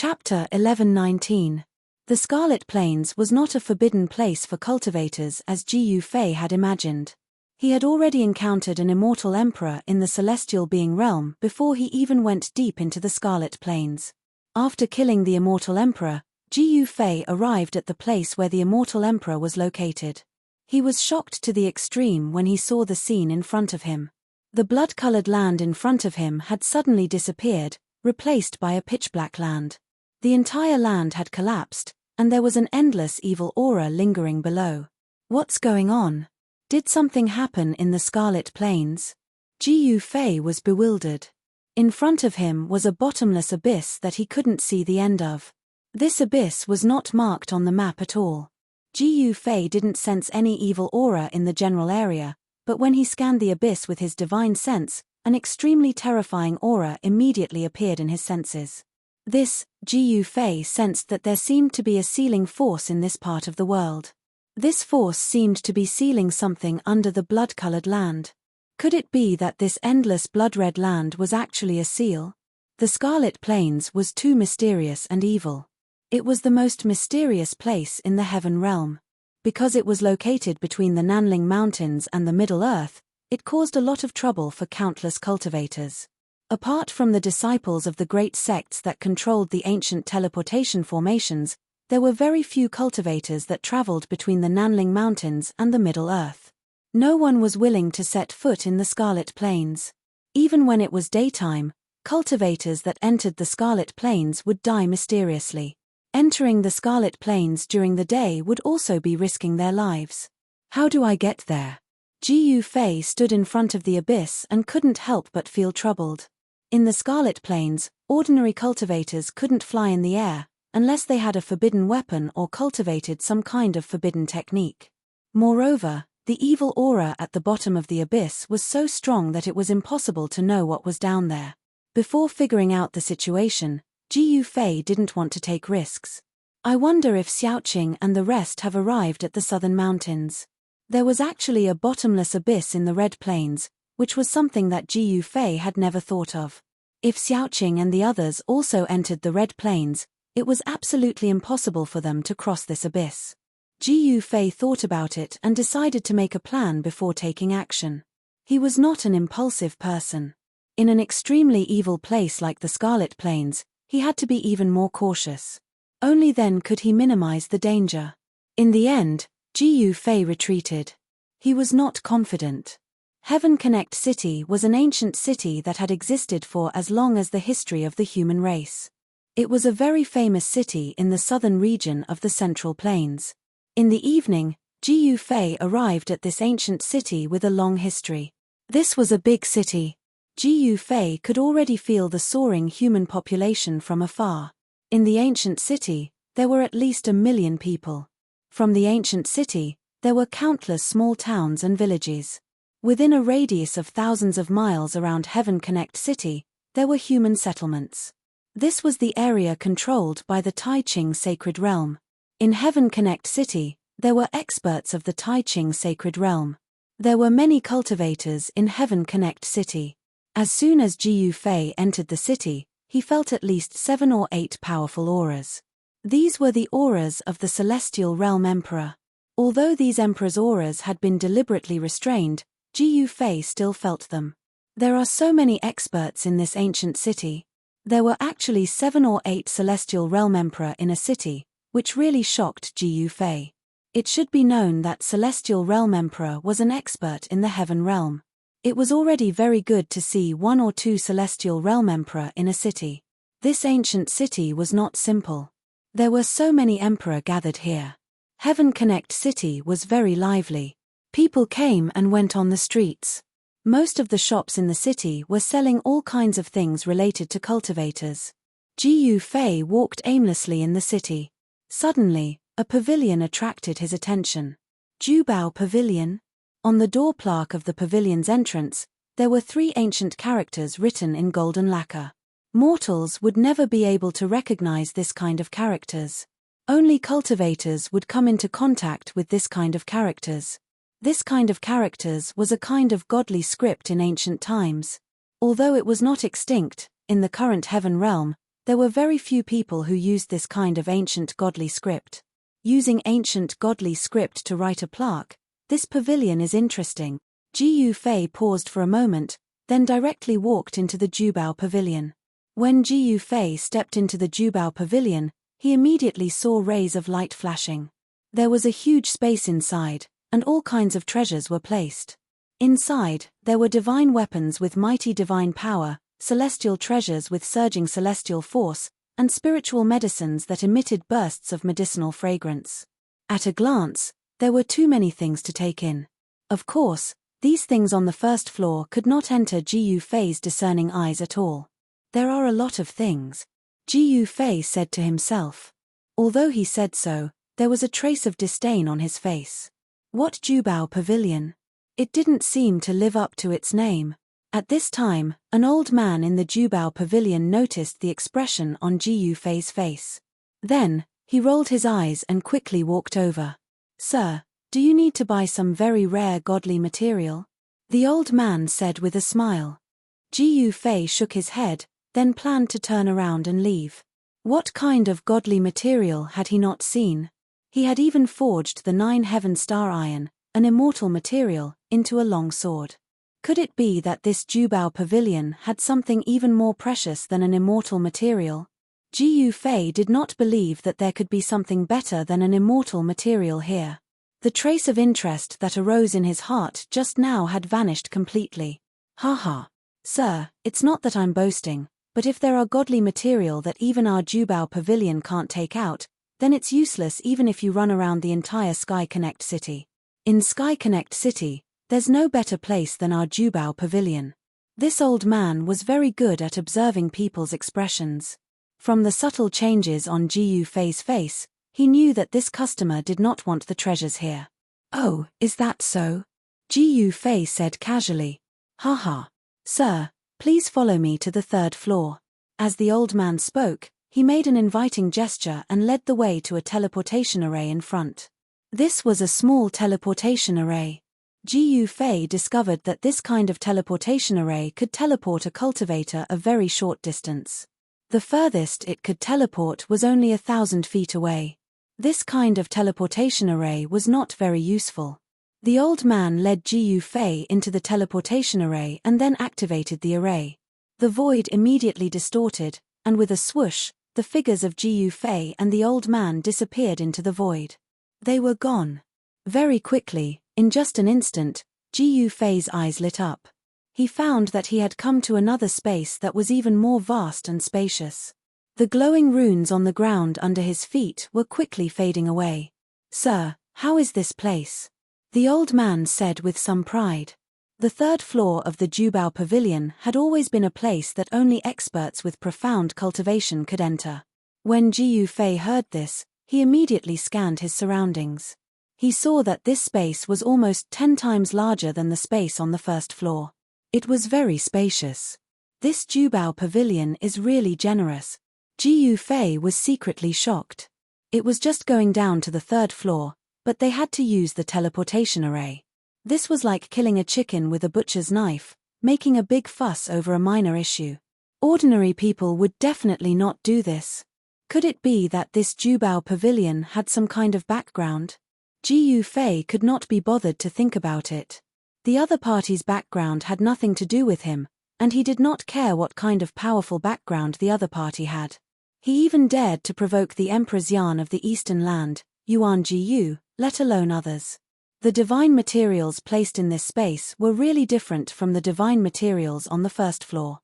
Chapter 11:19. The Scarlet Plains was not a forbidden place for cultivators as Gu Fei had imagined. He had already encountered an immortal emperor in the celestial being realm before he even went deep into the Scarlet Plains. After killing the immortal emperor, Gu Fei arrived at the place where the immortal emperor was located. He was shocked to the extreme when he saw the scene in front of him. The blood-colored land in front of him had suddenly disappeared, replaced by a pitch-black land. The entire land had collapsed, and there was an endless evil aura lingering below. What's going on? Did something happen in the Scarlet Plains? Gu Fei was bewildered. In front of him was a bottomless abyss that he couldn't see the end of. This abyss was not marked on the map at all. Gu Fei didn't sense any evil aura in the general area, but when he scanned the abyss with his divine sense, an extremely terrifying aura immediately appeared in his senses. Gu Fei sensed that there seemed to be a sealing force in this part of the world. This force seemed to be sealing something under the blood-colored land. Could it be that this endless blood-red land was actually a seal? The Scarlet Plains was too mysterious and evil. It was the most mysterious place in the Heaven Realm. Because it was located between the Nanling Mountains and the Middle Earth, it caused a lot of trouble for countless cultivators. Apart from the disciples of the great sects that controlled the ancient teleportation formations, there were very few cultivators that traveled between the Nanling Mountains and the Middle Earth. No one was willing to set foot in the Scarlet Plains. Even when it was daytime, cultivators that entered the Scarlet Plains would die mysteriously. Entering the Scarlet Plains during the day would also be risking their lives. How do I get there? Gu Fei stood in front of the abyss and couldn't help but feel troubled. In the Scarlet Plains, ordinary cultivators couldn't fly in the air, unless they had a forbidden weapon or cultivated some kind of forbidden technique. Moreover, the evil aura at the bottom of the abyss was so strong that it was impossible to know what was down there. Before figuring out the situation, Gu Fei didn't want to take risks. I wonder if Xiaoqing and the rest have arrived at the southern mountains. There was actually a bottomless abyss in the Red Plains, which was something that Gu Fei had never thought of. If Xiaoqing and the others also entered the Red Plains, it was absolutely impossible for them to cross this abyss. Gu Fei thought about it and decided to make a plan before taking action. He was not an impulsive person. In an extremely evil place like the Scarlet Plains, he had to be even more cautious. Only then could he minimize the danger. In the end, Gu Fei retreated. He was not confident. Heaven Connect City was an ancient city that had existed for as long as the history of the human race. It was a very famous city in the southern region of the Central Plains. In the evening, Gu Fei arrived at this ancient city with a long history. This was a big city. Gu Fei could already feel the soaring human population from afar. In the ancient city, there were at least 1 million people. From the ancient city, there were countless small towns and villages. Within a radius of thousands of miles around Heaven Connect City, there were human settlements. This was the area controlled by the Tai Ching Sacred Realm. In Heaven Connect City, there were experts of the Tai Ching Sacred Realm. There were many cultivators in Heaven Connect City. As soon as Gu Fei entered the city, he felt at least 7 or 8 powerful auras. These were the auras of the Celestial Realm Emperor. Although these Emperor's auras had been deliberately restrained, Gu Fei still felt them. There are so many experts in this ancient city. There were actually 7 or 8 Celestial Realm Emperor in a city, which really shocked Gu Fei. It should be known that Celestial Realm Emperor was an expert in the Heaven Realm. It was already very good to see 1 or 2 Celestial Realm Emperor in a city. This ancient city was not simple. There were so many Emperor gathered here. Heaven Connect City was very lively. People came and went on the streets. Most of the shops in the city were selling all kinds of things related to cultivators. Gu Fei walked aimlessly in the city. Suddenly, a pavilion attracted his attention. Jubao Pavilion? On the door plaque of the pavilion's entrance, there were 3 ancient characters written in golden lacquer. Mortals would never be able to recognize this kind of characters. Only cultivators would come into contact with this kind of characters. This kind of characters was a kind of godly script in ancient times. Although it was not extinct, in the current Heaven Realm, There were very few people who used this kind of ancient godly script. Using ancient godly script to write a plaque, this pavilion is interesting. Ji Yufei paused for a moment, then directly walked into the Jubao Pavilion. When Ji Yufei stepped into the Jubao Pavilion, he immediately saw rays of light flashing. There was a huge space inside, and all kinds of treasures were placed. Inside, there were divine weapons with mighty divine power, celestial treasures with surging celestial force, and spiritual medicines that emitted bursts of medicinal fragrance. At a glance, there were too many things to take in. Of course, these things on the first floor could not enter Ji Yufei's discerning eyes at all. There are a lot of things, Ji Yufei said to himself. Although he said so, there was a trace of disdain on his face. What Jubao Pavilion? It didn't seem to live up to its name. At this time, an old man in the Jubao Pavilion noticed the expression on Ji Yufei's face. Then, he rolled his eyes and quickly walked over. "Sir, do you need to buy some very rare godly material?" the old man said with a smile. Ji Yufei shook his head, then planned to turn around and leave. What kind of godly material had he not seen? He had even forged the 9-heaven star iron, an immortal material, into a long sword. Could it be that this Jubao Pavilion had something even more precious than an immortal material? Ji Yufei did not believe that there could be something better than an immortal material here. The trace of interest that arose in his heart just now had vanished completely. Haha. Sir, it's not that I'm boasting, but if there are godly material that even our Jubao Pavilion can't take out, then it's useless even if you run around the entire Sky Connect City. In Sky Connect City, there's no better place than our Jubao Pavilion. This old man was very good at observing people's expressions. From the subtle changes on Ji Yufei's face, he knew that this customer did not want the treasures here. "Oh, is that so?" Ji Yufei said casually. "Haha. Sir, please follow me to the 3rd floor." As the old man spoke, he made an inviting gesture and led the way to a teleportation array in front. This was a small teleportation array. Ji Yufei discovered that this kind of teleportation array could teleport a cultivator a very short distance. The furthest it could teleport was only 1,000 feet away. This kind of teleportation array was not very useful. The old man led Ji Yufei into the teleportation array and then activated the array. The void immediately distorted, and with a swoosh, the figures of Ji Yufei and the old man disappeared into the void. They were gone. Very quickly, in just an instant, Ji Yufei's eyes lit up. He found that he had come to another space that was even more vast and spacious. The glowing runes on the ground under his feet were quickly fading away. "Sir, how is this place?" the old man said with some pride. The 3rd floor of the Jubao Pavilion had always been a place that only experts with profound cultivation could enter. When Ji Yufei heard this, he immediately scanned his surroundings. He saw that this space was almost 10 times larger than the space on the 1st floor. It was very spacious. This Jubao Pavilion is really generous. Ji Yufei was secretly shocked. It was just going down to the 3rd floor, but they had to use the teleportation array. This was like killing a chicken with a butcher's knife, making a big fuss over a minor issue. Ordinary people would definitely not do this. Could it be that this Jubao Pavilion had some kind of background? Ji Yufei could not be bothered to think about it. The other party's background had nothing to do with him, and he did not care what kind of powerful background the other party had. He even dared to provoke the Emperor's Yan of the Eastern Land, Yuan Jiyu, let alone others. The divine materials placed in this space were really different from the divine materials on the 1st floor.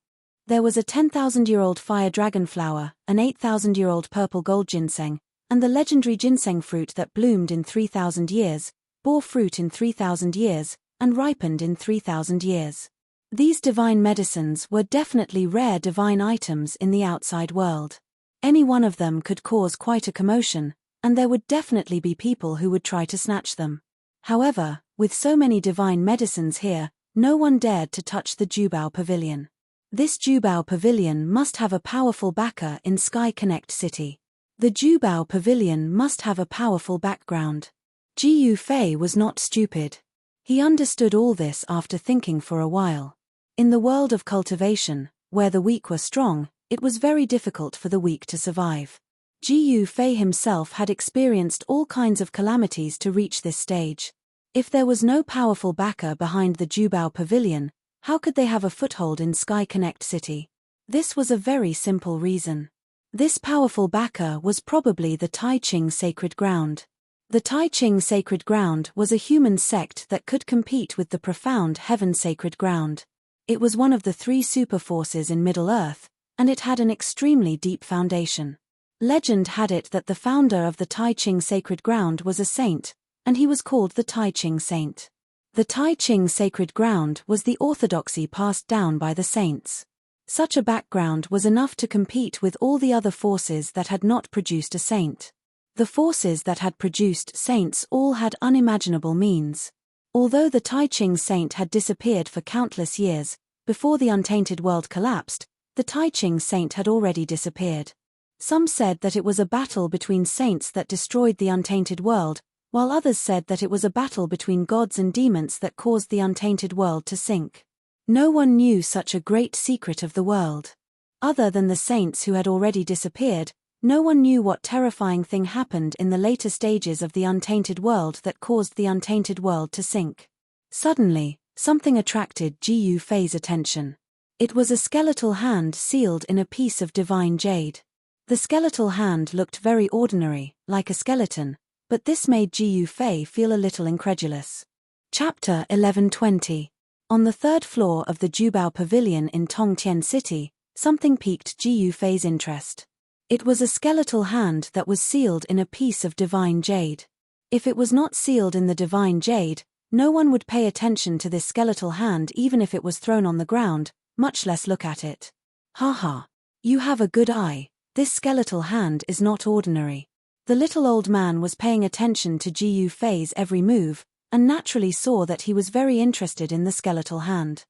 There was a 10,000-year-old fire dragon flower, an 8,000-year-old purple gold ginseng, and the legendary ginseng fruit that bloomed in 3,000 years, bore fruit in 3,000 years, and ripened in 3,000 years. These divine medicines were definitely rare divine items in the outside world. Any one of them could cause quite a commotion, and there would definitely be people who would try to snatch them. However, with so many divine medicines here, no one dared to touch the Jubao Pavilion. This Jubao Pavilion must have a powerful backer in Sky Connect City. The Jubao Pavilion must have a powerful background. Ji Yufei was not stupid. He understood all this after thinking for a while. In the world of cultivation, where the weak were strong, It was very difficult for the weak to survive. Ji Fei himself had experienced all kinds of calamities to reach this stage. If there was no powerful backer behind the Jubao Pavilion, how could they have a foothold in Sky Connect City? This was a very simple reason. This powerful backer was probably the Tai Ching Sacred Ground. The Tai Ching Sacred Ground was a human sect that could compete with the profound Heaven Sacred Ground. It was one of the 3 super forces in Middle-earth, and it had an extremely deep foundation. Legend had it that the founder of the Tai Ching Sacred Ground was a saint, and he was called the Tai Ching Saint. The Tai Ching Sacred Ground was the orthodoxy passed down by the saints. Such a background was enough to compete with all the other forces that had not produced a saint. The forces that had produced saints all had unimaginable means. Although the Tai Ching Saint had disappeared for countless years, before the untainted world collapsed, the Tai Ching Saint had already disappeared. Some said that it was a battle between saints that destroyed the untainted world, while others said that it was a battle between gods and demons that caused the untainted world to sink. No one knew such a great secret of the world. Other than the saints who had already disappeared, no one knew what terrifying thing happened in the later stages of the untainted world that caused the untainted world to sink. Suddenly, something attracted Ji Fei's attention. It was a skeletal hand sealed in a piece of divine jade. The skeletal hand looked very ordinary, like a skeleton, but this made Ji Fei feel a little incredulous. Chapter 1120. On the 3rd floor of the Jubao Pavilion in Tongtian City, something piqued Ji Fei's interest. It was a skeletal hand that was sealed in a piece of divine jade. If it was not sealed in the divine jade, no one would pay attention to this skeletal hand even if it was thrown on the ground, much less look at it. Haha. You have a good eye. This skeletal hand is not ordinary. The little old man was paying attention to Ji Fei's every move, and naturally saw that he was very interested in the skeletal hand.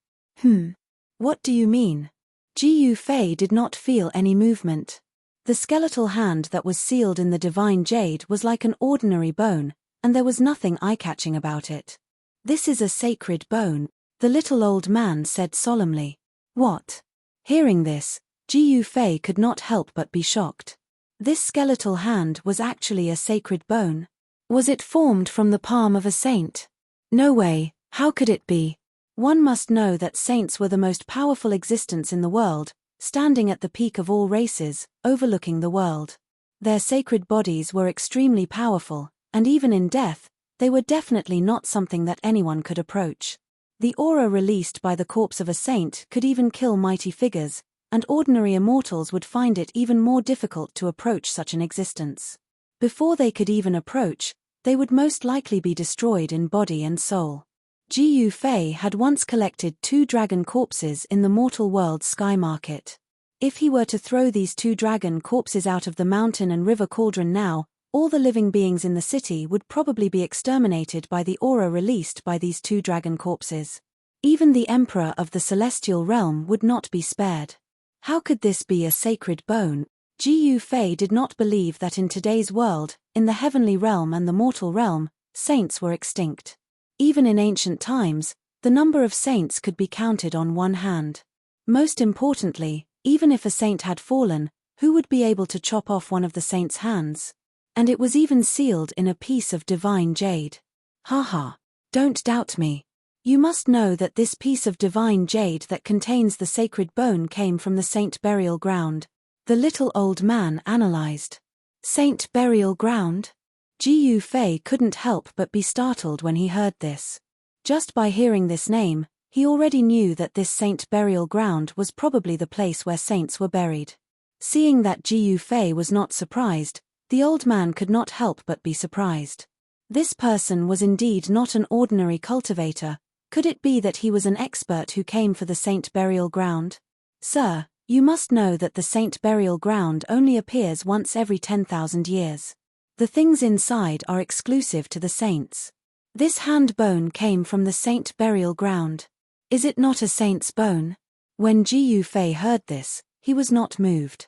What do you mean? Ji Fei did not feel any movement. The skeletal hand that was sealed in the divine jade was like an ordinary bone, and there was nothing eye-catching about it. This is a sacred bone, the little old man said solemnly. What? Hearing this, Ji Fei could not help but be shocked. This skeletal hand was actually a sacred bone. Was it formed from the palm of a saint? No way, how could it be? One must know that saints were the most powerful existence in the world, standing at the peak of all races, overlooking the world. Their sacred bodies were extremely powerful, and even in death, they were definitely not something that anyone could approach. The aura released by the corpse of a saint could even kill mighty figures, and ordinary immortals would find it even more difficult to approach such an existence. Before they could even approach, they would most likely be destroyed in body and soul. Ji Fei had once collected 2 dragon corpses in the mortal world sky market. If he were to throw these 2 dragon corpses out of the mountain and river cauldron now, all the living beings in the city would probably be exterminated by the aura released by these 2 dragon corpses. Even the emperor of the celestial realm would not be spared. How could this be a sacred bone? Ji Fei did not believe that in today's world, in the heavenly realm and the mortal realm, saints were extinct. Even in ancient times, the number of saints could be counted on one hand. Most importantly, even if a saint had fallen, who would be able to chop off one of the saint's hands? And it was even sealed in a piece of divine jade. Haha. Don't doubt me. You must know that this piece of divine jade that contains the sacred bone came from the saint burial ground. The little old man analyzed. Saint burial ground? Ji Fei couldn't help but be startled when he heard this. Just by hearing this name, he already knew that this saint burial ground was probably the place where saints were buried. Seeing that Ji Fei was not surprised, the old man could not help but be surprised. This person was indeed not an ordinary cultivator. Could it be that he was an expert who came for the saint burial ground? Sir, you must know that the saint burial ground only appears once every 10,000 years. The things inside are exclusive to the saints. This hand bone came from the saint burial ground. Is it not a saint's bone? When Ji Fei heard this, he was not moved.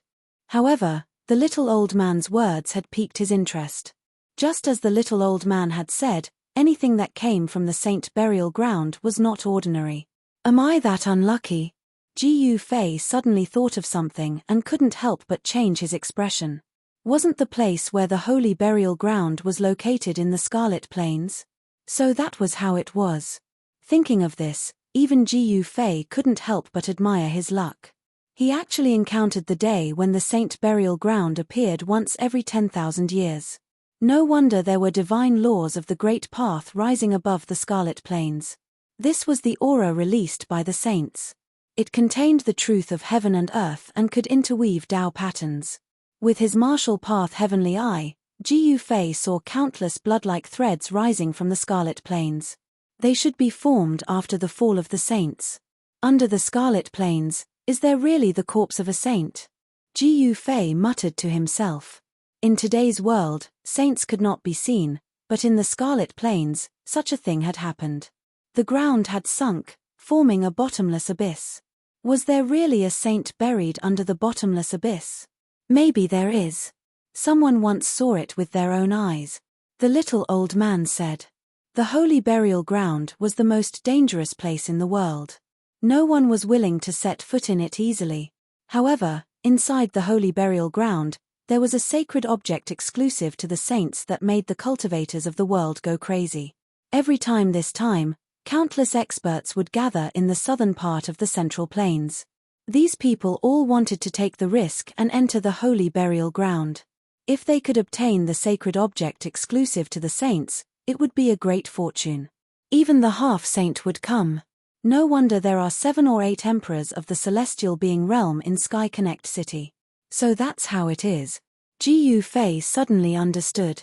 However, the little old man's words had piqued his interest. Just as the little old man had said, anything that came from the saint burial ground was not ordinary. Am I that unlucky? Ji Fei suddenly thought of something and couldn't help but change his expression. Wasn't the place where the holy burial ground was located in the Scarlet Plains? So that was how it was. Thinking of this, even Ji Fei couldn't help but admire his luck. He actually encountered the day when the saint burial ground appeared once every 10,000 years. No wonder there were divine laws of the Great Path rising above the Scarlet Plains. This was the aura released by the saints. It contained the truth of heaven and earth and could interweave Tao patterns. With his martial path heavenly eye, Ji Fei saw countless blood-like threads rising from the Scarlet Plains. They should be formed after the fall of the saints. Under the Scarlet Plains, is there really the corpse of a saint? Ji Fei muttered to himself. In today's world, saints could not be seen, but in the Scarlet Plains, such a thing had happened. The ground had sunk, forming a bottomless abyss. Was there really a saint buried under the bottomless abyss? Maybe there is. Someone once saw it with their own eyes. The little old man said. The holy burial ground was the most dangerous place in the world. No one was willing to set foot in it easily. However, inside the holy burial ground, there was a sacred object exclusive to the saints that made the cultivators of the world go crazy. Every time, countless experts would gather in the southern part of the Central Plains. These people all wanted to take the risk and enter the holy burial ground. If they could obtain the sacred object exclusive to the saints, it would be a great fortune. Even the half-saint would come. No wonder there are 7 or 8 emperors of the celestial being realm in Sky Connect City. So that's how it is. Ji Fei suddenly understood.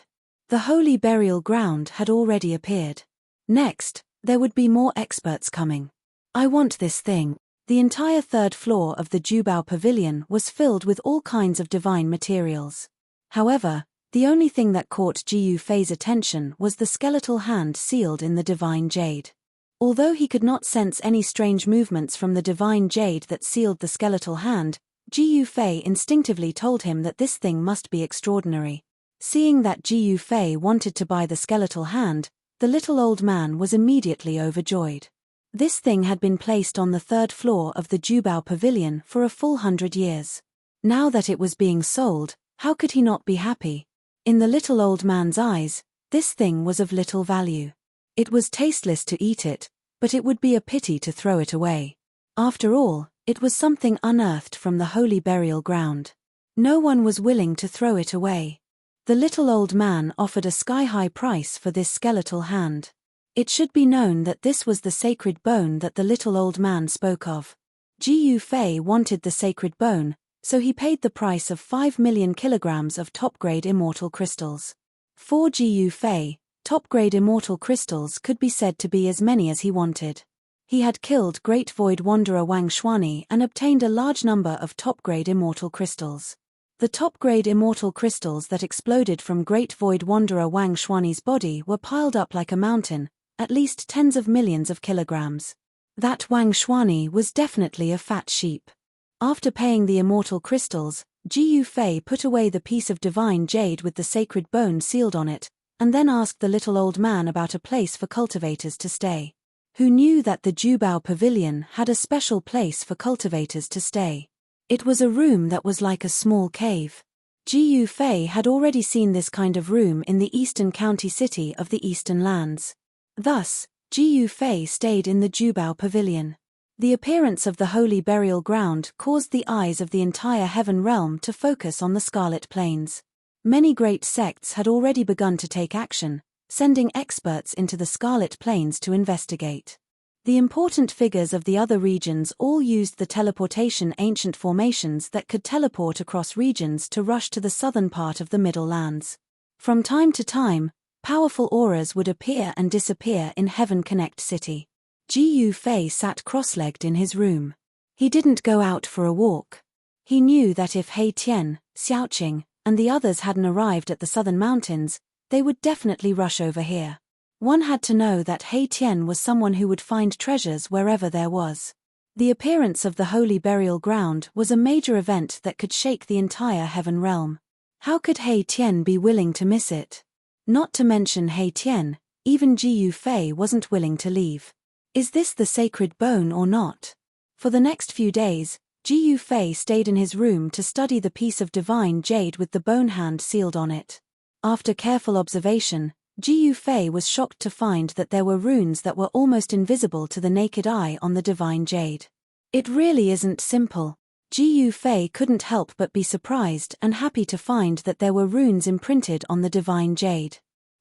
The holy burial ground had already appeared. Next, there would be more experts coming. I want this thing. The entire 3rd floor of the Jubao Pavilion was filled with all kinds of divine materials. However, the only thing that caught Ji Fei's attention was the skeletal hand sealed in the divine jade. Although he could not sense any strange movements from the divine jade that sealed the skeletal hand, Ji Fei instinctively told him that this thing must be extraordinary. Seeing that Ji Fei wanted to buy the skeletal hand, the little old man was immediately overjoyed. This thing had been placed on the 3rd floor of the Jubao Pavilion for a full 100 years. Now that it was being sold, how could he not be happy? In the little old man's eyes, this thing was of little value. It was tasteless to eat it, but it would be a pity to throw it away. After all, it was something unearthed from the holy burial ground. No one was willing to throw it away. The little old man offered a sky-high price for this skeletal hand. It should be known that this was the sacred bone that the little old man spoke of. Ji Fei wanted the sacred bone, so he paid the price of 5 million kilograms of top-grade immortal crystals. For Ji Fei, top-grade immortal crystals could be said to be as many as he wanted. He had killed Great Void Wanderer Wang Xuani and obtained a large number of top-grade immortal crystals. The top-grade immortal crystals that exploded from Great Void Wanderer Wang Xuani's body were piled up like a mountain, at least tens of millions of kilograms. That Wang Xuani was definitely a fat sheep. After paying the immortal crystals, Ji Fei put away the piece of divine jade with the sacred bone sealed on it, and then asked the little old man about a place for cultivators to stay. Who knew that the Jubao Pavilion had a special place for cultivators to stay? It was a room that was like a small cave. Ji Fei had already seen this kind of room in the eastern county city of the Eastern Lands. Thus, Ji Fei stayed in the Jubao Pavilion. The appearance of the holy burial ground caused the eyes of the entire heaven realm to focus on the Scarlet Plains. Many great sects had already begun to take action, sending experts into the Scarlet Plains to investigate. The important figures of the other regions all used the teleportation ancient formations that could teleport across regions to rush to the southern part of the Middle Lands. From time to time, powerful auras would appear and disappear in Heaven Connect City. Ji Fei sat cross-legged in his room. He didn't go out for a walk. He knew that if He Tian, Xiaoqing, and the others hadn't arrived at the southern mountains, they would definitely rush over here. One had to know that He Tian was someone who would find treasures wherever there was. The appearance of the holy burial ground was a major event that could shake the entire heaven realm. How could He Tian be willing to miss it? Not to mention He Tian, even Ji Fei wasn't willing to leave. Is this the sacred bone or not? For the next few days, Ji Fei stayed in his room to study the piece of divine jade with the bone hand sealed on it. After careful observation, Ji Fei was shocked to find that there were runes that were almost invisible to the naked eye on the divine jade. It really isn't simple. Ji Fei couldn't help but be surprised and happy to find that there were runes imprinted on the divine jade.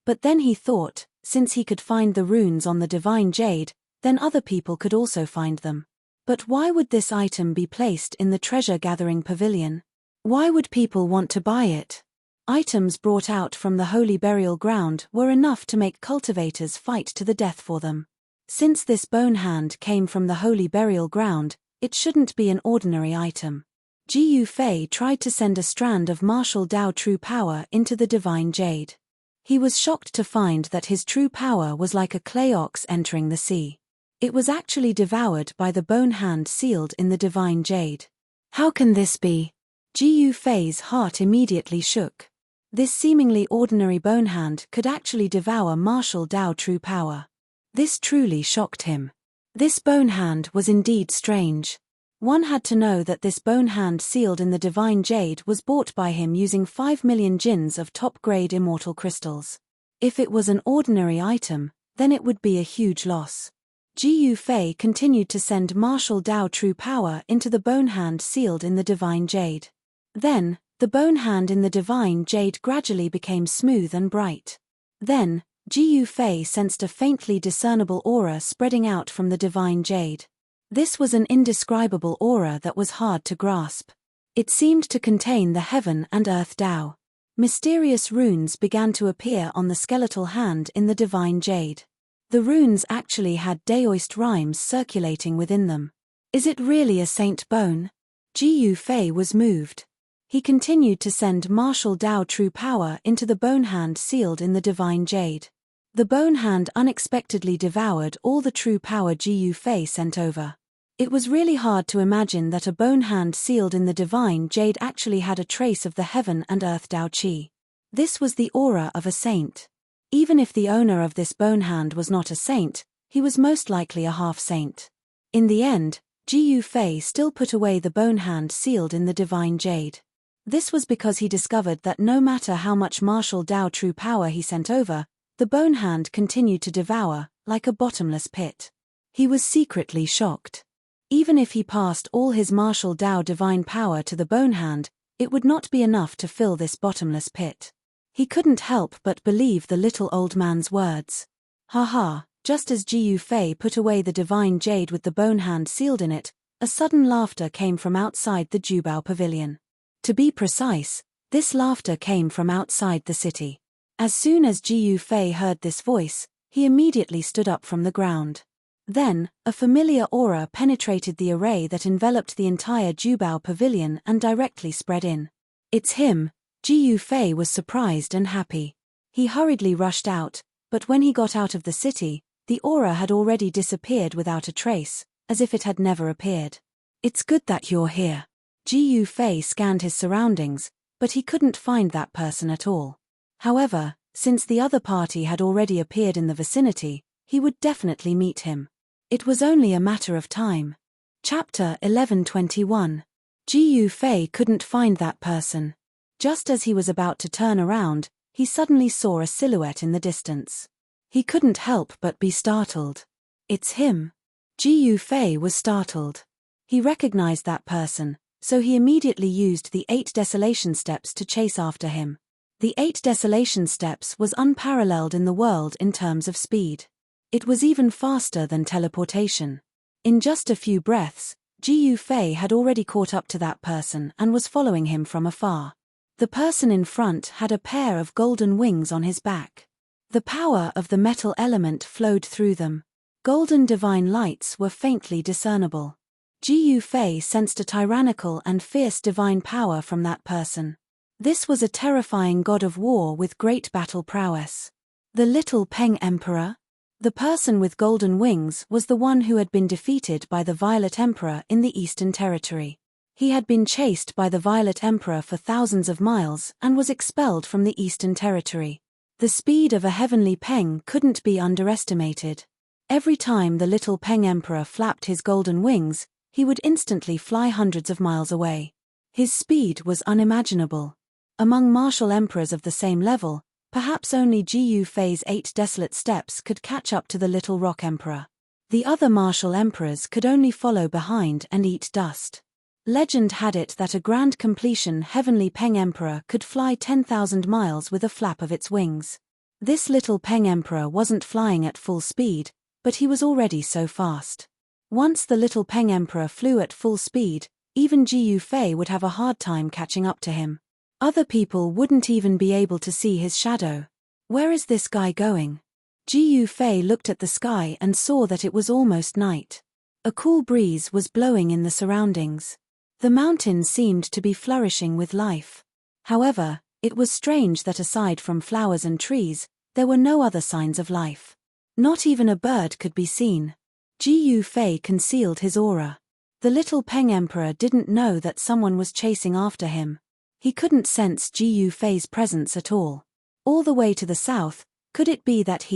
But then he thought, since he could find the runes on the divine jade, then other people could also find them. But why would this item be placed in the treasure-gathering pavilion? Why would people want to buy it? Items brought out from the holy burial ground were enough to make cultivators fight to the death for them. Since this bone hand came from the holy burial ground, it shouldn't be an ordinary item. Ji Fei tried to send a strand of martial Dao true power into the divine jade. He was shocked to find that his true power was like a clay ox entering the sea. It was actually devoured by the bone hand sealed in the divine jade. How can this be? Ji Fei's heart immediately shook. This seemingly ordinary bone hand could actually devour martial Dao true power. This truly shocked him. This bone hand was indeed strange. One had to know that this bone hand sealed in the divine jade was bought by him using 5 million jins of top-grade immortal crystals. If it was an ordinary item, then it would be a huge loss. Ji Fei continued to send martial Dao true power into the bone hand sealed in the divine jade. Then, the bone hand in the divine jade gradually became smooth and bright. Then, Ji Fei sensed a faintly discernible aura spreading out from the divine jade. This was an indescribable aura that was hard to grasp. It seemed to contain the heaven and earth Dao. Mysterious runes began to appear on the skeletal hand in the divine jade. The runes actually had Daoist rhymes circulating within them. Is it really a saint bone? Ji Fei was moved. He continued to send martial Dao true power into the bone hand sealed in the divine jade. The bone hand unexpectedly devoured all the true power Ji Fei sent over. It was really hard to imagine that a bone hand sealed in the divine jade actually had a trace of the heaven and earth Dao Qi. This was the aura of a saint. Even if the owner of this bone hand was not a saint, he was most likely a half-saint. In the end, Ji Fei still put away the bone hand sealed in the divine jade. This was because he discovered that no matter how much martial Dao true power he sent over, the bone hand continued to devour, like a bottomless pit. He was secretly shocked. Even if he passed all his martial Dao divine power to the bone hand, it would not be enough to fill this bottomless pit. He couldn't help but believe the little old man's words. Ha! Just as Ji Fei put away the divine jade with the bone hand sealed in it, a sudden laughter came from outside the Jubao pavilion. To be precise, this laughter came from outside the city. As soon as Ji Fei heard this voice, he immediately stood up from the ground. Then, a familiar aura penetrated the array that enveloped the entire Jubao pavilion and directly spread in. It's him. Ji Fei was surprised and happy. He hurriedly rushed out, but when he got out of the city, the aura had already disappeared without a trace, as if it had never appeared. It's good that you're here. Ji Fei scanned his surroundings, but he couldn't find that person at all. However, since the other party had already appeared in the vicinity, he would definitely meet him. It was only a matter of time. Chapter 11:21. Ji Fei couldn't find that person. Just as he was about to turn around, he suddenly saw a silhouette in the distance. He couldn't help but be startled. It's him. Ji Fei was startled. He recognized that person, so he immediately used the 8 desolation steps to chase after him. The 8 desolation steps was unparalleled in the world in terms of speed. It was even faster than teleportation. In just a few breaths, Ji Fei had already caught up to that person and was following him from afar. The person in front had a pair of golden wings on his back. The power of the metal element flowed through them. Golden divine lights were faintly discernible. Ji Fei sensed a tyrannical and fierce divine power from that person. This was a terrifying god of war with great battle prowess. The Little Peng Emperor? The person with golden wings was the one who had been defeated by the Violet Emperor in the Eastern Territory. He had been chased by the Violet Emperor for thousands of miles and was expelled from the Eastern Territory. The speed of a heavenly peng couldn't be underestimated. Every time the Little Peng Emperor flapped his golden wings, he would instantly fly hundreds of miles away. His speed was unimaginable. Among martial emperors of the same level, perhaps only Ji Fei's 8 desolate steps could catch up to the Little Rock Emperor. The other martial emperors could only follow behind and eat dust. Legend had it that a grand completion Heavenly Peng Emperor could fly 10,000 miles with a flap of its wings. This little Peng Emperor wasn't flying at full speed, but he was already so fast. Once the little Peng Emperor flew at full speed, even Ji Fei would have a hard time catching up to him. Other people wouldn't even be able to see his shadow. Where is this guy going? Ji Fei looked at the sky and saw that it was almost night. A cool breeze was blowing in the surroundings. The mountains seemed to be flourishing with life. However, it was strange that aside from flowers and trees, there were no other signs of life. Not even a bird could be seen. Ji Fei concealed his aura. The little Peng Emperor didn't know that someone was chasing after him. He couldn't sense Ji Fei's presence at all. All the way to the south, could it be that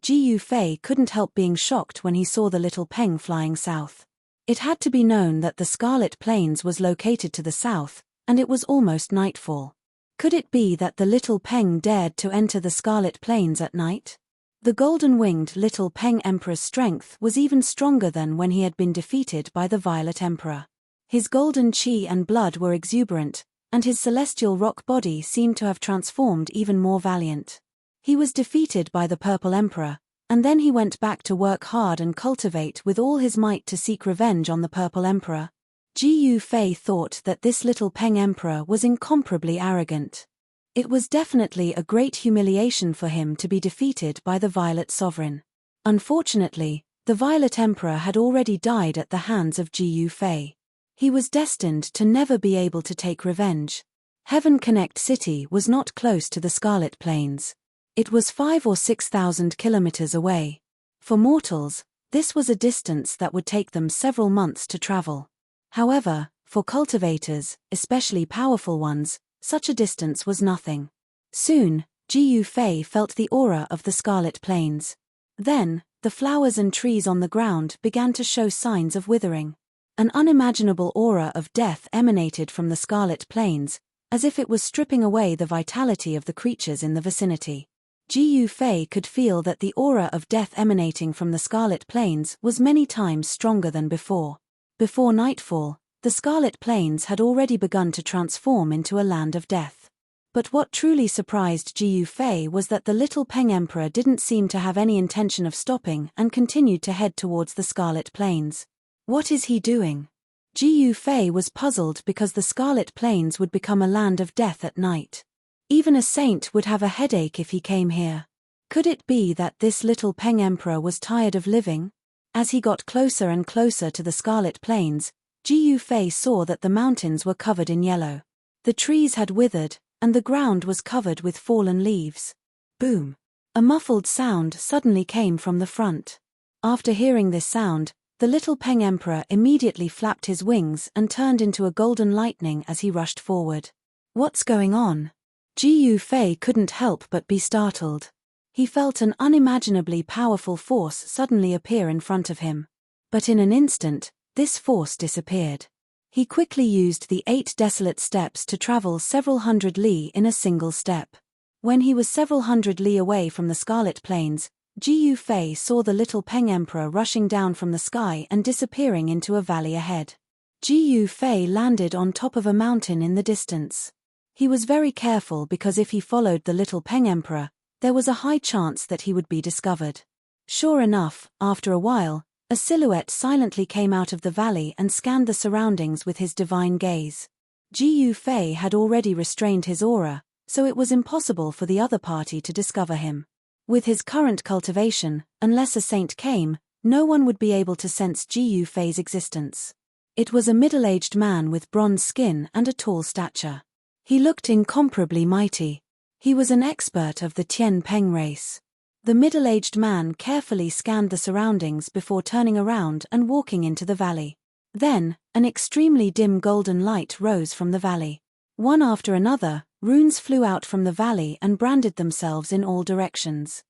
Ji Fei couldn't help being shocked when he saw the little Peng flying south? It had to be known that the Scarlet Plains was located to the south, and it was almost nightfall. Could it be that the little Peng dared to enter the Scarlet Plains at night? The golden-winged little Peng Emperor's strength was even stronger than when he had been defeated by the Violet Emperor. His golden qi and blood were exuberant, and his celestial rock body seemed to have transformed even more valiant. He was defeated by the Purple Emperor, and then he went back to work hard and cultivate with all his might to seek revenge on the Purple Emperor. Ji Fei thought that this little Peng Emperor was incomparably arrogant. It was definitely a great humiliation for him to be defeated by the Violet Sovereign. Unfortunately, the Violet Emperor had already died at the hands of Ji Fei. He was destined to never be able to take revenge. Heaven Connect City was not close to the Scarlet Plains. It was 5,000 or 6,000 kilometers away. For mortals, this was a distance that would take them several months to travel. However, for cultivators, especially powerful ones, such a distance was nothing. Soon, Ji Fei felt the aura of the Scarlet Plains. Then, the flowers and trees on the ground began to show signs of withering. An unimaginable aura of death emanated from the Scarlet Plains, as if it was stripping away the vitality of the creatures in the vicinity. Ji Fei could feel that the aura of death emanating from the Scarlet Plains was many times stronger than before. Before nightfall, the Scarlet Plains had already begun to transform into a land of death. But what truly surprised Ji Fei was that the little Peng Emperor didn't seem to have any intention of stopping and continued to head towards the Scarlet Plains. What is he doing? Ji Fei was puzzled because the Scarlet Plains would become a land of death at night. Even a saint would have a headache if he came here. Could it be that this little Peng Emperor was tired of living? As he got closer and closer to the Scarlet Plains, Ji Fei saw that the mountains were covered in yellow. The trees had withered, and the ground was covered with fallen leaves. Boom! A muffled sound suddenly came from the front. After hearing this sound, the little Peng Emperor immediately flapped his wings and turned into a golden lightning as he rushed forward. What's going on? Ji Fei couldn't help but be startled. He felt an unimaginably powerful force suddenly appear in front of him. But in an instant, this force disappeared. He quickly used the 8 desolate steps to travel several hundred li in a single step. When he was several hundred li away from the Scarlet Plains, Ji Fei saw the little Peng Emperor rushing down from the sky and disappearing into a valley ahead. Ji Fei landed on top of a mountain in the distance. He was very careful because if he followed the little Peng Emperor, there was a high chance that he would be discovered. Sure enough, after a while, a silhouette silently came out of the valley and scanned the surroundings with his divine gaze. Ji Fei had already restrained his aura, so it was impossible for the other party to discover him. With his current cultivation, unless a saint came, no one would be able to sense Ji Fei's existence. It was a middle-aged man with bronze skin and a tall stature. He looked incomparably mighty. He was an expert of the Tian Peng race. The middle-aged man carefully scanned the surroundings before turning around and walking into the valley. Then, an extremely dim golden light rose from the valley. One after another, runes flew out from the valley and branded themselves in all directions.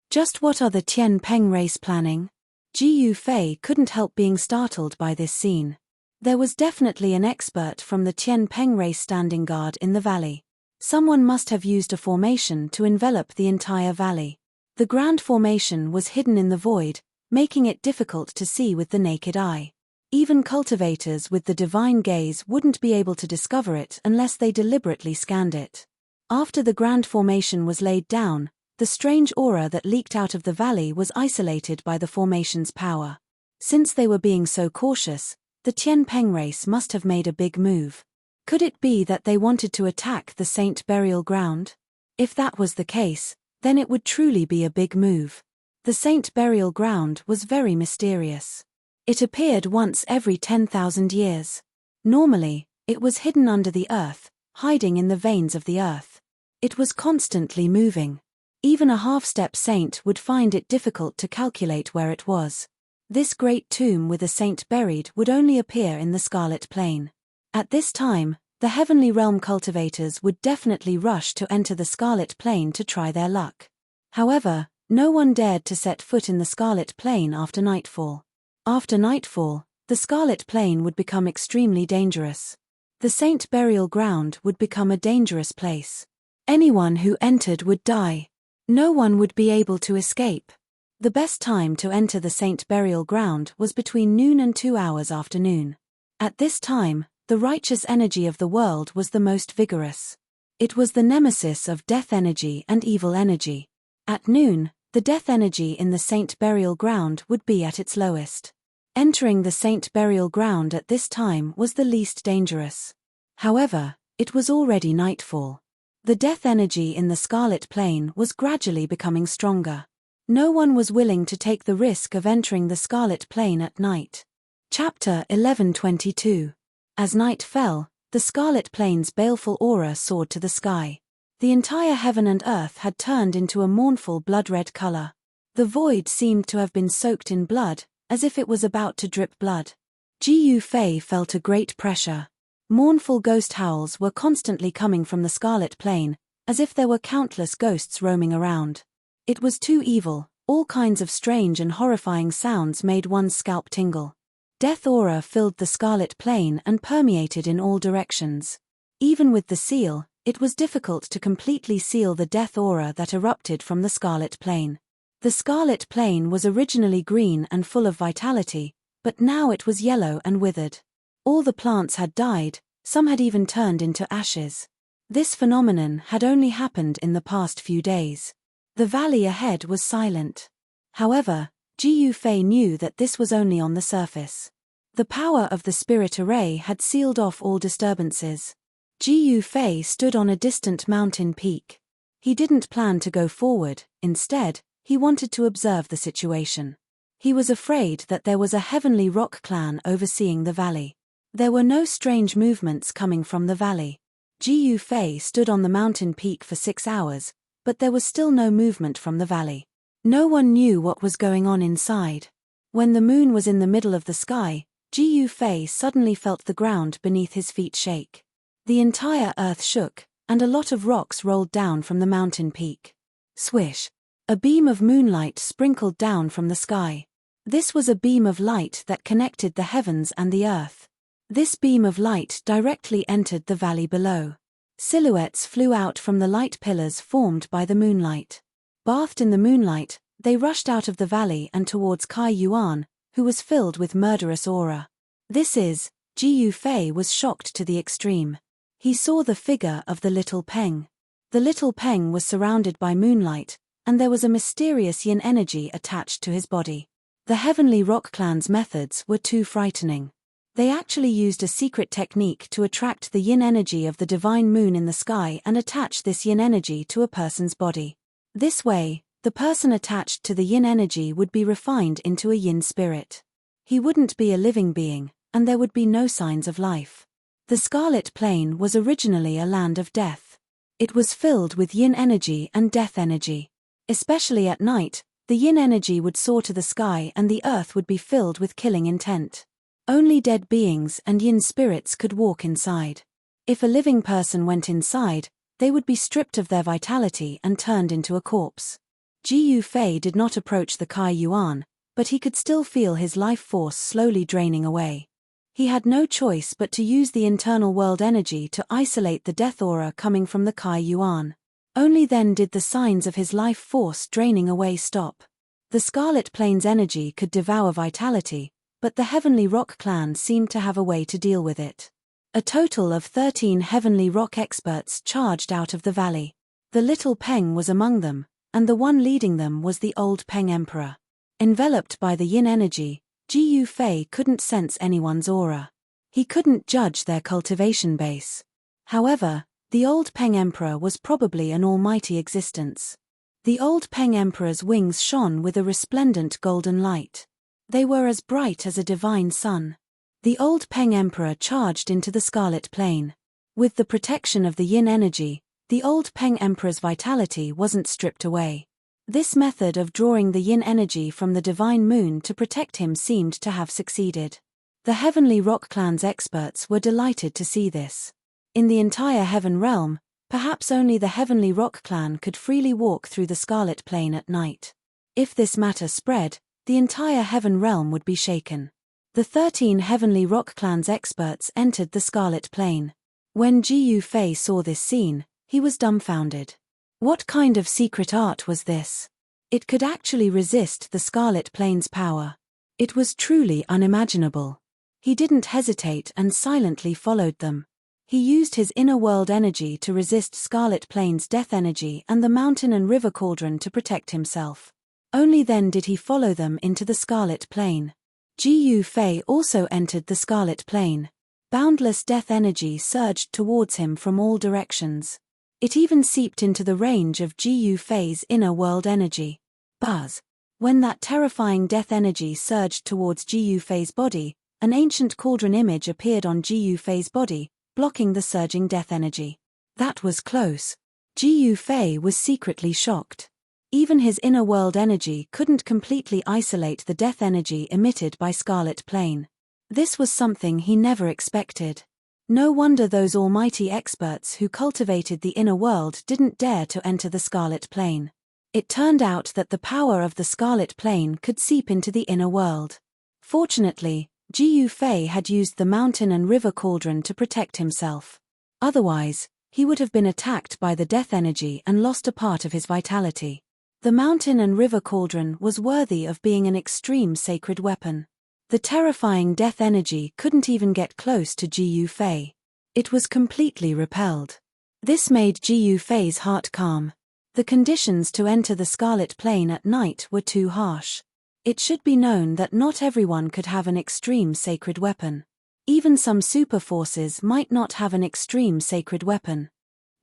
Just what are the Tian Peng race planning? Ji Fei couldn't help being startled by this scene. There was definitely an expert from the Tian Peng race standing guard in the valley. Someone must have used a formation to envelop the entire valley. The grand formation was hidden in the void, making it difficult to see with the naked eye. Even cultivators with the divine gaze wouldn't be able to discover it unless they deliberately scanned it. After the grand formation was laid down, the strange aura that leaked out of the valley was isolated by the formation's power. Since they were being so cautious, the Tian Peng race must have made a big move. Could it be that they wanted to attack the Saint Burial Ground? If that was the case, then it would truly be a big move. The Saint Burial Ground was very mysterious. It appeared once every 10,000 years. Normally, it was hidden under the earth, hiding in the veins of the earth. It was constantly moving. Even a half-step saint would find it difficult to calculate where it was. This great tomb with a saint buried would only appear in the Scarlet Plain. At this time, the Heavenly Realm cultivators would definitely rush to enter the Scarlet Plain to try their luck. However, no one dared to set foot in the Scarlet Plain after nightfall. After nightfall, the Scarlet Plain would become extremely dangerous. The Saint Burial Ground would become a dangerous place. Anyone who entered would die. No one would be able to escape. The best time to enter the Saint Burial Ground was between noon and 2 hours after noon. At this time, the righteous energy of the world was the most vigorous. It was the nemesis of death energy and evil energy. At noon, the death energy in the Saint Burial Ground would be at its lowest. Entering the Saint Burial Ground at this time was the least dangerous. However, it was already nightfall. The death energy in the Scarlet Plain was gradually becoming stronger. No one was willing to take the risk of entering the Scarlet Plain at night. Chapter 11:22. As night fell, the Scarlet Plain's baleful aura soared to the sky. The entire heaven and earth had turned into a mournful blood-red color. The void seemed to have been soaked in blood, as if it was about to drip blood. Jiu Fei felt a great pressure. Mournful ghost howls were constantly coming from the Scarlet Plain, as if there were countless ghosts roaming around. It was too evil. All kinds of strange and horrifying sounds made one's scalp tingle. Death aura filled the Scarlet Plain and permeated in all directions. Even with the seal, it was difficult to completely seal the death aura that erupted from the Scarlet Plain. The Scarlet Plain was originally green and full of vitality, but now it was yellow and withered. All the plants had died, some had even turned into ashes. This phenomenon had only happened in the past few days. The valley ahead was silent. However, Jiu Fei knew that this was only on the surface. The power of the spirit array had sealed off all disturbances. Jiu Fei stood on a distant mountain peak. He didn't plan to go forward, instead, he wanted to observe the situation. He was afraid that there was a heavenly rock clan overseeing the valley. There were no strange movements coming from the valley. Jiu Fei stood on the mountain peak for 6 hours, but there was still no movement from the valley. No one knew what was going on inside. When the moon was in the middle of the sky, Jiu Fei suddenly felt the ground beneath his feet shake. The entire earth shook, and a lot of rocks rolled down from the mountain peak. Swish! A beam of moonlight sprinkled down from the sky. This was a beam of light that connected the heavens and the earth. This beam of light directly entered the valley below. Silhouettes flew out from the light pillars formed by the moonlight. Bathed in the moonlight, they rushed out of the valley and towards Kai Yuan, who was filled with murderous aura. Jiu Fei was shocked to the extreme. He saw the figure of the little Peng. The little Peng was surrounded by moonlight, and there was a mysterious yin energy attached to his body. The Heavenly Rock Clan's methods were too frightening. They actually used a secret technique to attract the yin energy of the divine moon in the sky and attach this yin energy to a person's body. This way, the person attached to the yin energy would be refined into a yin spirit. He wouldn't be a living being, and there would be no signs of life. The Scarlet Plain was originally a land of death. It was filled with yin energy and death energy. Especially at night, the yin energy would soar to the sky and the earth would be filled with killing intent. Only dead beings and yin spirits could walk inside. If a living person went inside, they would be stripped of their vitality and turned into a corpse. Jiu Fei did not approach the Kai Yuan, but he could still feel his life force slowly draining away. He had no choice but to use the internal world energy to isolate the death aura coming from the Kai Yuan. Only then did the signs of his life force draining away stop. The Scarlet Plane's energy could devour vitality, but the Heavenly Rock clan seemed to have a way to deal with it. A total of 13 Heavenly Rock experts charged out of the valley. The Little Peng was among them, and the one leading them was the old Peng Emperor. Enveloped by the yin energy, Ji Yufei couldn't sense anyone's aura. He couldn't judge their cultivation base. However, the old Peng Emperor was probably an almighty existence. The old Peng Emperor's wings shone with a resplendent golden light. They were as bright as a divine sun. The old Peng Emperor charged into the Scarlet Plane. With the protection of the yin energy, the old Peng Emperor's vitality wasn't stripped away. This method of drawing the yin energy from the divine moon to protect him seemed to have succeeded. The Heavenly Rock Clan's experts were delighted to see this. In the entire Heaven Realm, perhaps only the Heavenly Rock Clan could freely walk through the Scarlet Plane at night. If this matter spread, the entire Heaven Realm would be shaken. The 13 Heavenly Rock Clan's experts entered the Scarlet Plane. When Ji Yufei saw this scene, he was dumbfounded. What kind of secret art was this? It could actually resist the Scarlet Plane's power. It was truly unimaginable. He didn't hesitate and silently followed them. He used his inner world energy to resist Scarlet Plane's death energy and the mountain and river cauldron to protect himself. Only then did he follow them into the Scarlet Plane. Ji Yufei also entered the Scarlet Plane. Boundless death energy surged towards him from all directions. It even seeped into the range of Ji Yufei's inner world energy. Buzz! When that terrifying death energy surged towards Ji Yufei's body, an ancient cauldron image appeared on Ji Yufei's body, blocking the surging death energy. That was close. Ji Yufei was secretly shocked. Even his inner world energy couldn't completely isolate the death energy emitted by Scarlet Plane. This was something he never expected. No wonder those almighty experts who cultivated the inner world didn't dare to enter the Scarlet Plane. It turned out that the power of the Scarlet Plane could seep into the inner world. Fortunately, Ji Yufei had used the mountain and river cauldron to protect himself. Otherwise, he would have been attacked by the death energy and lost a part of his vitality. The mountain and river cauldron was worthy of being an extreme sacred weapon. The terrifying death energy couldn't even get close to Ji Yufei. It was completely repelled. This made Ji Yufei's heart calm. The conditions to enter the Scarlet Plane at night were too harsh. It should be known that not everyone could have an extreme sacred weapon. Even some super forces might not have an extreme sacred weapon.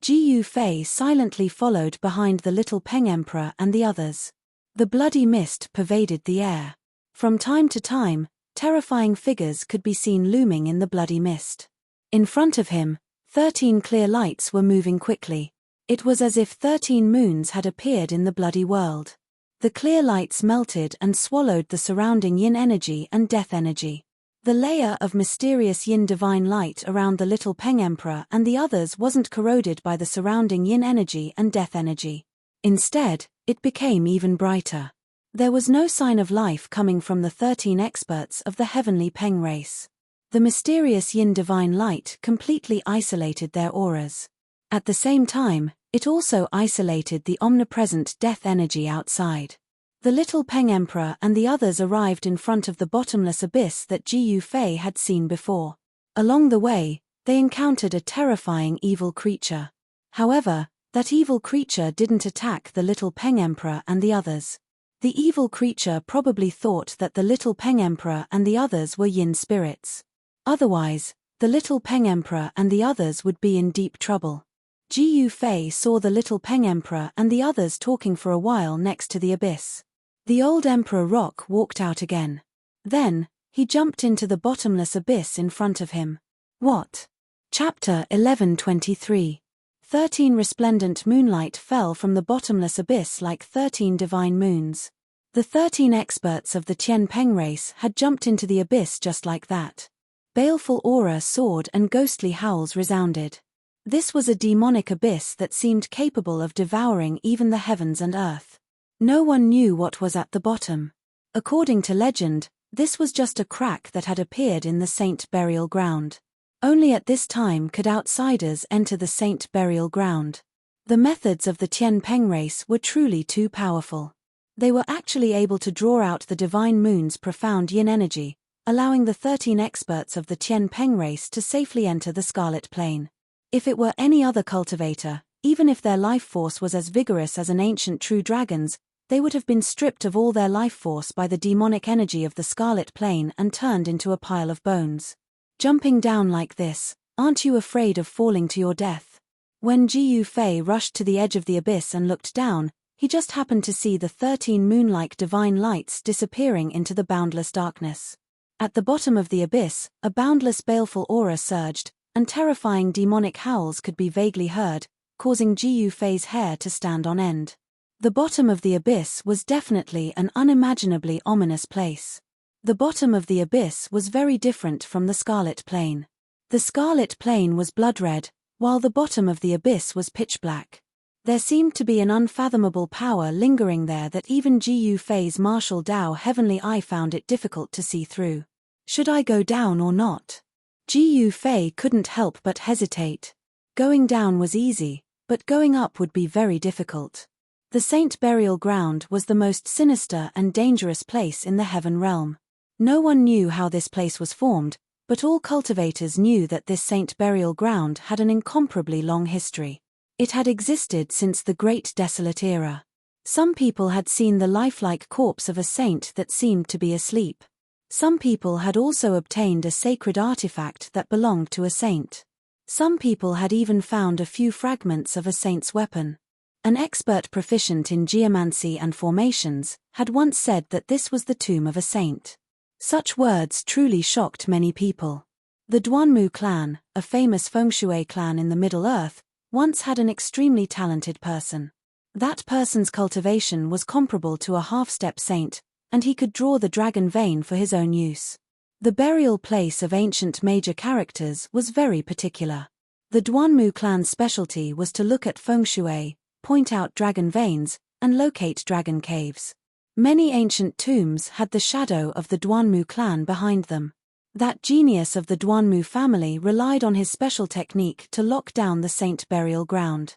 Ji Yufei silently followed behind the Little Peng Emperor and the others. The bloody mist pervaded the air. From time to time, terrifying figures could be seen looming in the bloody mist. In front of him, 13 clear lights were moving quickly. It was as if 13 moons had appeared in the bloody world. The clear lights melted and swallowed the surrounding yin energy and death energy. The layer of mysterious yin divine light around the Little Peng Emperor and the others wasn't corroded by the surrounding yin energy and death energy. Instead, it became even brighter. There was no sign of life coming from the 13 experts of the Heavenly Peng race. The mysterious yin divine light completely isolated their auras. At the same time, it also isolated the omnipresent death energy outside. The Little Peng Emperor and the others arrived in front of the bottomless abyss that Ji Yufei had seen before. Along the way, they encountered a terrifying evil creature. However, that evil creature didn't attack the Little Peng Emperor and the others. The evil creature probably thought that the Little Peng Emperor and the others were yin spirits. Otherwise, the Little Peng Emperor and the others would be in deep trouble. Ji Yufei saw the Little Peng Emperor and the others talking for a while next to the abyss. The old Emperor Rock walked out again. Then, he jumped into the bottomless abyss in front of him. What? Chapter 11:23. 13 resplendent moonlight fell from the bottomless abyss like 13 divine moons. The 13 experts of the Tian Peng race had jumped into the abyss just like that. Baleful aura soared and ghostly howls resounded. This was a demonic abyss that seemed capable of devouring even the heavens and earth. No one knew what was at the bottom. According to legend, This was just a crack that had appeared in the Saint burial ground. Only at this time could outsiders enter the Saint burial ground. The methods of the Tian Peng race were truly too powerful. They were actually able to draw out the divine moon's profound yin energy, allowing the 13 experts of the Tian Peng race to safely enter the Scarlet Plane. If it were any other cultivator, even if their life force was as vigorous as an ancient true dragon's, they would have been stripped of all their life force by the demonic energy of the Scarlet Plane and turned into a pile of bones. Jumping down like this, aren't you afraid of falling to your death? When Ji Yufei rushed to the edge of the abyss and looked down, he just happened to see the 13 moon-like divine lights disappearing into the boundless darkness. At the bottom of the abyss, a boundless baleful aura surged, and terrifying demonic howls could be vaguely heard, causing Ji Yufei's hair to stand on end. The bottom of the abyss was definitely an unimaginably ominous place. The bottom of the abyss was very different from the Scarlet Plane. The Scarlet Plane was blood red, while the bottom of the abyss was pitch black. There seemed to be an unfathomable power lingering there that even Ji Yufei's martial Dao heavenly eye found it difficult to see through. Should I go down or not? Ji Yufei couldn't help but hesitate. Going down was easy, but going up would be very difficult. The Saint burial ground was the most sinister and dangerous place in the heaven realm. No one knew how this place was formed, but all cultivators knew that this Saint burial ground had an incomparably long history. It had existed since the Great Desolate Era. Some people had seen the lifelike corpse of a saint that seemed to be asleep. Some people had also obtained a sacred artifact that belonged to a saint. Some people had even found a few fragments of a saint's weapon. An expert proficient in geomancy and formations had once said that this was the tomb of a saint. Such words truly shocked many people. The Duanmu clan, a famous feng shui clan in the Middle Earth, once had an extremely talented person. That person's cultivation was comparable to a half-step saint, and he could draw the dragon vein for his own use. The burial place of ancient major characters was very particular. The Duanmu clan's specialty was to look at feng shui, point out dragon veins, and locate dragon caves. Many ancient tombs had the shadow of the Duanmu clan behind them. That genius of the Duanmu family relied on his special technique to lock down the saint burial ground.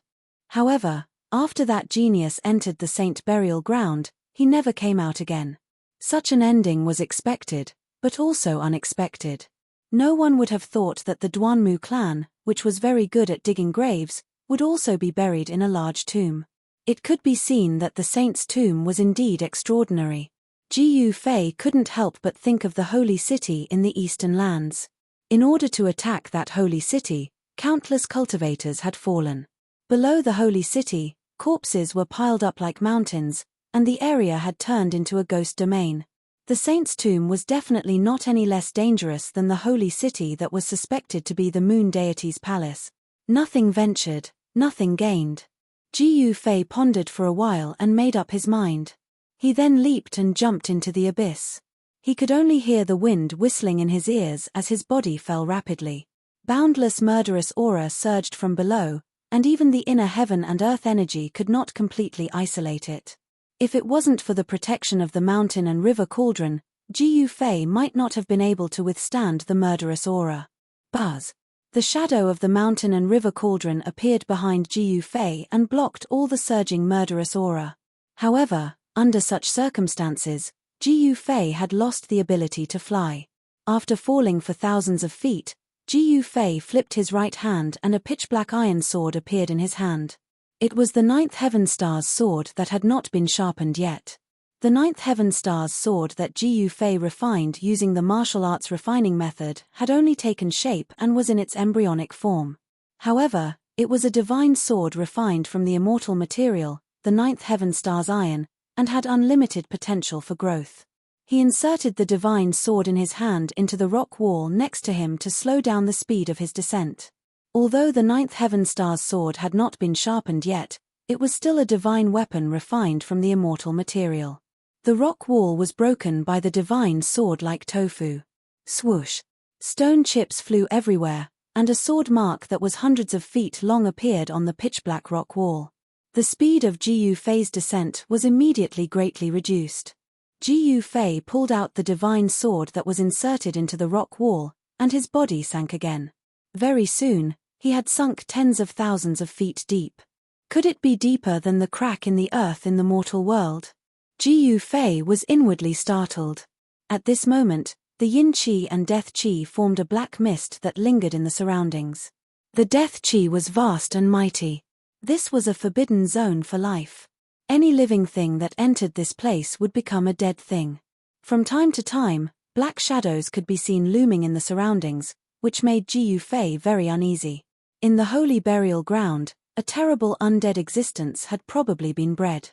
However, after that genius entered the saint burial ground, he never came out again. Such an ending was expected, but also unexpected. No one would have thought that the Duanmu clan, which was very good at digging graves, would also be buried in a large tomb. It could be seen that the saint's tomb was indeed extraordinary. Ji Yufei couldn't help but think of the holy city in the eastern lands. In order to attack that holy city, countless cultivators had fallen. Below the holy city, corpses were piled up like mountains, and the area had turned into a ghost domain. The saint's tomb was definitely not any less dangerous than the holy city that was suspected to be the moon deity's palace. Nothing ventured, nothing gained. Ji Yufei pondered for a while and made up his mind. He then leaped and jumped into the abyss. He could only hear the wind whistling in his ears as his body fell rapidly. Boundless murderous aura surged from below, and even the inner heaven and earth energy could not completely isolate it. If it wasn't for the protection of the mountain and river cauldron, Ji Yufei might not have been able to withstand the murderous aura. Buzz! The shadow of the mountain and river cauldron appeared behind Ji Yufei and blocked all the surging murderous aura. However, under such circumstances, Ji Yufei had lost the ability to fly. After falling for thousands of feet, Ji Yufei flipped his right hand and a pitch-black iron sword appeared in his hand. It was the Ninth Heaven Star's sword that had not been sharpened yet. The Ninth Heaven Star's sword that Ji Yufei refined using the martial arts refining method had only taken shape and was in its embryonic form. However, it was a divine sword refined from the immortal material, the Ninth Heaven Star's iron, and had unlimited potential for growth. He inserted the divine sword in his hand into the rock wall next to him to slow down the speed of his descent. Although the Ninth Heaven Star's sword had not been sharpened yet, it was still a divine weapon refined from the immortal material. The rock wall was broken by the divine sword like tofu. Swoosh! Stone chips flew everywhere, and a sword mark that was hundreds of feet long appeared on the pitch-black rock wall. The speed of Ji Yufei's descent was immediately greatly reduced. Ji Fei pulled out the divine sword that was inserted into the rock wall, and his body sank again. Very soon, he had sunk tens of thousands of feet deep. Could it be deeper than the crack in the earth in the mortal world? Ji Fei was inwardly startled. At this moment, the yin qi and death qi formed a black mist that lingered in the surroundings. The death qi was vast and mighty. This was a forbidden zone for life. Any living thing that entered this place would become a dead thing. From time to time, black shadows could be seen looming in the surroundings, which made Ji Fei very uneasy. In the holy burial ground, a terrible undead existence had probably been bred.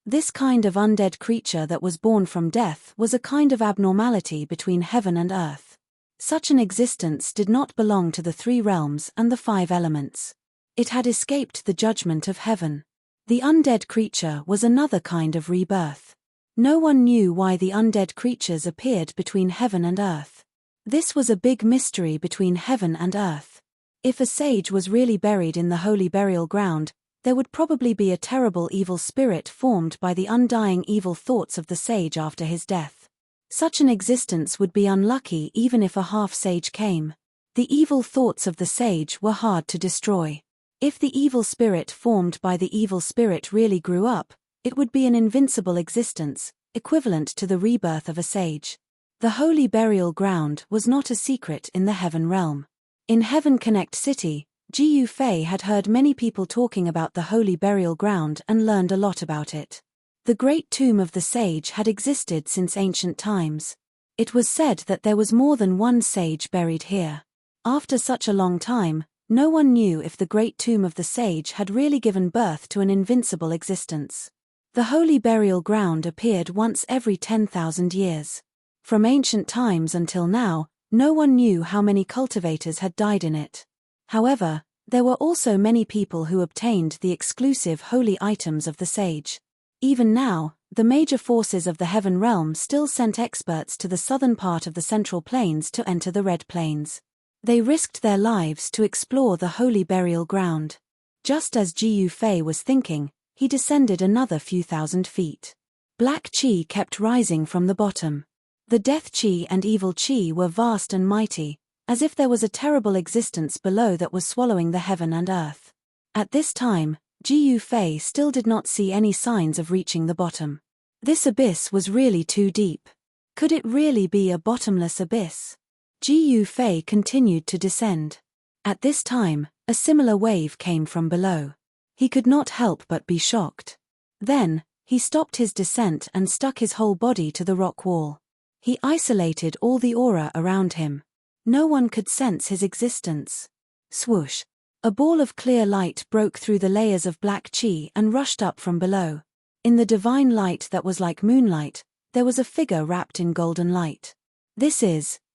This kind of undead creature that was born from death was a kind of abnormality between heaven and earth. Such an existence did not belong to the three realms and the five elements. It had escaped the judgment of heaven. The undead creature was another kind of rebirth. No one knew why the undead creatures appeared between heaven and earth. This was a big mystery between heaven and earth. If a sage was really buried in the holy burial ground, there would probably be a terrible evil spirit formed by the undying evil thoughts of the sage after his death. Such an existence would be unlucky even if a half-sage came. The evil thoughts of the sage were hard to destroy. If the evil spirit formed by the evil spirit really grew up, it would be an invincible existence, equivalent to the rebirth of a sage. The holy burial ground was not a secret in the heaven realm. In Heaven Connect City, Ji Fei had heard many people talking about the holy burial ground and learned a lot about it. The great tomb of the sage had existed since ancient times. It was said that there was more than one sage buried here. After such a long time, no one knew if the great tomb of the sage had really given birth to an invincible existence. The holy burial ground appeared once every 10,000 years. From ancient times until now, no one knew how many cultivators had died in it. However, there were also many people who obtained the exclusive holy items of the sage. Even now, the major forces of the heaven realm still sent experts to the southern part of the Central Plains to enter the Red Plains. They risked their lives to explore the holy burial ground. Just as Ji Fei was thinking, he descended another few thousand feet. Black qi kept rising from the bottom. The death qi and evil qi were vast and mighty, as if there was a terrible existence below that was swallowing the heaven and earth. At this time, Ji Fei still did not see any signs of reaching the bottom. This abyss was really too deep. Could it really be a bottomless abyss? Ji Fei continued to descend. At this time, a similar wave came from below. He could not help but be shocked. Then, he stopped his descent and stuck his whole body to the rock wall. He isolated all the aura around him. No one could sense his existence. Swoosh! A ball of clear light broke through the layers of black qi and rushed up from below. In the divine light that was like moonlight, there was a figure wrapped in golden light.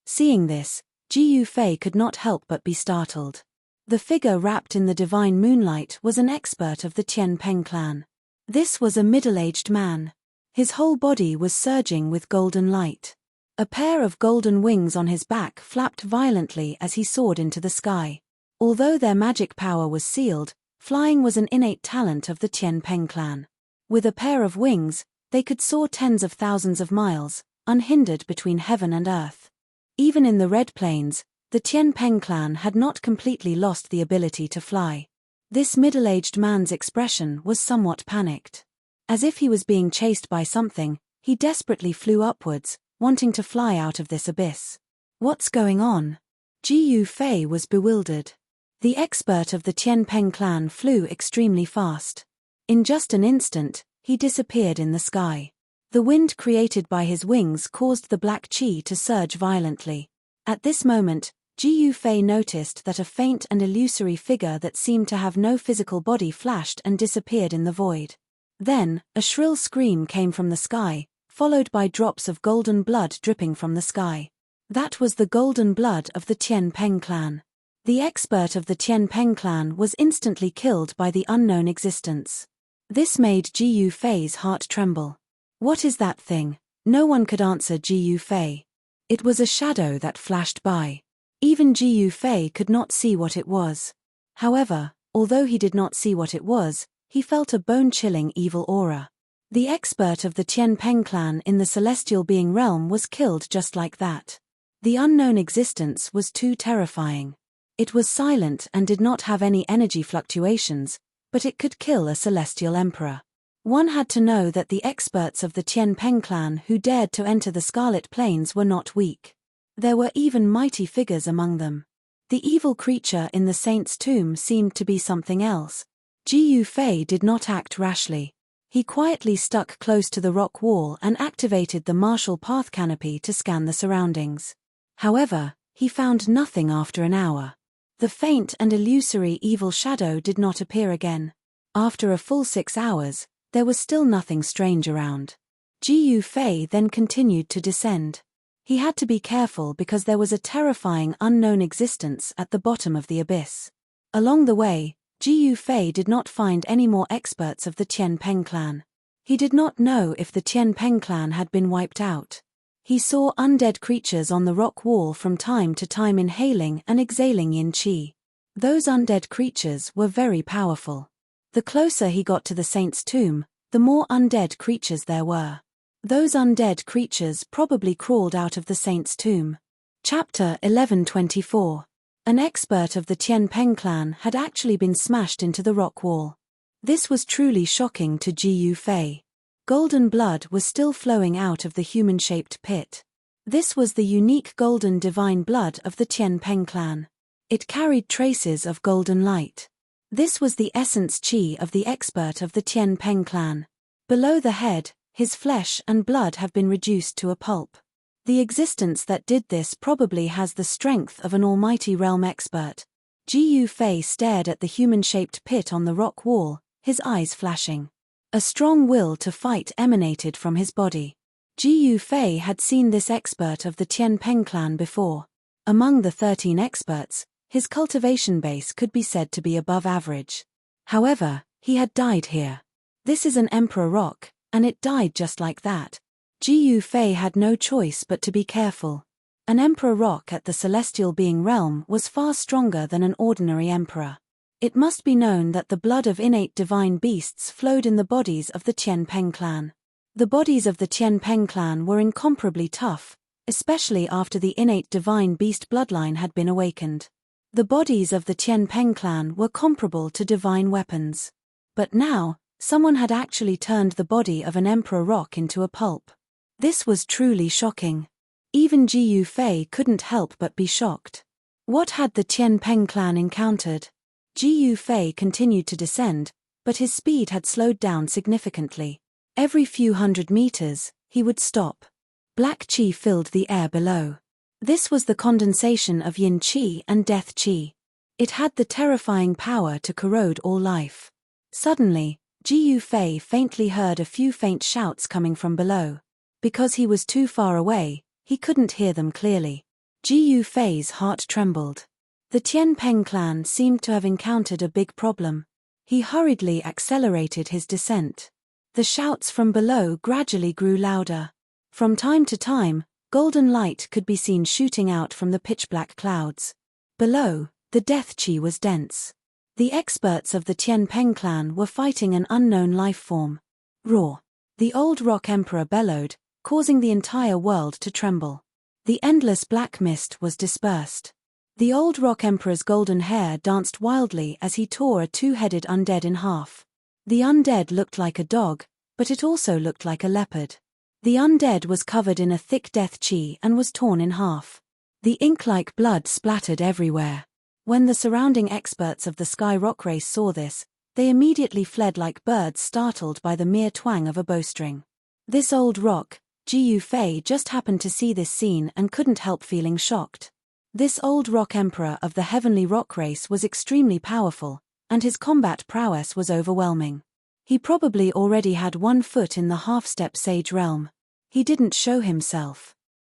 Seeing this, Ji Fei could not help but be startled. The figure wrapped in the divine moonlight was an expert of the Tianpeng clan. This was a middle-aged man. His whole body was surging with golden light. A pair of golden wings on his back flapped violently as he soared into the sky. Although their magic power was sealed, flying was an innate talent of the Tianpeng clan. With a pair of wings, they could soar tens of thousands of miles, unhindered between heaven and earth. Even in the Red Plains, the Tianpeng clan had not completely lost the ability to fly. This middle-aged man's expression was somewhat panicked. As if he was being chased by something, he desperately flew upwards, wanting to fly out of this abyss. What's going on? Ji Fei was bewildered. The expert of the Tianpeng clan flew extremely fast. In just an instant, he disappeared in the sky. The wind created by his wings caused the black qi to surge violently. At this moment, Ji Fei noticed that a faint and illusory figure that seemed to have no physical body flashed and disappeared in the void. Then, a shrill scream came from the sky, followed by drops of golden blood dripping from the sky. That was the golden blood of the Tianpeng clan. The expert of the Tianpeng clan was instantly killed by the unknown existence. This made Ji Fei's heart tremble. What is that thing? No one could answer Ji Fei. It was a shadow that flashed by. Even Ji Fei could not see what it was. However, although he did not see what it was, he felt a bone-chilling evil aura. The expert of the Tianpeng clan in the celestial being realm was killed just like that. The unknown existence was too terrifying. It was silent and did not have any energy fluctuations, but it could kill a celestial emperor. One had to know that the experts of the Tianpeng clan who dared to enter the Scarlet Plains were not weak. There were even mighty figures among them. The evil creature in the saint's tomb seemed to be something else. Ji Yufei did not act rashly. He quietly stuck close to the rock wall and activated the martial path canopy to scan the surroundings. However, he found nothing after an hour. The faint and illusory evil shadow did not appear again. After a full 6 hours, there was still nothing strange around. Ji Yufei then continued to descend. He had to be careful because there was a terrifying unknown existence at the bottom of the abyss. Along the way, Ji Yufei did not find any more experts of the Tianpeng clan. He did not know if the Tianpeng clan had been wiped out. He saw undead creatures on the rock wall from time to time inhaling and exhaling yin qi. Those undead creatures were very powerful. The closer he got to the saint's tomb, the more undead creatures there were. Those undead creatures probably crawled out of the saint's tomb. Chapter 1124. An expert of the Tianpeng clan had actually been smashed into the rock wall. This was truly shocking to Ji Yufei. Golden blood was still flowing out of the human-shaped pit. This was the unique golden divine blood of the Tianpeng clan. It carried traces of golden light. This was the essence qi of the expert of the Tianpeng clan. Below the head, his flesh and blood have been reduced to a pulp. The existence that did this probably has the strength of an almighty realm expert. Ji Yufei stared at the human-shaped pit on the rock wall, his eyes flashing. A strong will to fight emanated from his body. Ji Yufei had seen this expert of the Tianpeng clan before. Among the 13 experts, his cultivation base could be said to be above average. However, he had died here. This is an emperor rock, and it died just like that. Ji Yufei had no choice but to be careful. An emperor rock at the celestial being realm was far stronger than an ordinary emperor. It must be known that the blood of innate divine beasts flowed in the bodies of the Tianpeng clan. The bodies of the Tianpeng clan were incomparably tough, especially after the innate divine beast bloodline had been awakened. The bodies of the Tianpeng clan were comparable to divine weapons. But now, someone had actually turned the body of an emperor rock into a pulp. This was truly shocking. Even Ji Yufei couldn't help but be shocked. What had the Tianpeng clan encountered? Ji Yufei continued to descend, but his speed had slowed down significantly. Every few hundred meters, he would stop. Black qi filled the air below. This was the condensation of yin qi and death qi. It had the terrifying power to corrode all life. Suddenly, Ji Yufei faintly heard a few faint shouts coming from below. Because he was too far away, he couldn't hear them clearly. Ji Yufei's heart trembled. The Tianpeng clan seemed to have encountered a big problem. He hurriedly accelerated his descent. The shouts from below gradually grew louder. From time to time, golden light could be seen shooting out from the pitch-black clouds. Below, the death qi was dense. The experts of the Tianpeng clan were fighting an unknown life form. Roar! The old rock emperor bellowed, causing the entire world to tremble. The endless black mist was dispersed. The old rock emperor's golden hair danced wildly as he tore a two-headed undead in half. The undead looked like a dog, but it also looked like a leopard. The undead was covered in a thick death qi and was torn in half. The ink-like blood splattered everywhere. When the surrounding experts of the Sky Rock race saw this, they immediately fled like birds startled by the mere twang of a bowstring. This old rock, Ji Yufei, just happened to see this scene and couldn't help feeling shocked. This old rock emperor of the heavenly rock race was extremely powerful, and his combat prowess was overwhelming. He probably already had 1 foot in the half-step sage realm. He didn't show himself.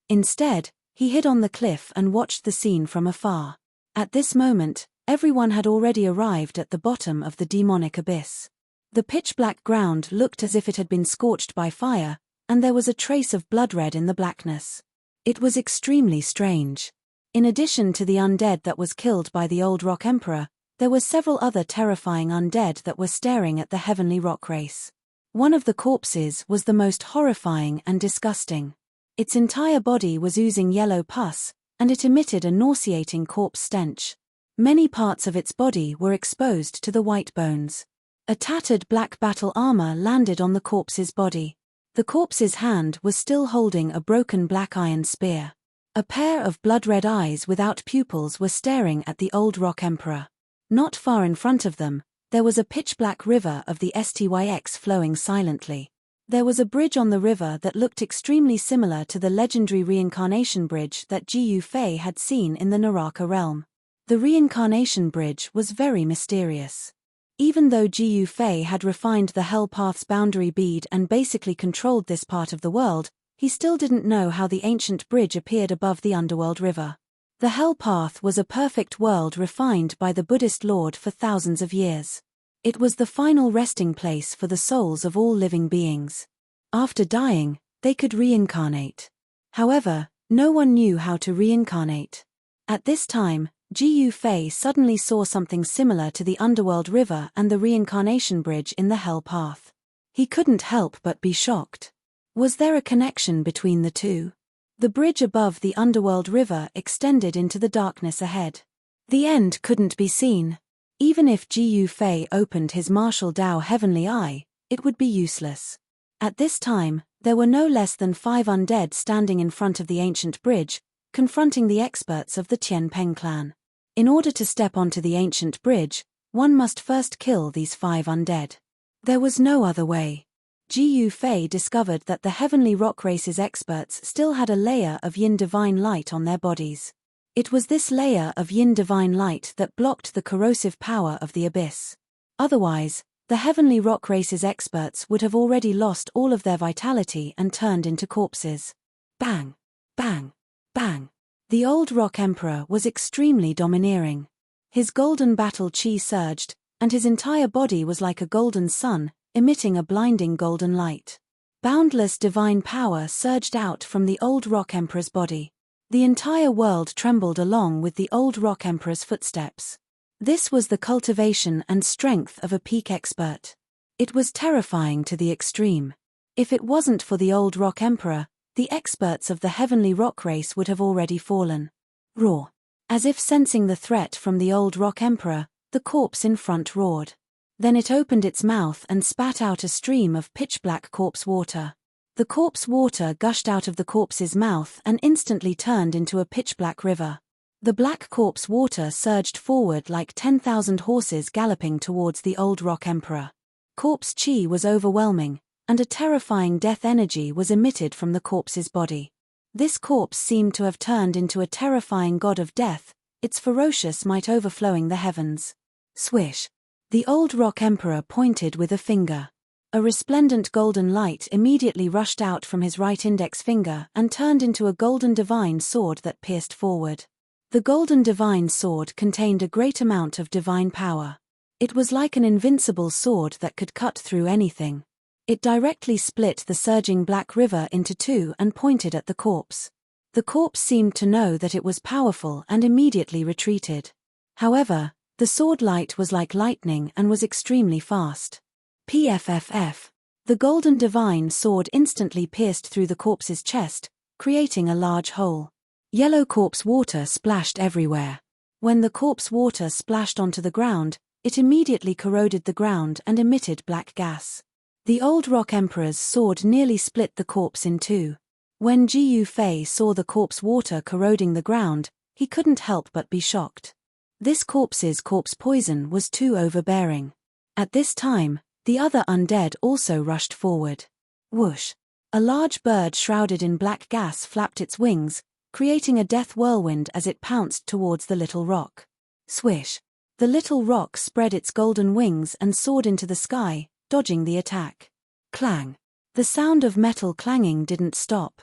Instead, he hid on the cliff and watched the scene from afar. At this moment, everyone had already arrived at the bottom of the demonic abyss. The pitch-black ground looked as if it had been scorched by fire, and there was a trace of blood red in the blackness. It was extremely strange. In addition to the undead that was killed by the old rock emperor, there were several other terrifying undead that were staring at the heavenly rock race. One of the corpses was the most horrifying and disgusting. Its entire body was oozing yellow pus, and it emitted a nauseating corpse stench. Many parts of its body were exposed to the white bones. A tattered black battle armor landed on the corpse's body. The corpse's hand was still holding a broken black iron spear. A pair of blood-red eyes without pupils were staring at the old rock emperor. Not far in front of them, there was a pitch-black river of the Styx flowing silently. There was a bridge on the river that looked extremely similar to the legendary reincarnation bridge that Ji Yufei had seen in the Naraka realm. The reincarnation bridge was very mysterious. Even though Ji Yufei had refined the Hell Path's boundary bead and basically controlled this part of the world, he still didn't know how the ancient bridge appeared above the underworld river. The Hell Path was a perfect world refined by the Buddhist Lord for thousands of years. It was the final resting place for the souls of all living beings. After dying, they could reincarnate. However, no one knew how to reincarnate. At this time, Ji Yufei suddenly saw something similar to the underworld river and the reincarnation bridge in the Hell Path. He couldn't help but be shocked. Was there a connection between the two? The bridge above the underworld river extended into the darkness ahead. The end couldn't be seen. Even if Ji Yufei opened his martial Dao heavenly eye, it would be useless. At this time, there were no less than 5 undead standing in front of the ancient bridge, confronting the experts of the Tianpeng clan. In order to step onto the ancient bridge, one must first kill these 5 undead. There was no other way. Ji Yufei discovered that the heavenly rock race's experts still had a layer of yin divine light on their bodies. It was this layer of yin divine light that blocked the corrosive power of the abyss. Otherwise, the heavenly rock race's experts would have already lost all of their vitality and turned into corpses. Bang! Bang! Bang! The old rock emperor was extremely domineering. His golden battle chi surged, and his entire body was like a golden sun, emitting a blinding golden light. Boundless divine power surged out from the old rock emperor's body. The entire world trembled along with the old rock emperor's footsteps. This was the cultivation and strength of a peak expert. It was terrifying to the extreme. If it wasn't for the old rock emperor, the experts of the heavenly rock race would have already fallen. Roar! As if sensing the threat from the old rock emperor, the corpse in front roared. Then it opened its mouth and spat out a stream of pitch-black corpse water. The corpse water gushed out of the corpse's mouth and instantly turned into a pitch-black river. The black corpse water surged forward like 10,000 horses galloping towards the old rock emperor. Corpse chi was overwhelming, and a terrifying death energy was emitted from the corpse's body. This corpse seemed to have turned into a terrifying god of death, its ferocious might overflowing the heavens. Swish! The old rock emperor pointed with a finger. A resplendent golden light immediately rushed out from his right index finger and turned into a golden divine sword that pierced forward. The golden divine sword contained a great amount of divine power. It was like an invincible sword that could cut through anything. It directly split the surging black river into 2 and pointed at the corpse. The corpse seemed to know that it was powerful and immediately retreated. However, the sword light was like lightning and was extremely fast. PFFF. The golden divine sword instantly pierced through the corpse's chest, creating a large hole. Yellow corpse water splashed everywhere. When the corpse water splashed onto the ground, it immediately corroded the ground and emitted black gas. The old rock emperor's sword nearly split the corpse in 2. When Ji Yufei saw the corpse water corroding the ground, he couldn't help but be shocked. This corpse's corpse poison was too overbearing. At this time, the other undead also rushed forward. Whoosh! A large bird shrouded in black gas flapped its wings, creating a death whirlwind as it pounced towards the little rock. Swish! The little rock spread its golden wings and soared into the sky, dodging the attack. Clang! The sound of metal clanging didn't stop.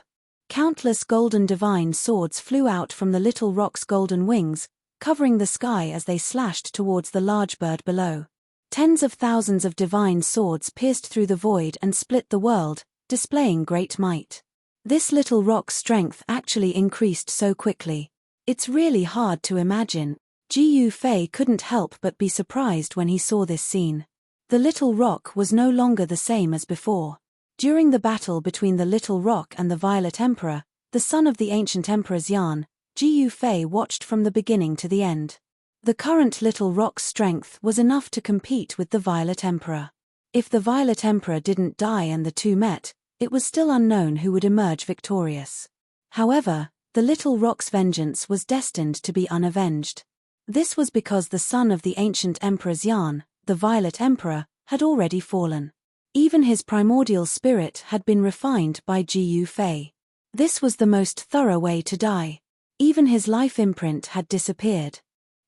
Countless golden divine swords flew out from the little rock's golden wings, covering the sky as they slashed towards the large bird below. Tens of thousands of divine swords pierced through the void and split the world, displaying great might. This little rock's strength actually increased so quickly. It's really hard to imagine. Ji Yufei couldn't help but be surprised when he saw this scene. The little rock was no longer the same as before. During the battle between the little rock and the Violet Emperor, the son of the ancient Emperor Xian, Ji Yufei watched from the beginning to the end. The current little rock's strength was enough to compete with the Violet Emperor. If the Violet Emperor didn't die and the two met, it was still unknown who would emerge victorious. However, the little rock's vengeance was destined to be unavenged. This was because the son of the ancient Emperor Xian, the Violet Emperor, had already fallen. Even his primordial spirit had been refined by Ji Yufei. This was the most thorough way to die. Even his life imprint had disappeared.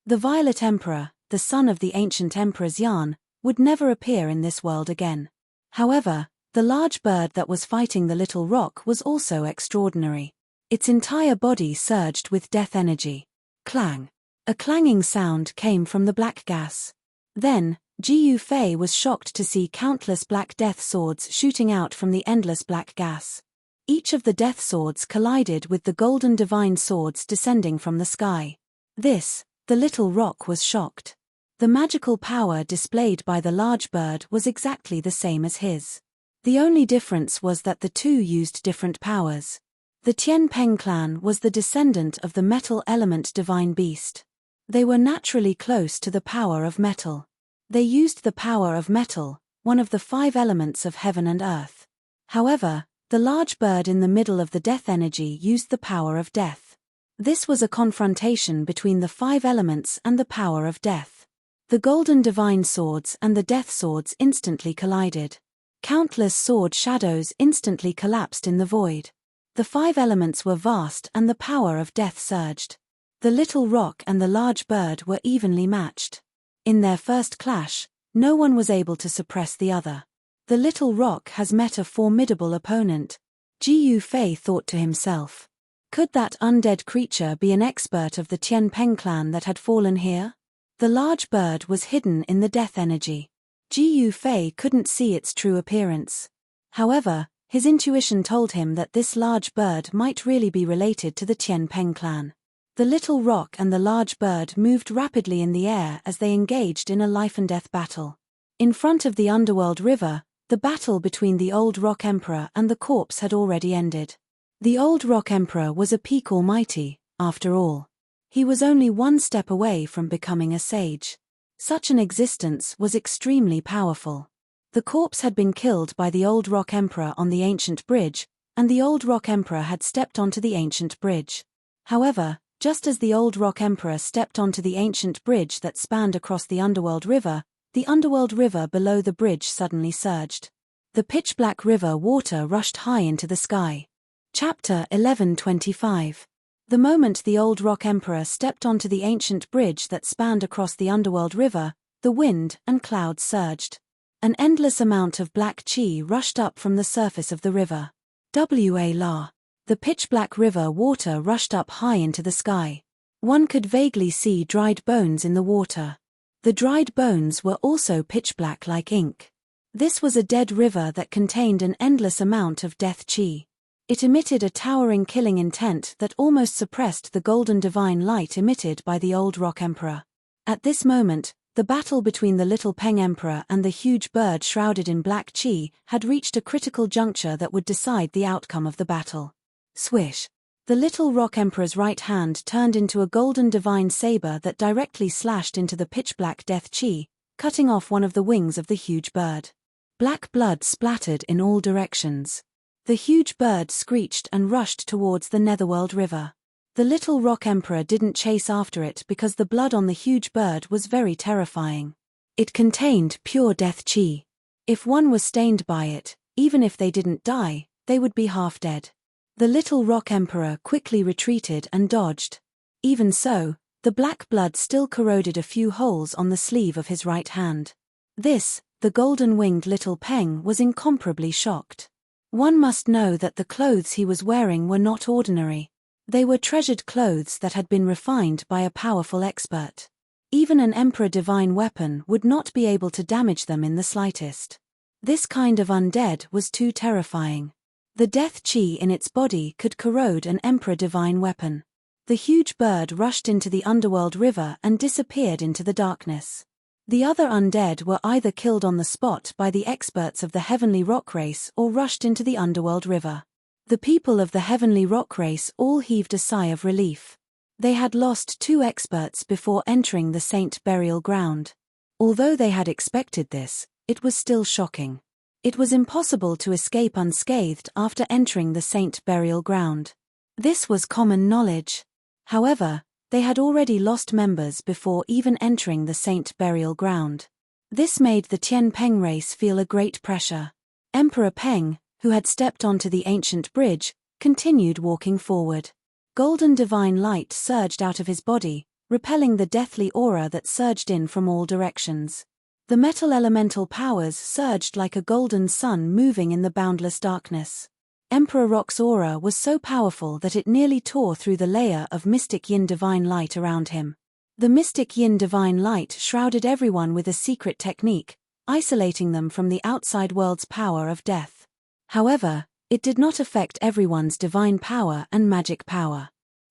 The Violet Emperor, the son of the ancient Emperor Xian, would never appear in this world again. However, the large bird that was fighting the little rock was also extraordinary. Its entire body surged with death energy. Clang! A clanging sound came from the black gas. Then, Ji Yufei was shocked to see countless black death swords shooting out from the endless black gas. Each of the death swords collided with the golden divine swords descending from the sky. The little rock was shocked. The magical power displayed by the large bird was exactly the same as his. The only difference was that the two used different powers. The Tian Peng clan was the descendant of the metal element divine beast. They were naturally close to the power of metal. They used the power of metal, one of the 5 elements of heaven and earth. However, the large bird in the middle of the death energy used the power of death. This was a confrontation between the 5 elements and the power of death. The golden divine swords and the death swords instantly collided. Countless sword shadows instantly collapsed in the void. The 5 elements were vast and the power of death surged. The little rock and the large bird were evenly matched. In their first clash, no one was able to suppress the other. The little rock has met a formidable opponent, Ji Yufei thought to himself. Could that undead creature be an expert of the Tian Peng clan that had fallen here? The large bird was hidden in the death energy. Ji Yufei couldn't see its true appearance. However, his intuition told him that this large bird might really be related to the Tian Peng clan. The little rock and the large bird moved rapidly in the air as they engaged in a life-and-death battle. In front of the underworld river, the battle between the old Rock Emperor and the corpse had already ended. The old Rock Emperor was a peak almighty, after all. He was only one step away from becoming a sage. Such an existence was extremely powerful. The corpse had been killed by the old Rock Emperor on the ancient bridge, and the old Rock Emperor had stepped onto the ancient bridge. However, just as the old Rock Emperor stepped onto the ancient bridge that spanned across the underworld river below the bridge suddenly surged. The pitch-black river water rushed high into the sky. Chapter 11:25. The moment the old Rock Emperor stepped onto the ancient bridge that spanned across the underworld river, the wind and clouds surged. An endless amount of black chi rushed up from the surface of the river. Wa. The pitch-black river water rushed up high into the sky. One could vaguely see dried bones in the water. The dried bones were also pitch-black like ink. This was a dead river that contained an endless amount of death chi. It emitted a towering killing intent that almost suppressed the golden divine light emitted by the old Rock Emperor. At this moment, the battle between the little Peng Emperor and the huge bird shrouded in black chi had reached a critical juncture that would decide the outcome of the battle. Swish! The little Rock Emperor's right hand turned into a golden divine saber that directly slashed into the pitch-black death chi, cutting off one of the wings of the huge bird. Black blood splattered in all directions. The huge bird screeched and rushed towards the Netherworld River. The little Rock Emperor didn't chase after it because the blood on the huge bird was very terrifying. It contained pure death chi. If one was stained by it, even if they didn't die, they would be half dead. The little Rock Emperor quickly retreated and dodged. Even so, the black blood still corroded a few holes on the sleeve of his right hand. The golden-winged little Peng was incomparably shocked. One must know that the clothes he was wearing were not ordinary. They were treasured clothes that had been refined by a powerful expert. Even an Emperor divine weapon would not be able to damage them in the slightest. This kind of undead was too terrifying. The death chi in its body could corrode an Emperor divine weapon. The huge bird rushed into the underworld river and disappeared into the darkness. The other undead were either killed on the spot by the experts of the Heavenly Rock Race or rushed into the underworld river. The people of the Heavenly Rock Race all heaved a sigh of relief. They had lost 2 experts before entering the Saint burial ground. Although they had expected this, it was still shocking. It was impossible to escape unscathed after entering the Saint burial ground. This was common knowledge. However, they had already lost members before even entering the Saint burial ground. This made the Tianpeng race feel a great pressure. Emperor Peng, who had stepped onto the ancient bridge, continued walking forward. Golden divine light surged out of his body, repelling the deathly aura that surged in from all directions. The metal elemental powers surged like a golden sun moving in the boundless darkness. Emperor Rock's aura was so powerful that it nearly tore through the layer of mystic yin divine light around him. The mystic yin divine light shrouded everyone with a secret technique, isolating them from the outside world's power of death. However, it did not affect everyone's divine power and magic power.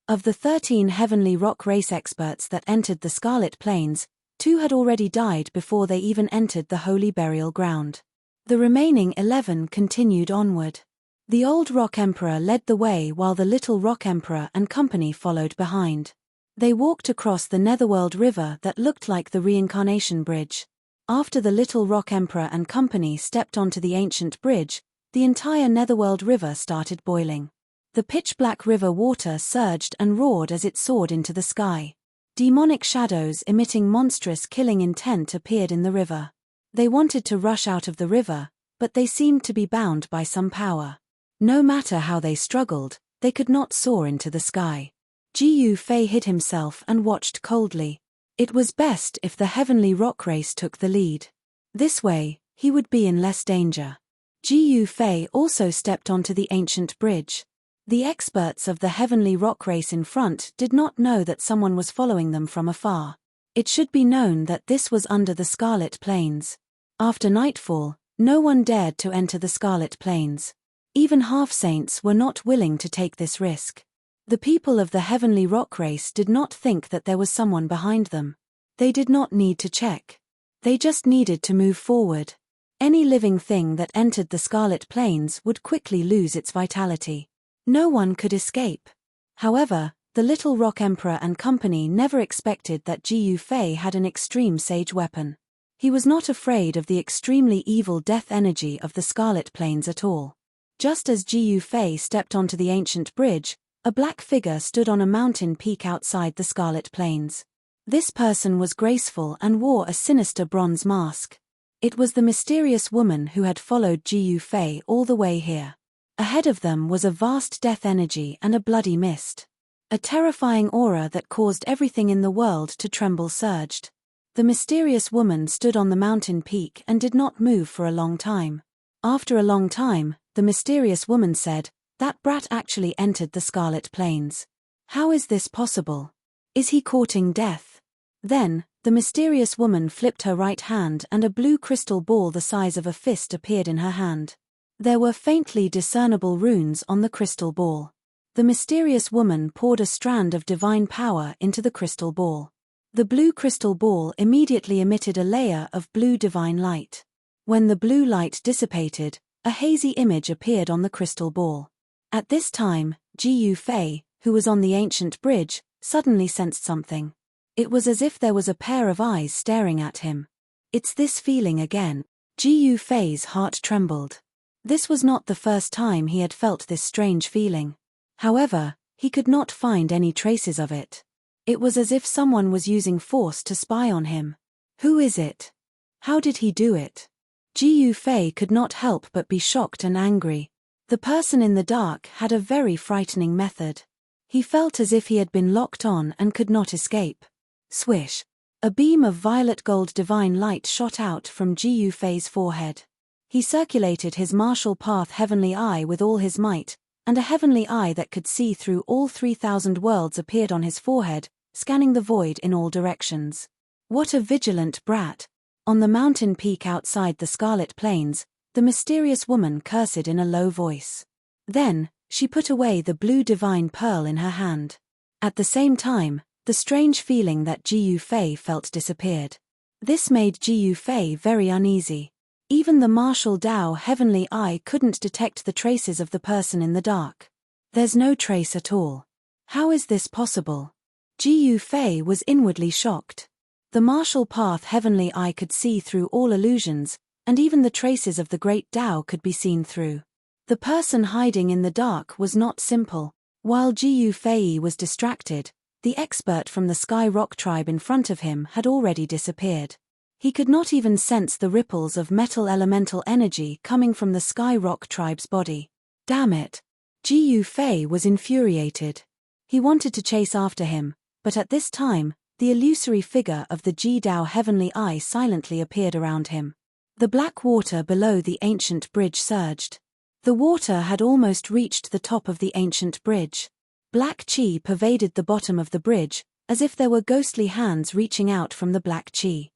Of the 13 Heavenly Rock Race experts that entered the Scarlet Plains, 2 had already died before they even entered the Holy Burial Ground. The remaining 11 continued onward. The Old Rock Emperor led the way while the Little Rock Emperor and company followed behind. They walked across the Netherworld River that looked like the Reincarnation Bridge. After the Little Rock Emperor and company stepped onto the ancient bridge, the entire Netherworld River started boiling. The pitch-black river water surged and roared as it soared into the sky. Demonic shadows emitting monstrous killing intent appeared in the river. They wanted to rush out of the river, but they seemed to be bound by some power. No matter how they struggled, they could not soar into the sky. Jiyu Fei hid himself and watched coldly. It was best if the Heavenly Rock Race took the lead. This way, he would be in less danger. Jiyu Fei also stepped onto the ancient bridge. The experts of the Heavenly Rock Race in front did not know that someone was following them from afar. It should be known that this was under the Scarlet Plains. After nightfall, no one dared to enter the Scarlet Plains. Even half-saints were not willing to take this risk. The people of the Heavenly Rock Race did not think that there was someone behind them. They did not need to check. They just needed to move forward. Any living thing that entered the Scarlet Plains would quickly lose its vitality. No one could escape. However, the Little Rock Emperor and company never expected that Jiyu Fei had an extreme sage weapon. He was not afraid of the extremely evil death energy of the Scarlet Plains at all. Just as Jiyu Fei stepped onto the ancient bridge, a black figure stood on a mountain peak outside the Scarlet Plains. This person was graceful and wore a sinister bronze mask. It was the mysterious woman who had followed Jiyu Fei all the way here. Ahead of them was a vast death energy and a bloody mist. A terrifying aura that caused everything in the world to tremble surged. The mysterious woman stood on the mountain peak and did not move for a long time. After a long time, the mysterious woman said, "That brat actually entered the Scarlet Plains. How is this possible? Is he courting death?" Then, the mysterious woman flipped her right hand and a blue crystal ball the size of a fist appeared in her hand. There were faintly discernible runes on the crystal ball. The mysterious woman poured a strand of divine power into the crystal ball. The blue crystal ball immediately emitted a layer of blue divine light. When the blue light dissipated, a hazy image appeared on the crystal ball. At this time, Jiyu Fei, who was on the ancient bridge, suddenly sensed something. It was as if there was a pair of eyes staring at him. "It's this feeling again." Jiyu Fei's heart trembled. This was not the first time he had felt this strange feeling. However, he could not find any traces of it. It was as if someone was using force to spy on him. Who is it? How did he do it? Jiyu Fei could not help but be shocked and angry. The person in the dark had a very frightening method. He felt as if he had been locked on and could not escape. Swish! A beam of violet gold divine light shot out from Jiyu Fei's forehead. He circulated his martial path heavenly eye with all his might, and a heavenly eye that could see through all 3,000 worlds appeared on his forehead, scanning the void in all directions. What a vigilant brat! On the mountain peak outside the Scarlet Plains, the mysterious woman cursed in a low voice. Then, she put away the blue divine pearl in her hand. At the same time, the strange feeling that Jiyu Fei felt disappeared. This made Ji Yufei very uneasy. Even the martial Dao heavenly eye couldn't detect the traces of the person in the dark. There's no trace at all. How is this possible? Ji Yufei was inwardly shocked. The martial path heavenly eye could see through all illusions, and even the traces of the great Dao could be seen through. The person hiding in the dark was not simple. While Ji Yufei was distracted, the expert from the Sky Rock tribe in front of him had already disappeared. He could not even sense the ripples of metal elemental energy coming from the Sky Rock tribe's body. Damn it! Ji Yufei was infuriated. He wanted to chase after him, but at this time, the illusory figure of the Ji Dao heavenly eye silently appeared around him. The black water below the ancient bridge surged. The water had almost reached the top of the ancient bridge. Black chi pervaded the bottom of the bridge, as if there were ghostly hands reaching out from the black chi.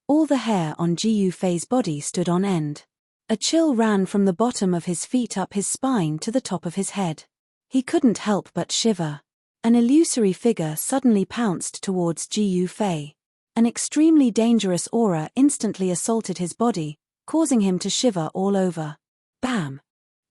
All the hair on Ji Yufei's body stood on end. A chill ran from the bottom of his feet up his spine to the top of his head. He couldn't help but shiver. An illusory figure suddenly pounced towards Ji Yufei. An extremely dangerous aura instantly assaulted his body, causing him to shiver all over. Bam!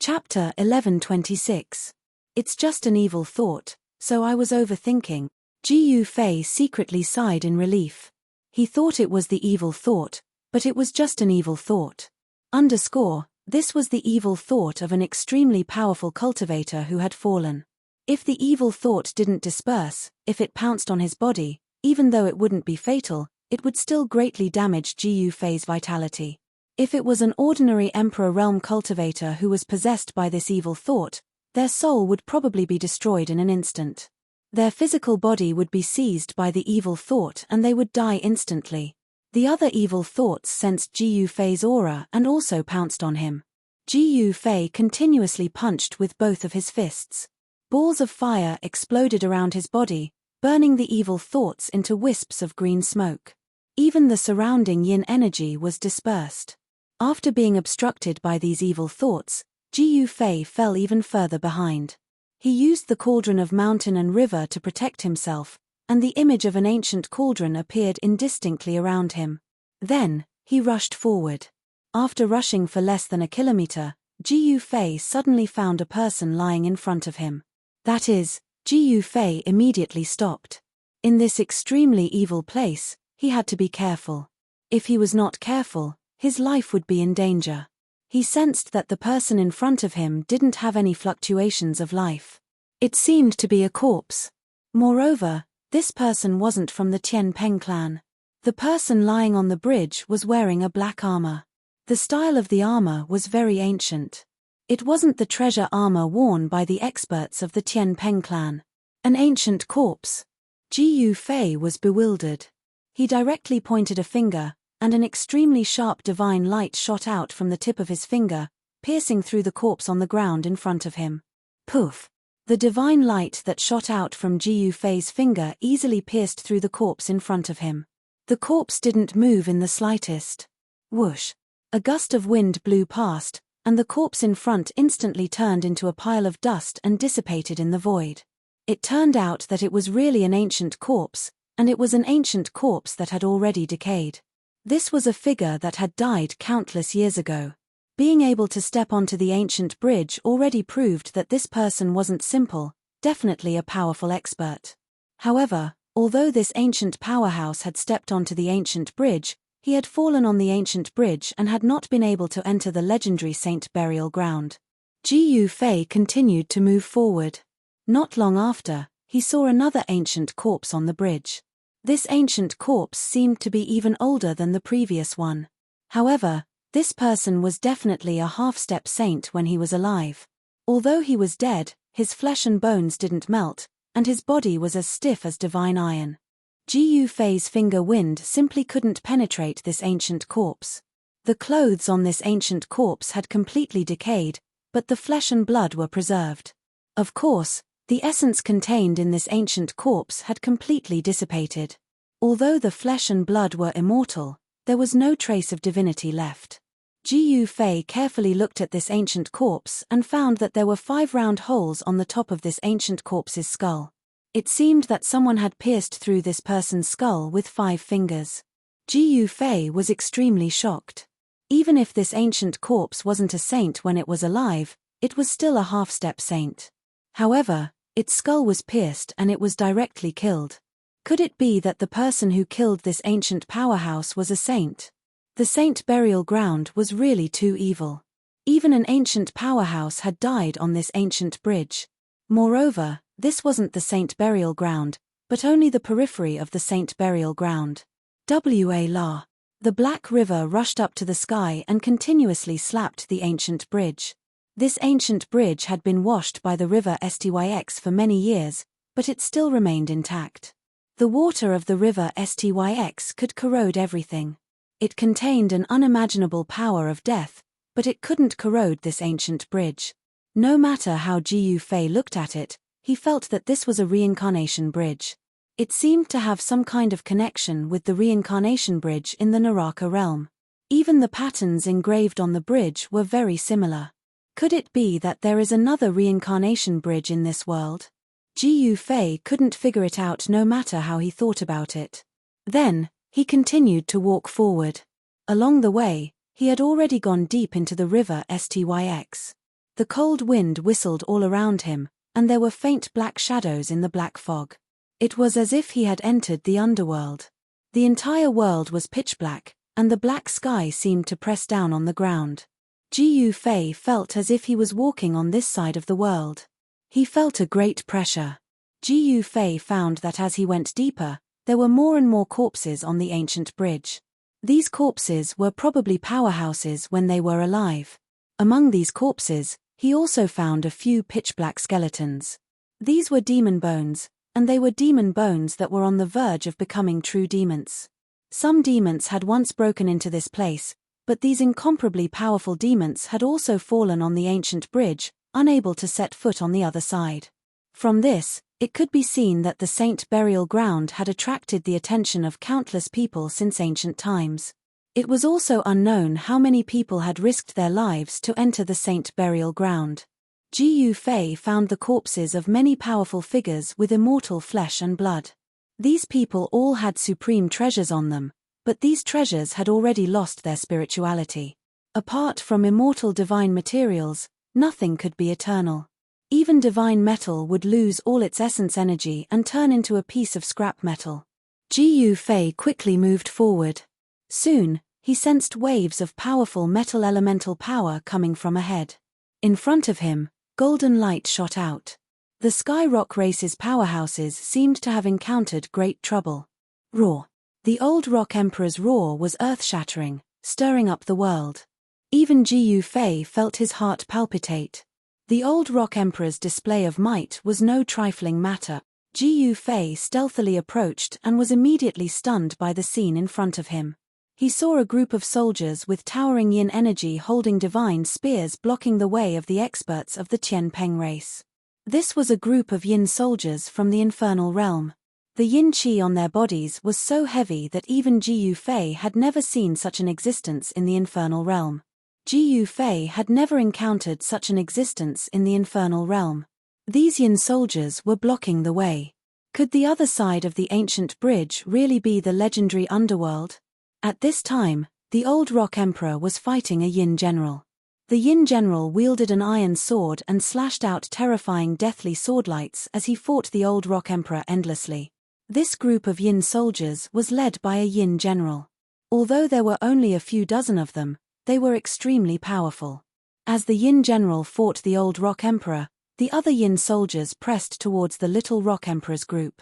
Chapter 1126. It's just an evil thought, so I was overthinking. Ji Yufei secretly sighed in relief. He thought it was the evil thought, but it was just an evil thought. This was the evil thought of an extremely powerful cultivator who had fallen. If the evil thought didn't disperse, if it pounced on his body, even though it wouldn't be fatal, it would still greatly damage Ji Yufei's vitality. If it was an ordinary Emperor Realm cultivator who was possessed by this evil thought, their soul would probably be destroyed in an instant. Their physical body would be seized by the evil thought and they would die instantly. The other evil thoughts sensed Ji Yufei's aura and also pounced on him. Ji Yufei continuously punched with both of his fists. Balls of fire exploded around his body, burning the evil thoughts into wisps of green smoke. Even the surrounding yin energy was dispersed. After being obstructed by these evil thoughts, Ji Yufei fell even further behind. He used the cauldron of mountain and river to protect himself, and the image of an ancient cauldron appeared indistinctly around him. Then, he rushed forward. After rushing for less than a kilometer, Ji Yufei suddenly found a person lying in front of him. Ji Yufei immediately stopped. In this extremely evil place, he had to be careful. If he was not careful, his life would be in danger. He sensed that the person in front of him didn't have any fluctuations of life. It seemed to be a corpse. Moreover, this person wasn't from the Tianpeng clan. The person lying on the bridge was wearing a black armor. The style of the armor was very ancient. It wasn't the treasure armor worn by the experts of the Tianpeng clan. An ancient corpse. Ji Yufei was bewildered. He directly pointed a finger, and an extremely sharp divine light shot out from the tip of his finger, piercing through the corpse on the ground in front of him. Poof! The divine light that shot out from Ji Yufei's finger easily pierced through the corpse in front of him. The corpse didn't move in the slightest. Whoosh! A gust of wind blew past, and the corpse in front instantly turned into a pile of dust and dissipated in the void. It turned out that it was really an ancient corpse, and it was an ancient corpse that had already decayed. This was a figure that had died countless years ago. Being able to step onto the ancient bridge already proved that this person wasn't simple, definitely a powerful expert. However, although this ancient powerhouse had stepped onto the ancient bridge, he had fallen on the ancient bridge and had not been able to enter the legendary saint burial ground. Ji Yufei continued to move forward. Not long after, he saw another ancient corpse on the bridge. This ancient corpse seemed to be even older than the previous one. However, this person was definitely a half-step saint when he was alive. Although he was dead, his flesh and bones didn't melt, and his body was as stiff as divine iron. Ji Yufei's finger wind simply couldn't penetrate this ancient corpse. The clothes on this ancient corpse had completely decayed, but the flesh and blood were preserved. Of course, the essence contained in this ancient corpse had completely dissipated. Although the flesh and blood were immortal, there was no trace of divinity left. Ji Yufei carefully looked at this ancient corpse and found that there were 5 round holes on the top of this ancient corpse's skull. It seemed that someone had pierced through this person's skull with 5 fingers. Ji Yufei was extremely shocked. Even if this ancient corpse wasn't a saint when it was alive, it was still a half-step saint. However, its skull was pierced and it was directly killed. Could it be that the person who killed this ancient powerhouse was a saint? The saint burial ground was really too evil. Even an ancient powerhouse had died on this ancient bridge. Moreover, this wasn't the saint burial ground, but only the periphery of the saint burial ground. Wa. The Black River rushed up to the sky and continuously slapped the ancient bridge. This ancient bridge had been washed by the river Styx for many years, but it still remained intact. The water of the river Styx could corrode everything. It contained an unimaginable power of death, but it couldn't corrode this ancient bridge. No matter how Ji Yufei looked at it, he felt that this was a reincarnation bridge. It seemed to have some kind of connection with the reincarnation bridge in the Naraka realm. Even the patterns engraved on the bridge were very similar. Could it be that there is another reincarnation bridge in this world? Ji Yufei couldn't figure it out no matter how he thought about it. Then, he continued to walk forward. Along the way, he had already gone deep into the river Styx. The cold wind whistled all around him, and there were faint black shadows in the black fog. It was as if he had entered the underworld. The entire world was pitch black, and the black sky seemed to press down on the ground. Ji Yufei felt as if he was walking on this side of the world. He felt a great pressure. Ji Yufei found that as he went deeper, there were more and more corpses on the ancient bridge. These corpses were probably powerhouses when they were alive. Among these corpses, he also found a few pitch-black skeletons. These were demon bones, and they were demon bones that were on the verge of becoming true demons. Some demons had once broken into this place, but these incomparably powerful demons had also fallen on the ancient bridge, unable to set foot on the other side. From this, it could be seen that the saint burial ground had attracted the attention of countless people since ancient times. It was also unknown how many people had risked their lives to enter the saint burial ground. Ji Yufei found the corpses of many powerful figures with immortal flesh and blood. These people all had supreme treasures on them, but these treasures had already lost their spirituality. Apart from immortal divine materials, nothing could be eternal. Even divine metal would lose all its essence energy and turn into a piece of scrap metal. Ji Yufei quickly moved forward. Soon, he sensed waves of powerful metal elemental power coming from ahead. In front of him, golden light shot out. The Sky Rock Race's powerhouses seemed to have encountered great trouble. Roar. The old Rock Emperor's roar was earth-shattering, stirring up the world. Even Ji Yufei felt his heart palpitate. The old Rock Emperor's display of might was no trifling matter. Ji Yufei stealthily approached and was immediately stunned by the scene in front of him. He saw a group of soldiers with towering yin energy holding divine spears blocking the way of the experts of the Tianpeng race. This was a group of yin soldiers from the infernal realm. The yin qi on their bodies was so heavy that even Ji Yufei had never seen such an existence in the infernal realm. Ji Yufei had never encountered such an existence in the infernal realm. These yin soldiers were blocking the way. Could the other side of the ancient bridge really be the legendary underworld? At this time, the old Rock Emperor was fighting a yin general. The yin general wielded an iron sword and slashed out terrifying deathly swordlights as he fought the old Rock Emperor endlessly. This group of yin soldiers was led by a yin general. Although there were only a few dozen of them, they were extremely powerful. As the yin general fought the old Rock Emperor, the other yin soldiers pressed towards the little Rock Emperor's group.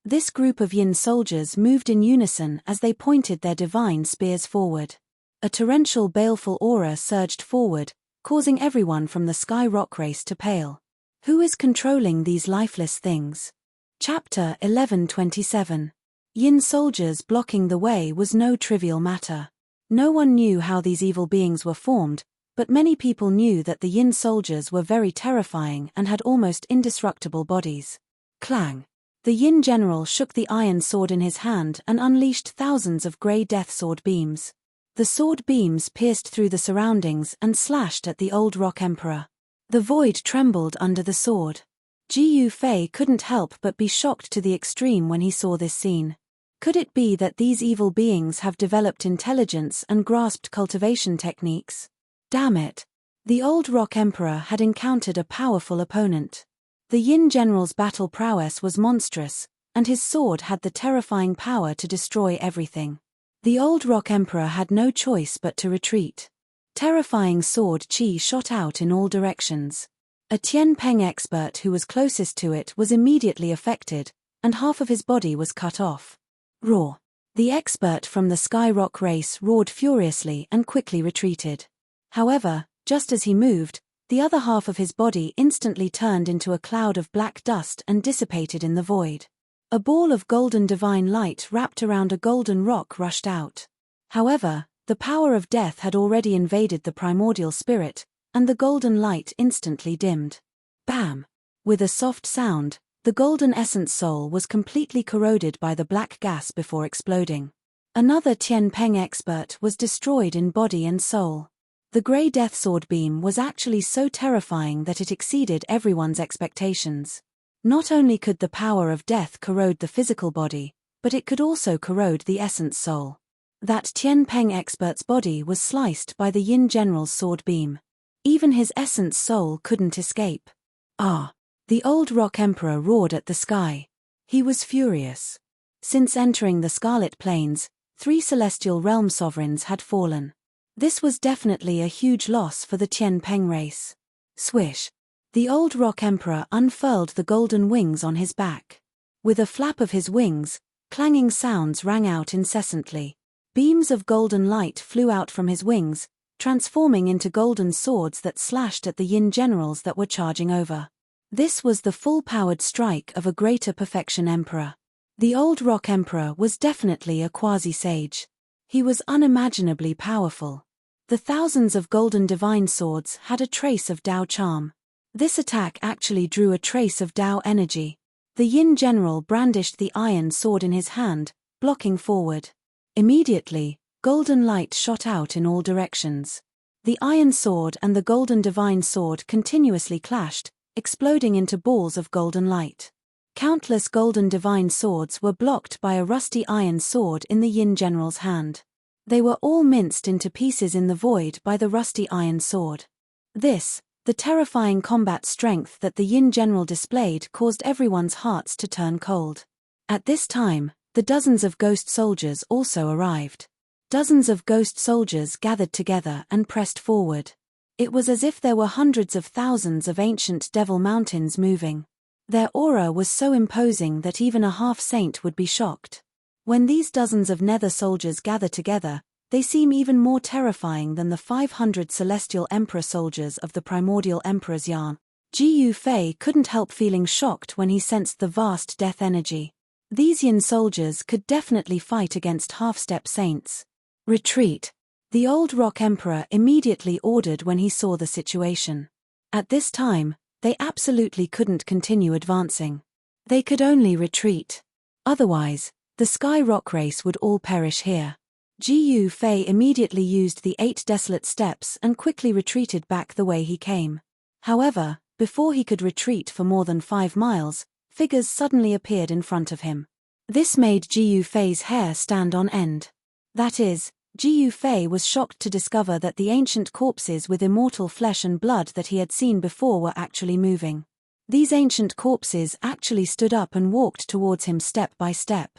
This group of yin soldiers moved in unison as they pointed their divine spears forward. A torrential baleful aura surged forward, causing everyone from the Sky Rock Race to pale. Who is controlling these lifeless things? Chapter 11:27. Yin soldiers blocking the way was no trivial matter. No one knew how these evil beings were formed, but many people knew that the yin soldiers were very terrifying and had almost indestructible bodies. Clang! The yin general shook the iron sword in his hand and unleashed thousands of grey death sword beams. The sword beams pierced through the surroundings and slashed at the old Rock Emperor. The void trembled under the sword. Ji Yufei couldn't help but be shocked to the extreme when he saw this scene. Could it be that these evil beings have developed intelligence and grasped cultivation techniques? Damn it! The old Rock Emperor had encountered a powerful opponent. The Yin General's battle prowess was monstrous, and his sword had the terrifying power to destroy everything. The old Rock Emperor had no choice but to retreat. Terrifying sword chi shot out in all directions. A Tian Peng expert who was closest to it was immediately affected, and half of his body was cut off. Roar! The expert from the Sky Rock race roared furiously and quickly retreated. However, just as he moved, the other half of his body instantly turned into a cloud of black dust and dissipated in the void. A ball of golden divine light wrapped around a golden rock rushed out. However, the power of death had already invaded the primordial spirit, and the golden light instantly dimmed. Bam! With a soft sound, the golden essence soul was completely corroded by the black gas before exploding. Another Tian Peng expert was destroyed in body and soul. The grey death sword beam was actually so terrifying that it exceeded everyone's expectations. Not only could the power of death corrode the physical body, but it could also corrode the essence soul. That Tian Peng expert's body was sliced by the Yin General's sword beam. Even his essence soul couldn't escape. Ah! The old Rock Emperor roared at the sky. He was furious. Since entering the Scarlet Plains, 3 celestial realm sovereigns had fallen. This was definitely a huge loss for the Tian Peng race. Swish! The old Rock Emperor unfurled the golden wings on his back. With a flap of his wings, clanging sounds rang out incessantly. Beams of golden light flew out from his wings, transforming into golden swords that slashed at the Yin Generals that were charging over. This was the full-powered strike of a greater perfection emperor. The old Rock Emperor was definitely a quasi-sage. He was unimaginably powerful. The thousands of golden divine swords had a trace of Dao charm. This attack actually drew a trace of Dao energy. The Yin General brandished the iron sword in his hand, blocking forward. Immediately, golden light shot out in all directions. The iron sword and the golden divine sword continuously clashed, exploding into balls of golden light. Countless golden divine swords were blocked by a rusty iron sword in the Yin General's hand. They were all minced into pieces in the void by the rusty iron sword. This, the terrifying combat strength that the Yin General displayed, caused everyone's hearts to turn cold. At this time, the dozens of ghost soldiers also arrived. Dozens of ghost soldiers gathered together and pressed forward. It was as if there were hundreds of thousands of ancient devil mountains moving. Their aura was so imposing that even a half-saint would be shocked. When these dozens of nether soldiers gather together, they seem even more terrifying than the 500 celestial emperor soldiers of the primordial emperor's yarn. Ji Yufei couldn't help feeling shocked when he sensed the vast death energy. These Yin soldiers could definitely fight against half-step saints. Retreat! The old Rock Emperor immediately ordered when he saw the situation. At this time, they absolutely couldn't continue advancing. They could only retreat. Otherwise, the Sky Rock race would all perish here. Ji Yufei immediately used the 8 desolate steps and quickly retreated back the way he came. However, before he could retreat for more than 5 miles, figures suddenly appeared in front of him. This made Ji Yufei's hair stand on end. That is, Ji Yufei was shocked to discover that the ancient corpses with immortal flesh and blood that he had seen before were actually moving. These ancient corpses actually stood up and walked towards him step by step.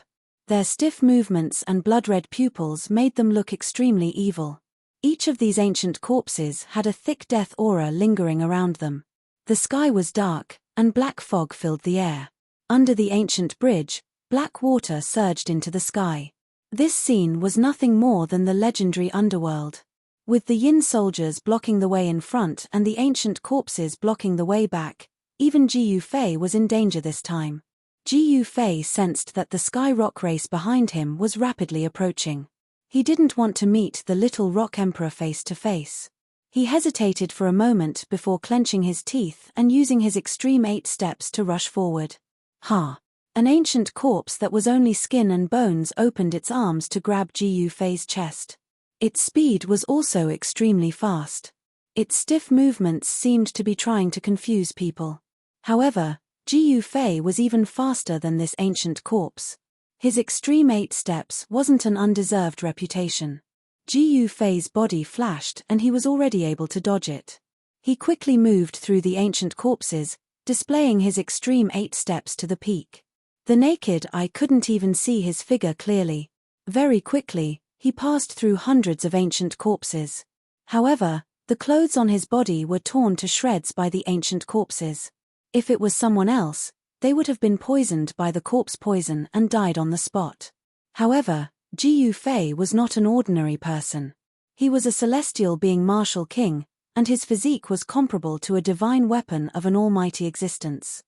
Their stiff movements and blood-red pupils made them look extremely evil. Each of these ancient corpses had a thick death aura lingering around them. The sky was dark, and black fog filled the air. Under the ancient bridge, black water surged into the sky. This scene was nothing more than the legendary underworld. With the Yin soldiers blocking the way in front and the ancient corpses blocking the way back, even Ji Yufei was in danger this time. Ji Yufei sensed that the Sky Rock race behind him was rapidly approaching. He didn't want to meet the little Rock Emperor face to face. He hesitated for a moment before clenching his teeth and using his extreme 8 steps to rush forward. Ha! An ancient corpse that was only skin and bones opened its arms to grab Ji Yufei's chest. Its speed was also extremely fast. Its stiff movements seemed to be trying to confuse people. However, Ji Yufei was even faster than this ancient corpse. His extreme 8 steps wasn't an undeserved reputation. Ji Fei's body flashed and he was already able to dodge it. He quickly moved through the ancient corpses, displaying his extreme 8 steps to the peak. The naked eye couldn't even see his figure clearly. Very quickly, he passed through hundreds of ancient corpses. However, the clothes on his body were torn to shreds by the ancient corpses. If it was someone else, they would have been poisoned by the corpse poison and died on the spot. However, Ji Fei was not an ordinary person. He was a celestial being martial king, and his physique was comparable to a divine weapon of an almighty existence.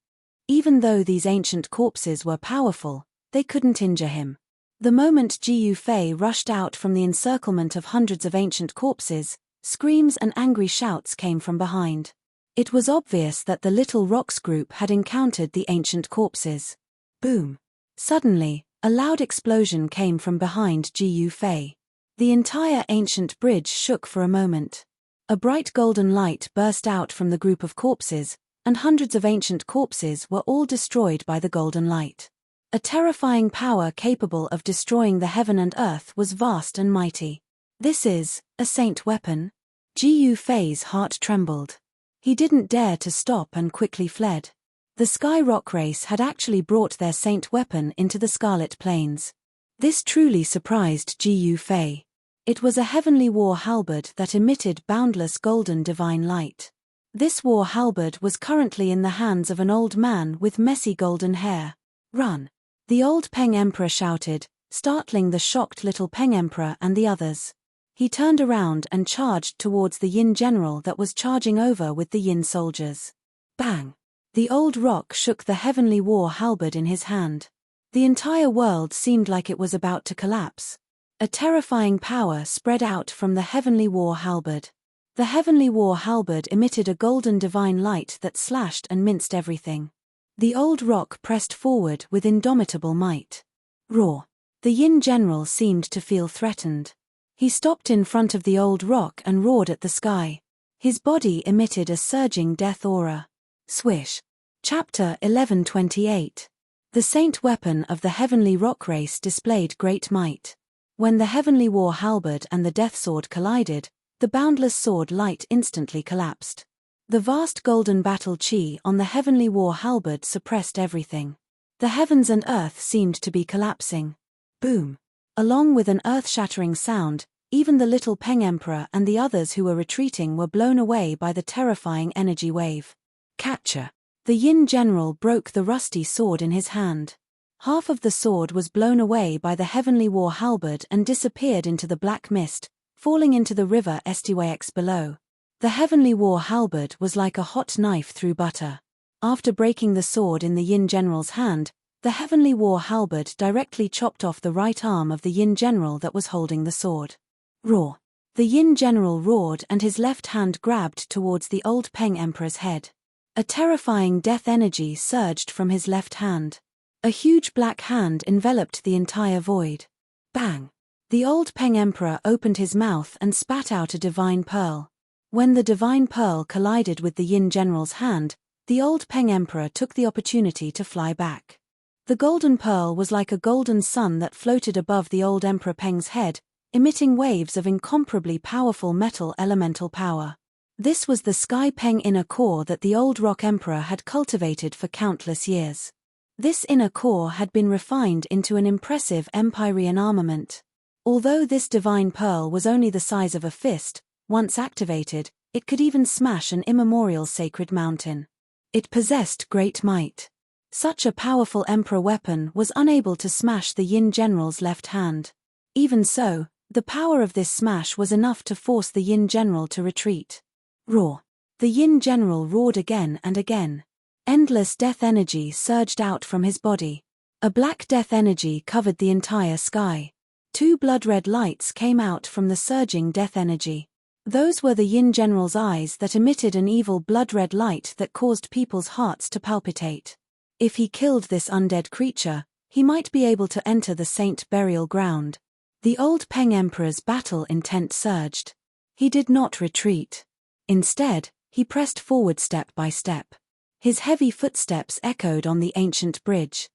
Even though these ancient corpses were powerful, they couldn't injure him. The moment Ji Fei rushed out from the encirclement of hundreds of ancient corpses, screams and angry shouts came from behind. It was obvious that the Little Rocks group had encountered the ancient corpses. Boom! Suddenly, a loud explosion came from behind Ji Fei. The entire ancient bridge shook for a moment. A bright golden light burst out from the group of corpses, and hundreds of ancient corpses were all destroyed by the golden light. A terrifying power capable of destroying the heaven and earth was vast and mighty. This is a saint weapon? Ji Fei's heart trembled. He didn't dare to stop and quickly fled. The Sky Rock race had actually brought their saint weapon into the Scarlet Plains. This truly surprised Ji Fei. It was a heavenly war halberd that emitted boundless golden divine light. This war halberd was currently in the hands of an old man with messy golden hair. Run! The old Peng Emperor shouted, startling the shocked little Peng Emperor and the others. He turned around and charged towards the Yin general that was charging over with the Yin soldiers. Bang! The old rock shook the heavenly war halberd in his hand. The entire world seemed like it was about to collapse. A terrifying power spread out from the heavenly war halberd. The heavenly war halberd emitted a golden divine light that slashed and minced everything. The old rock pressed forward with indomitable might. Roar! The Yin general seemed to feel threatened. He stopped in front of the old rock and roared at the sky. His body emitted a surging death aura. Swish! Chapter 1128. The saint weapon of the heavenly rock race displayed great might. When the heavenly war halberd and the death sword collided, the boundless sword light instantly collapsed. The vast golden battle chi on the heavenly war halberd suppressed everything. The heavens and earth seemed to be collapsing. Boom! Along with an earth-shattering sound, even the little Peng Emperor and the others who were retreating were blown away by the terrifying energy wave. Catcher! The Yin general broke the rusty sword in his hand. Half of the sword was blown away by the heavenly war halberd and disappeared into the black mist, falling into the river Estyx below. The heavenly war halberd was like a hot knife through butter. After breaking the sword in the Yin general's hand, the heavenly war halberd directly chopped off the right arm of the Yin general that was holding the sword. Roar! The Yin general roared and his left hand grabbed towards the old Peng Emperor's head. A terrifying death energy surged from his left hand. A huge black hand enveloped the entire void. Bang! The old Peng Emperor opened his mouth and spat out a divine pearl. When the divine pearl collided with the Yin general's hand, the old Peng Emperor took the opportunity to fly back. The golden pearl was like a golden sun that floated above the old Emperor Peng's head, emitting waves of incomparably powerful metal elemental power. This was the Sky Peng inner core that the old Rock Emperor had cultivated for countless years. This inner core had been refined into an impressive Empyrean armament. Although this divine pearl was only the size of a fist, once activated, it could even smash an immemorial sacred mountain. It possessed great might. Such a powerful emperor weapon was unable to smash the Yin general's left hand. Even so, the power of this smash was enough to force the Yin general to retreat. Roar! The Yin general roared again and again. Endless death energy surged out from his body. A black death energy covered the entire sky. 2 blood-red lights came out from the surging death energy. Those were the Yin general's eyes that emitted an evil blood-red light that caused people's hearts to palpitate. If he killed this undead creature, he might be able to enter the saint burial ground. The old Peng Emperor's battle intent surged. He did not retreat. Instead, he pressed forward step by step. His heavy footsteps echoed on the ancient bridge.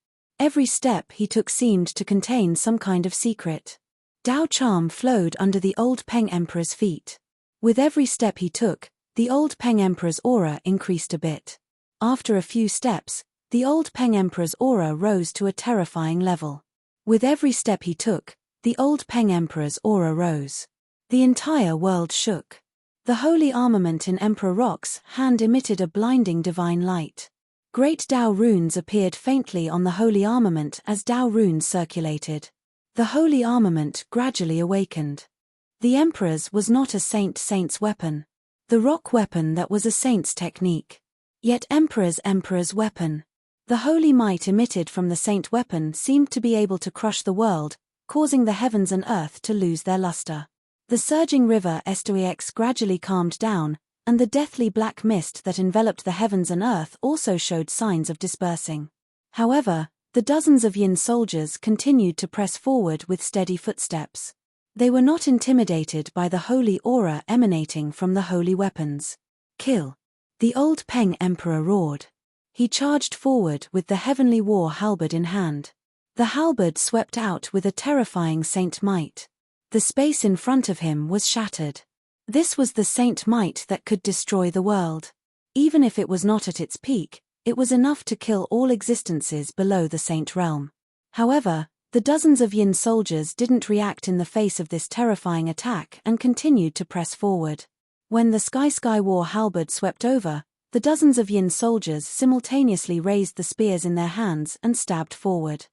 Every step he took seemed to contain some kind of secret. Dao charm flowed under the old Peng Emperor's feet. With every step he took, the old Peng Emperor's aura increased a bit. After a few steps, the old Peng Emperor's aura rose to a terrifying level. With every step he took, the old Peng Emperor's aura rose. The entire world shook. The holy armament in Emperor Rock's hand emitted a blinding divine light. Great Dao runes appeared faintly on the holy armament as Dao runes circulated. The holy armament gradually awakened. The Emperor's was not a saint's weapon. The rock weapon that was a saint's technique. Yet Emperor's weapon. The holy might emitted from the saint weapon seemed to be able to crush the world, causing the heavens and earth to lose their luster. The surging river Estoix gradually calmed down, and the deathly black mist that enveloped the heavens and earth also showed signs of dispersing. However, the dozens of Yin soldiers continued to press forward with steady footsteps. They were not intimidated by the holy aura emanating from the holy weapons. Kill! The old Peng Emperor roared. He charged forward with the heavenly war halberd in hand. The halberd swept out with a terrifying saint might. The space in front of him was shattered. This was the saint might that could destroy the world. Even if it was not at its peak, it was enough to kill all existences below the saint realm. However, the dozens of Yin soldiers didn't react in the face of this terrifying attack and continued to press forward. When the Sky War halberd swept over, the dozens of Yin soldiers simultaneously raised the spears in their hands and stabbed forward.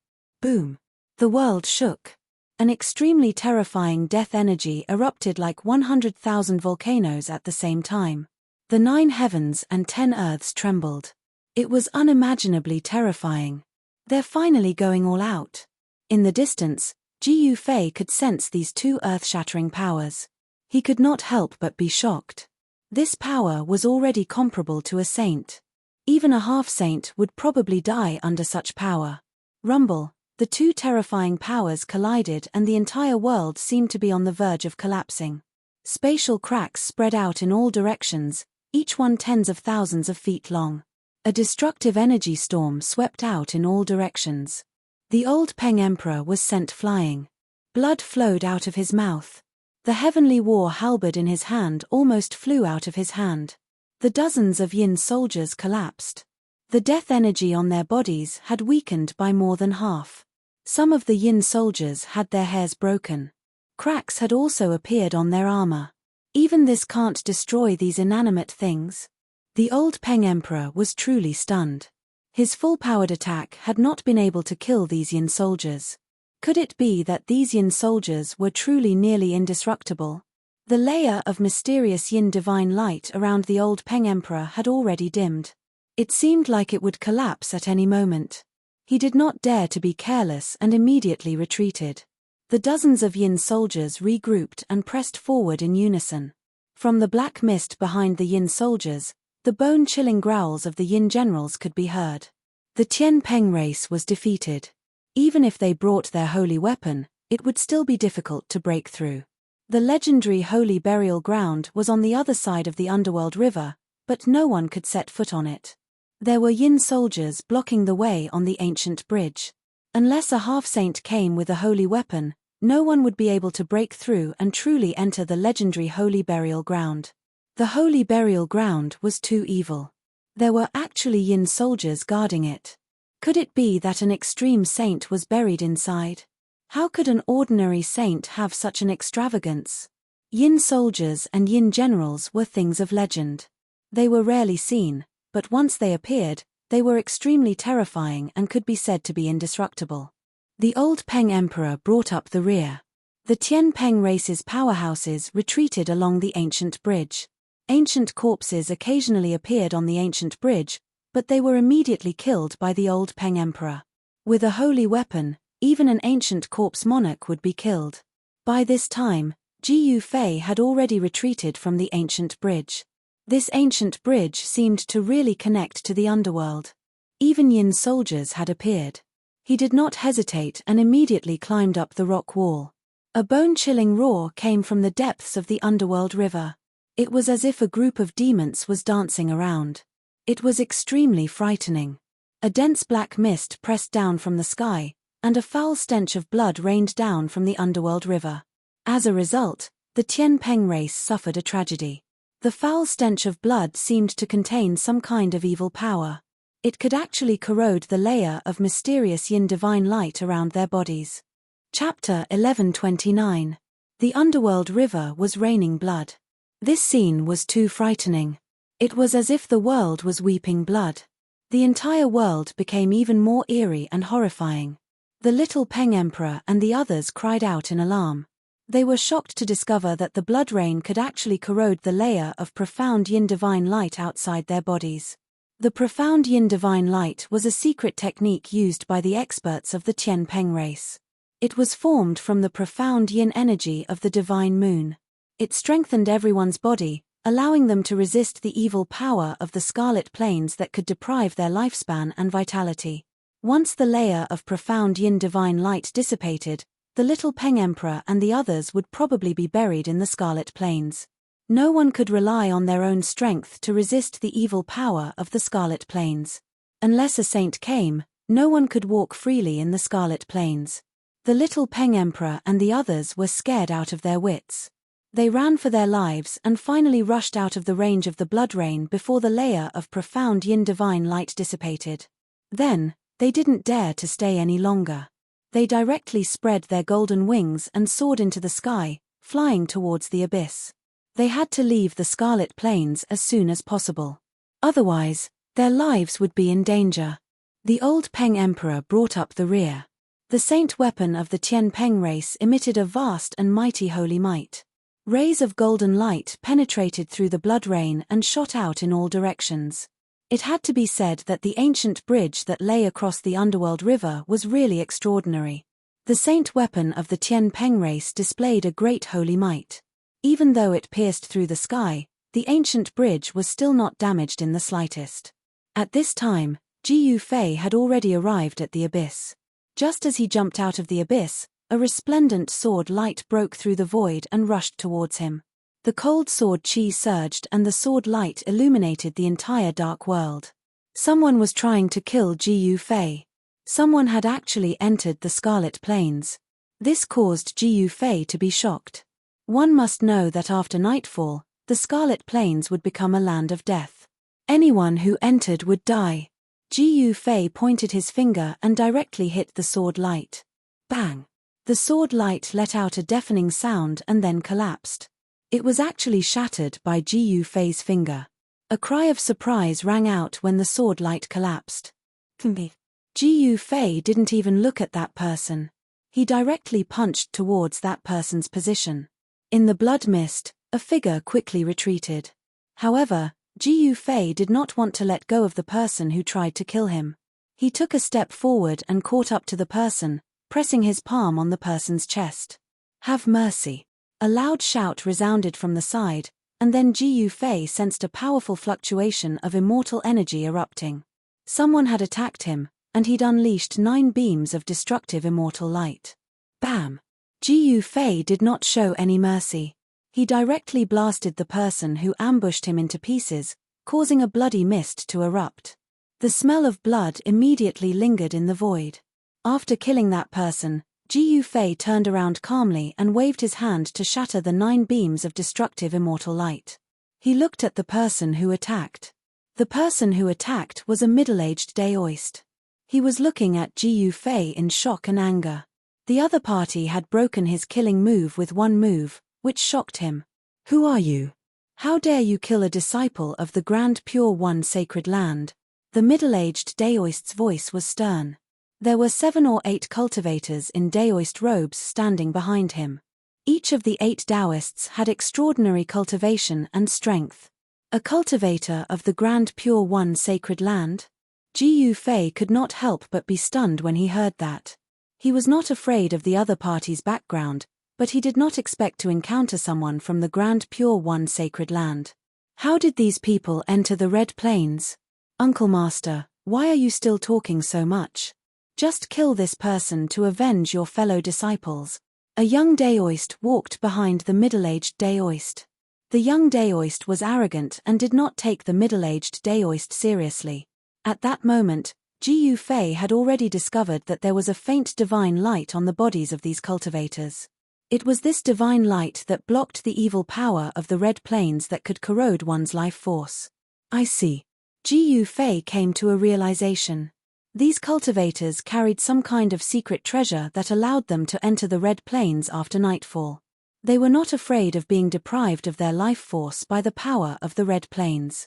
Boom! The world shook. An extremely terrifying death energy erupted like 100,000 volcanoes at the same time. The 9 heavens and 10 earths trembled. It was unimaginably terrifying. They're finally going all out. In the distance, Ji Yufei could sense these 2 earth-shattering powers. He could not help but be shocked. This power was already comparable to a saint. Even a half-saint would probably die under such power. Rumble! The 2 terrifying powers collided and the entire world seemed to be on the verge of collapsing. Spatial cracks spread out in all directions, each one tens of thousands of feet long. A destructive energy storm swept out in all directions. The old Peng Emperor was sent flying. Blood flowed out of his mouth. The heavenly war halberd in his hand almost flew out of his hand. The dozens of Yin soldiers collapsed. The death energy on their bodies had weakened by more than half. Some of the Yin soldiers had their hairs broken. Cracks had also appeared on their armor. Even this can't destroy these inanimate things. The old Peng Emperor was truly stunned. His full-powered attack had not been able to kill these Yin soldiers. Could it be that these Yin soldiers were truly nearly indestructible? The layer of mysterious Yin divine light around the old Peng Emperor had already dimmed. It seemed like it would collapse at any moment. He did not dare to be careless and immediately retreated. The dozens of Yin soldiers regrouped and pressed forward in unison. From the black mist behind the Yin soldiers, the bone-chilling growls of the Yin generals could be heard. The Tian Peng race was defeated. Even if they brought their holy weapon, it would still be difficult to break through. The legendary holy burial ground was on the other side of the underworld river, but no one could set foot on it. There were Yin soldiers blocking the way on the ancient bridge. Unless a half-saint came with a holy weapon, no one would be able to break through and truly enter the legendary holy burial ground. The holy burial ground was too evil. There were actually Yin soldiers guarding it. Could it be that an extreme saint was buried inside? How could an ordinary saint have such an extravagance? Yin soldiers and Yin generals were things of legend. They were rarely seen, but once they appeared, they were extremely terrifying and could be said to be indestructible. The old Peng Emperor brought up the rear. The Tian Peng race's powerhouses retreated along the ancient bridge. Ancient corpses occasionally appeared on the ancient bridge, but they were immediately killed by the old Peng Emperor. With a holy weapon, even an ancient corpse monarch would be killed. By this time, Ji Yufei had already retreated from the ancient bridge. This ancient bridge seemed to really connect to the underworld. Even Yin soldiers had appeared. He did not hesitate and immediately climbed up the rock wall. A bone-chilling roar came from the depths of the underworld river. It was as if a group of demons was dancing around. It was extremely frightening. A dense black mist pressed down from the sky, and a foul stench of blood rained down from the underworld river. As a result, the Tian Peng race suffered a tragedy. The foul stench of blood seemed to contain some kind of evil power. It could actually corrode the layer of mysterious yin divine light around their bodies. Chapter 1129. The underworld river was raining blood. This scene was too frightening. It was as if the world was weeping blood. The entire world became even more eerie and horrifying. The little Peng Emperor and the others cried out in alarm. They were shocked to discover that the blood rain could actually corrode the layer of profound yin divine light outside their bodies. The profound yin divine light was a secret technique used by the experts of the Tian Peng race. It was formed from the profound yin energy of the divine moon. It strengthened everyone's body, allowing them to resist the evil power of the scarlet plains that could deprive their lifespan and vitality. Once the layer of profound yin divine light dissipated, the little Peng Emperor and the others would probably be buried in the scarlet plains. No one could rely on their own strength to resist the evil power of the scarlet plains. Unless a saint came, no one could walk freely in the scarlet plains. The little Peng Emperor and the others were scared out of their wits. They ran for their lives and finally rushed out of the range of the blood rain before the layer of profound yin divine light dissipated. Then, they didn't dare to stay any longer. They directly spread their golden wings and soared into the sky, flying towards the abyss. They had to leave the scarlet plains as soon as possible. Otherwise, their lives would be in danger. The old Peng Emperor brought up the rear. The saint weapon of the Tian Peng race emitted a vast and mighty holy might. Rays of golden light penetrated through the blood rain and shot out in all directions. It had to be said that the ancient bridge that lay across the underworld river was really extraordinary. The saint weapon of the Tian Peng race displayed a great holy might. Even though it pierced through the sky, the ancient bridge was still not damaged in the slightest. At this time, Ji Yufei had already arrived at the abyss. Just as he jumped out of the abyss, a resplendent sword light broke through the void and rushed towards him. The cold sword chi surged and the sword light illuminated the entire dark world. Someone was trying to kill Ji Yufei. Someone had actually entered the Scarlet Plains. This caused Ji Yufei to be shocked. One must know that after nightfall, the Scarlet Plains would become a land of death. Anyone who entered would die. Ji Yufei pointed his finger and directly hit the sword light. Bang! The sword light let out a deafening sound and then collapsed. It was actually shattered by Ji Yufei's finger. A cry of surprise rang out when the sword light collapsed. Ji Yufei didn't even look at that person. He directly punched towards that person's position. In the blood mist, a figure quickly retreated. However, Ji Yufei did not want to let go of the person who tried to kill him. He took a step forward and caught up to the person, pressing his palm on the person's chest. "Have mercy." A loud shout resounded from the side, and then Ji Yufei sensed a powerful fluctuation of immortal energy erupting. Someone had attacked him, and he'd unleashed 9 beams of destructive immortal light. Bam! Ji Yufei did not show any mercy. He directly blasted the person who ambushed him into pieces, causing a bloody mist to erupt. The smell of blood immediately lingered in the void. After killing that person, Ji Yufei turned around calmly and waved his hand to shatter the 9 beams of destructive immortal light. He looked at the person who attacked. The person who attacked was a middle-aged Daoist. He was looking at Ji Yufei in shock and anger. The other party had broken his killing move with one move, which shocked him. "Who are you? How dare you kill a disciple of the Grand Pure One Sacred Land?" The middle-aged Daoist's voice was stern. There were 7 or 8 cultivators in Daoist robes standing behind him. Each of the 8 Daoists had extraordinary cultivation and strength. A cultivator of the Grand Pure One Sacred Land? Ji Yufei could not help but be stunned when he heard that. He was not afraid of the other party's background, but he did not expect to encounter someone from the Grand Pure One Sacred Land. How did these people enter the Red Plains? "Uncle Master, why are you still talking so much? Just kill this person to avenge your fellow disciples." A young Daoist walked behind the middle-aged Daoist. The young Daoist was arrogant and did not take the middle-aged Daoist seriously. At that moment, Ji Yufei had already discovered that there was a faint divine light on the bodies of these cultivators. It was this divine light that blocked the evil power of the red plains that could corrode one's life force. I see. Ji Yufei came to a realization. These cultivators carried some kind of secret treasure that allowed them to enter the red plains after nightfall. They were not afraid of being deprived of their life force by the power of the red plains.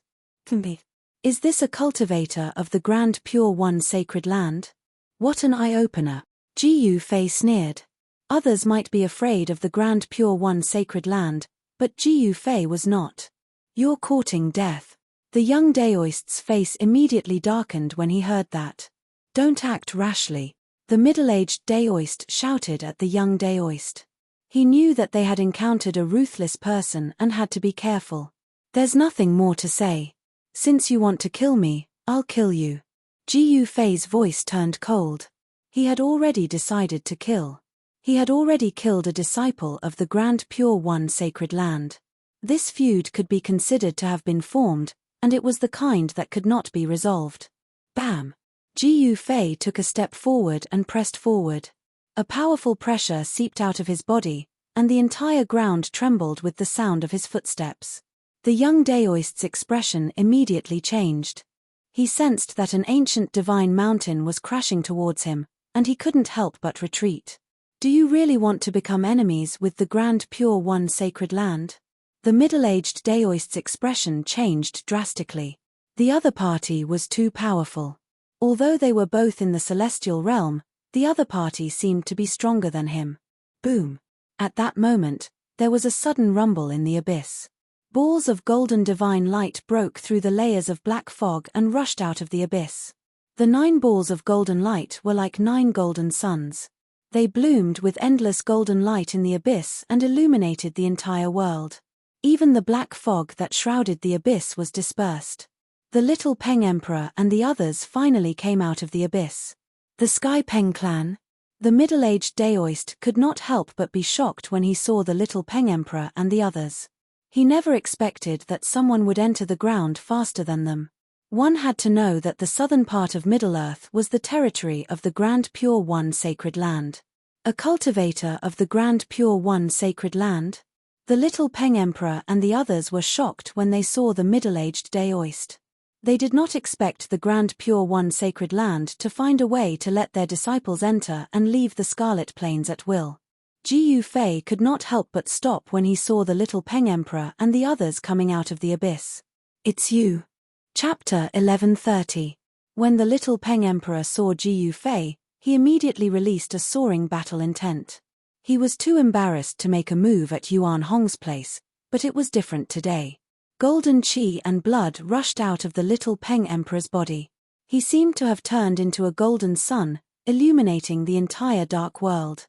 Is this a cultivator of the Grand Pure One sacred land? What an eye-opener. Ji Yufei sneered. Others might be afraid of the Grand Pure One sacred land, but Ji Yufei was not. You're courting death. The young Daoist's face immediately darkened when he heard that. Don't act rashly. The middle-aged Daoist shouted at the young Daoist. He knew that they had encountered a ruthless person and had to be careful. There's nothing more to say. Since you want to kill me, I'll kill you. Ji Yufei's voice turned cold. He had already decided to kill. He had already killed a disciple of the Grand Pure One sacred land. This feud could be considered to have been formed, and it was the kind that could not be resolved. Bam! Ji Yufei took a step forward and pressed forward. A powerful pressure seeped out of his body, and the entire ground trembled with the sound of his footsteps. The young Daoist's expression immediately changed. He sensed that an ancient divine mountain was crashing towards him, and he couldn't help but retreat. Do you really want to become enemies with the Grand Pure One sacred land? The middle-aged Daoist's expression changed drastically. The other party was too powerful. Although they were both in the celestial realm, the other party seemed to be stronger than him. Boom! At that moment, there was a sudden rumble in the abyss. Balls of golden divine light broke through the layers of black fog and rushed out of the abyss. The 9 balls of golden light were like 9 golden suns. They bloomed with endless golden light in the abyss and illuminated the entire world. Even the black fog that shrouded the abyss was dispersed. The little Peng Emperor and the others finally came out of the abyss. The Sky Peng clan? The middle-aged Daoist could not help but be shocked when he saw the little Peng Emperor and the others. He never expected that someone would enter the ground faster than them. One had to know that the southern part of Middle-earth was the territory of the Grand Pure One sacred land. A cultivator of the Grand Pure One sacred land? The little Peng Emperor and the others were shocked when they saw the middle-aged Daoist. They did not expect the Grand Pure One sacred land to find a way to let their disciples enter and leave the Scarlet Plains at will. Ji Yufei could not help but stop when he saw the little Peng Emperor and the others coming out of the abyss. It's you. Chapter 1130. When the little Peng Emperor saw Ji Yufei, he immediately released a soaring battle intent. He was too embarrassed to make a move at Yuan Hong's place, but it was different today. Golden qi and blood rushed out of the little Peng Emperor's body. He seemed to have turned into a golden sun, illuminating the entire dark world.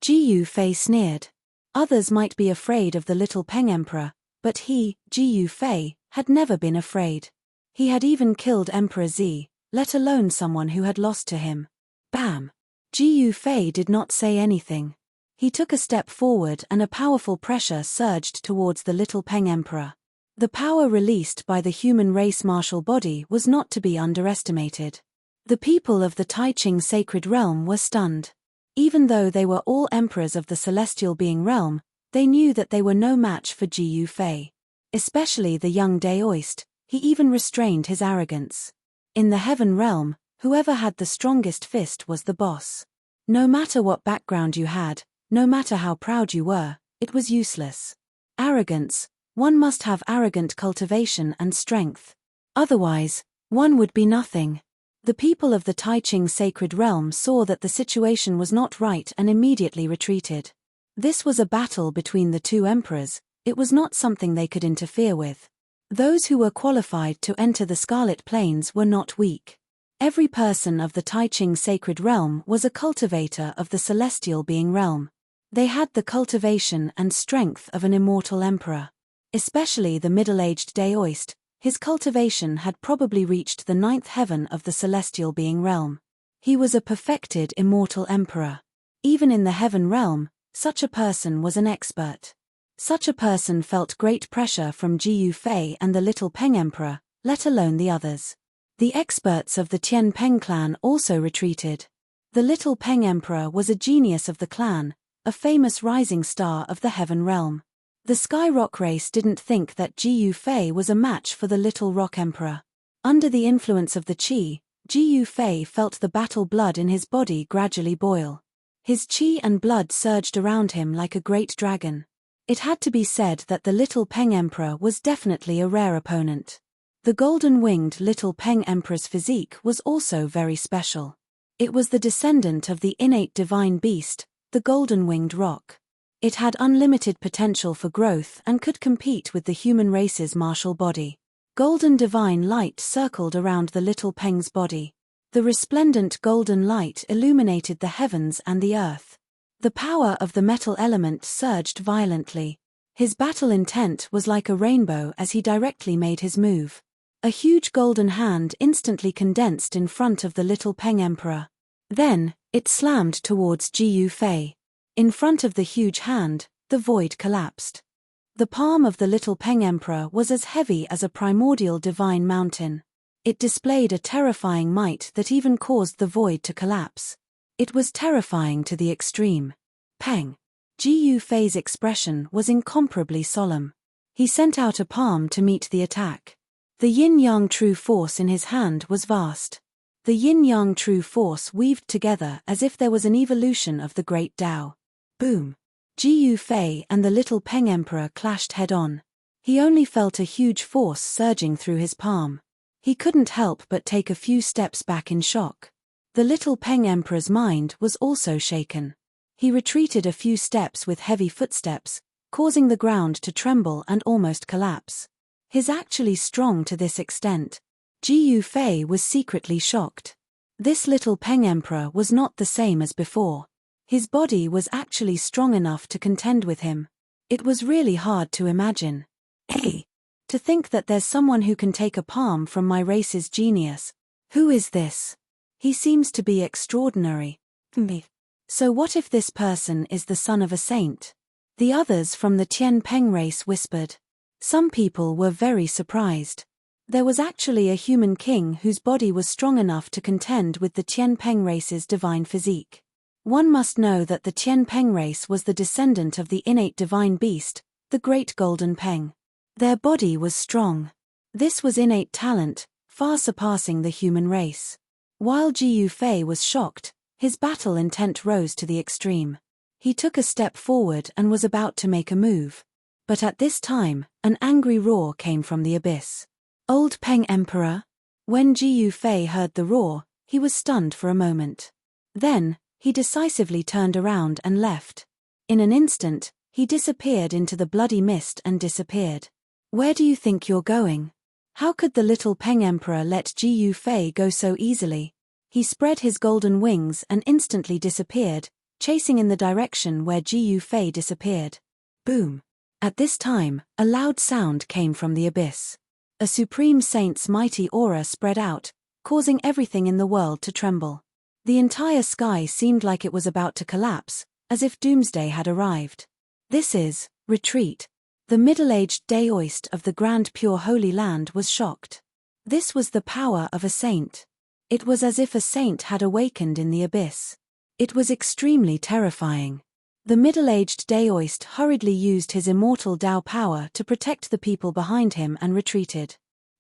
Ji Yufei sneered. Others might be afraid of the little Peng Emperor, but he, Ji Yufei, had never been afraid. He had even killed Emperor Zi, let alone someone who had lost to him. Bam! Ji Yufei did not say anything. He took a step forward and a powerful pressure surged towards the little Peng Emperor. The power released by the human race martial body was not to be underestimated. The people of the Taiching sacred realm were stunned. Even though they were all emperors of the celestial being realm, they knew that they were no match for Ji Yufei. Especially the young Daoist, he even restrained his arrogance. In the heaven realm, whoever had the strongest fist was the boss. No matter what background you had, no matter how proud you were, it was useless. Arrogance, one must have arrogant cultivation and strength. Otherwise, one would be nothing. The people of the Taiching sacred realm saw that the situation was not right and immediately retreated. This was a battle between the two emperors, it was not something they could interfere with. Those who were qualified to enter the Scarlet Plains were not weak. Every person of the Taiching sacred realm was a cultivator of the celestial being realm. They had the cultivation and strength of an immortal emperor. Especially the middle-aged Daoist, his cultivation had probably reached the 9th heaven of the celestial being realm. He was a perfected immortal emperor. Even in the heaven realm, such a person was an expert. Such a person felt great pressure from Ji Yufei and the little Peng Emperor, let alone the others. The experts of the Tian Peng clan also retreated. The little Peng Emperor was a genius of the clan, a famous rising star of the heaven realm. The Sky Rock race didn't think that Ji Fei was a match for the Little Rock Emperor. Under the influence of the qi, Ji Fei felt the battle blood in his body gradually boil. His qi and blood surged around him like a great dragon. It had to be said that the Little Peng Emperor was definitely a rare opponent. The golden-winged Little Peng Emperor's physique was also very special. It was the descendant of the innate divine beast, the golden-winged roc. It had unlimited potential for growth and could compete with the human race's martial body. Golden divine light circled around the Little Peng's body. The resplendent golden light illuminated the heavens and the earth. The power of the metal element surged violently. His battle intent was like a rainbow as he directly made his move. A huge golden hand instantly condensed in front of the Little Peng Emperor. Then, it slammed towards Ji Fei. In front of the huge hand, the void collapsed. The palm of the Little Peng Emperor was as heavy as a primordial divine mountain. It displayed a terrifying might that even caused the void to collapse. It was terrifying to the extreme. Peng. Ji Fei's expression was incomparably solemn. He sent out a palm to meet the attack. The yin-yang true force in his hand was vast. The yin-yang true force weaved together as if there was an evolution of the great Tao. Boom! Ji Fei and the Little Peng Emperor clashed head-on. He only felt a huge force surging through his palm. He couldn't help but take a few steps back in shock. The Little Peng Emperor's mind was also shaken. He retreated a few steps with heavy footsteps, causing the ground to tremble and almost collapse. He's actually strong to this extent. Ji Fei was secretly shocked. This Little Peng Emperor was not the same as before. His body was actually strong enough to contend with him. It was really hard to imagine. Hey! To think that there's someone who can take a palm from my race's genius. Who is this? He seems to be extraordinary. So what if this person is the son of a saint? The others from the Tian Peng race whispered. Some people were very surprised. There was actually a human king whose body was strong enough to contend with the Tian Peng race's divine physique. One must know that the Tian Peng race was the descendant of the innate divine beast, the great golden Peng. Their body was strong. This was innate talent, far surpassing the human race. While Ji Fei was shocked, his battle intent rose to the extreme. He took a step forward and was about to make a move. But at this time, an angry roar came from the abyss. Old Peng Emperor? When Ji Fei heard the roar, he was stunned for a moment. Then, he decisively turned around and left. In an instant, he disappeared into the bloody mist and disappeared. Where do you think you're going? How could the Little Peng Emperor let Ji Fei go so easily? He spread his golden wings and instantly disappeared, chasing in the direction where Ji Fei disappeared. Boom! At this time, a loud sound came from the abyss. A supreme saint's mighty aura spread out, causing everything in the world to tremble. The entire sky seemed like it was about to collapse, as if doomsday had arrived. This is, retreat. The middle-aged daoist of the Grand Pure Holy Land was shocked. This was the power of a saint. It was as if a saint had awakened in the abyss. It was extremely terrifying. The middle-aged daoist hurriedly used his immortal Dao power to protect the people behind him and retreated.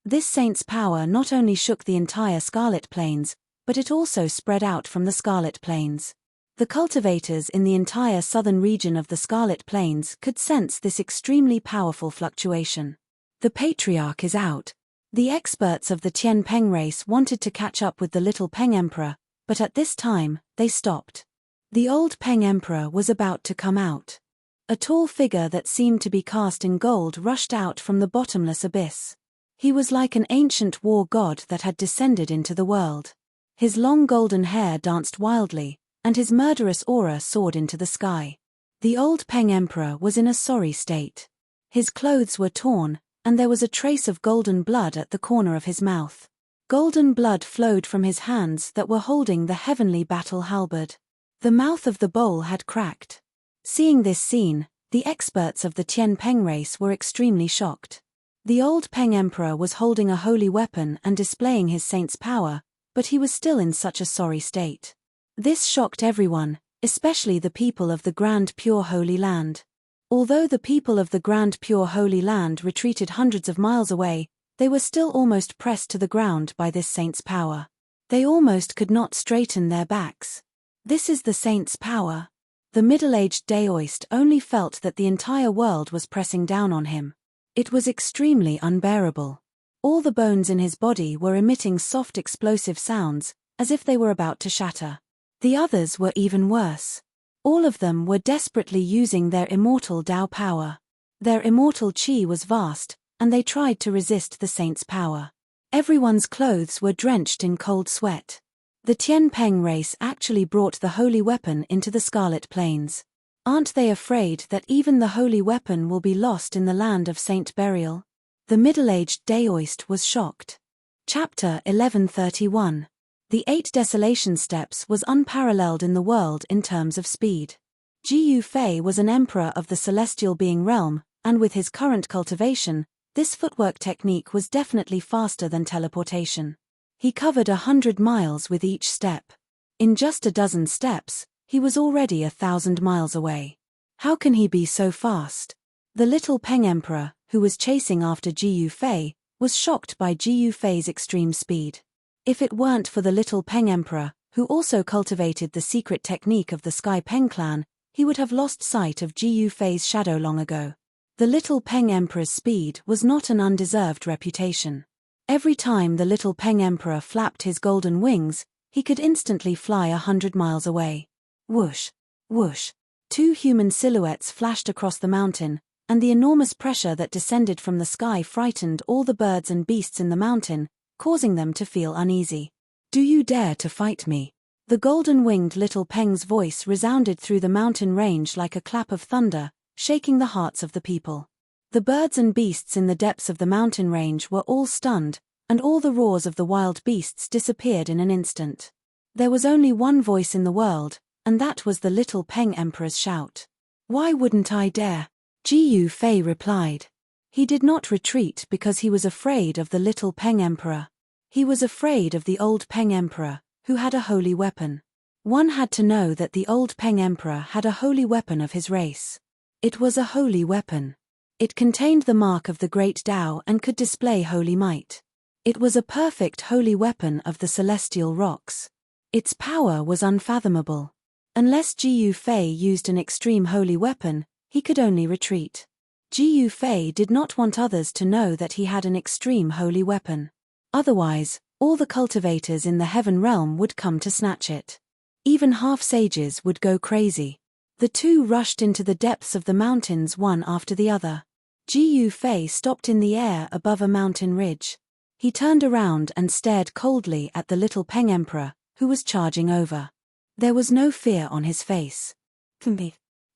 This saint's power not only shook the entire Scarlet Plains, but it also spread out from the Scarlet Plains. The cultivators in the entire southern region of the Scarlet Plains could sense this extremely powerful fluctuation. The patriarch is out. The experts of the Tian Peng race wanted to catch up with the Little Peng Emperor, but at this time, they stopped. The old Peng Emperor was about to come out. A tall figure that seemed to be cast in gold rushed out from the bottomless abyss. He was like an ancient war god that had descended into the world. His long golden hair danced wildly, and his murderous aura soared into the sky. The old Peng Emperor was in a sorry state. His clothes were torn, and there was a trace of golden blood at the corner of his mouth. Golden blood flowed from his hands that were holding the heavenly battle halberd. The mouth of the bowl had cracked. Seeing this scene, the experts of the Tian Peng race were extremely shocked. The old Peng Emperor was holding a holy weapon and displaying his saint's power, but he was still in such a sorry state. This shocked everyone, especially the people of the Grand Pure Holy Land. Although the people of the Grand Pure Holy Land retreated hundreds of miles away, they were still almost pressed to the ground by this saint's power. They almost could not straighten their backs. This is the saint's power. The middle-aged Daoist only felt that the entire world was pressing down on him. It was extremely unbearable. All the bones in his body were emitting soft explosive sounds, as if they were about to shatter. The others were even worse. All of them were desperately using their immortal Tao power. Their immortal qi was vast, and they tried to resist the saint's power. Everyone's clothes were drenched in cold sweat. The Tian Peng race actually brought the holy weapon into the Scarlet Plains. Aren't they afraid that even the holy weapon will be lost in the land of Saint Burial? The middle-aged Daoist was shocked. Chapter 1131. The 8 Desolation Steps was unparalleled in the world in terms of speed. Ji Fei was an emperor of the celestial being realm, and with his current cultivation, this footwork technique was definitely faster than teleportation. He covered 100 miles with each step. In just a dozen steps, he was already 1,000 miles away. How can he be so fast? The little Peng Emperor, who was chasing after Ji Fei, was shocked by Ji Fei's extreme speed. If it weren't for the little Peng Emperor, who also cultivated the secret technique of the Sky Peng clan, he would have lost sight of Ji Fei's shadow long ago. The little Peng Emperor's speed was not an undeserved reputation. Every time the little Peng Emperor flapped his golden wings, he could instantly fly 100 miles away. Whoosh! Whoosh! 2 human silhouettes flashed across the mountain, and the enormous pressure that descended from the sky frightened all the birds and beasts in the mountain, causing them to feel uneasy. Do you dare to fight me? The golden-winged little Peng's voice resounded through the mountain range like a clap of thunder, shaking the hearts of the people. The birds and beasts in the depths of the mountain range were all stunned, and all the roars of the wild beasts disappeared in an instant. There was only one voice in the world, and that was the little Peng Emperor's shout. Why wouldn't I dare? Ji Fei replied. He did not retreat because he was afraid of the little Peng Emperor. He was afraid of the old Peng Emperor, who had a holy weapon. One had to know that the old Peng Emperor had a holy weapon of his race. It was a holy weapon. It contained the mark of the great Tao and could display holy might. It was a perfect holy weapon of the celestial rocks. Its power was unfathomable. Unless Ji Fei used an extreme holy weapon, he could only retreat. Ji Fei did not want others to know that he had an extreme holy weapon. Otherwise, all the cultivators in the heaven realm would come to snatch it. Even half-sages would go crazy. The two rushed into the depths of the mountains one after the other. Ji Fei stopped in the air above a mountain ridge. He turned around and stared coldly at the little Peng Emperor, who was charging over. There was no fear on his face.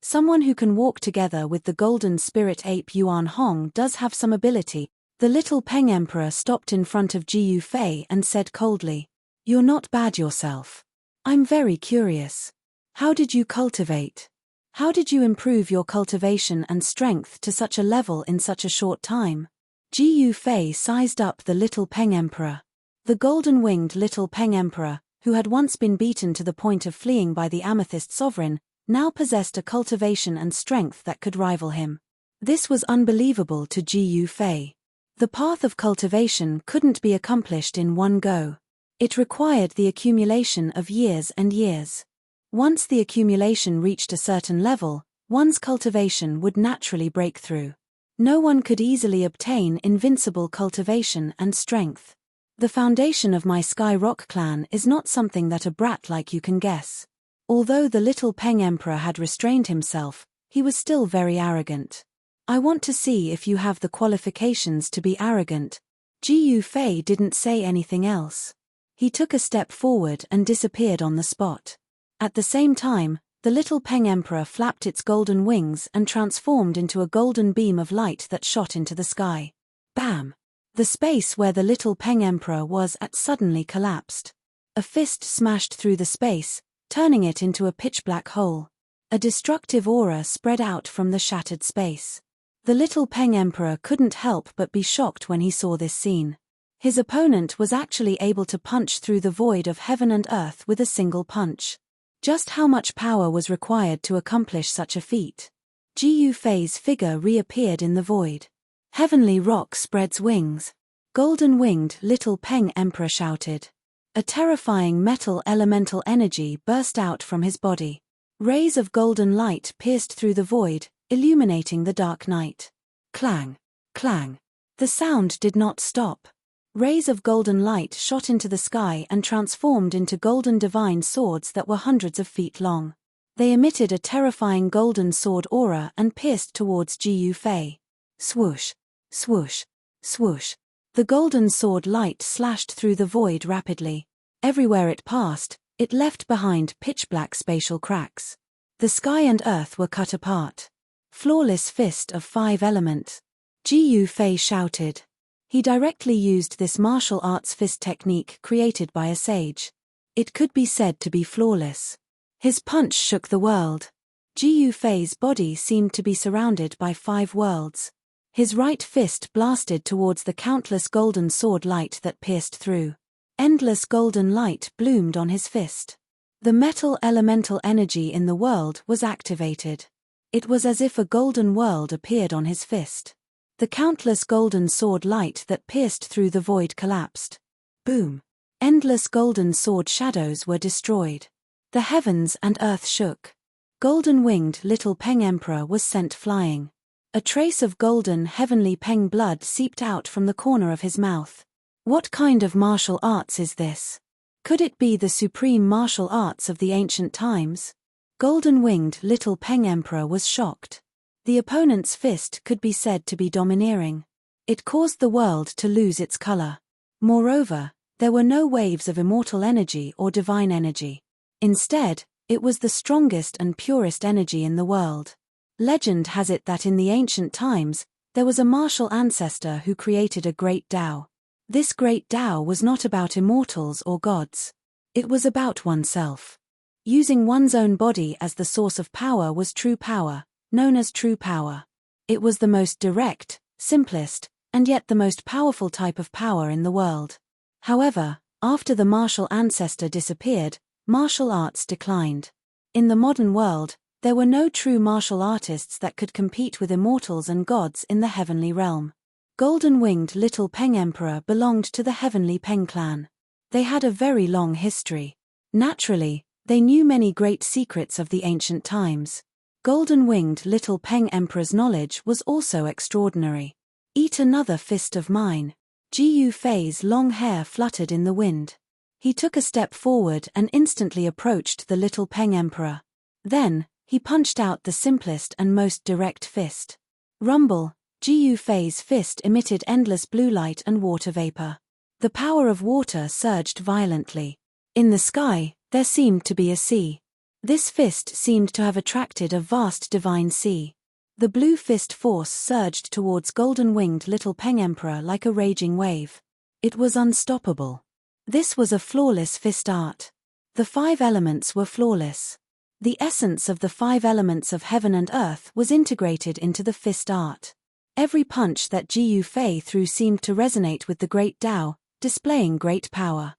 Someone who can walk together with the golden spirit ape Yuan Hong does have some ability. The little Peng Emperor stopped in front of Ji Fei and said coldly, "You're not bad yourself. I'm very curious. How did you cultivate? How did you improve your cultivation and strength to such a level in such a short time?" Ji Fei sized up the little Peng Emperor. The golden-winged little Peng Emperor, who had once been beaten to the point of fleeing by the Amethyst Sovereign, now possessed a cultivation and strength that could rival him. This was unbelievable to Ji Fei. The path of cultivation couldn't be accomplished in one go. It required the accumulation of years and years. Once the accumulation reached a certain level, one's cultivation would naturally break through. No one could easily obtain invincible cultivation and strength. The foundation of my Sky Rock clan is not something that a brat like you can guess. Although the little Peng Emperor had restrained himself, he was still very arrogant. I want to see if you have the qualifications to be arrogant. Ji Fei didn't say anything else. He took a step forward and disappeared on the spot. At the same time, the little Peng Emperor flapped its golden wings and transformed into a golden beam of light that shot into the sky. Bam! The space where the little Peng Emperor was at suddenly collapsed. A fist smashed through the space, turning it into a pitch-black hole. A destructive aura spread out from the shattered space. The Little Peng Emperor couldn't help but be shocked when he saw this scene. His opponent was actually able to punch through the void of heaven and earth with a single punch. Just how much power was required to accomplish such a feat? Ji Yufei's figure reappeared in the void. Heavenly rock spreads wings. Golden-winged Little Peng Emperor shouted. A terrifying metal elemental energy burst out from his body. Rays of golden light pierced through the void, illuminating the dark night. Clang! Clang! The sound did not stop. Rays of golden light shot into the sky and transformed into golden divine swords that were hundreds of feet long. They emitted a terrifying golden sword aura and pierced towards Ji Yufei. Swoosh! Swoosh! Swoosh! The golden sword light slashed through the void rapidly. Everywhere it passed, it left behind pitch-black spatial cracks. The sky and earth were cut apart. Flawless fist of 5 elements. Ji Yufei shouted. He directly used this martial arts fist technique created by a sage. It could be said to be flawless. His punch shook the world. Ji Yufei's body seemed to be surrounded by 5 worlds. His right fist blasted towards the countless golden sword light that pierced through. Endless golden light bloomed on his fist. The metal elemental energy in the world was activated. It was as if a golden world appeared on his fist. The countless golden sword light that pierced through the void collapsed. Boom! Endless golden sword shadows were destroyed. The heavens and earth shook. Golden-winged Little Peng Emperor was sent flying. A trace of golden heavenly Peng blood seeped out from the corner of his mouth. What kind of martial arts is this? Could it be the supreme martial arts of the ancient times? Golden-winged Little Peng Emperor was shocked. The opponent's fist could be said to be domineering. It caused the world to lose its color. Moreover, there were no waves of immortal energy or divine energy. Instead, it was the strongest and purest energy in the world. Legend has it that in the ancient times, there was a martial ancestor who created a great Tao. This great Tao was not about immortals or gods. It was about oneself. Using one's own body as the source of power was true power, known as true power. It was the most direct, simplest, and yet the most powerful type of power in the world. However, after the martial ancestor disappeared, martial arts declined. In the modern world, there were no true martial artists that could compete with immortals and gods in the heavenly realm. Golden-winged Little Peng Emperor belonged to the heavenly Peng clan. They had a very long history. Naturally, they knew many great secrets of the ancient times. Golden-winged Little Peng Emperor's knowledge was also extraordinary. Eat another fist of mine. Ji Yufei's long hair fluttered in the wind. He took a step forward and instantly approached the Little Peng Emperor. Then, he punched out the simplest and most direct fist. Rumble! Ji Yufei's fist emitted endless blue light and water vapor. The power of water surged violently. In the sky, there seemed to be a sea. This fist seemed to have attracted a vast divine sea. The blue fist force surged towards golden-winged Little Peng Emperor like a raging wave. It was unstoppable. This was a flawless fist art. The 5 elements were flawless. The essence of the 5 elements of heaven and earth was integrated into the fist art. Every punch that Ji Yufei threw seemed to resonate with the great Tao, displaying great power.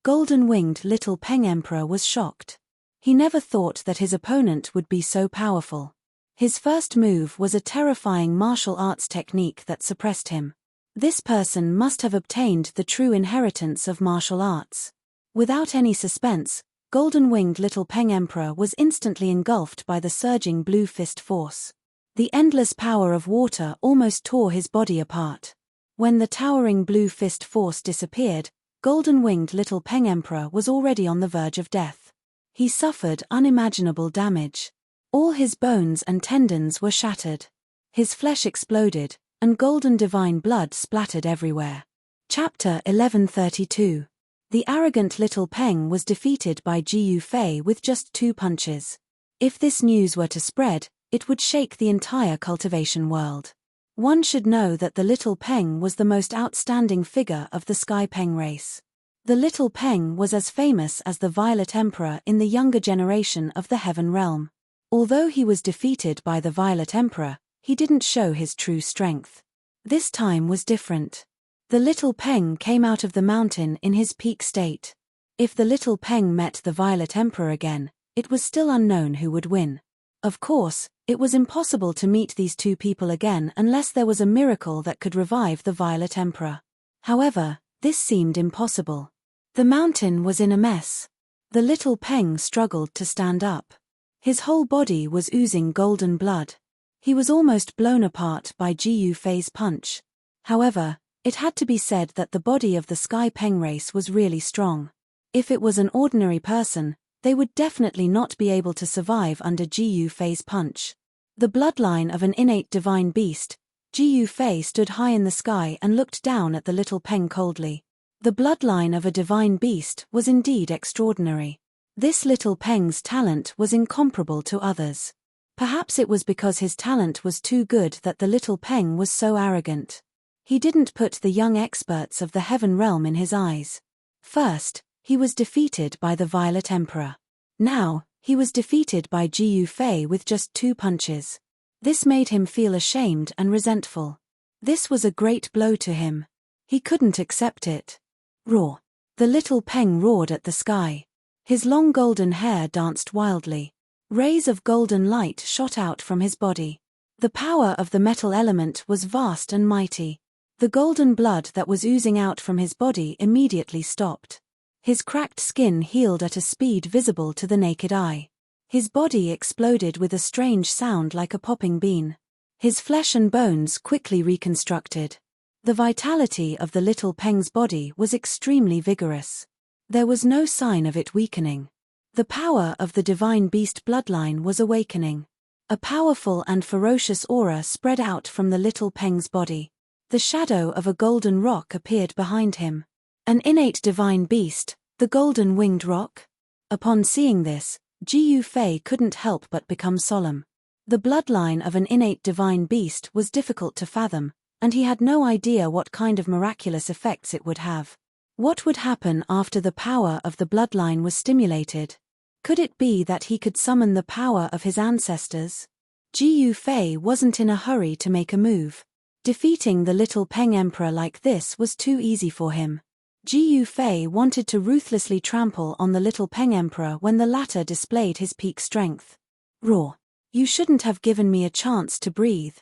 Golden-winged Little Peng Emperor was shocked. He never thought that his opponent would be so powerful. His first move was a terrifying martial arts technique that suppressed him. This person must have obtained the true inheritance of martial arts. Without any suspense, golden-winged Little Peng Emperor was instantly engulfed by the surging blue fist force. The endless power of water almost tore his body apart. When the towering blue fist force disappeared, golden-winged Little Peng Emperor was already on the verge of death. He suffered unimaginable damage. All his bones and tendons were shattered. His flesh exploded, and golden divine blood splattered everywhere. Chapter 1132. The arrogant Little Peng was defeated by Ji Yufei with just 2 punches. If this news were to spread, it would shake the entire cultivation world. One should know that the Little Peng was the most outstanding figure of the Sky Peng race. The Little Peng was as famous as the Violet Emperor in the younger generation of the Heaven Realm. Although he was defeated by the Violet Emperor, he didn't show his true strength. This time was different. The little Peng came out of the mountain in his peak state. If the little Peng met the Violet Emperor again, it was still unknown who would win. Of course, it was impossible to meet these two people again unless there was a miracle that could revive the Violet Emperor. However, this seemed impossible. The mountain was in a mess. The little Peng struggled to stand up. His whole body was oozing golden blood. He was almost blown apart by Ji Yufei's punch. However, it had to be said that the body of the Sky Peng race was really strong. If it was an ordinary person, they would definitely not be able to survive under Ji Yufei's punch. The bloodline of an innate divine beast, Ji Yufei stood high in the sky and looked down at the little Peng coldly. The bloodline of a divine beast was indeed extraordinary. This little Peng's talent was incomparable to others. Perhaps it was because his talent was too good that the little Peng was so arrogant. He didn't put the young experts of the Heaven Realm in his eyes. First, he was defeated by the Violet Emperor. Now, he was defeated by Ji Yufei with just 2 punches. This made him feel ashamed and resentful. This was a great blow to him. He couldn't accept it. Roar! The little Peng roared at the sky. His long golden hair danced wildly. Rays of golden light shot out from his body. The power of the metal element was vast and mighty. The golden blood that was oozing out from his body immediately stopped. His cracked skin healed at a speed visible to the naked eye. His body exploded with a strange sound like a popping bean. His flesh and bones quickly reconstructed. The vitality of the little Peng's body was extremely vigorous. There was no sign of it weakening. The power of the divine beast bloodline was awakening. A powerful and ferocious aura spread out from the little Peng's body. The shadow of a golden rock appeared behind him. An innate divine beast, the golden winged rock? Upon seeing this, Ji Yufei couldn't help but become solemn. The bloodline of an innate divine beast was difficult to fathom, and he had no idea what kind of miraculous effects it would have. What would happen after the power of the bloodline was stimulated? Could it be that he could summon the power of his ancestors? Ji Yufei wasn't in a hurry to make a move. Defeating the little Peng Emperor like this was too easy for him. Ji Yufei wanted to ruthlessly trample on the little Peng Emperor when the latter displayed his peak strength. Roar! You shouldn't have given me a chance to breathe.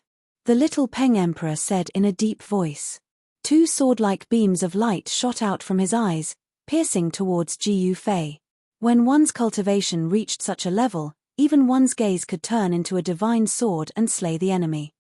The little Peng Emperor said in a deep voice. 2 sword-like beams of light shot out from his eyes, piercing towards Ji Yufei. When one's cultivation reached such a level, even one's gaze could turn into a divine sword and slay the enemy.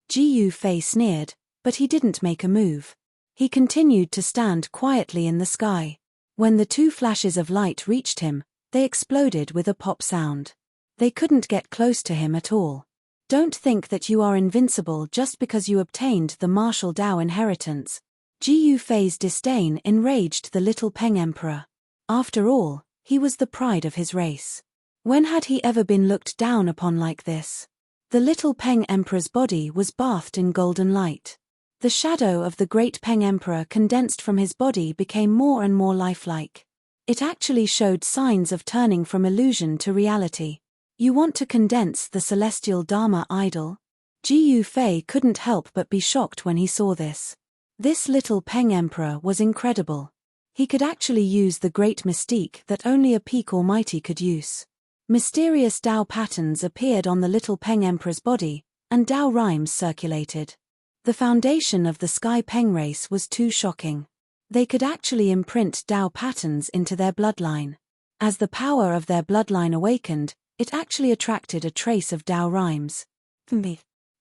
Ji Yufei sneered, but he didn't make a move. He continued to stand quietly in the sky. When the 2 flashes of light reached him, they exploded with a pop sound. They couldn't get close to him at all. Don't think that you are invincible just because you obtained the martial Dao inheritance. Ji Yufei's disdain enraged the little Peng Emperor. After all, he was the pride of his race. When had he ever been looked down upon like this? The little Peng Emperor's body was bathed in golden light. The shadow of the great Peng Emperor condensed from his body became more and more lifelike. It actually showed signs of turning from illusion to reality. You want to condense the celestial Dharma idol? Ji Yufei couldn't help but be shocked when he saw this. This little Peng Emperor was incredible. He could actually use the great mystique that only a peak almighty could use. Mysterious Dao patterns appeared on the little Peng Emperor's body, and Dao rhymes circulated. The foundation of the Sky Peng race was too shocking. They could actually imprint Dao patterns into their bloodline. As the power of their bloodline awakened, it actually attracted a trace of Dao rhymes.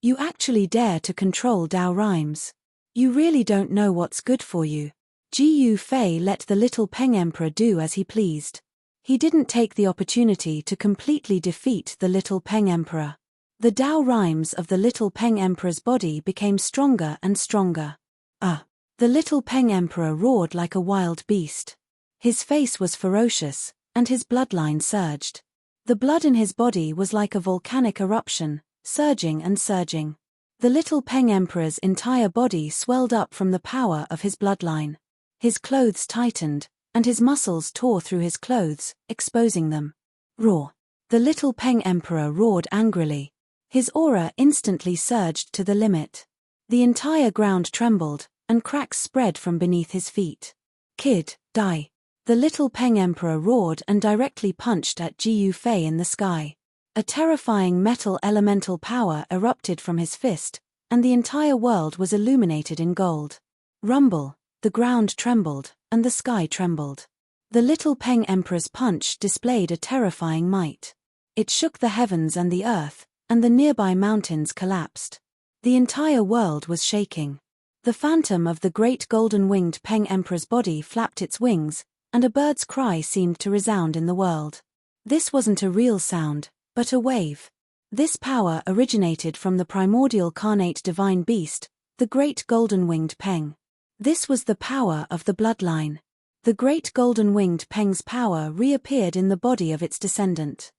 You actually dare to control Dao rhymes. You really don't know what's good for you. Ji Yufei let the little Peng Emperor do as he pleased. He didn't take the opportunity to completely defeat the little Peng Emperor. The Dao rhymes of the little Peng Emperor's body became stronger and stronger. The little Peng Emperor roared like a wild beast. His face was ferocious, and his bloodline surged. The blood in his body was like a volcanic eruption, surging and surging. The little Peng Emperor's entire body swelled up from the power of his bloodline. His clothes tightened, and his muscles tore through his clothes, exposing them. Roar! The little Peng Emperor roared angrily. His aura instantly surged to the limit. The entire ground trembled, and cracks spread from beneath his feet. "Kid, die!" The little Peng Emperor roared and directly punched at Jiyu Fei in the sky. A terrifying metal elemental power erupted from his fist, and the entire world was illuminated in gold. Rumble, the ground trembled, and the sky trembled. The little Peng Emperor's punch displayed a terrifying might. It shook the heavens and the earth, and the nearby mountains collapsed. The entire world was shaking. The phantom of the great golden-winged Peng Emperor's body flapped its wings, and a bird's cry seemed to resound in the world. This wasn't a real sound, but a wave. This power originated from the primordial carnate divine beast, the great golden-winged Peng. This was the power of the bloodline. The great golden-winged Peng's power reappeared in the body of its descendant.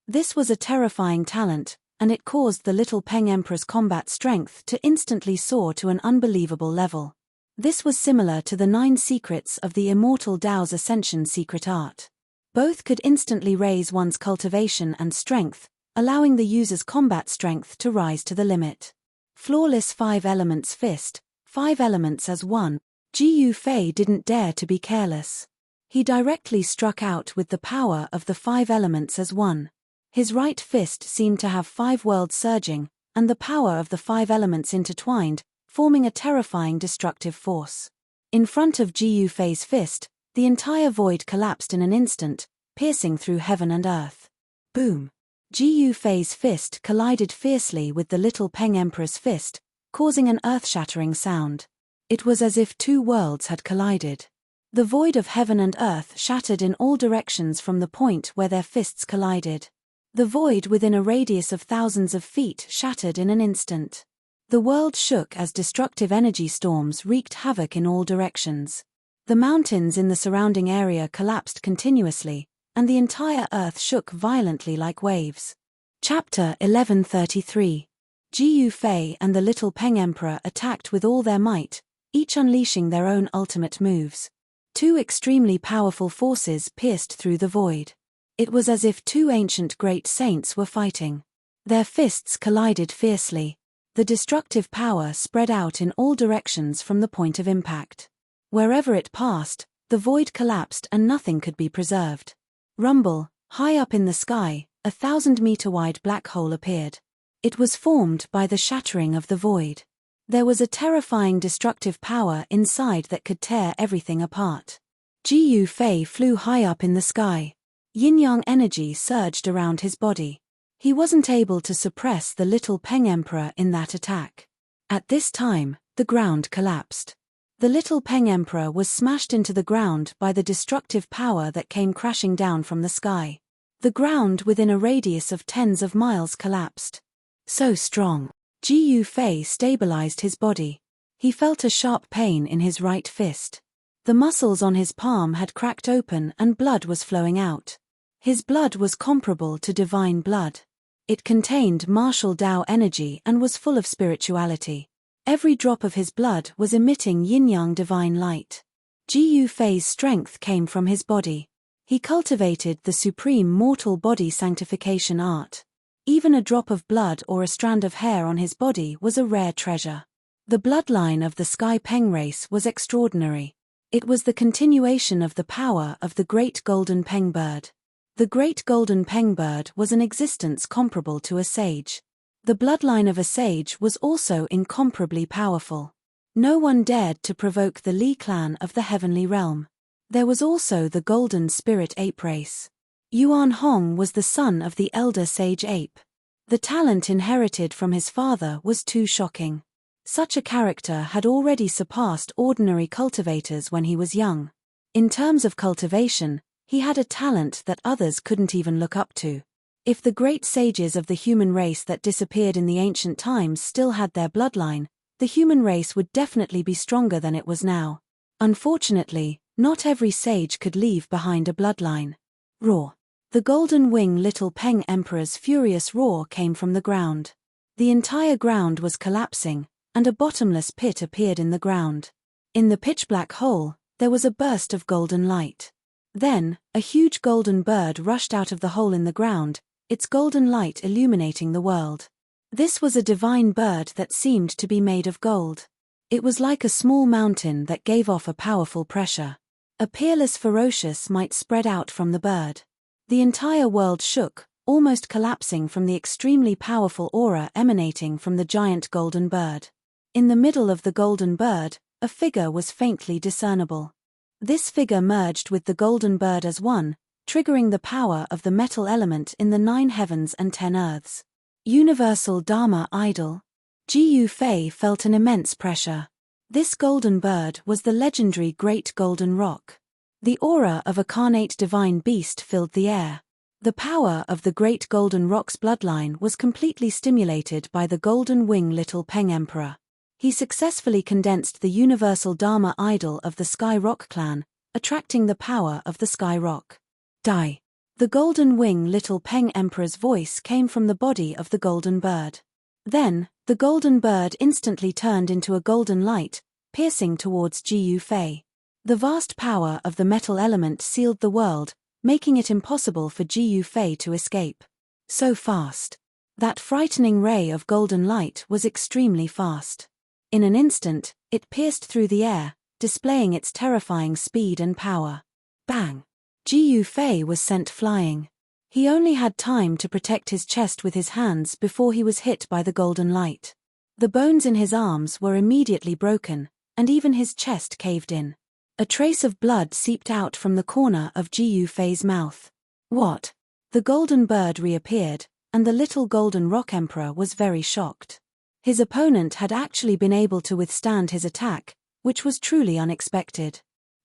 This was a terrifying talent, and it caused the little Peng Emperor's combat strength to instantly soar to an unbelievable level. This was similar to the 9 secrets of the immortal Dao's ascension secret art. Both could instantly raise one's cultivation and strength, allowing the user's combat strength to rise to the limit. Flawless 5 elements fist, 5 elements as one. Jiyu Fei didn't dare to be careless. He directly struck out with the power of the 5 elements as one. His right fist seemed to have 5 worlds surging, and the power of the 5 elements intertwined, forming a terrifying destructive force. In front of Jiyu Fei's fist, the entire void collapsed in an instant, piercing through heaven and earth. Boom! Jiyu Fei's fist collided fiercely with the little Peng Emperor's fist, causing an earth-shattering sound. It was as if 2 worlds had collided. The void of heaven and earth shattered in all directions from the point where their fists collided. The void within a radius of thousands of feet shattered in an instant. The world shook as destructive energy storms wreaked havoc in all directions. The mountains in the surrounding area collapsed continuously, and the entire earth shook violently like waves. Chapter 1133. Jiyu Fei and the little Peng Emperor attacked with all their might, each unleashing their own ultimate moves. 2 extremely powerful forces pierced through the void. It was as if 2 ancient great saints were fighting. Their fists collided fiercely. The destructive power spread out in all directions from the point of impact. Wherever it passed, the void collapsed and nothing could be preserved. Rumble, high up in the sky, a 1,000-meter-wide black hole appeared. It was formed by the shattering of the void. There was a terrifying destructive power inside that could tear everything apart. Jiyu Fei flew high up in the sky. Yin-yang energy surged around his body. He wasn't able to suppress the little Peng Emperor in that attack. At this time, the ground collapsed. The little Peng Emperor was smashed into the ground by the destructive power that came crashing down from the sky. The ground within a radius of tens of miles collapsed. So strong. Jiyu Fei stabilized his body. He felt a sharp pain in his right fist. The muscles on his palm had cracked open and blood was flowing out. His blood was comparable to divine blood. It contained martial Dao energy and was full of spirituality. Every drop of his blood was emitting yin-yang divine light. Jiyu Fei's strength came from his body. He cultivated the supreme mortal body sanctification art. Even a drop of blood or a strand of hair on his body was a rare treasure. The bloodline of the Sky Peng race was extraordinary. It was the continuation of the power of the Great Golden Peng Bird. The Great Golden Peng Bird was an existence comparable to a sage. The bloodline of a sage was also incomparably powerful. No one dared to provoke the Li clan of the heavenly realm. There was also the Golden Spirit Ape race. Yuan Hong was the son of the elder sage ape. The talent inherited from his father was too shocking. Such a character had already surpassed ordinary cultivators when he was young. In terms of cultivation, he had a talent that others couldn't even look up to. If the great sages of the human race that disappeared in the ancient times still had their bloodline, the human race would definitely be stronger than it was now. Unfortunately, not every sage could leave behind a bloodline. Roar. The golden wing little Peng Emperor's furious roar came from the ground. The entire ground was collapsing, and a bottomless pit appeared in the ground. In the pitch-black hole, there was a burst of golden light. Then, a huge golden bird rushed out of the hole in the ground, its golden light illuminating the world. This was a divine bird that seemed to be made of gold. It was like a small mountain that gave off a powerful pressure. A peerless ferocious might spread out from the bird. The entire world shook, almost collapsing from the extremely powerful aura emanating from the giant golden bird. In the middle of the golden bird, a figure was faintly discernible. This figure merged with the golden bird as one, triggering the power of the metal element in the 9 heavens and 10 earths. Universal Dharma Idol. Ji Fei felt an immense pressure. This golden bird was the legendary Great Golden Rock. The aura of a carnate divine beast filled the air. The power of the Great Golden Rock's bloodline was completely stimulated by the Golden Wing Little Peng Emperor. He successfully condensed the universal Dharma idol of the Sky Rock clan, attracting the power of the Sky Rock. Die. The Golden Wing Little Peng Emperor's voice came from the body of the golden bird. Then, the golden bird instantly turned into a golden light, piercing towards Ji Fei. The vast power of the metal element sealed the world, making it impossible for Ji Fei to escape. So fast. That frightening ray of golden light was extremely fast. In an instant, it pierced through the air, displaying its terrifying speed and power. Bang! Ji Fei was sent flying. He only had time to protect his chest with his hands before he was hit by the golden light. The bones in his arms were immediately broken, and even his chest caved in. A trace of blood seeped out from the corner of Ji Fei's mouth. What? The golden bird reappeared, and the little golden rock emperor was very shocked. His opponent had actually been able to withstand his attack, which was truly unexpected.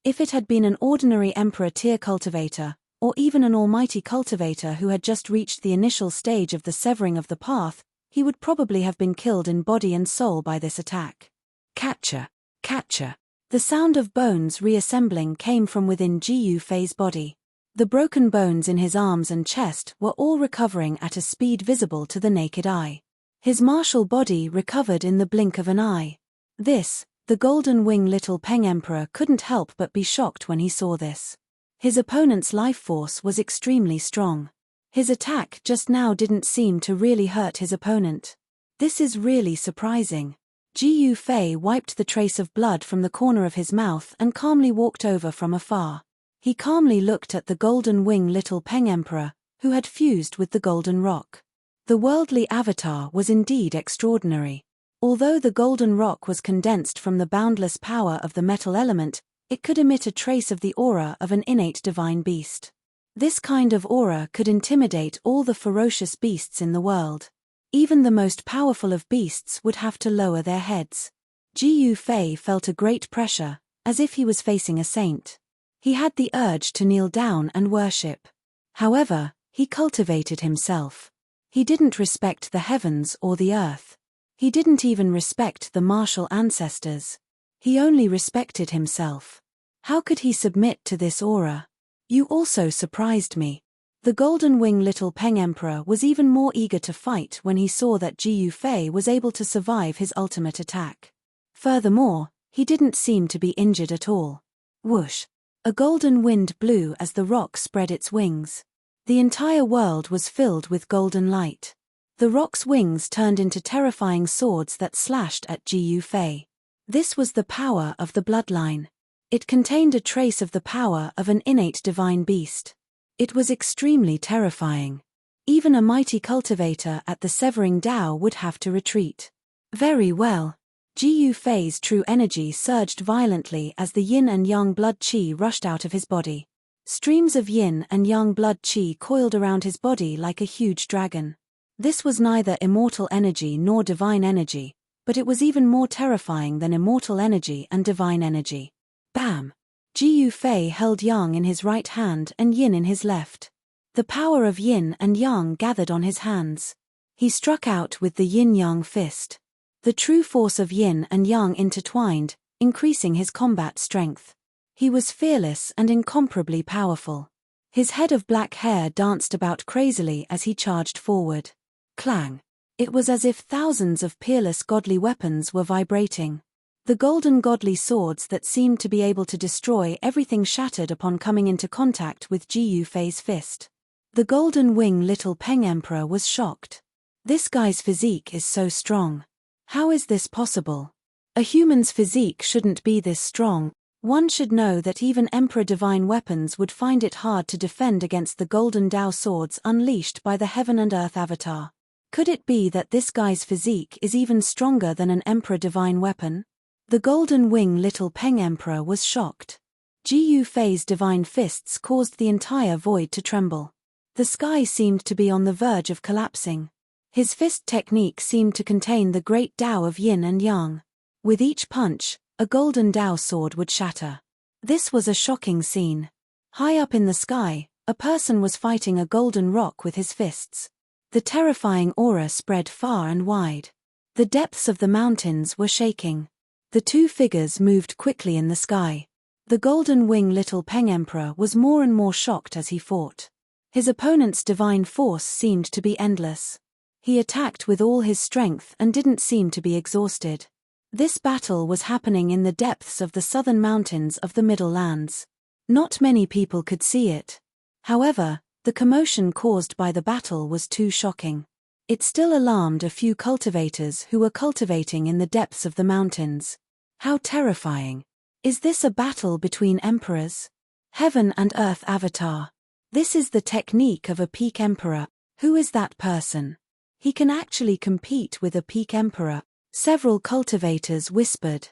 If it had been an ordinary emperor tier cultivator, or even an almighty cultivator who had just reached the initial stage of the severing of the path, he would probably have been killed in body and soul by this attack. Catcher! Catcher! The sound of bones reassembling came from within Ji Fei's body. The broken bones in his arms and chest were all recovering at a speed visible to the naked eye. His martial body recovered in the blink of an eye. This, the Golden Wing Little Peng Emperor couldn't help but be shocked when he saw this. His opponent's life force was extremely strong. His attack just now didn't seem to really hurt his opponent. This is really surprising. Ji Fei wiped the trace of blood from the corner of his mouth and calmly walked over from afar. He calmly looked at the Golden Wing Little Peng Emperor, who had fused with the Golden Rock. The worldly avatar was indeed extraordinary. Although the Golden Rock was condensed from the boundless power of the metal element, it could emit a trace of the aura of an innate divine beast. This kind of aura could intimidate all the ferocious beasts in the world. Even the most powerful of beasts would have to lower their heads. Ji Fei felt a great pressure, as if he was facing a saint. He had the urge to kneel down and worship. However, he cultivated himself. He didn't respect the heavens or the earth. He didn't even respect the martial ancestors. He only respected himself. How could he submit to this aura? You also surprised me. The Golden Wing Little Peng Emperor was even more eager to fight when he saw that Ji Fei was able to survive his ultimate attack. Furthermore, he didn't seem to be injured at all. Whoosh! A golden wind blew as the rock spread its wings. The entire world was filled with golden light. The rock's wings turned into terrifying swords that slashed at Ji Fei. This was the power of the bloodline. It contained a trace of the power of an innate divine beast. It was extremely terrifying. Even a mighty cultivator at the Severing Dao would have to retreat. Very well. Ji Fei's true energy surged violently as the yin and yang blood qi rushed out of his body. Streams of yin and yang blood qi coiled around his body like a huge dragon. This was neither immortal energy nor divine energy, but it was even more terrifying than immortal energy and divine energy. Bam! Ji Fei held yang in his right hand and yin in his left. The power of yin and yang gathered on his hands. He struck out with the yin-yang fist. The true force of yin and yang intertwined, increasing his combat strength. He was fearless and incomparably powerful. His head of black hair danced about crazily as he charged forward. Clang! It was as if thousands of peerless godly weapons were vibrating. The golden godly swords that seemed to be able to destroy everything shattered upon coming into contact with Ji Fei's fist. The Golden Wing Little Peng Emperor was shocked. This guy's physique is so strong. How is this possible? A human's physique shouldn't be this strong. One should know that even Emperor Divine weapons would find it hard to defend against the golden Dao swords unleashed by the Heaven and Earth avatar. Could it be that this guy's physique is even stronger than an Emperor Divine weapon? The Golden Wing Little Peng Emperor was shocked. Ji Yufei's divine fists caused the entire void to tremble. The sky seemed to be on the verge of collapsing. His fist technique seemed to contain the great Dao of yin and yang. With each punch, a golden Dao sword would shatter. This was a shocking scene. High up in the sky, a person was fighting a golden rock with his fists. The terrifying aura spread far and wide. The depths of the mountains were shaking. The two figures moved quickly in the sky. The Golden Wing Little Peng Emperor was more and more shocked as he fought. His opponent's divine force seemed to be endless. He attacked with all his strength and didn't seem to be exhausted. This battle was happening in the depths of the southern mountains of the Middle Lands. Not many people could see it. However, the commotion caused by the battle was too shocking. It still alarmed a few cultivators who were cultivating in the depths of the mountains. How terrifying! Is this a battle between emperors? Heaven and Earth avatar. This is the technique of a peak emperor. Who is that person? He can actually compete with a peak emperor. Several cultivators whispered.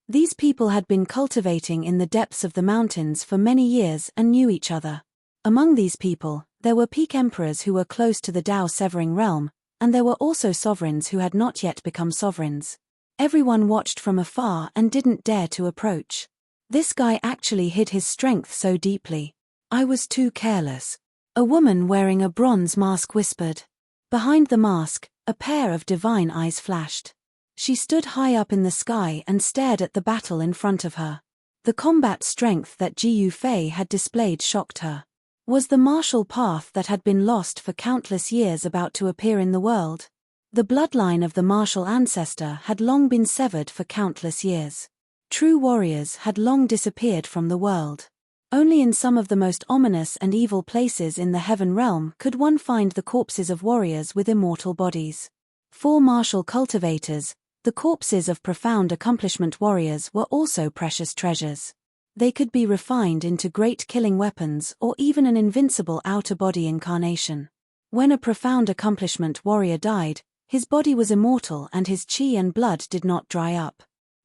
These people had been cultivating in the depths of the mountains for many years and knew each other. Among these people, there were peak emperors who were close to the Dao severing realm, and there were also sovereigns who had not yet become sovereigns. Everyone watched from afar and didn't dare to approach. This guy actually hid his strength so deeply. I was too careless. A woman wearing a bronze mask whispered. Behind the mask, a pair of divine eyes flashed. She stood high up in the sky and stared at the battle in front of her. The combat strength that Ji Yufei had displayed shocked her. Was the martial path that had been lost for countless years about to appear in the world? The bloodline of the martial ancestor had long been severed for countless years. True warriors had long disappeared from the world. Only in some of the most ominous and evil places in the heaven realm could one find the corpses of warriors with immortal bodies. For martial cultivators, the corpses of profound accomplishment warriors were also precious treasures. They could be refined into great killing weapons or even an invincible outer body incarnation. When a profound accomplishment warrior died, his body was immortal and his chi and blood did not dry up.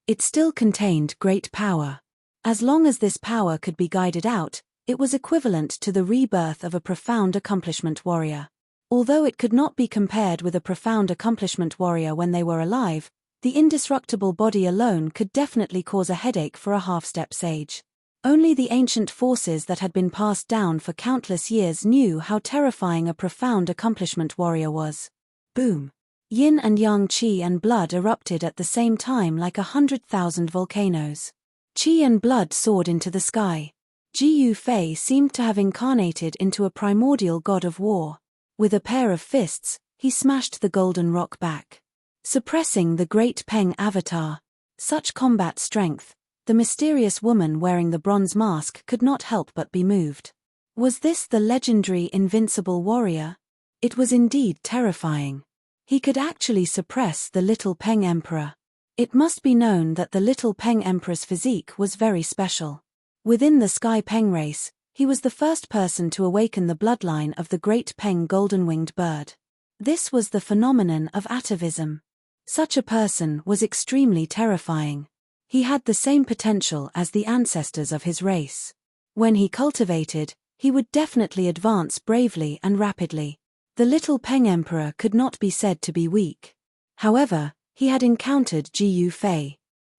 It still contained great power. As long as this power could be guided out, it was equivalent to the rebirth of a profound accomplishment warrior. Although it could not be compared with a profound accomplishment warrior when they were alive, the indestructible body alone could definitely cause a headache for a half-step sage. Only the ancient forces that had been passed down for countless years knew how terrifying a profound accomplishment warrior was. Boom! Yin and yang qi and blood erupted at the same time like 100,000 volcanoes. Qi and blood soared into the sky. Ji Yufei seemed to have incarnated into a primordial god of war. With a pair of fists, he smashed the golden rock back, suppressing the great Peng avatar. Such combat strength, the mysterious woman wearing the bronze mask could not help but be moved. Was this the legendary invincible warrior? It was indeed terrifying. He could actually suppress the Little Peng Emperor. It must be known that the Little Peng Emperor's physique was very special. Within the Sky Peng race, he was the first person to awaken the bloodline of the great Peng golden-winged bird. This was the phenomenon of atavism. Such a person was extremely terrifying. He had the same potential as the ancestors of his race. When he cultivated, he would definitely advance bravely and rapidly. The Little Peng Emperor could not be said to be weak. However, he had encountered Ji Yufei.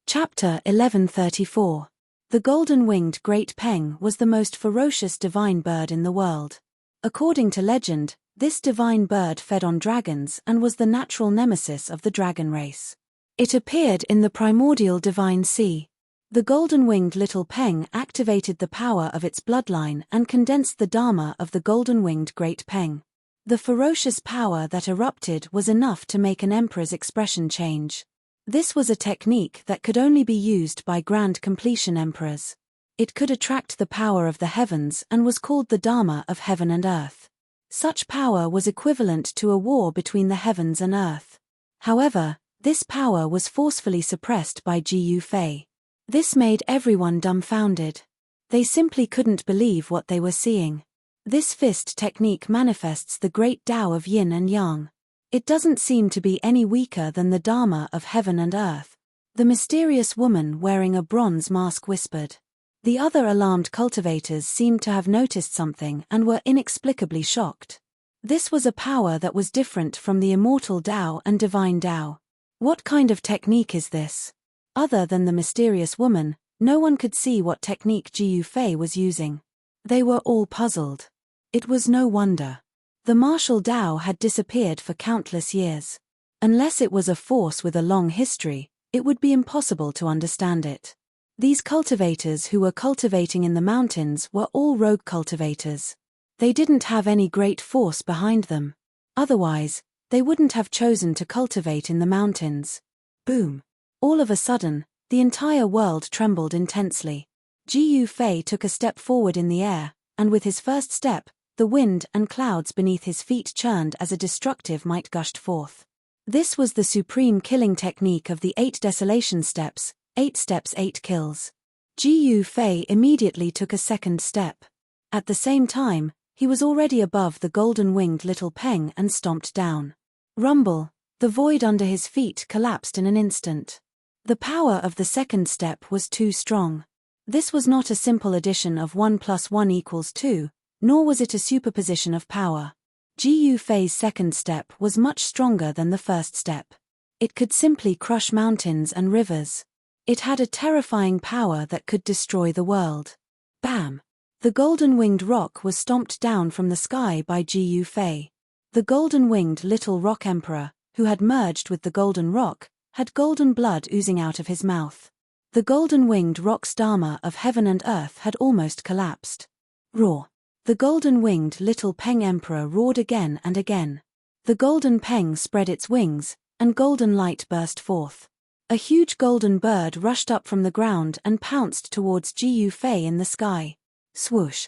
Chapter 1134. The golden-winged Great Peng was the most ferocious divine bird in the world. According to legend, this divine bird fed on dragons and was the natural nemesis of the dragon race. It appeared in the primordial divine sea. The golden-winged Little Peng activated the power of its bloodline and condensed the dharma of the golden-winged Great Peng. The ferocious power that erupted was enough to make an emperor's expression change. This was a technique that could only be used by grand completion emperors. It could attract the power of the heavens and was called the Dharma of heaven and earth. Such power was equivalent to a war between the heavens and earth. However, this power was forcefully suppressed by Ji Yufei. This made everyone dumbfounded. They simply couldn't believe what they were seeing. This fist technique manifests the great Tao of yin and yang. It doesn't seem to be any weaker than the Dharma of heaven and earth. The mysterious woman wearing a bronze mask whispered. The other alarmed cultivators seemed to have noticed something and were inexplicably shocked. This was a power that was different from the immortal Tao and divine Tao. What kind of technique is this? Other than the mysterious woman, no one could see what technique Ji Yufei was using. They were all puzzled. It was no wonder. The martial Tao had disappeared for countless years. Unless it was a force with a long history, it would be impossible to understand it. These cultivators who were cultivating in the mountains were all rogue cultivators. They didn't have any great force behind them. Otherwise, they wouldn't have chosen to cultivate in the mountains. Boom! All of a sudden, the entire world trembled intensely. Ji Yufei took a step forward in the air, and with his first step, the wind and clouds beneath his feet churned as a destructive might gushed forth. This was the supreme killing technique of the 8 desolation steps, 8 steps 8 kills. Ji Yufei immediately took a second step. At the same time, he was already above the golden-winged little Peng and stomped down. Rumble! The void under his feet collapsed in an instant. The power of the second step was too strong. This was not a simple addition of 1 + 1 = 2, nor was it a superposition of power. Ji Yufei's second step was much stronger than the first step. It could simply crush mountains and rivers. It had a terrifying power that could destroy the world. Bam! The golden-winged rock was stomped down from the sky by Ji Yufei. The golden-winged little rock emperor, who had merged with the golden rock, had golden blood oozing out of his mouth. The golden-winged rock's Dharma of heaven and earth had almost collapsed. Roar! The golden-winged little Peng emperor roared again and again. The golden Peng spread its wings, and golden light burst forth. A huge golden bird rushed up from the ground and pounced towards Ji Yufei in the sky. Swoosh!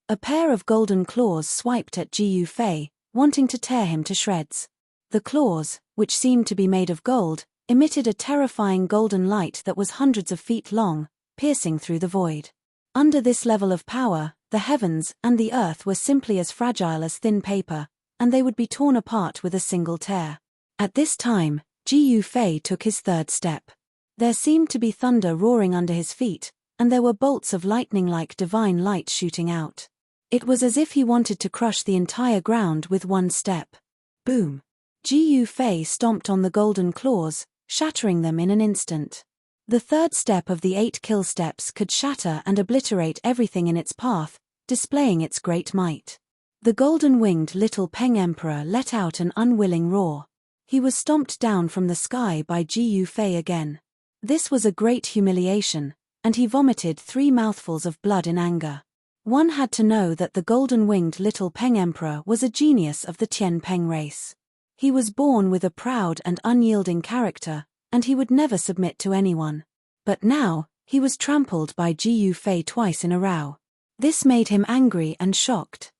A pair of golden claws swiped at Ji Yufei, wanting to tear him to shreds. The claws, which seemed to be made of gold, emitted a terrifying golden light that was hundreds of feet long, piercing through the void. Under this level of power, the heavens and the earth were simply as fragile as thin paper, and they would be torn apart with a single tear. At this time, Ji Yufei took his third step. There seemed to be thunder roaring under his feet, and there were bolts of lightning-like divine light shooting out. It was as if he wanted to crush the entire ground with one step. Boom! Ji Yufei stomped on the golden claws, shattering them in an instant. The third step of the 8 kill steps could shatter and obliterate everything in its path, displaying its great might. The golden-winged little Peng emperor let out an unwilling roar. He was stomped down from the sky by Ji Yufei again. This was a great humiliation, and he vomited 3 mouthfuls of blood in anger. One had to know that the golden-winged little Peng emperor was a genius of the Tian Peng race. He was born with a proud and unyielding character, and he would never submit to anyone. But now, he was trampled by Ji Yufei twice in a row. This made him angry and shocked.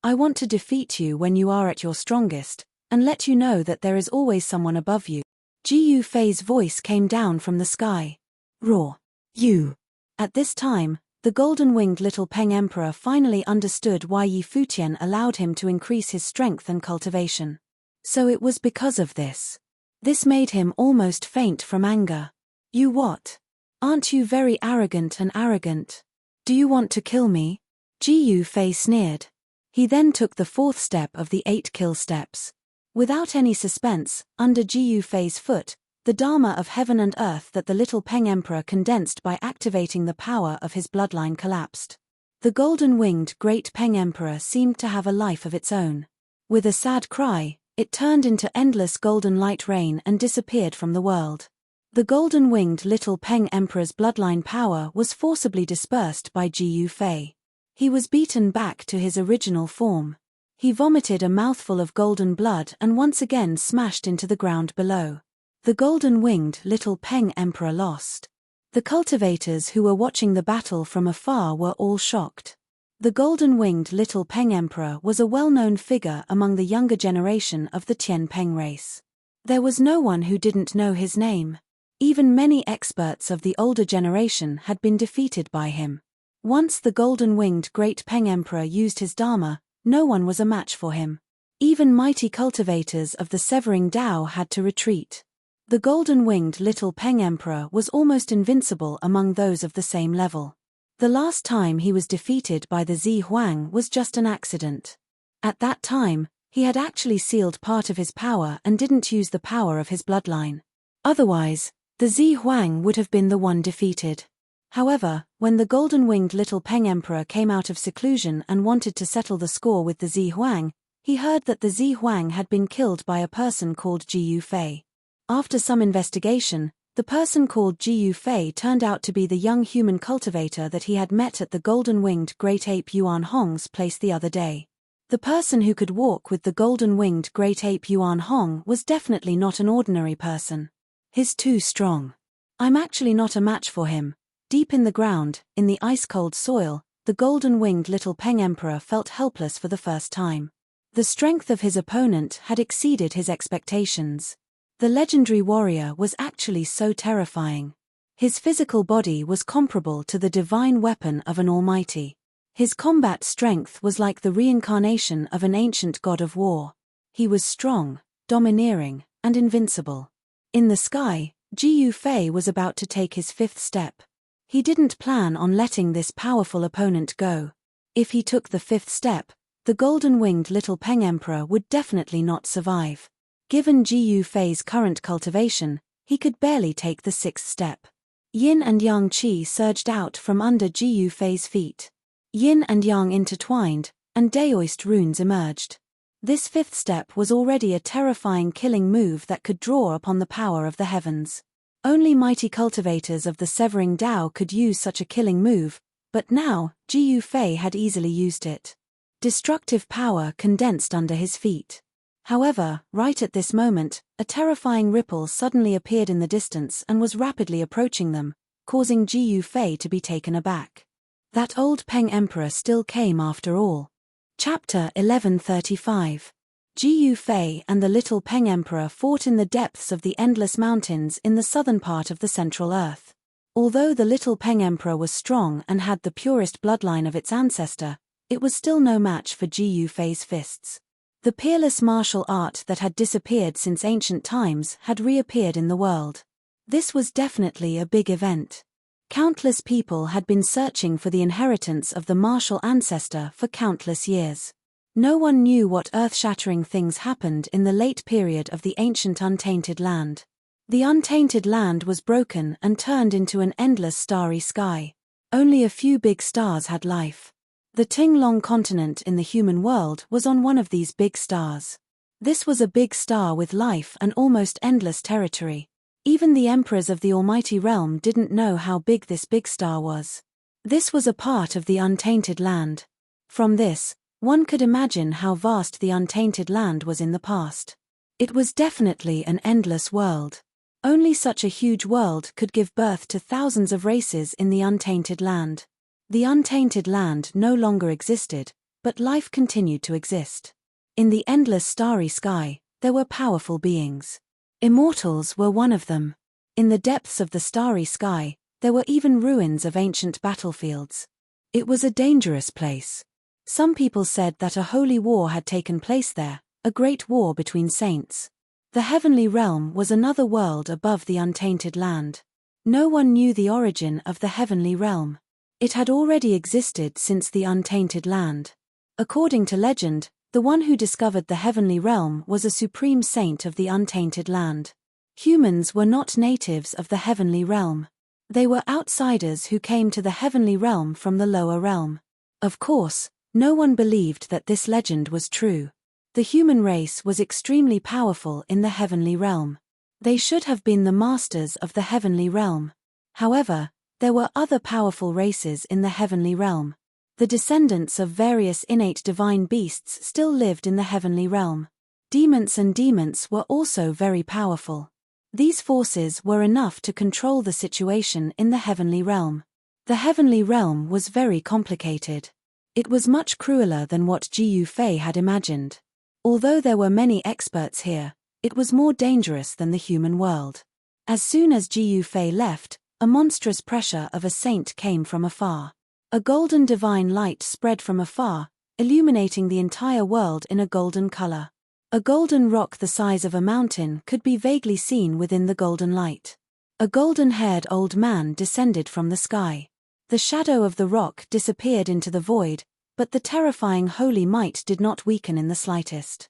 I want to defeat you when you are at your strongest, and let you know that there is always someone above you. Ji Yufei's voice came down from the sky. Roar! You! At this time, the golden-winged little Peng emperor finally understood why Yi Futian allowed him to increase his strength and cultivation. So it was because of this. This made him almost faint from anger. You what? Aren't you very arrogant and arrogant? Do you want to kill me? Ji Yufei sneered. He then took the 4th step of the 8 kill steps. Without any suspense, under Ji Yufei's foot, the Dharma of heaven and earth that the little Peng emperor condensed by activating the power of his bloodline collapsed. The golden-winged great Peng emperor seemed to have a life of its own. With a sad cry, it turned into endless golden light rain and disappeared from the world. The golden-winged little Peng emperor's bloodline power was forcibly dispersed by Ji Yufei. He was beaten back to his original form. He vomited a mouthful of golden blood and once again smashed into the ground below. The golden-winged little Peng emperor lost. The cultivators who were watching the battle from afar were all shocked. The golden-winged Little Peng Emperor was a well-known figure among the younger generation of the Tian Peng race. There was no one who didn't know his name. Even many experts of the older generation had been defeated by him. Once the golden-winged Great Peng Emperor used his Dharma, no one was a match for him. Even mighty cultivators of the Severing Tao had to retreat. The golden-winged Little Peng Emperor was almost invincible among those of the same level. The last time he was defeated by the Zi Huang was just an accident. At that time, he had actually sealed part of his power and didn't use the power of his bloodline. Otherwise, the Zi Huang would have been the one defeated. However, when the golden-winged Little Peng Emperor came out of seclusion and wanted to settle the score with the Zi Huang, he heard that the Zi Huang had been killed by a person called Ji Yufei. After some investigation, the person called Ji Yufei turned out to be the young human cultivator that he had met at the golden-winged Great Ape Yuan Hong's place the other day. The person who could walk with the golden-winged Great Ape Yuan Hong was definitely not an ordinary person. He's too strong. I'm actually not a match for him. Deep in the ground, in the ice-cold soil, the golden-winged Little Peng Emperor felt helpless for the first time. The strength of his opponent had exceeded his expectations. The legendary warrior was actually so terrifying. His physical body was comparable to the divine weapon of an almighty. His combat strength was like the reincarnation of an ancient god of war. He was strong, domineering, and invincible. In the sky, Ji Yufei was about to take his fifth step. He didn't plan on letting this powerful opponent go. If he took the fifth step, the golden-winged Little Peng Emperor would definitely not survive. Given Ji Yufei's current cultivation, he could barely take the sixth step. Yin and Yang Qi surged out from under Ji Yufei's feet. Yin and Yang intertwined, and Daoist runes emerged. This fifth step was already a terrifying killing move that could draw upon the power of the heavens. Only mighty cultivators of the Severing Tao could use such a killing move, but now, Ji Yufei had easily used it. Destructive power condensed under his feet. However, right at this moment, a terrifying ripple suddenly appeared in the distance and was rapidly approaching them, causing Ji Yufei to be taken aback. That old Peng Emperor still came after all. Chapter 1135. Ji Yufei and the Little Peng Emperor fought in the depths of the endless mountains in the southern part of the Central Earth. Although the Little Peng Emperor was strong and had the purest bloodline of its ancestor, it was still no match for Ji Yufei's fists. The peerless martial art that had disappeared since ancient times had reappeared in the world. This was definitely a big event. Countless people had been searching for the inheritance of the martial ancestor for countless years. No one knew what earth-shattering things happened in the late period of the ancient untainted land. The untainted land was broken and turned into an endless starry sky. Only a few big stars had life. The Tinglong continent in the human world was on one of these big stars. This was a big star with life and almost endless territory. Even the emperors of the Almighty Realm didn't know how big this big star was. This was a part of the untainted land. From this, one could imagine how vast the untainted land was in the past. It was definitely an endless world. Only such a huge world could give birth to thousands of races in the untainted land. The untainted land no longer existed, but life continued to exist. In the endless starry sky, there were powerful beings. Immortals were one of them. In the depths of the starry sky, there were even ruins of ancient battlefields. It was a dangerous place. Some people said that a holy war had taken place there, a great war between saints. The heavenly realm was another world above the untainted land. No one knew the origin of the heavenly realm. It had already existed since the untainted land. According to legend, the one who discovered the heavenly realm was a supreme saint of the untainted land. Humans were not natives of the heavenly realm. They were outsiders who came to the heavenly realm from the lower realm. Of course, no one believed that this legend was true. The human race was extremely powerful in the heavenly realm. They should have been the masters of the heavenly realm. However, there were other powerful races in the heavenly realm. The descendants of various innate divine beasts still lived in the heavenly realm. Demons and demons were also very powerful. These forces were enough to control the situation in the heavenly realm. The heavenly realm was very complicated. It was much crueler than what Jiu Fei had imagined. Although there were many experts here, it was more dangerous than the human world. As soon as Jiu Fei left, a monstrous pressure of a saint came from afar. A golden divine light spread from afar, illuminating the entire world in a golden color. A golden rock the size of a mountain could be vaguely seen within the golden light. A golden-haired old man descended from the sky. The shadow of the rock disappeared into the void, but the terrifying holy might did not weaken in the slightest.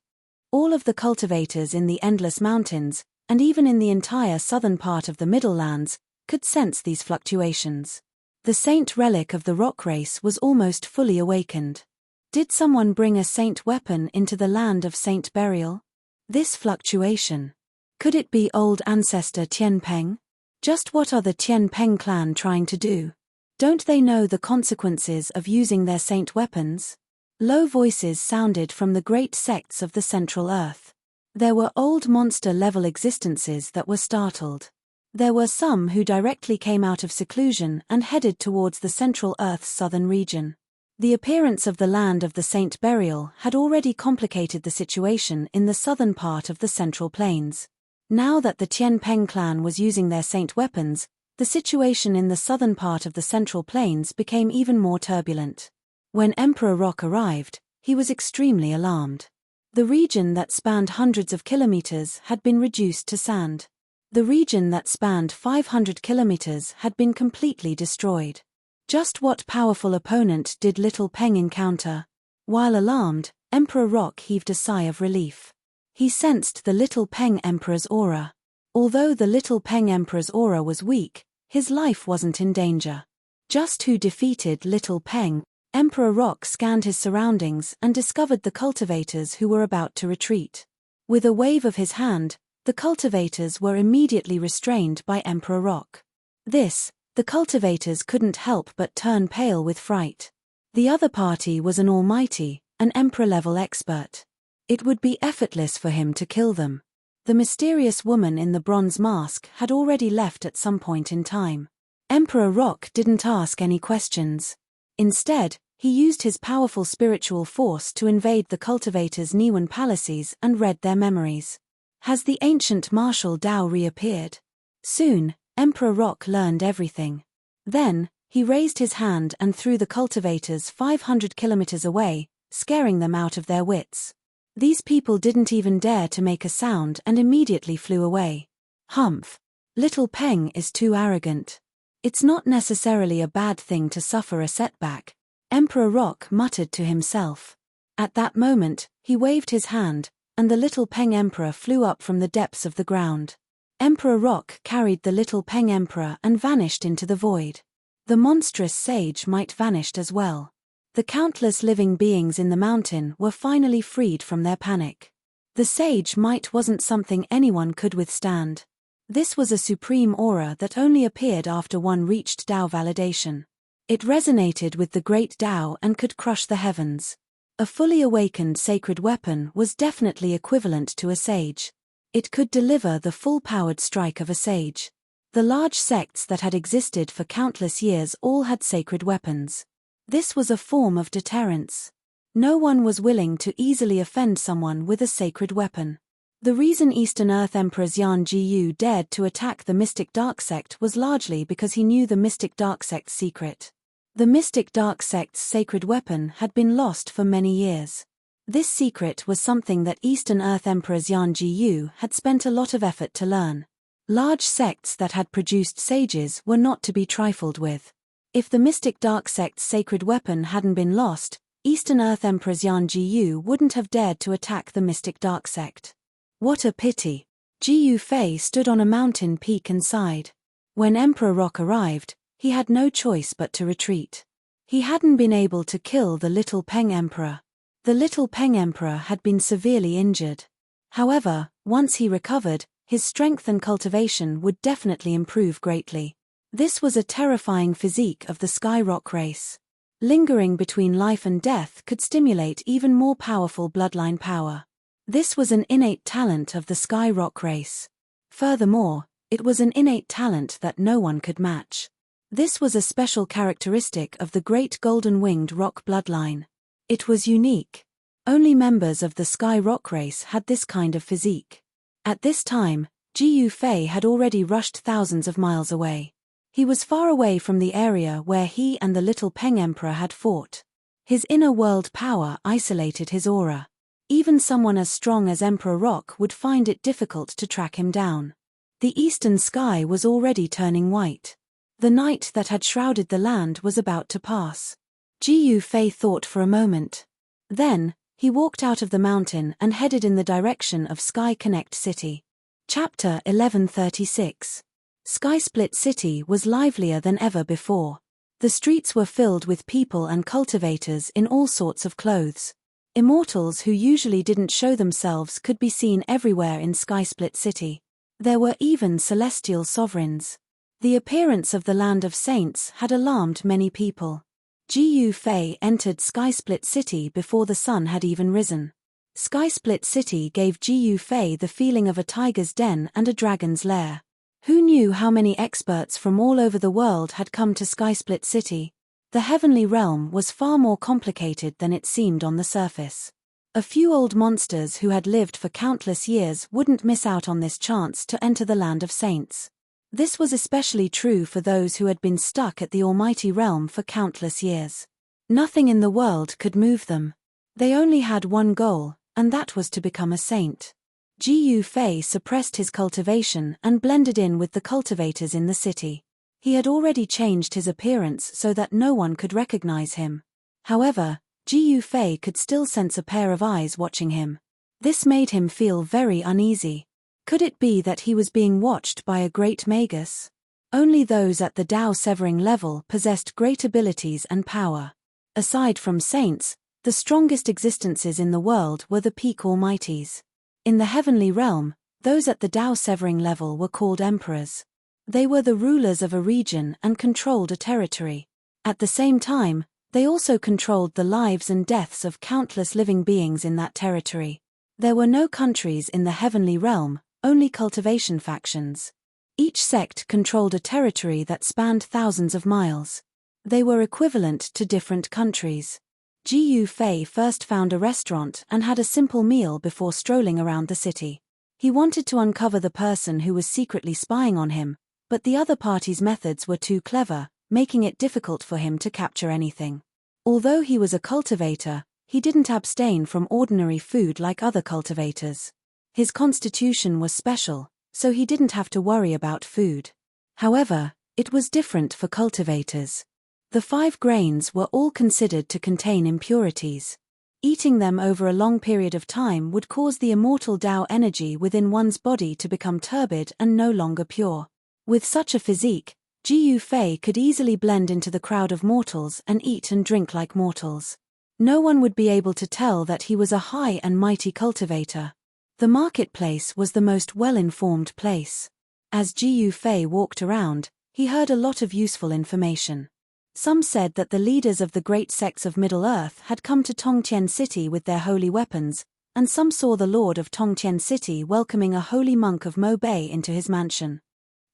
All of the cultivators in the Endless Mountains, and even in the entire southern part of the Middle Lands, could sense these fluctuations. The saint relic of the rock race was almost fully awakened. Did someone bring a saint weapon into the land of saint burial? This fluctuation. Could it be old ancestor Tianpeng? Just what are the Tianpeng clan trying to do? Don't they know the consequences of using their saint weapons? Low voices sounded from the great sects of the Central Earth. There were old monster-level existences that were startled. There were some who directly came out of seclusion and headed towards the Central Earth's southern region. The appearance of the land of the saint burial had already complicated the situation in the southern part of the Central Plains. Now that the Tianpeng clan was using their saint weapons, the situation in the southern part of the Central Plains became even more turbulent. When Emperor Rock arrived, he was extremely alarmed. The region that spanned hundreds of kilometers had been reduced to sand. The region that spanned 500 kilometers had been completely destroyed. Just what powerful opponent did Little Peng encounter? While alarmed, Emperor Rock heaved a sigh of relief. He sensed the Little Peng Emperor's aura. Although the Little Peng Emperor's aura was weak, his life wasn't in danger. Just who defeated Little Peng? Emperor Rock scanned his surroundings and discovered the cultivators who were about to retreat. With a wave of his hand, the cultivators were immediately restrained by Emperor Rock. The cultivators couldn't help but turn pale with fright. The other party was an almighty, an emperor-level expert. It would be effortless for him to kill them. The mysterious woman in the bronze mask had already left at some point in time. Emperor Rock didn't ask any questions. Instead, he used his powerful spiritual force to invade the cultivators' Niwen palaces and read their memories. Has the ancient martial Dao reappeared? Soon, Emperor Rock learned everything. Then, he raised his hand and threw the cultivators 500 kilometers away, scaring them out of their wits. These people didn't even dare to make a sound and immediately flew away. Humph! Little Peng is too arrogant. It's not necessarily a bad thing to suffer a setback, Emperor Rock muttered to himself. At that moment, he waved his hand, and the Little Peng Emperor flew up from the depths of the ground. Emperor Rock carried the Little Peng Emperor and vanished into the void. The monstrous sage might vanished as well. The countless living beings in the mountain were finally freed from their panic. The sage might wasn't something anyone could withstand. This was a supreme aura that only appeared after one reached Dao validation. It resonated with the great Dao and could crush the heavens. A fully awakened sacred weapon was definitely equivalent to a sage. It could deliver the full-powered strike of a sage. The large sects that had existed for countless years all had sacred weapons. This was a form of deterrence. No one was willing to easily offend someone with a sacred weapon. The reason Eastern Earth Emperor Xian Jiyu dared to attack the Mystic Dark Sect was largely because he knew the Mystic Dark Sect's secret. The Mystic Dark Sect's sacred weapon had been lost for many years. This secret was something that Eastern Earth Emperor Xian Jiyu had spent a lot of effort to learn. Large sects that had produced sages were not to be trifled with. If the Mystic Dark Sect's sacred weapon hadn't been lost, Eastern Earth Emperor Xian Jiyu wouldn't have dared to attack the Mystic Dark Sect. What a pity. Jiu Fei stood on a mountain peak and sighed. When Emperor Rock arrived, he had no choice but to retreat. He hadn't been able to kill the Little Peng Emperor. The Little Peng Emperor had been severely injured. However, once he recovered, his strength and cultivation would definitely improve greatly. This was a terrifying physique of the Sky Rock race. Lingering between life and death could stimulate even more powerful bloodline power. This was an innate talent of the Sky Rock race. Furthermore, it was an innate talent that no one could match. This was a special characteristic of the great golden-winged rock bloodline. It was unique. Only members of the Sky Rock race had this kind of physique. At this time, Jiyu Fei had already rushed thousands of miles away. He was far away from the area where he and the little Peng Emperor had fought. His inner world power isolated his aura. Even someone as strong as Emperor Rock would find it difficult to track him down. The eastern sky was already turning white. The night that had shrouded the land was about to pass. Jiyu Fei thought for a moment. Then, he walked out of the mountain and headed in the direction of Sky Connect City. Chapter 1136. Sky Split City was livelier than ever before. The streets were filled with people and cultivators in all sorts of clothes. Immortals who usually didn't show themselves could be seen everywhere in Sky Split City. There were even celestial sovereigns. The appearance of the Land of Saints had alarmed many people. Jiyu Fei entered Sky Split City before the sun had even risen. Sky Split City gave Jiyu Fei the feeling of a tiger's den and a dragon's lair. Who knew how many experts from all over the world had come to Sky Split City? The heavenly realm was far more complicated than it seemed on the surface. A few old monsters who had lived for countless years wouldn't miss out on this chance to enter the Land of Saints. This was especially true for those who had been stuck at the almighty realm for countless years. Nothing in the world could move them. They only had one goal, and that was to become a saint. Jiyu Fei suppressed his cultivation and blended in with the cultivators in the city. He had already changed his appearance so that no one could recognize him. However, Jiyu Fei could still sense a pair of eyes watching him. This made him feel very uneasy. Could it be that he was being watched by a great magus? Only those at the Tao-severing level possessed great abilities and power. Aside from saints, the strongest existences in the world were the peak almighties. In the heavenly realm, those at the Tao-severing level were called emperors. They were the rulers of a region and controlled a territory. At the same time, they also controlled the lives and deaths of countless living beings in that territory. There were no countries in the heavenly realm, only cultivation factions. Each sect controlled a territory that spanned thousands of miles. They were equivalent to different countries. Jiyu Fei first found a restaurant and had a simple meal before strolling around the city. He wanted to uncover the person who was secretly spying on him, but the other party's methods were too clever, making it difficult for him to capture anything. Although he was a cultivator, he didn't abstain from ordinary food like other cultivators. His constitution was special, so he didn't have to worry about food. However, it was different for cultivators. The 5 grains were all considered to contain impurities. Eating them over a long period of time would cause the immortal Tao energy within one's body to become turbid and no longer pure. With such a physique, Jiyu Fei could easily blend into the crowd of mortals and eat and drink like mortals. No one would be able to tell that he was a high and mighty cultivator. The marketplace was the most well-informed place. As Jiyu Fei walked around, he heard a lot of useful information. Some said that the leaders of the great sects of Middle-earth had come to Tongtian City with their holy weapons, and some saw the lord of Tongtian City welcoming a holy monk of Mo Bay into his mansion.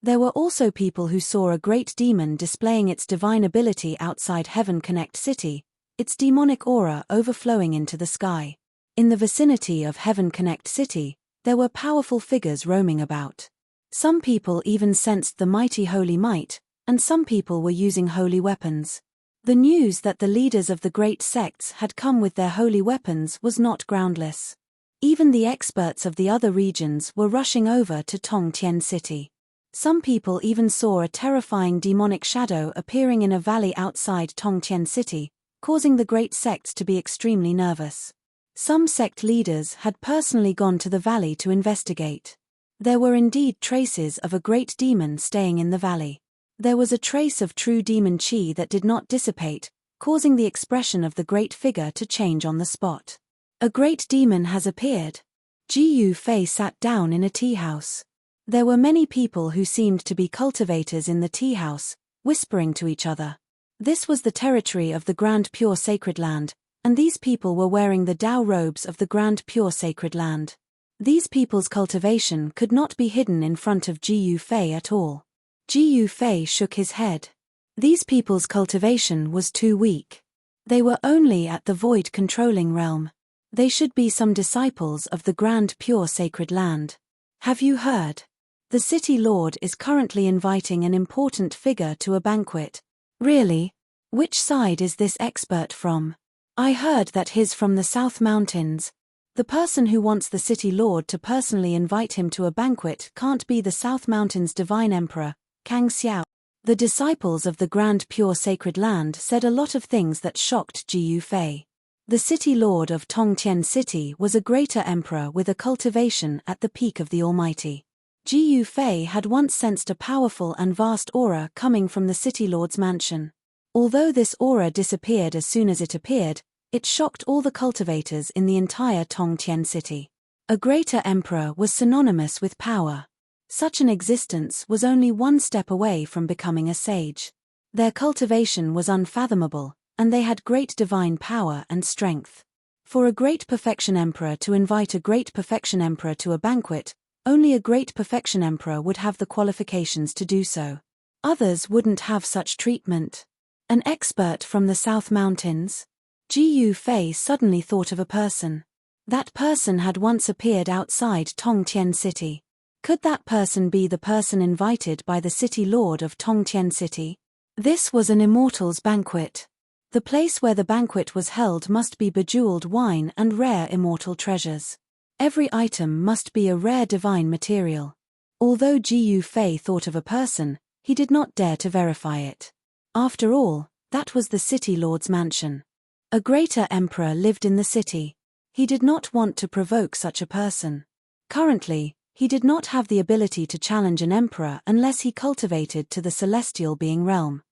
There were also people who saw a great demon displaying its divine ability outside Heaven Connect City, its demonic aura overflowing into the sky. In the vicinity of Heaven Connect City, there were powerful figures roaming about. Some people even sensed the mighty holy might, and some people were using holy weapons. The news that the leaders of the great sects had come with their holy weapons was not groundless. Even the experts of the other regions were rushing over to Tongtian City. Some people even saw a terrifying demonic shadow appearing in a valley outside Tongtian City, causing the great sects to be extremely nervous. Some sect leaders had personally gone to the valley to investigate. There were indeed traces of a great demon staying in the valley. There was a trace of true demon chi that did not dissipate, causing the expression of the great figure to change on the spot. A great demon has appeared. Jiyu Fei sat down in a tea house. There were many people who seemed to be cultivators in the tea house, whispering to each other. This was the territory of the Grand Pure Sacred Land, and these people were wearing the Tao robes of the Grand Pure Sacred Land. These people's cultivation could not be hidden in front of Jiyu Fei at all. Jiyu Fei shook his head. These people's cultivation was too weak. They were only at the void controlling realm. They should be some disciples of the grand pure sacred land. Have you heard? The city lord is currently inviting an important figure to a banquet. Really? Which side is this expert from? I heard that he's from the South Mountains. The person who wants the city lord to personally invite him to a banquet can't be the South Mountains' divine emperor, Kang Xiao. The disciples of the grand pure sacred land said a lot of things that shocked Ji Yufei. The city lord of Tongtian City was a greater emperor with a cultivation at the peak of the Almighty. Ji Yufei had once sensed a powerful and vast aura coming from the city lord's mansion. Although this aura disappeared as soon as it appeared, it shocked all the cultivators in the entire Tongtian City. A greater emperor was synonymous with power. Such an existence was only one step away from becoming a sage. Their cultivation was unfathomable, and they had great divine power and strength. For a great perfection emperor to invite a great perfection emperor to a banquet, only a great perfection emperor would have the qualifications to do so. Others wouldn't have such treatment. An expert from the South Mountains? Ji Yufei suddenly thought of a person. That person had once appeared outside Tongtian City. Could that person be the person invited by the city lord of Tongtian City? This was an immortal's banquet. The place where the banquet was held must be bejeweled wine and rare immortal treasures. Every item must be a rare divine material. Although Ji Yufei thought of a person, he did not dare to verify it. After all, that was the city lord's mansion. A greater emperor lived in the city. He did not want to provoke such a person. Currently, he did not have the ability to challenge an emperor unless he cultivated to the celestial being realm.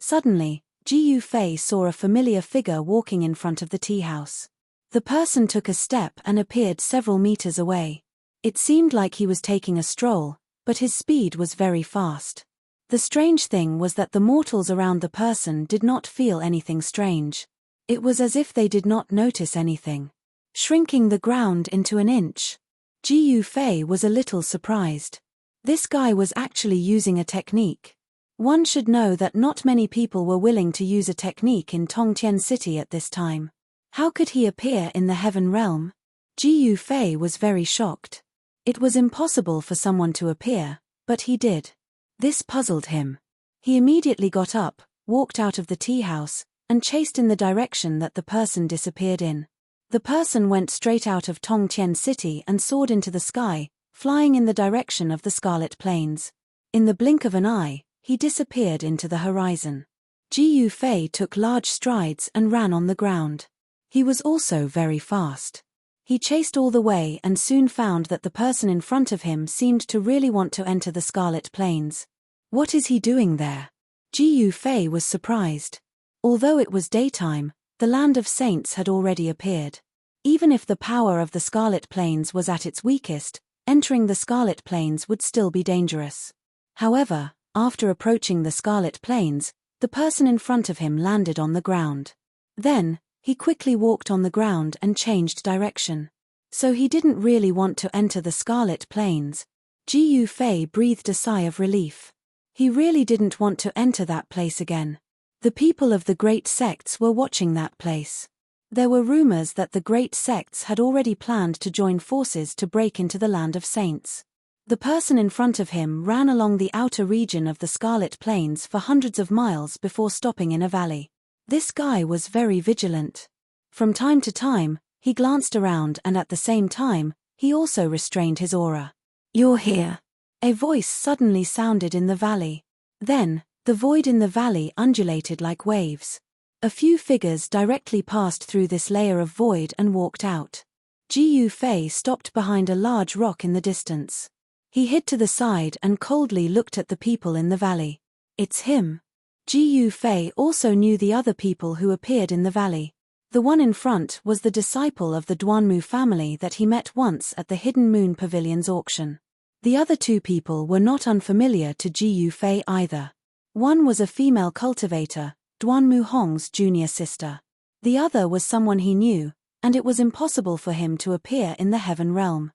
Suddenly, Ji Yufei saw a familiar figure walking in front of the tea house. The person took a step and appeared several meters away. It seemed like he was taking a stroll, but his speed was very fast. The strange thing was that the mortals around the person did not feel anything strange. It was as if they did not notice anything. Shrinking the ground into an inch. Ji Yufei was a little surprised. This guy was actually using a technique. One should know that not many people were willing to use a technique in Tongtian City at this time. How could he appear in the heaven realm? Ji Yufei was very shocked. It was impossible for someone to appear, but he did. This puzzled him. He immediately got up, walked out of the tea house, and chased in the direction that the person disappeared in. The person went straight out of Tongtian City and soared into the sky, flying in the direction of the Scarlet Plains. In the blink of an eye, he disappeared into the horizon. Ji Yufei took large strides and ran on the ground. He was also very fast. He chased all the way and soon found that the person in front of him seemed to really want to enter the Scarlet Plains. What is he doing there? Ji Yufei was surprised. Although it was daytime, the land of saints had already appeared. Even if the power of the Scarlet Plains was at its weakest, entering the Scarlet Plains would still be dangerous. However, after approaching the Scarlet Plains, the person in front of him landed on the ground. Then, he quickly walked on the ground and changed direction. So he didn't really want to enter the Scarlet Plains. Ji Yufei breathed a sigh of relief. He really didn't want to enter that place again. The people of the great sects were watching that place. There were rumors that the great sects had already planned to join forces to break into the land of saints. The person in front of him ran along the outer region of the Scarlet Plains for hundreds of miles before stopping in a valley. This guy was very vigilant. From time to time, he glanced around and at the same time, he also restrained his aura. "You're here." A voice suddenly sounded in the valley. Then, the void in the valley undulated like waves. A few figures directly passed through this layer of void and walked out. Ji Yufei stopped behind a large rock in the distance. He hid to the side and coldly looked at the people in the valley. It's him. Ji Yufei also knew the other people who appeared in the valley. The one in front was the disciple of the Duanmu family that he met once at the Hidden Moon Pavilion's auction. The other two people were not unfamiliar to Ji Yufei either. One was a female cultivator, Duanmu Hong's junior sister. The other was someone he knew, and it was impossible for him to appear in the heaven realm.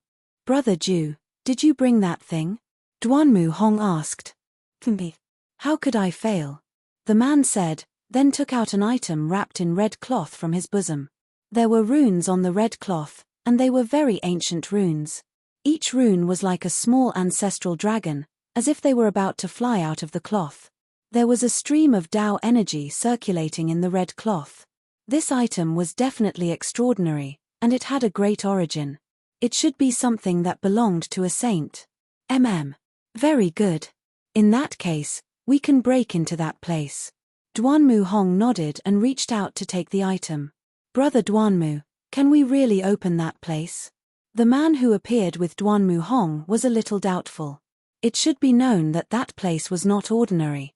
"Brother Ju, did you bring that thing?" Duanmu Hong asked. How could I fail? The man said, then took out an item wrapped in red cloth from his bosom. There were runes on the red cloth, and they were very ancient runes. Each rune was like a small ancestral dragon, as if they were about to fly out of the cloth. There was a stream of Tao energy circulating in the red cloth. This item was definitely extraordinary, and it had a great origin. It should be something that belonged to a saint. Very good. In that case, we can break into that place. Duanmu Hong nodded and reached out to take the item. Brother Duanmu, can we really open that place? The man who appeared with Duanmu Hong was a little doubtful. It should be known that that place was not ordinary.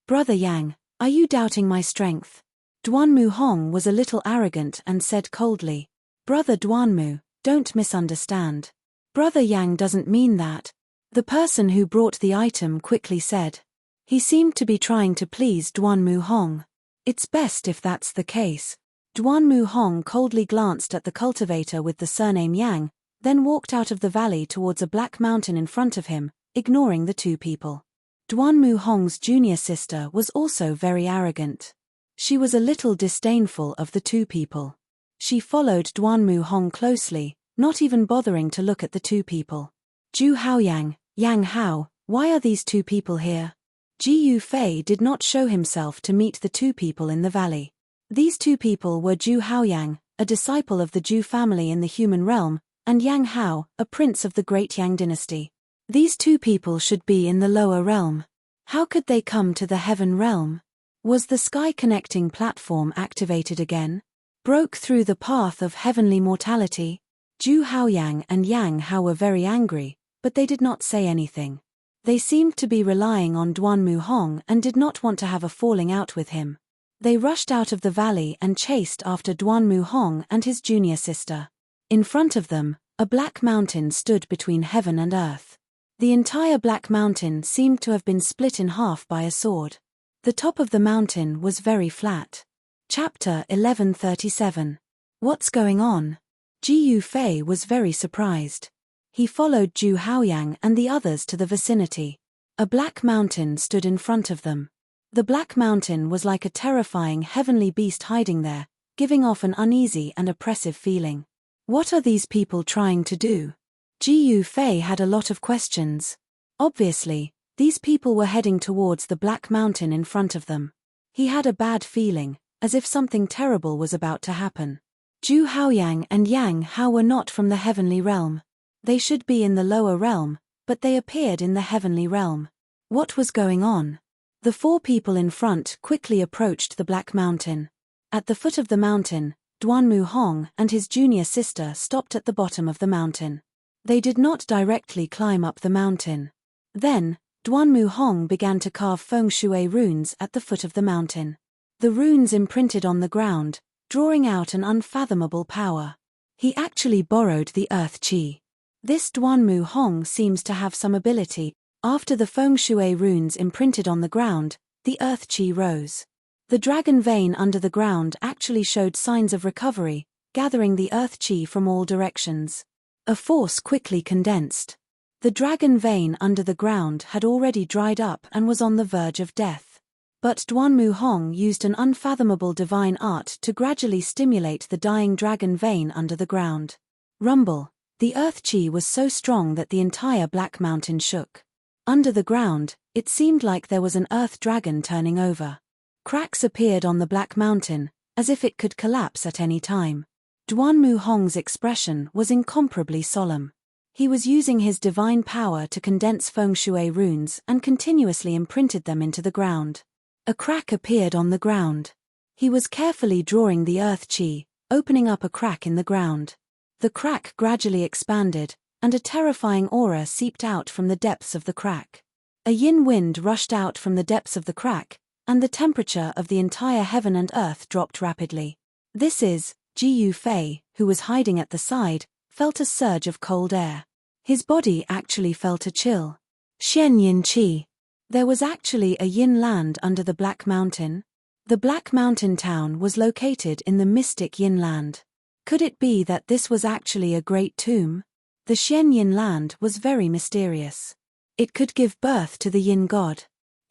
Brother Yang, are you doubting my strength? Duanmu Hong was a little arrogant and said coldly. Brother Duanmu, don't misunderstand. Brother Yang doesn't mean that. The person who brought the item quickly said. He seemed to be trying to please Duanmu Hong. It's best if that's the case. Duanmu Hong coldly glanced at the cultivator with the surname Yang, then walked out of the valley towards a black mountain in front of him, ignoring the two people. Duanmu Hong's junior sister was also very arrogant. She was a little disdainful of the two people. She followed Duanmu Hong closely, not even bothering to look at the two people. Zhu Haoyang, Yang Hao, why are these two people here? Ji Yufei did not show himself to meet the two people in the valley. These two people were Zhu Haoyang, a disciple of the Zhu family in the human realm, and Yang Hao, a prince of the great Yang dynasty. These two people should be in the lower realm. How could they come to the heaven realm? Was the sky connecting platform activated again? Broke through the path of heavenly mortality? Zhu Haoyang and Yang Hao were very angry, but they did not say anything. They seemed to be relying on Duanmu Hong and did not want to have a falling out with him. They rushed out of the valley and chased after Duanmu Hong and his junior sister. In front of them, a black mountain stood between heaven and earth. The entire black mountain seemed to have been split in half by a sword. The top of the mountain was very flat. Chapter 1137. What's going on? Ji Yufei was very surprised. He followed Zhu Haoyang and the others to the vicinity. A black mountain stood in front of them. The black mountain was like a terrifying heavenly beast hiding there, giving off an uneasy and oppressive feeling. What are these people trying to do? Ji Yufei had a lot of questions. Obviously, these people were heading towards the black mountain in front of them. He had a bad feeling, as if something terrible was about to happen. Zhu Haoyang and Yang Hao were not from the heavenly realm. They should be in the lower realm, but they appeared in the heavenly realm. What was going on? The four people in front quickly approached the black mountain. At the foot of the mountain, Duanmu Hong and his junior sister stopped at the bottom of the mountain. They did not directly climb up the mountain. Then, Duanmu Hong began to carve feng shui runes at the foot of the mountain. The runes imprinted on the ground, drawing out an unfathomable power. He actually borrowed the earth qi. This Duanmu Hong seems to have some ability. After the feng shui runes imprinted on the ground, the earth qi rose. The dragon vein under the ground actually showed signs of recovery, gathering the earth qi from all directions. A force quickly condensed. The dragon vein under the ground had already dried up and was on the verge of death. But Duanmu Hong used an unfathomable divine art to gradually stimulate the dying dragon vein under the ground. Rumble. The earth qi was so strong that the entire black mountain shook. Under the ground, it seemed like there was an earth dragon turning over. Cracks appeared on the black mountain, as if it could collapse at any time. Duanmu Hong's expression was incomparably solemn. He was using his divine power to condense feng shui runes and continuously imprinted them into the ground. A crack appeared on the ground. He was carefully drawing the earth qi, opening up a crack in the ground. The crack gradually expanded, and a terrifying aura seeped out from the depths of the crack. A yin wind rushed out from the depths of the crack, and the temperature of the entire heaven and earth dropped rapidly. This is, Ji Yufei, who was hiding at the side, felt a surge of cold air. His body actually felt a chill. Xian Yin Qi. There was actually a yin land under the Black Mountain. The Black Mountain town was located in the mystic yin land. Could it be that this was actually a great tomb? The Xian Yin land was very mysterious. It could give birth to the yin god.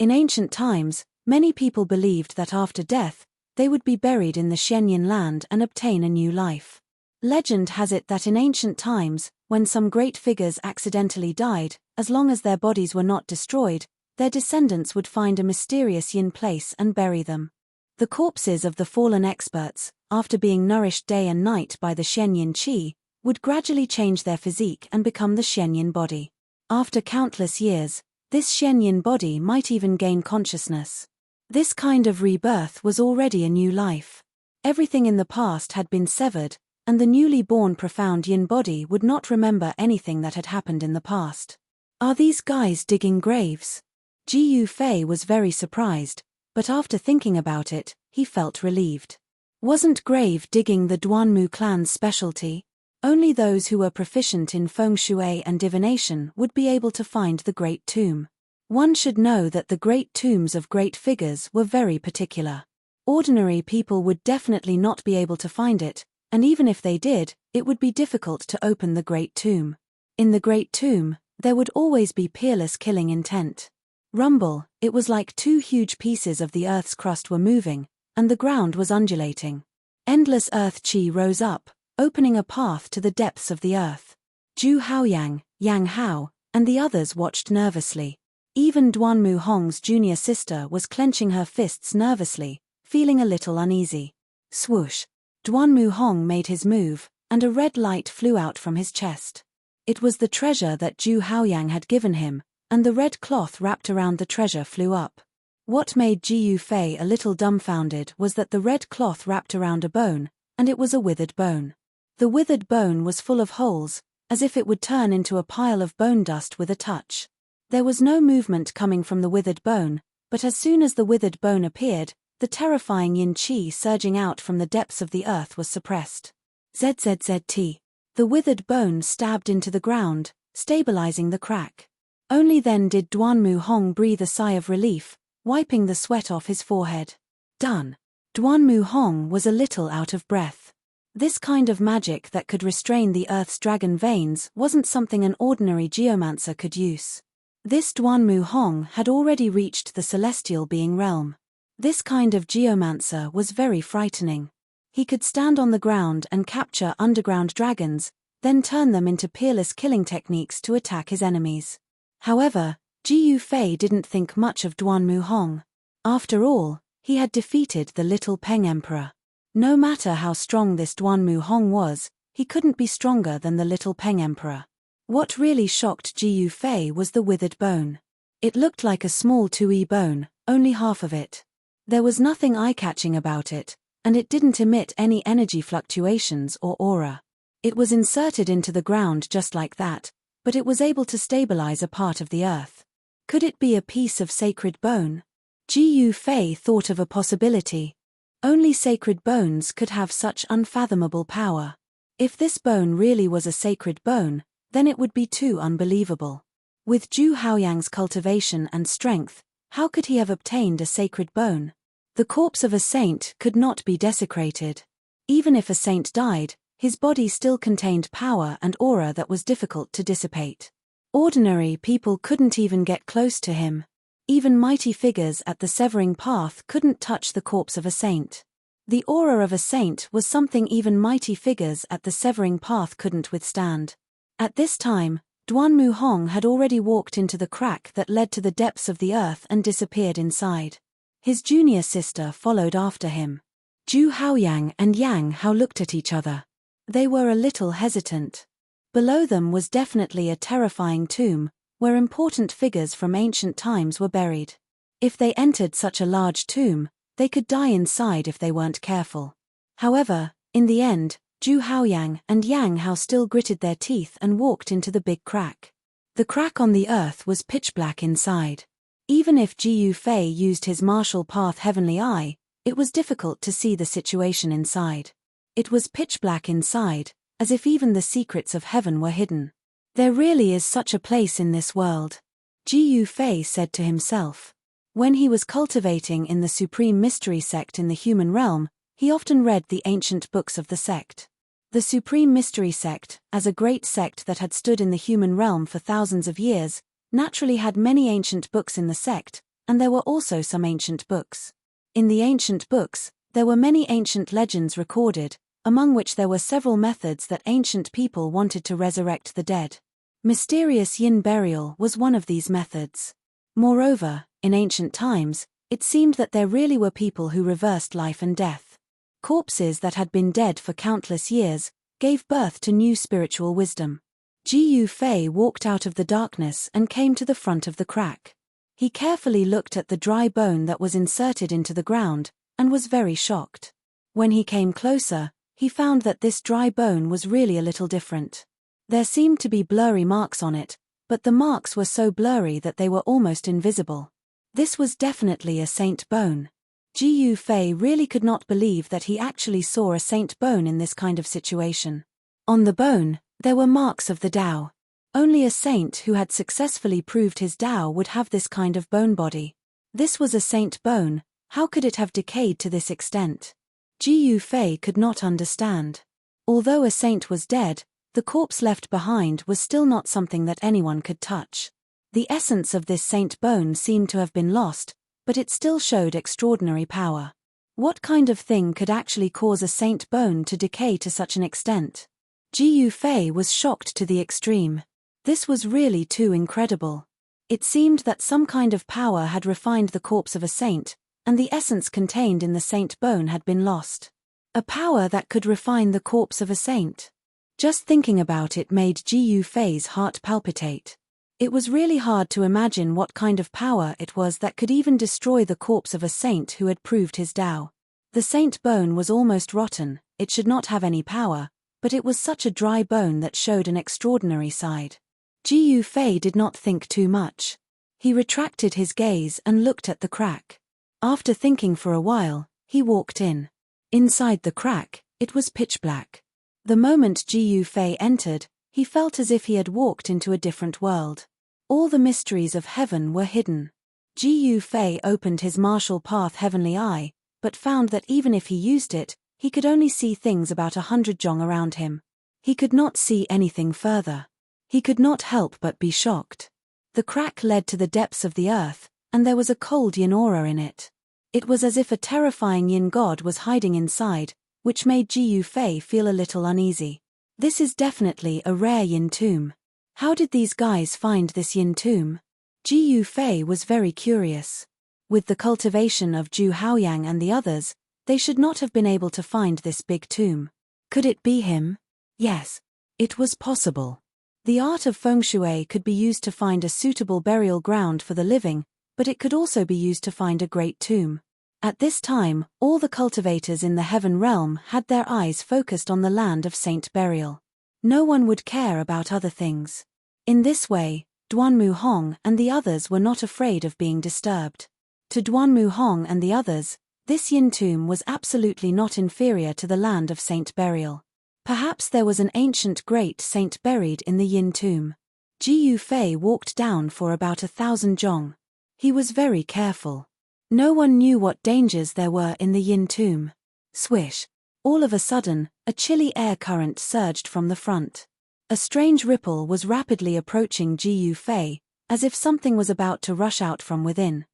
In ancient times, many people believed that after death, they would be buried in the Xianyin land and obtain a new life. Legend has it that in ancient times, when some great figures accidentally died, as long as their bodies were not destroyed, their descendants would find a mysterious yin place and bury them. The corpses of the fallen experts, after being nourished day and night by the Xianyin qi, would gradually change their physique and become the Xianyin body. After countless years, this Xianyin body might even gain consciousness. This kind of rebirth was already a new life. Everything in the past had been severed, and the newly born profound yin body would not remember anything that had happened in the past. Are these guys digging graves? Ji Yufei was very surprised, but after thinking about it, he felt relieved. Wasn't grave digging the Duanmu clan's specialty? Only those who were proficient in feng shui and divination would be able to find the great tomb. One should know that the great tombs of great figures were very particular. Ordinary people would definitely not be able to find it, and even if they did, it would be difficult to open the great tomb. In the great tomb, there would always be peerless killing intent. Rumble, it was like two huge pieces of the earth's crust were moving, and the ground was undulating. Endless earth qi rose up, opening a path to the depths of the earth. Zhu Haoyang, Yang Hao, and the others watched nervously. Even Duanmu Hong's junior sister was clenching her fists nervously, feeling a little uneasy. Swoosh! Duanmu Hong made his move, and a red light flew out from his chest. It was the treasure that Zhu Haoyang had given him, and the red cloth wrapped around the treasure flew up. What made Ji Yufei a little dumbfounded was that the red cloth wrapped around a bone, and it was a withered bone. The withered bone was full of holes, as if it would turn into a pile of bone dust with a touch. There was no movement coming from the withered bone, but as soon as the withered bone appeared, the terrifying yin qi surging out from the depths of the earth was suppressed. ZZZT. The withered bone stabbed into the ground, stabilizing the crack. Only then did Duanmu Hong breathe a sigh of relief, wiping the sweat off his forehead. Done. Duanmu Hong was a little out of breath. This kind of magic that could restrain the earth's dragon veins wasn't something an ordinary geomancer could use. This Duanmu Hong had already reached the celestial being realm. This kind of geomancer was very frightening. He could stand on the ground and capture underground dragons, then turn them into peerless killing techniques to attack his enemies. However, Ji Yufei didn't think much of Duanmu Hong. After all, he had defeated the Little Peng Emperor. No matter how strong this Duanmu Hong was, he couldn't be stronger than the Little Peng Emperor. What really shocked Ji Yufei was the withered bone. It looked like a small tui bone, only half of it. There was nothing eye-catching about it, and it didn't emit any energy fluctuations or aura. It was inserted into the ground just like that, but it was able to stabilize a part of the earth. Could it be a piece of sacred bone? Ji Yufei thought of a possibility. Only sacred bones could have such unfathomable power. If this bone really was a sacred bone, then it would be too unbelievable. With Zhu Haoyang's cultivation and strength, how could he have obtained a sacred bone? The corpse of a saint could not be desecrated. Even if a saint died, his body still contained power and aura that was difficult to dissipate. Ordinary people couldn't even get close to him. Even mighty figures at the severing path couldn't touch the corpse of a saint. The aura of a saint was something even mighty figures at the severing path couldn't withstand. At this time, Duanmu Hong had already walked into the crack that led to the depths of the earth and disappeared inside. His junior sister followed after him. Zhu Haoyang and Yang Hao looked at each other. They were a little hesitant. Below them was definitely a terrifying tomb, where important figures from ancient times were buried. If they entered such a large tomb, they could die inside if they weren't careful. However, in the end, Zhu Haoyang and Yang Hao still gritted their teeth and walked into the big crack. The crack on the earth was pitch black inside. Even if Ji Yufei used his martial path heavenly eye, it was difficult to see the situation inside. It was pitch black inside, as if even the secrets of heaven were hidden. There really is such a place in this world, Ji Yufei said to himself. When he was cultivating in the Supreme Mystery Sect in the human realm, he often read the ancient books of the sect. The Supreme Mystery Sect, as a great sect that had stood in the human realm for thousands of years, naturally had many ancient books in the sect, and there were also some ancient books. In the ancient books, there were many ancient legends recorded, among which there were several methods that ancient people wanted to resurrect the dead. Mysterious yin burial was one of these methods. Moreover, in ancient times, it seemed that there really were people who reversed life and death. Corpses that had been dead for countless years gave birth to new spiritual wisdom. Ji Fei walked out of the darkness and came to the front of the crack. He carefully looked at the dry bone that was inserted into the ground, and was very shocked. When he came closer, he found that this dry bone was really a little different. There seemed to be blurry marks on it, but the marks were so blurry that they were almost invisible. This was definitely a saint bone. Ji Fei really could not believe that he actually saw a saint bone in this kind of situation. On the bone, there were marks of the Tao. Only a saint who had successfully proved his Tao would have this kind of bone body. This was a saint bone. How could it have decayed to this extent? Ji Fei could not understand. Although a saint was dead, the corpse left behind was still not something that anyone could touch. The essence of this saint bone seemed to have been lost, but it still showed extraordinary power. What kind of thing could actually cause a saint bone to decay to such an extent? Ji Fei was shocked to the extreme. This was really too incredible. It seemed that some kind of power had refined the corpse of a saint, and the essence contained in the saint bone had been lost. A power that could refine the corpse of a saint. Just thinking about it made Ji Fei's heart palpitate. It was really hard to imagine what kind of power it was that could even destroy the corpse of a saint who had proved his Tao. The saint bone was almost rotten, it should not have any power, but it was such a dry bone that showed an extraordinary side. Ji Fei did not think too much. He retracted his gaze and looked at the crack. After thinking for a while, he walked in. Inside the crack, it was pitch black. The moment Ji Fei entered, he felt as if he had walked into a different world. All the mysteries of heaven were hidden. Ji Fei opened his martial path heavenly eye, but found that even if he used it, he could only see things about 100 jong around him. He could not see anything further. He could not help but be shocked. The crack led to the depths of the earth, and there was a cold yin aura in it. It was as if a terrifying yin god was hiding inside, which made Ji Fei feel a little uneasy. This is definitely a rare yin tomb. How did these guys find this yin tomb? Ji Fei was very curious. With the cultivation of Zhu Haoyang and the others, they should not have been able to find this big tomb. Could it be him? Yes. It was possible. The art of feng shui could be used to find a suitable burial ground for the living, but it could also be used to find a great tomb. At this time, all the cultivators in the heaven realm had their eyes focused on the land of saint burial. No one would care about other things. In this way, Duanmu Hong and the others were not afraid of being disturbed. To Duanmu Hong and the others, this yin tomb was absolutely not inferior to the land of saint burial. Perhaps there was an ancient great saint buried in the yin tomb. Ji Fei walked down for about 1,000 zhong. He was very careful. No one knew what dangers there were in the yin tomb. Swish! All of a sudden, a chilly air current surged from the front. A strange ripple was rapidly approaching Ji Fei, as if something was about to rush out from within.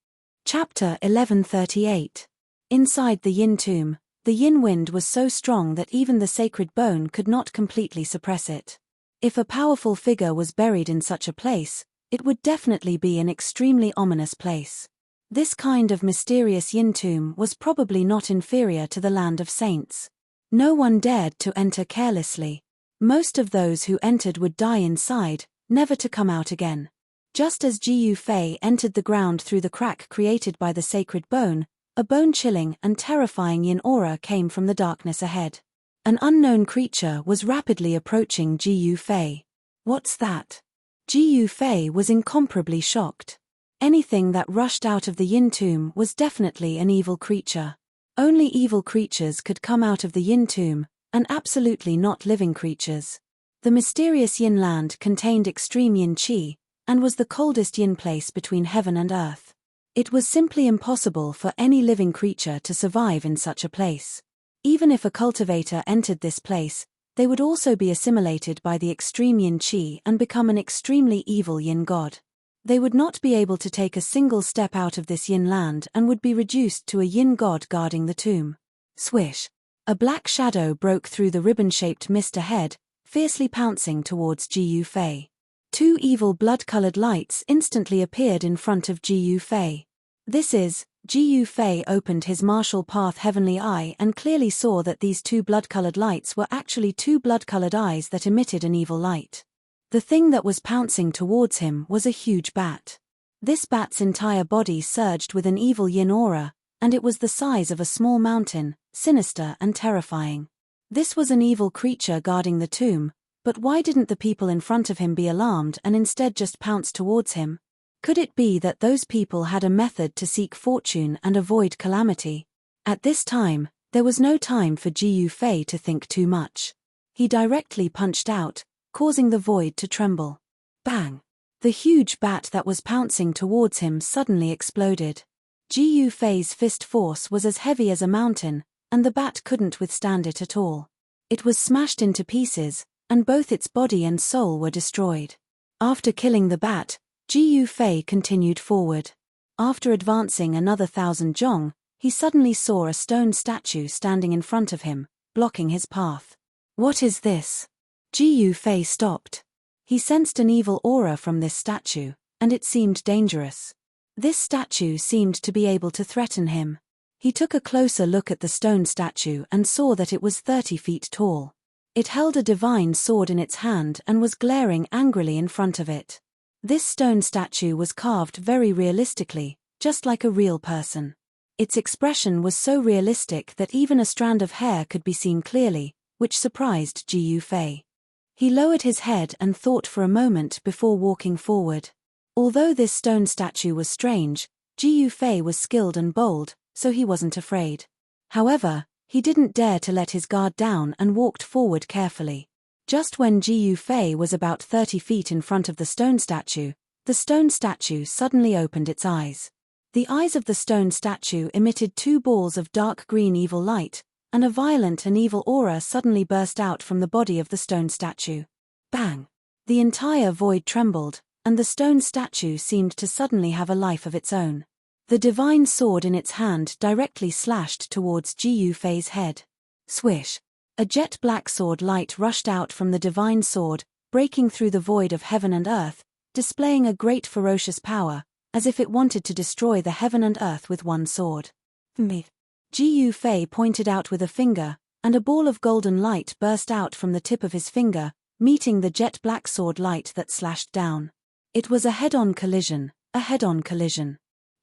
Chapter 1138. Inside the yin tomb, the yin wind was so strong that even the sacred bone could not completely suppress it. If a powerful figure was buried in such a place, it would definitely be an extremely ominous place. This kind of mysterious yin tomb was probably not inferior to the land of saints. No one dared to enter carelessly. Most of those who entered would die inside, never to come out again. Just as Ji Fei entered the ground through the crack created by the sacred bone, a bone-chilling and terrifying yin aura came from the darkness ahead. An unknown creature was rapidly approaching Ji Fei. What's that? Ji Fei was incomparably shocked. Anything that rushed out of the yin tomb was definitely an evil creature. Only evil creatures could come out of the yin tomb, and absolutely not living creatures. The mysterious yin land contained extreme yin qi, and was the coldest yin place between heaven and earth. It was simply impossible for any living creature to survive in such a place. Even if a cultivator entered this place, they would also be assimilated by the extreme yin qi and become an extremely evil yin god. They would not be able to take a single step out of this yin land and would be reduced to a yin god guarding the tomb. Swish! A black shadow broke through the ribbon-shaped mist ahead, fiercely pouncing towards Ji Yufei. Two evil blood-colored lights instantly appeared in front of Ji Yufei. This is, Ji Yufei opened his martial path heavenly eye and clearly saw that these two blood-colored lights were actually two blood-colored eyes that emitted an evil light. The thing that was pouncing towards him was a huge bat. This bat's entire body surged with an evil yin aura, and it was the size of a small mountain, sinister and terrifying. This was an evil creature guarding the tomb, but why didn't the people in front of him be alarmed and instead just pounce towards him? Could it be that those people had a method to seek fortune and avoid calamity? At this time, there was no time for Ji Yufei to think too much. He directly punched out, causing the void to tremble. Bang! The huge bat that was pouncing towards him suddenly exploded. Ji Yufei's fist force was as heavy as a mountain, and the bat couldn't withstand it at all. It was smashed into pieces, and both its body and soul were destroyed. After killing the bat, Ji Yufei continued forward. After advancing another 1,000 zhong, he suddenly saw a stone statue standing in front of him, blocking his path. What is this? Ji Yufei stopped. He sensed an evil aura from this statue, and it seemed dangerous. This statue seemed to be able to threaten him. He took a closer look at the stone statue and saw that it was 30 feet tall. It held a divine sword in its hand and was glaring angrily in front of it. This stone statue was carved very realistically, just like a real person. Its expression was so realistic that even a strand of hair could be seen clearly, which surprised Ji Yufei. He lowered his head and thought for a moment before walking forward. Although this stone statue was strange, Ji Yufei was skilled and bold, so he wasn't afraid. However, he didn't dare to let his guard down and walked forward carefully. Just when Ji Yufei was about 30 feet in front of the stone statue suddenly opened its eyes. The eyes of the stone statue emitted two balls of dark green evil light, and a violent and evil aura suddenly burst out from the body of the stone statue. Bang! The entire void trembled, and the stone statue seemed to suddenly have a life of its own. The divine sword in its hand directly slashed towards Ji Yufei's head. Swish! A jet black sword light rushed out from the divine sword, breaking through the void of heaven and earth, displaying a great ferocious power, as if it wanted to destroy the heaven and earth with one sword. Ji Yufei pointed out with a finger, and a ball of golden light burst out from the tip of his finger, meeting the jet black sword light that slashed down. It was a head-on collision,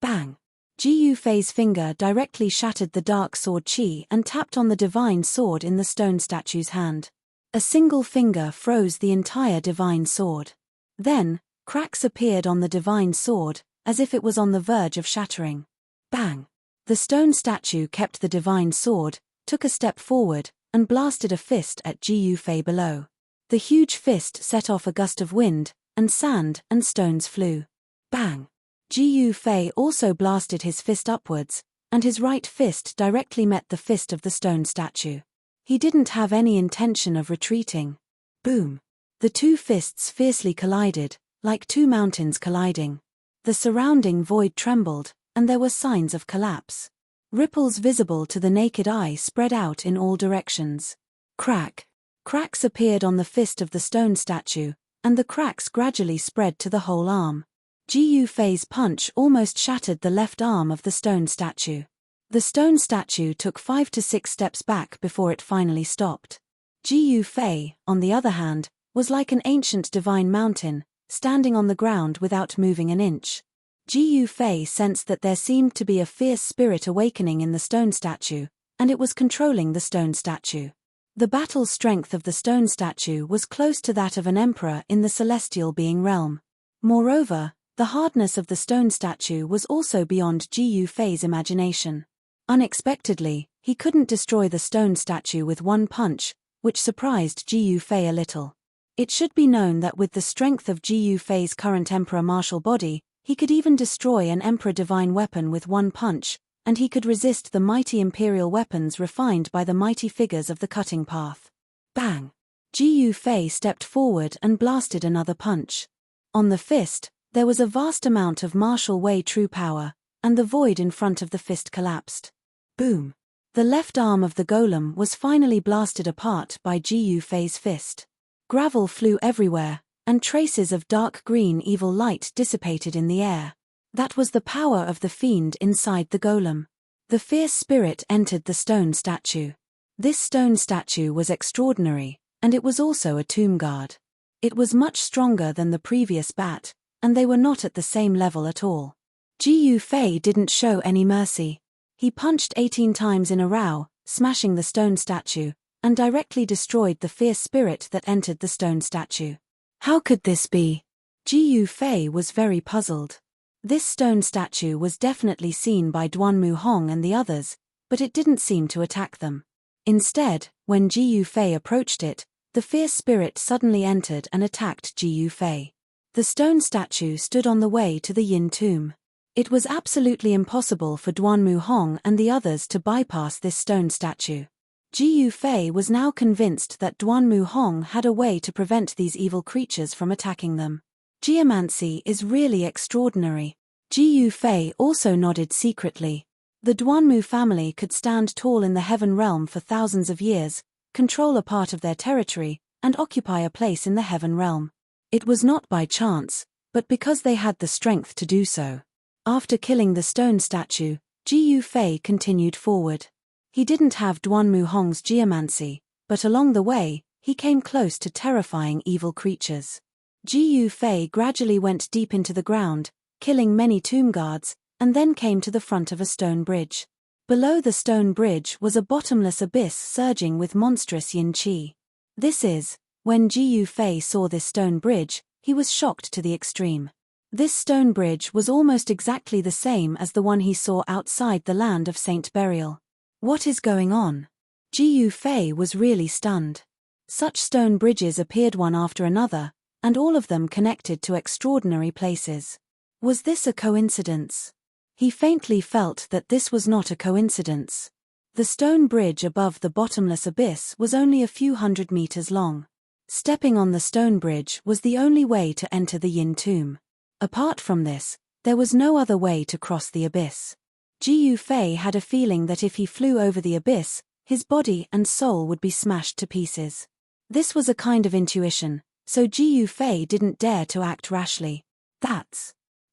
Bang! Ji Yufei's finger directly shattered the dark sword chi and tapped on the divine sword in the stone statue's hand. A single finger froze the entire divine sword. Then, cracks appeared on the divine sword, as if it was on the verge of shattering. Bang! The stone statue kept the divine sword, took a step forward, and blasted a fist at Ji Yufei below. The huge fist set off a gust of wind, and sand and stones flew. Bang! Ji Yufei also blasted his fist upwards, and his right fist directly met the fist of the stone statue. He didn't have any intention of retreating. Boom! The two fists fiercely collided, like two mountains colliding. The surrounding void trembled, and there were signs of collapse. Ripples visible to the naked eye spread out in all directions. Crack! Cracks appeared on the fist of the stone statue, and the cracks gradually spread to the whole arm. Ji Yufei's punch almost shattered the left arm of the stone statue. The stone statue took 5 to 6 steps back before it finally stopped. Ji Yufei, on the other hand, was like an ancient divine mountain, standing on the ground without moving an inch. Ji Yufei sensed that there seemed to be a fierce spirit awakening in the stone statue, and it was controlling the stone statue. The battle strength of the stone statue was close to that of an emperor in the celestial being realm. Moreover, the hardness of the stone statue was also beyond Ji Yufei's imagination. Unexpectedly, he couldn't destroy the stone statue with one punch, which surprised Ji Yufei a little. It should be known that with the strength of Ji Yufei's current emperor martial body, he could even destroy an emperor divine weapon with one punch, and he could resist the mighty imperial weapons refined by the mighty figures of the cutting path. Bang! Ji Yufei stepped forward and blasted another punch. On the fist, There was a vast amount of martial way true power, and the void in front of the fist collapsed. Boom! The left arm of the golem was finally blasted apart by Ji Yufei's fist. Gravel flew everywhere, and traces of dark green evil light dissipated in the air. That was the power of the fiend inside the golem. The fierce spirit entered the stone statue. This stone statue was extraordinary, and it was also a tomb guard. It was much stronger than the previous bat, and they were not at the same level at all. Ji Yufei didn't show any mercy. He punched 18 times in a row, smashing the stone statue, and directly destroyed the fierce spirit that entered the stone statue. How could this be? Ji Yufei was very puzzled. This stone statue was definitely seen by Duanmu Hong and the others, but it didn't seem to attack them. Instead, when Ji Yufei approached it, the fierce spirit suddenly entered and attacked Ji Yufei. The stone statue stood on the way to the Yin tomb. It was absolutely impossible for Duanmu Hong and the others to bypass this stone statue. Ji Yufei was now convinced that Duanmu Hong had a way to prevent these evil creatures from attacking them. Geomancy is really extraordinary. Ji Yufei also nodded secretly. The Duanmu family could stand tall in the heaven realm for thousands of years, control a part of their territory, and occupy a place in the heaven realm. It was not by chance, but because they had the strength to do so. After killing the stone statue, Ji Yufei continued forward. He didn't have Duanmu Hong's geomancy, but along the way, he came close to terrifying evil creatures. Ji Yufei gradually went deep into the ground, killing many tomb guards, and then came to the front of a stone bridge. Below the stone bridge was a bottomless abyss surging with monstrous yin qi. When Ji Yufei saw this stone bridge, he was shocked to the extreme. This stone bridge was almost exactly the same as the one he saw outside the land of Saint Burial. What is going on? Ji Yufei was really stunned. Such stone bridges appeared one after another, and all of them connected to extraordinary places. Was this a coincidence? He faintly felt that this was not a coincidence. The stone bridge above the bottomless abyss was only a few hundred meters long. Stepping on the stone bridge was the only way to enter the Yin tomb. Apart from this, there was no other way to cross the abyss. Ji Yufei had a feeling that if he flew over the abyss, his body and soul would be smashed to pieces. This was a kind of intuition, so Ji Yufei didn't dare to act rashly.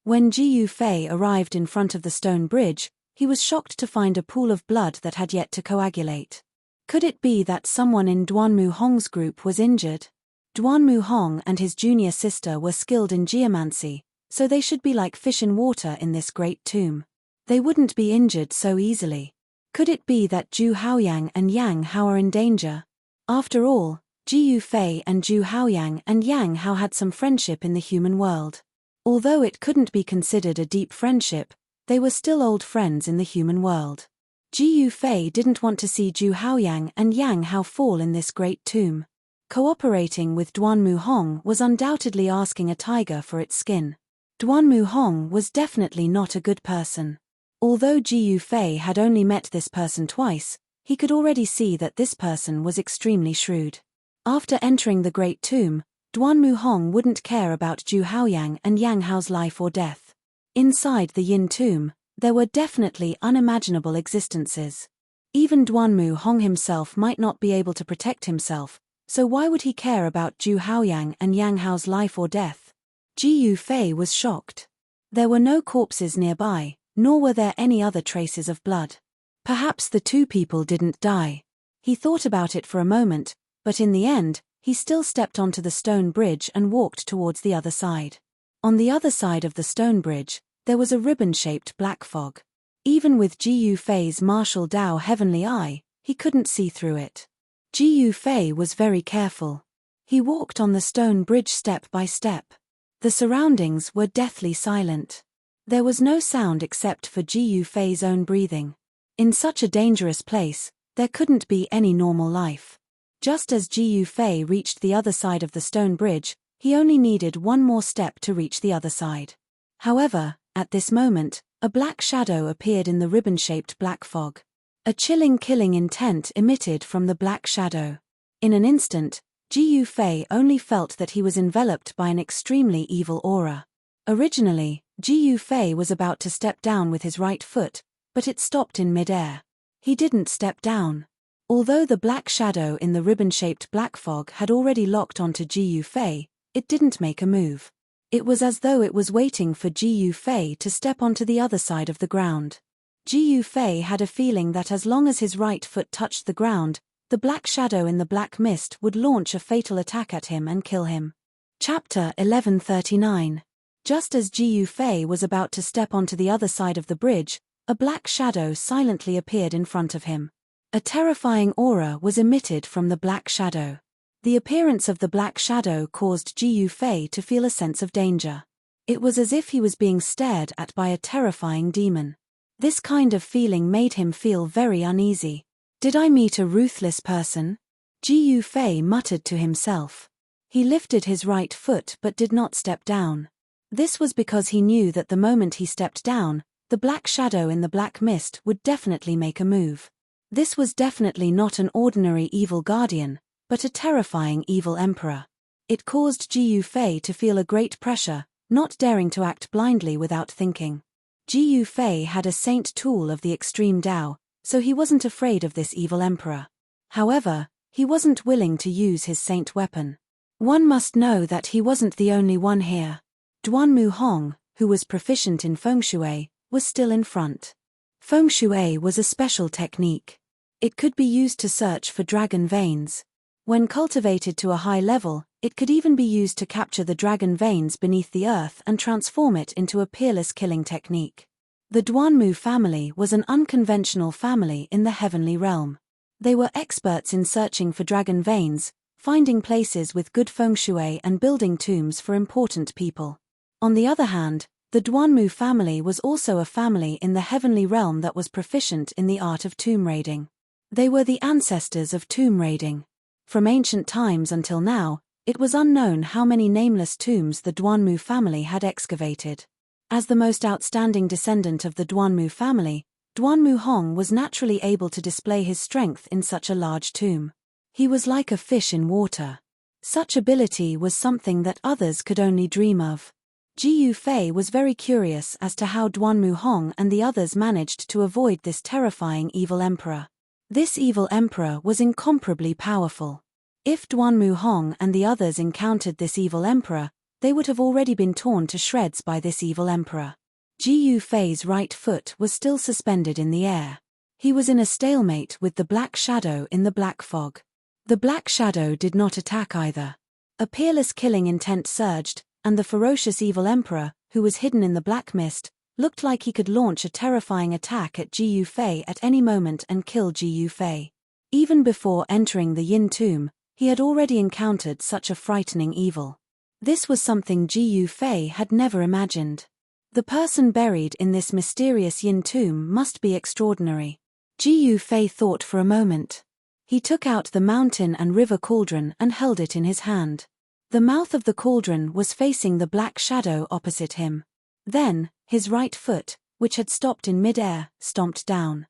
When Ji Yufei arrived in front of the stone bridge, he was shocked to find a pool of blood that had yet to coagulate. Could it be that someone in Duanmu Hong's group was injured? Duanmu Hong and his junior sister were skilled in geomancy, so they should be like fish in water in this great tomb. They wouldn't be injured so easily. Could it be that Zhu Haoyang and Yang Hao are in danger? After all, Ji Yufei and Zhu Haoyang and Yang Hao had some friendship in the human world. Although it couldn't be considered a deep friendship, they were still old friends in the human world. Ji Yufei didn't want to see Zhu Haoyang and Yang Hao fall in this great tomb. Cooperating with Duanmu Hong was undoubtedly asking a tiger for its skin. Duanmu Hong was definitely not a good person. Although Ji Yufei had only met this person twice, he could already see that this person was extremely shrewd. After entering the great tomb, Duanmu Hong wouldn't care about Zhu Haoyang and Yang Hao's life or death. Inside the Yin tomb, there were definitely unimaginable existences. Even Duanmu Hong himself might not be able to protect himself, so why would he care about Zhu Haoyang and Yang Hao's life or death? Ji Yufei was shocked. There were no corpses nearby, nor were there any other traces of blood. Perhaps the two people didn't die. He thought about it for a moment, but in the end, he still stepped onto the stone bridge and walked towards the other side. On the other side of the stone bridge, there was a ribbon-shaped black fog. Even with Ji Yufei's martial Dao heavenly eye, he couldn't see through it. Ji Yufei was very careful. He walked on the stone bridge step by step. The surroundings were deathly silent. There was no sound except for Ji Yufei's own breathing. In such a dangerous place, there couldn't be any normal life. Just as Ji Yufei reached the other side of the stone bridge, he only needed one more step to reach the other side. However, at this moment, a black shadow appeared in the ribbon-shaped black fog. A chilling killing intent emitted from the black shadow. In an instant, Ji Yufei only felt that he was enveloped by an extremely evil aura. Originally, Ji Yufei was about to step down with his right foot, but it stopped in mid-air. He didn't step down. Although the black shadow in the ribbon-shaped black fog had already locked onto Ji Yufei, it didn't make a move. It was as though it was waiting for Ji Yufei to step onto the other side of the ground. Ji Yufei had a feeling that as long as his right foot touched the ground, the black shadow in the black mist would launch a fatal attack at him and kill him. Chapter 1139. Just as Ji Yufei was about to step onto the other side of the bridge, a black shadow silently appeared in front of him. A terrifying aura was emitted from the black shadow. The appearance of the black shadow caused Ji Yufei to feel a sense of danger. It was as if he was being stared at by a terrifying demon. This kind of feeling made him feel very uneasy. Did I meet a ruthless person? Ji Yufei muttered to himself. He lifted his right foot but did not step down. This was because he knew that the moment he stepped down, the black shadow in the black mist would definitely make a move. This was definitely not an ordinary evil guardian, but a terrifying evil emperor. It caused Ji Yufei to feel a great pressure, not daring to act blindly without thinking. Ji Yufei had a saint tool of the extreme Tao, so he wasn't afraid of this evil emperor. However, he wasn't willing to use his saint weapon. One must know that he wasn't the only one here. Duanmu Hong, who was proficient in feng shui, was still in front. Feng shui was a special technique. It could be used to search for dragon veins. When cultivated to a high level, it could even be used to capture the dragon veins beneath the earth and transform it into a peerless killing technique. The Duanmu family was an unconventional family in the heavenly realm. They were experts in searching for dragon veins, finding places with good feng shui and building tombs for important people. On the other hand, the Duanmu family was also a family in the heavenly realm that was proficient in the art of tomb raiding. They were the ancestors of tomb raiding. From ancient times until now, it was unknown how many nameless tombs the Duanmu family had excavated. As the most outstanding descendant of the Duanmu family, Duanmu Hong was naturally able to display his strength in such a large tomb. He was like a fish in water. Such ability was something that others could only dream of. Ji Yufei was very curious as to how Duanmu Hong and the others managed to avoid this terrifying evil emperor. This evil emperor was incomparably powerful. If Duanmu Hong and the others encountered this evil emperor, they would have already been torn to shreds by this evil emperor. Ji Yufei's right foot was still suspended in the air. He was in a stalemate with the black shadow in the black fog. The black shadow did not attack either. A peerless killing intent surged, and the ferocious evil emperor, who was hidden in the black mist, looked like he could launch a terrifying attack at Ji Yufei at any moment and kill Ji Yufei. Even before entering the Yin tomb, he had already encountered such a frightening evil. This was something Ji Yufei had never imagined. The person buried in this mysterious Yin tomb must be extraordinary. Ji Yufei thought for a moment. He took out the mountain and river cauldron and held it in his hand. The mouth of the cauldron was facing the black shadow opposite him. Then, his right foot, which had stopped in mid-air, stomped down.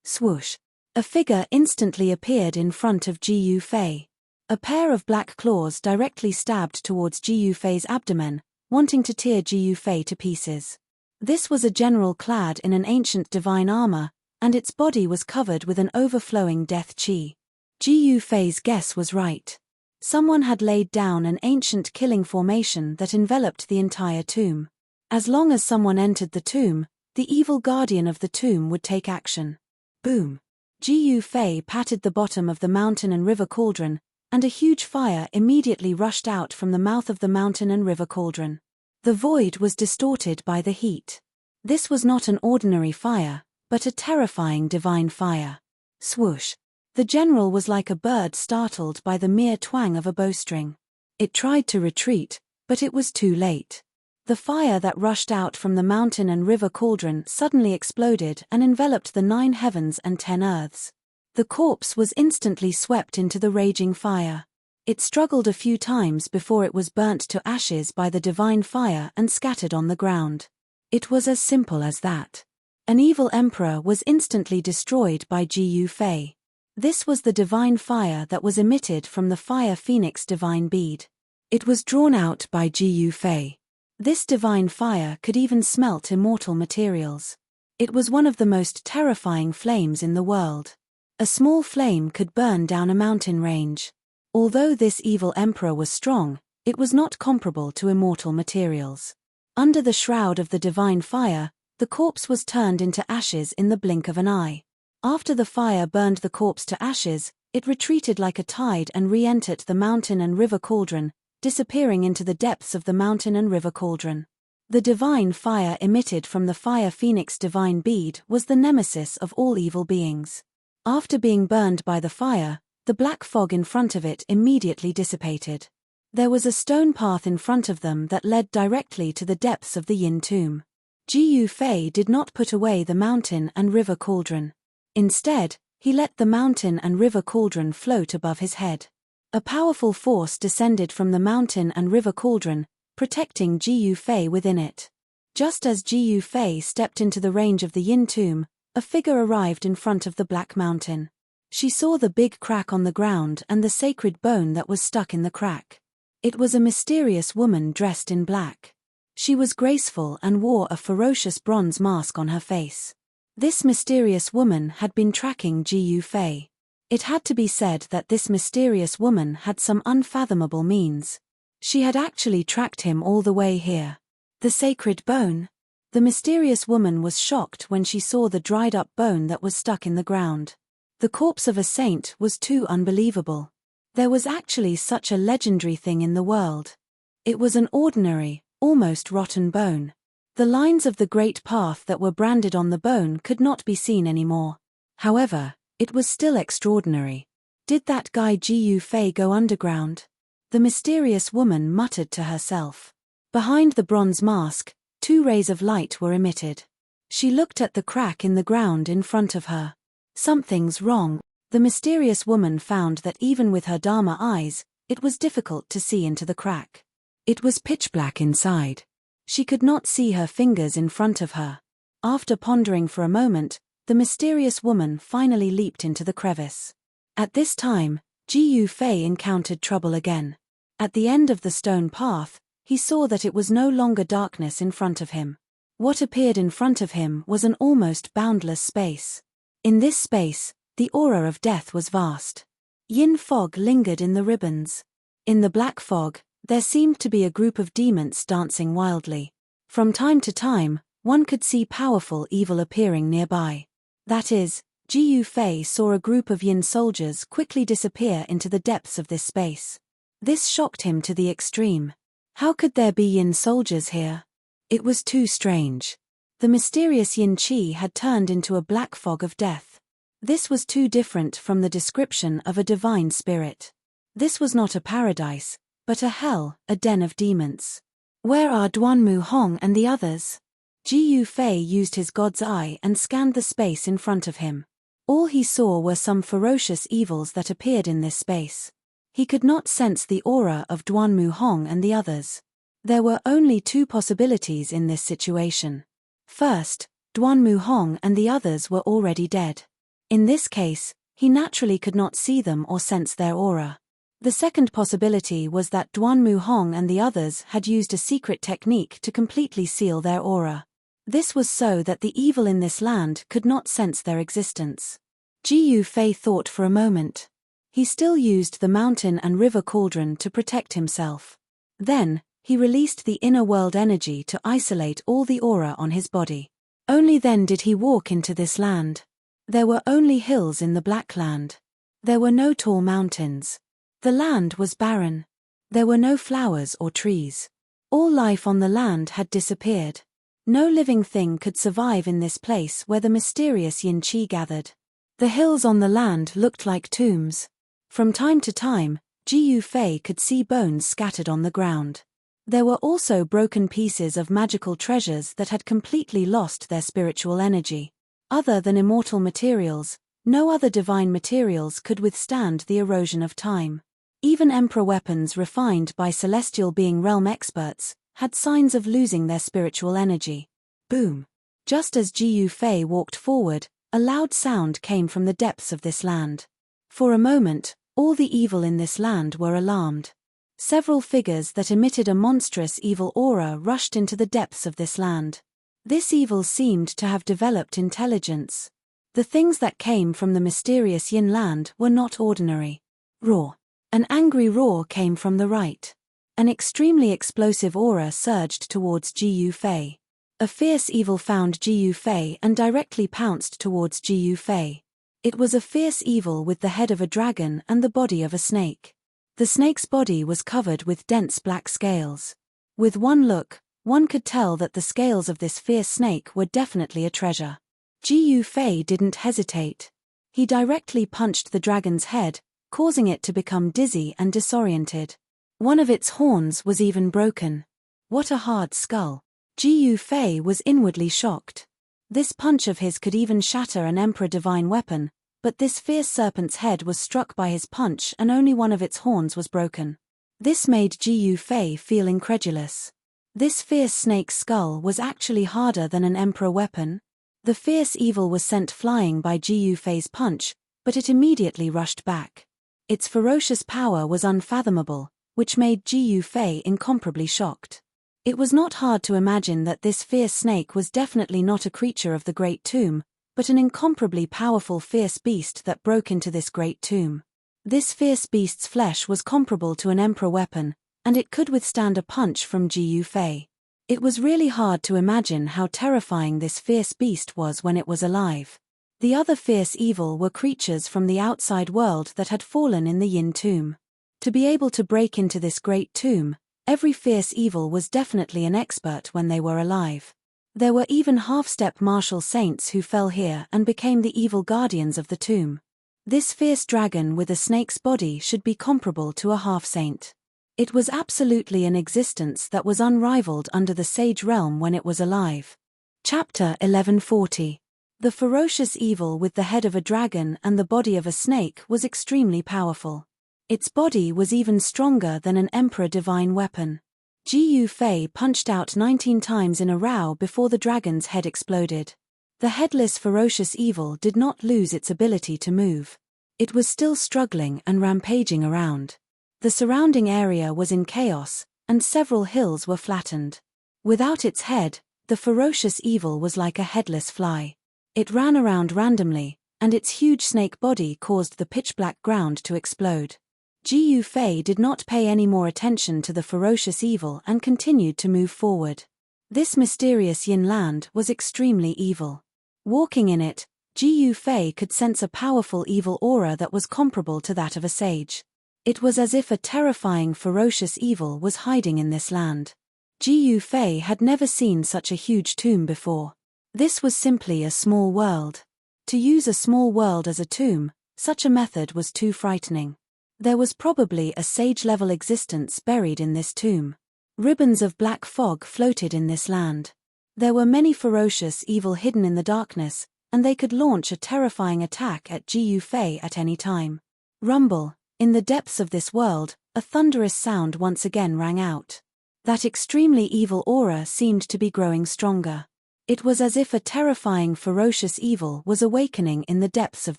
Swoosh! A figure instantly appeared in front of Ji Yufei. A pair of black claws directly stabbed towards Ji Yufei's abdomen, wanting to tear Ji Yufei to pieces. This was a general clad in an ancient divine armor, and its body was covered with an overflowing death qi. Ji Yufei's guess was right. Someone had laid down an ancient killing formation that enveloped the entire tomb. As long as someone entered the tomb, the evil guardian of the tomb would take action. Boom! Ji Yufei patted the bottom of the mountain and river cauldron, and a huge fire immediately rushed out from the mouth of the mountain and river cauldron. The void was distorted by the heat. This was not an ordinary fire, but a terrifying divine fire. Swoosh! The general was like a bird startled by the mere twang of a bowstring. It tried to retreat, but it was too late. The fire that rushed out from the mountain and river cauldron suddenly exploded and enveloped the 9 heavens and 10 earths. The corpse was instantly swept into the raging fire. It struggled a few times before it was burnt to ashes by the divine fire and scattered on the ground. It was as simple as that. An evil emperor was instantly destroyed by Ji Yufei. This was the divine fire that was emitted from the fire phoenix divine bead. It was drawn out by Ji Yufei. This divine fire could even smelt immortal materials. It was one of the most terrifying flames in the world. A small flame could burn down a mountain range. Although this evil emperor was strong, it was not comparable to immortal materials. Under the shroud of the divine fire, the corpse was turned into ashes in the blink of an eye. After the fire burned the corpse to ashes, it retreated like a tide and re-entered the mountain and river cauldron, disappearing into the depths of the mountain and river cauldron. The divine fire emitted from the fire phoenix divine bead was the nemesis of all evil beings. After being burned by the fire, the black fog in front of it immediately dissipated. There was a stone path in front of them that led directly to the depths of the Yin tomb. Ji Yufei did not put away the mountain and river cauldron. Instead, he let the mountain and river cauldron float above his head. A powerful force descended from the mountain and river cauldron, protecting Ji Yufei within it. Just as Ji Yufei stepped into the range of the Yin tomb, a figure arrived in front of the Black Mountain. She saw the big crack on the ground and the sacred bone that was stuck in the crack. It was a mysterious woman dressed in black. She was graceful and wore a ferocious bronze mask on her face. This mysterious woman had been tracking Ji Yufei. It had to be said that this mysterious woman had some unfathomable means. She had actually tracked him all the way here. The sacred bone? The mysterious woman was shocked when she saw the dried-up bone that was stuck in the ground. The corpse of a saint was too unbelievable. There was actually such a legendary thing in the world. It was an ordinary, almost rotten bone. The lines of the great path that were branded on the bone could not be seen anymore. However, it was still extraordinary. Did that guy Ji Yufei go underground? The mysterious woman muttered to herself. Behind the bronze mask, 2 rays of light were emitted. She looked at the crack in the ground in front of her. Something's wrong. The mysterious woman found that even with her Dharma eyes, it was difficult to see into the crack. It was pitch black inside. She could not see her fingers in front of her. After pondering for a moment, the mysterious woman finally leaped into the crevice. At this time, Ji Yufei encountered trouble again. At the end of the stone path, he saw that it was no longer darkness in front of him. What appeared in front of him was an almost boundless space. In this space, the aura of death was vast. Yin fog lingered in the ribbons. In the black fog, there seemed to be a group of demons dancing wildly. From time to time, one could see powerful evil appearing nearby. That is, Ji Yufei saw a group of Yin soldiers quickly disappear into the depths of this space. This shocked him to the extreme. How could there be Yin soldiers here? It was too strange. The mysterious Yin Qi had turned into a black fog of death. This was too different from the description of a divine spirit. This was not a paradise, but a hell, a den of demons. Where are Duanmu Hong and the others? Ji Yufei used his God's eye and scanned the space in front of him. All he saw were some ferocious evils that appeared in this space. He could not sense the aura of Duanmu Hong and the others. There were only 2 possibilities in this situation. First, Duanmu Hong and the others were already dead. In this case, he naturally could not see them or sense their aura. The second possibility was that Duanmu Hong and the others had used a secret technique to completely seal their aura. This was so that the evil in this land could not sense their existence. Ji Yufei thought for a moment. He still used the mountain and river cauldron to protect himself. Then, he released the inner world energy to isolate all the aura on his body. Only then did he walk into this land. There were only hills in the Black Land. There were no tall mountains. The land was barren. There were no flowers or trees. All life on the land had disappeared. No living thing could survive in this place where the mysterious Yin Qi gathered. The hills on the land looked like tombs. From time to time, Ji Yufei could see bones scattered on the ground. There were also broken pieces of magical treasures that had completely lost their spiritual energy. Other than immortal materials, no other divine materials could withstand the erosion of time. Even emperor weapons refined by celestial being realm experts had signs of losing their spiritual energy. Boom! Just as Ji Yufei walked forward, a loud sound came from the depths of this land. For a moment, all the evil in this land were alarmed. Several figures that emitted a monstrous evil aura rushed into the depths of this land. This evil seemed to have developed intelligence. The things that came from the mysterious Yin land were not ordinary. Roar. An angry roar came from the right. An extremely explosive aura surged towards Ji Yufei. A fierce evil found Ji Yufei and directly pounced towards Ji Yufei. It was a fierce evil with the head of a dragon and the body of a snake. The snake's body was covered with dense black scales. With one look, one could tell that the scales of this fierce snake were definitely a treasure. Ji Yufei didn't hesitate. He directly punched the dragon's head, causing it to become dizzy and disoriented. One of its horns was even broken. What a hard skull. Ji Yufei was inwardly shocked. This punch of his could even shatter an Emperor Divine weapon, but this fierce serpent's head was struck by his punch and only one of its horns was broken. This made Ji Yufei feel incredulous. This fierce snake's skull was actually harder than an Emperor weapon. The fierce evil was sent flying by Ji Yufei's punch, but it immediately rushed back. Its ferocious power was unfathomable, which made Ji Yufei incomparably shocked. It was not hard to imagine that this fierce snake was definitely not a creature of the Great Tomb, but an incomparably powerful fierce beast that broke into this Great Tomb. This fierce beast's flesh was comparable to an Emperor weapon, and it could withstand a punch from Ji Yufei. It was really hard to imagine how terrifying this fierce beast was when it was alive. The other fierce evil were creatures from the outside world that had fallen in the Yin tomb. To be able to break into this Great Tomb, every fierce evil was definitely an expert when they were alive. There were even half-step martial saints who fell here and became the evil guardians of the tomb. This fierce dragon with a snake's body should be comparable to a half-saint. It was absolutely an existence that was unrivaled under the Sage Realm when it was alive. Chapter 1140. The ferocious evil with the head of a dragon and the body of a snake was extremely powerful. Its body was even stronger than an Emperor Divine weapon. Ji Yufei punched out 19 times in a row before the dragon's head exploded. The headless ferocious evil did not lose its ability to move. It was still struggling and rampaging around. The surrounding area was in chaos, and several hills were flattened. Without its head, the ferocious evil was like a headless fly. It ran around randomly, and its huge snake body caused the pitch-black ground to explode. Ji Yufei did not pay any more attention to the ferocious evil and continued to move forward. This mysterious Yin land was extremely evil. Walking in it, Ji Yufei could sense a powerful evil aura that was comparable to that of a sage. It was as if a terrifying ferocious evil was hiding in this land. Ji Yufei had never seen such a huge tomb before. This was simply a small world. To use a small world as a tomb, such a method was too frightening. There was probably a sage-level existence buried in this tomb. Ribbons of black fog floated in this land. There were many ferocious evil hidden in the darkness, and they could launch a terrifying attack at Ji Yufei at any time. Rumble. In the depths of this world, a thunderous sound once again rang out. That extremely evil aura seemed to be growing stronger. It was as if a terrifying ferocious evil was awakening in the depths of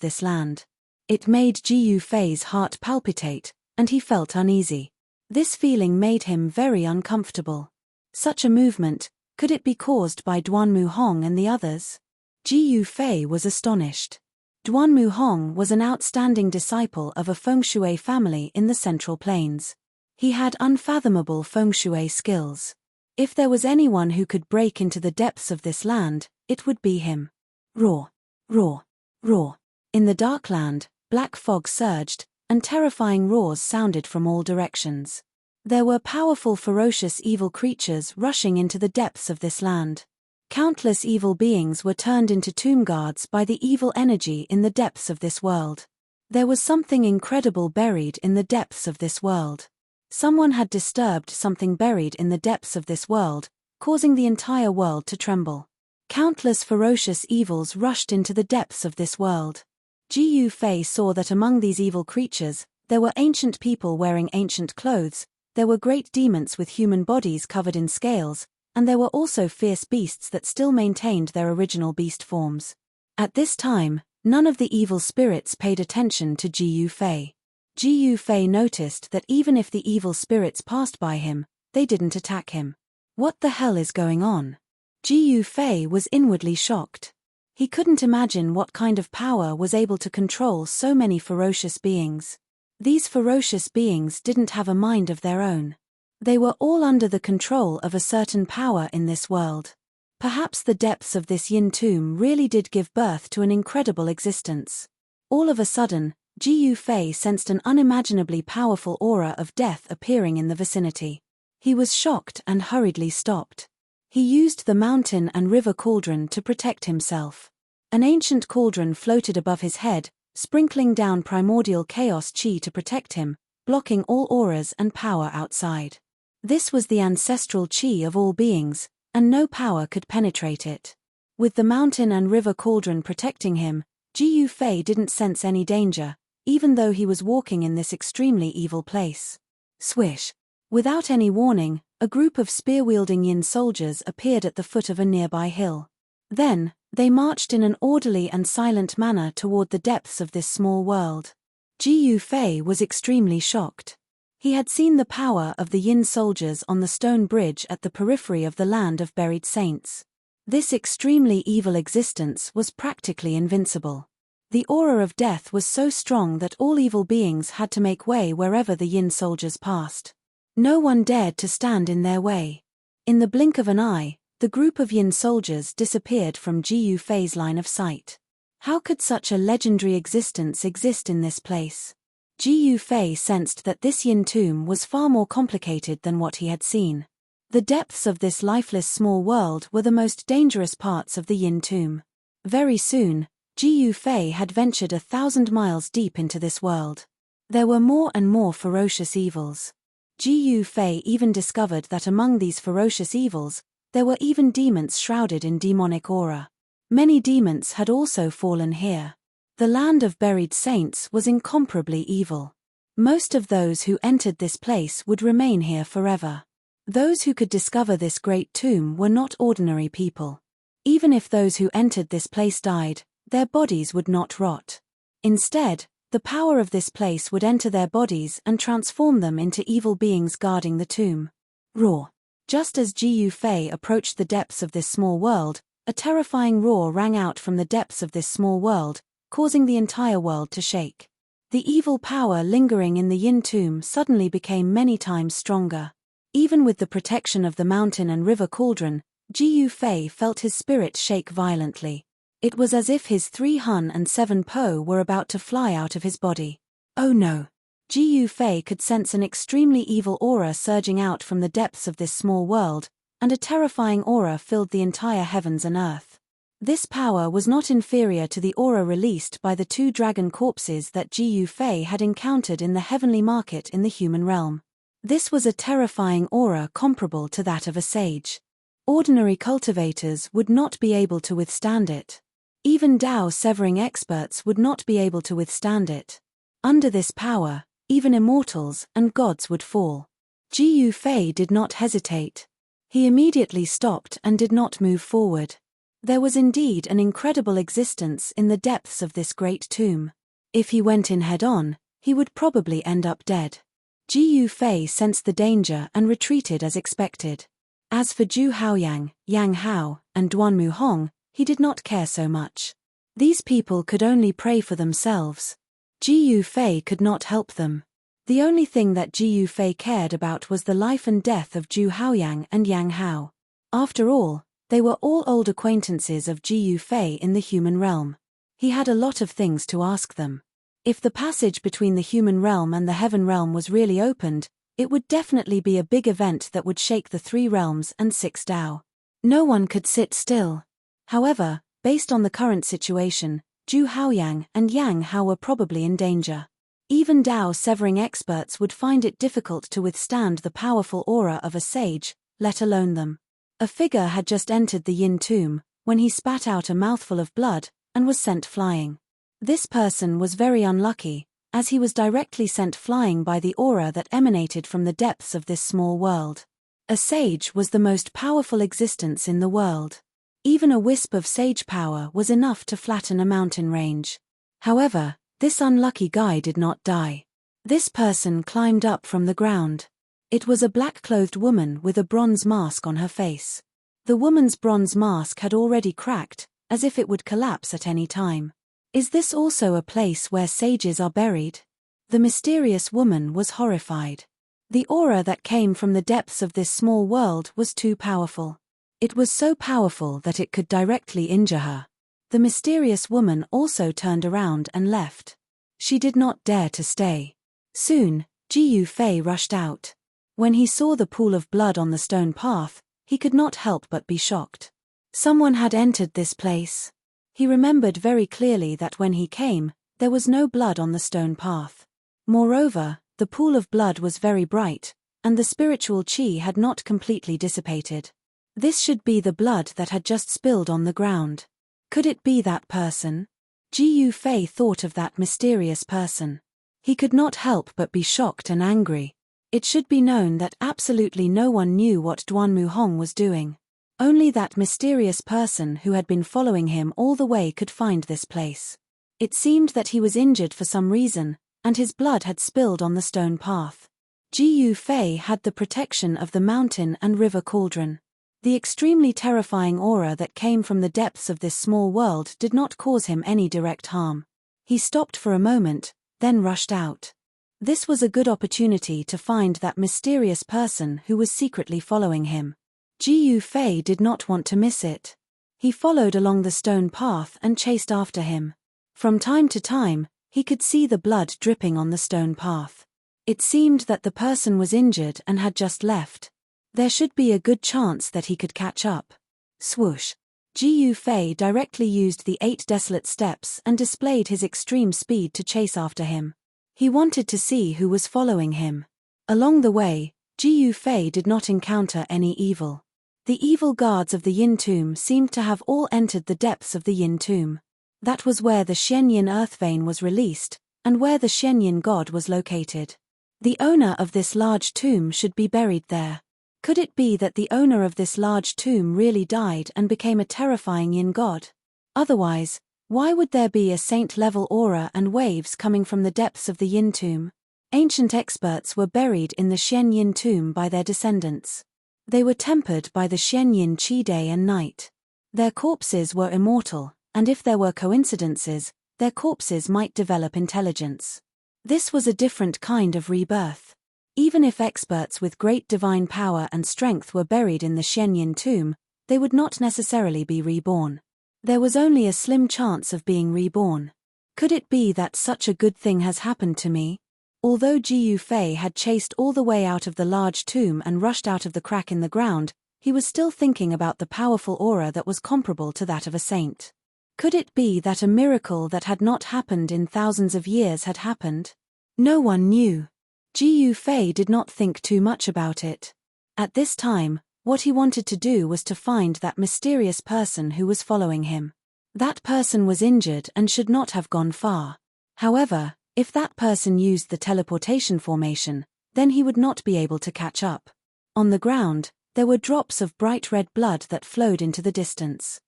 this land. It made Ji Yufei's heart palpitate, and he felt uneasy. This feeling made him very uncomfortable. Such a movement, could it be caused by Duanmu Hong and the others? Ji Yufei was astonished. Duanmu Hong was an outstanding disciple of a feng shui family in the Central Plains. He had unfathomable feng shui skills. If there was anyone who could break into the depths of this land, it would be him. Roar, roar, roar. In the dark land, black fog surged, and terrifying roars sounded from all directions. There were powerful ferocious evil creatures rushing into the depths of this land. Countless evil beings were turned into tomb guards by the evil energy in the depths of this world. There was something incredible buried in the depths of this world. Someone had disturbed something buried in the depths of this world, causing the entire world to tremble. Countless ferocious evils rushed into the depths of this world. Ji Yufei saw that among these evil creatures, there were ancient people wearing ancient clothes, there were great demons with human bodies covered in scales, and there were also fierce beasts that still maintained their original beast forms. At this time, none of the evil spirits paid attention to Ji Yufei. Ji Yufei noticed that even if the evil spirits passed by him, they didn't attack him. What the hell is going on? Ji Yufei was inwardly shocked. He couldn't imagine what kind of power was able to control so many ferocious beings. These ferocious beings didn't have a mind of their own. They were all under the control of a certain power in this world. Perhaps the depths of this yin tomb really did give birth to an incredible existence. All of a sudden, Ji Yufei sensed an unimaginably powerful aura of death appearing in the vicinity. He was shocked and hurriedly stopped. He used the mountain and river cauldron to protect himself. An ancient cauldron floated above his head, sprinkling down primordial chaos chi to protect him, blocking all auras and power outside. This was the ancestral chi of all beings, and no power could penetrate it. With the mountain and river cauldron protecting him, Ji Yufei didn't sense any danger, even though he was walking in this extremely evil place. Swish! Without any warning, a group of spear-wielding yin soldiers appeared at the foot of a nearby hill. Then, they marched in an orderly and silent manner toward the depths of this small world. Ji Yufei was extremely shocked. He had seen the power of the yin soldiers on the stone bridge at the periphery of the land of buried saints. This extremely evil existence was practically invincible. The aura of death was so strong that all evil beings had to make way wherever the yin soldiers passed. No one dared to stand in their way. In the blink of an eye, the group of yin soldiers disappeared from Ji Yufei's line of sight. How could such a legendary existence exist in this place? Ji Yufei sensed that this yin tomb was far more complicated than what he had seen. The depths of this lifeless small world were the most dangerous parts of the yin tomb. Very soon, Ji Yufei had ventured 1,000 miles deep into this world. There were more and more ferocious evils. Ji Yufei even discovered that among these ferocious evils, there were even demons shrouded in demonic aura. Many demons had also fallen here. The land of buried saints was incomparably evil. Most of those who entered this place would remain here forever. Those who could discover this great tomb were not ordinary people. Even if those who entered this place died, their bodies would not rot. Instead, the power of this place would enter their bodies and transform them into evil beings guarding the tomb. Roar! Just as Ji Yufei approached the depths of this small world, a terrifying roar rang out from the depths of this small world, causing the entire world to shake. The evil power lingering in the yin tomb suddenly became many times stronger. Even with the protection of the mountain and river cauldron, Ji Yufei felt his spirit shake violently. It was as if his 3 hun and 7 po were about to fly out of his body. Oh no! Ji Yufei could sense an extremely evil aura surging out from the depths of this small world, and a terrifying aura filled the entire heavens and earth. This power was not inferior to the aura released by the 2 dragon corpses that Ji Yufei had encountered in the heavenly market in the human realm. This was a terrifying aura comparable to that of a sage. Ordinary cultivators would not be able to withstand it. Even Dao-severing experts would not be able to withstand it. Under this power, even immortals and gods would fall. Ji Yufei did not hesitate. He immediately stopped and did not move forward. There was indeed an incredible existence in the depths of this great tomb. If he went in head-on, he would probably end up dead. Ji Yufei sensed the danger and retreated as expected. As for Zhu Haoyang, Yang Hao, and Duanmu Hong, he did not care so much. These people could only pray for themselves. Ji Yufei could not help them. The only thing that Ji Yufei cared about was the life and death of Zhu Haoyang and Yang Hao. After all, they were all old acquaintances of Ji Yufei in the human realm. He had a lot of things to ask them. If the passage between the human realm and the heaven realm was really opened, it would definitely be a big event that would shake the 3 realms and 6 Dao. No one could sit still. However, based on the current situation, Zhu Haoyang and Yang Hao were probably in danger. Even Dao-severing experts would find it difficult to withstand the powerful aura of a sage, let alone them. A figure had just entered the yin tomb, when he spat out a mouthful of blood, and was sent flying. This person was very unlucky, as he was directly sent flying by the aura that emanated from the depths of this small world. A sage was the most powerful existence in the world. Even a wisp of sage power was enough to flatten a mountain range. However, this unlucky guy did not die. This person climbed up from the ground. It was a black-clothed woman with a bronze mask on her face. The woman's bronze mask had already cracked, as if it would collapse at any time. Is this also a place where sages are buried? The mysterious woman was horrified. The aura that came from the depths of this small world was too powerful. It was so powerful that it could directly injure her. The mysterious woman also turned around and left. She did not dare to stay. Soon, Jiyu Fei rushed out. When he saw the pool of blood on the stone path, he could not help but be shocked. Someone had entered this place. He remembered very clearly that when he came, there was no blood on the stone path. Moreover, the pool of blood was very bright, and the spiritual qi had not completely dissipated. This should be the blood that had just spilled on the ground. Could it be that person? Jiyu Fei thought of that mysterious person. He could not help but be shocked and angry. It should be known that absolutely no one knew what Duanmu Hong was doing. Only that mysterious person who had been following him all the way could find this place. It seemed that he was injured for some reason, and his blood had spilled on the stone path. Jiyu Fei had the protection of the mountain and river cauldron. The extremely terrifying aura that came from the depths of this small world did not cause him any direct harm. He stopped for a moment, then rushed out. This was a good opportunity to find that mysterious person who was secretly following him. Jiyu Fei did not want to miss it. He followed along the stone path and chased after him. From time to time, he could see the blood dripping on the stone path. It seemed that the person was injured and had just left. There should be a good chance that he could catch up. Swoosh! Jiyu Fei directly used the 8 desolate steps and displayed his extreme speed to chase after him. He wanted to see who was following him. Along the way, Jiyu Fei did not encounter any evil. The evil guards of the Yin Tomb seemed to have all entered the depths of the Yin Tomb. That was where the Xianyin earth vein was released, and where the Xianyin god was located. The owner of this large tomb should be buried there. Could it be that the owner of this large tomb really died and became a terrifying Yin god? Otherwise, why would there be a saint-level aura and waves coming from the depths of the Yin Tomb? Ancient experts were buried in the Xianyin tomb by their descendants. They were tempered by the Xianyin qi day and night. Their corpses were immortal, and if there were coincidences, their corpses might develop intelligence. This was a different kind of rebirth. Even if experts with great divine power and strength were buried in the Xianyin tomb, they would not necessarily be reborn. There was only a slim chance of being reborn. Could it be that such a good thing has happened to me? Although Jiyu Fei had chased all the way out of the large tomb and rushed out of the crack in the ground, he was still thinking about the powerful aura that was comparable to that of a saint. Could it be that a miracle that had not happened in thousands of years had happened? No one knew. Jiyu Fei did not think too much about it. At this time, what he wanted to do was to find that mysterious person who was following him. That person was injured and should not have gone far. However, if that person used the teleportation formation, then he would not be able to catch up. On the ground, there were drops of bright red blood that flowed into the distance.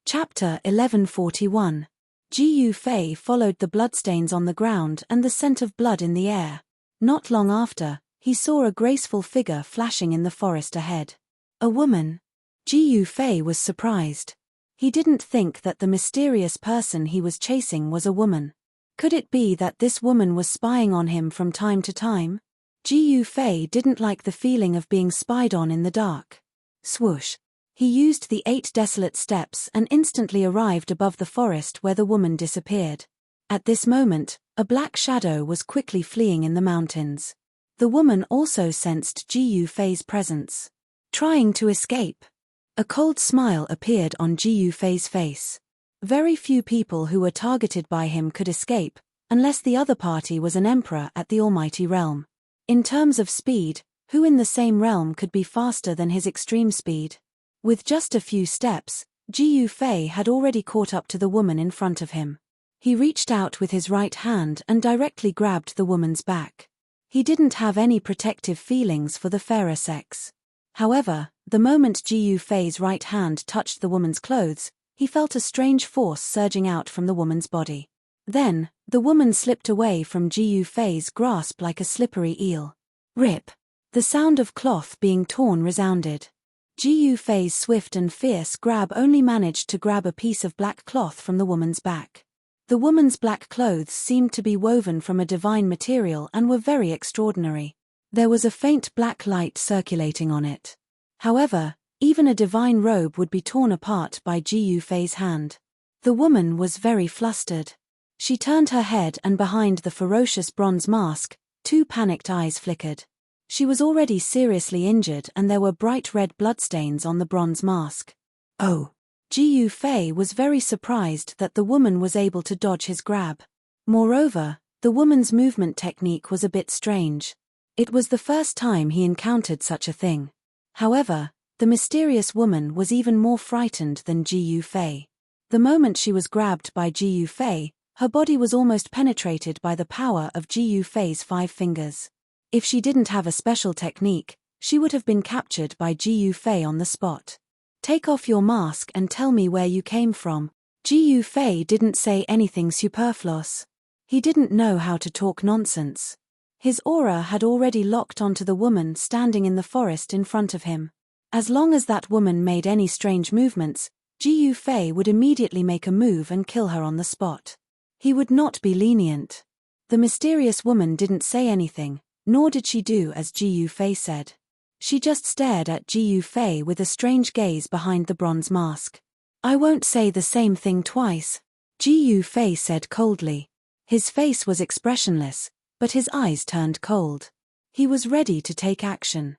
Chapter 1141. Jiyu Fei followed the bloodstains on the ground and the scent of blood in the air. Not long after, he saw a graceful figure flashing in the forest ahead. A woman. Jiyu Fei was surprised. He didn't think that the mysterious person he was chasing was a woman. Could it be that this woman was spying on him from time to time? Jiyu Fei didn't like the feeling of being spied on in the dark. Swoosh! He used the 8 desolate steps and instantly arrived above the forest where the woman disappeared. At this moment, a black shadow was quickly fleeing in the mountains. The woman also sensed Jiyu Fei's presence. Trying to escape. A cold smile appeared on Jiyu Fei's face. Very few people who were targeted by him could escape, unless the other party was an emperor at the Almighty Realm. In terms of speed, who in the same realm could be faster than his extreme speed? With just a few steps, Jiyu Fei had already caught up to the woman in front of him. He reached out with his right hand and directly grabbed the woman's back. He didn't have any protective feelings for the fairer sex. However, the moment Jiyu Fei's right hand touched the woman's clothes, he felt a strange force surging out from the woman's body. Then, The woman slipped away from Ji Fei's grasp like a slippery eel. Rip! The sound of cloth being torn resounded. Ji Fei's swift and fierce grab only managed to grab a piece of black cloth from the woman's back. The woman's black clothes seemed to be woven from a divine material and were very extraordinary. There was a faint black light circulating on it. However, even a divine robe would be torn apart by Ji Fei's hand. The woman was very flustered. She turned her head, and behind the ferocious bronze mask, two panicked eyes flickered. She was already seriously injured and there were bright red bloodstains on the bronze mask. Oh! Ji Fei was very surprised that the woman was able to dodge his grab. Moreover, the woman's movement technique was a bit strange. It was the first time he encountered such a thing. However, the mysterious woman was even more frightened than Ji Fei. The moment she was grabbed by Ji Fei, her body was almost penetrated by the power of Ji Fei's 5 fingers. If she didn't have a special technique, she would have been captured by Ji Fei on the spot. Take off your mask and tell me where you came from. Ji Fei didn't say anything superfluous. He didn't know how to talk nonsense. His aura had already locked onto the woman standing in the forest in front of him. As long as that woman made any strange movements, Ji Fei would immediately make a move and kill her on the spot. He would not be lenient. The mysterious woman didn't say anything, nor did she do as Ji Fei said. She just stared at Ji Fei with a strange gaze behind the bronze mask. I won't say the same thing twice, Ji Fei said coldly. His face was expressionless, but his eyes turned cold. He was ready to take action.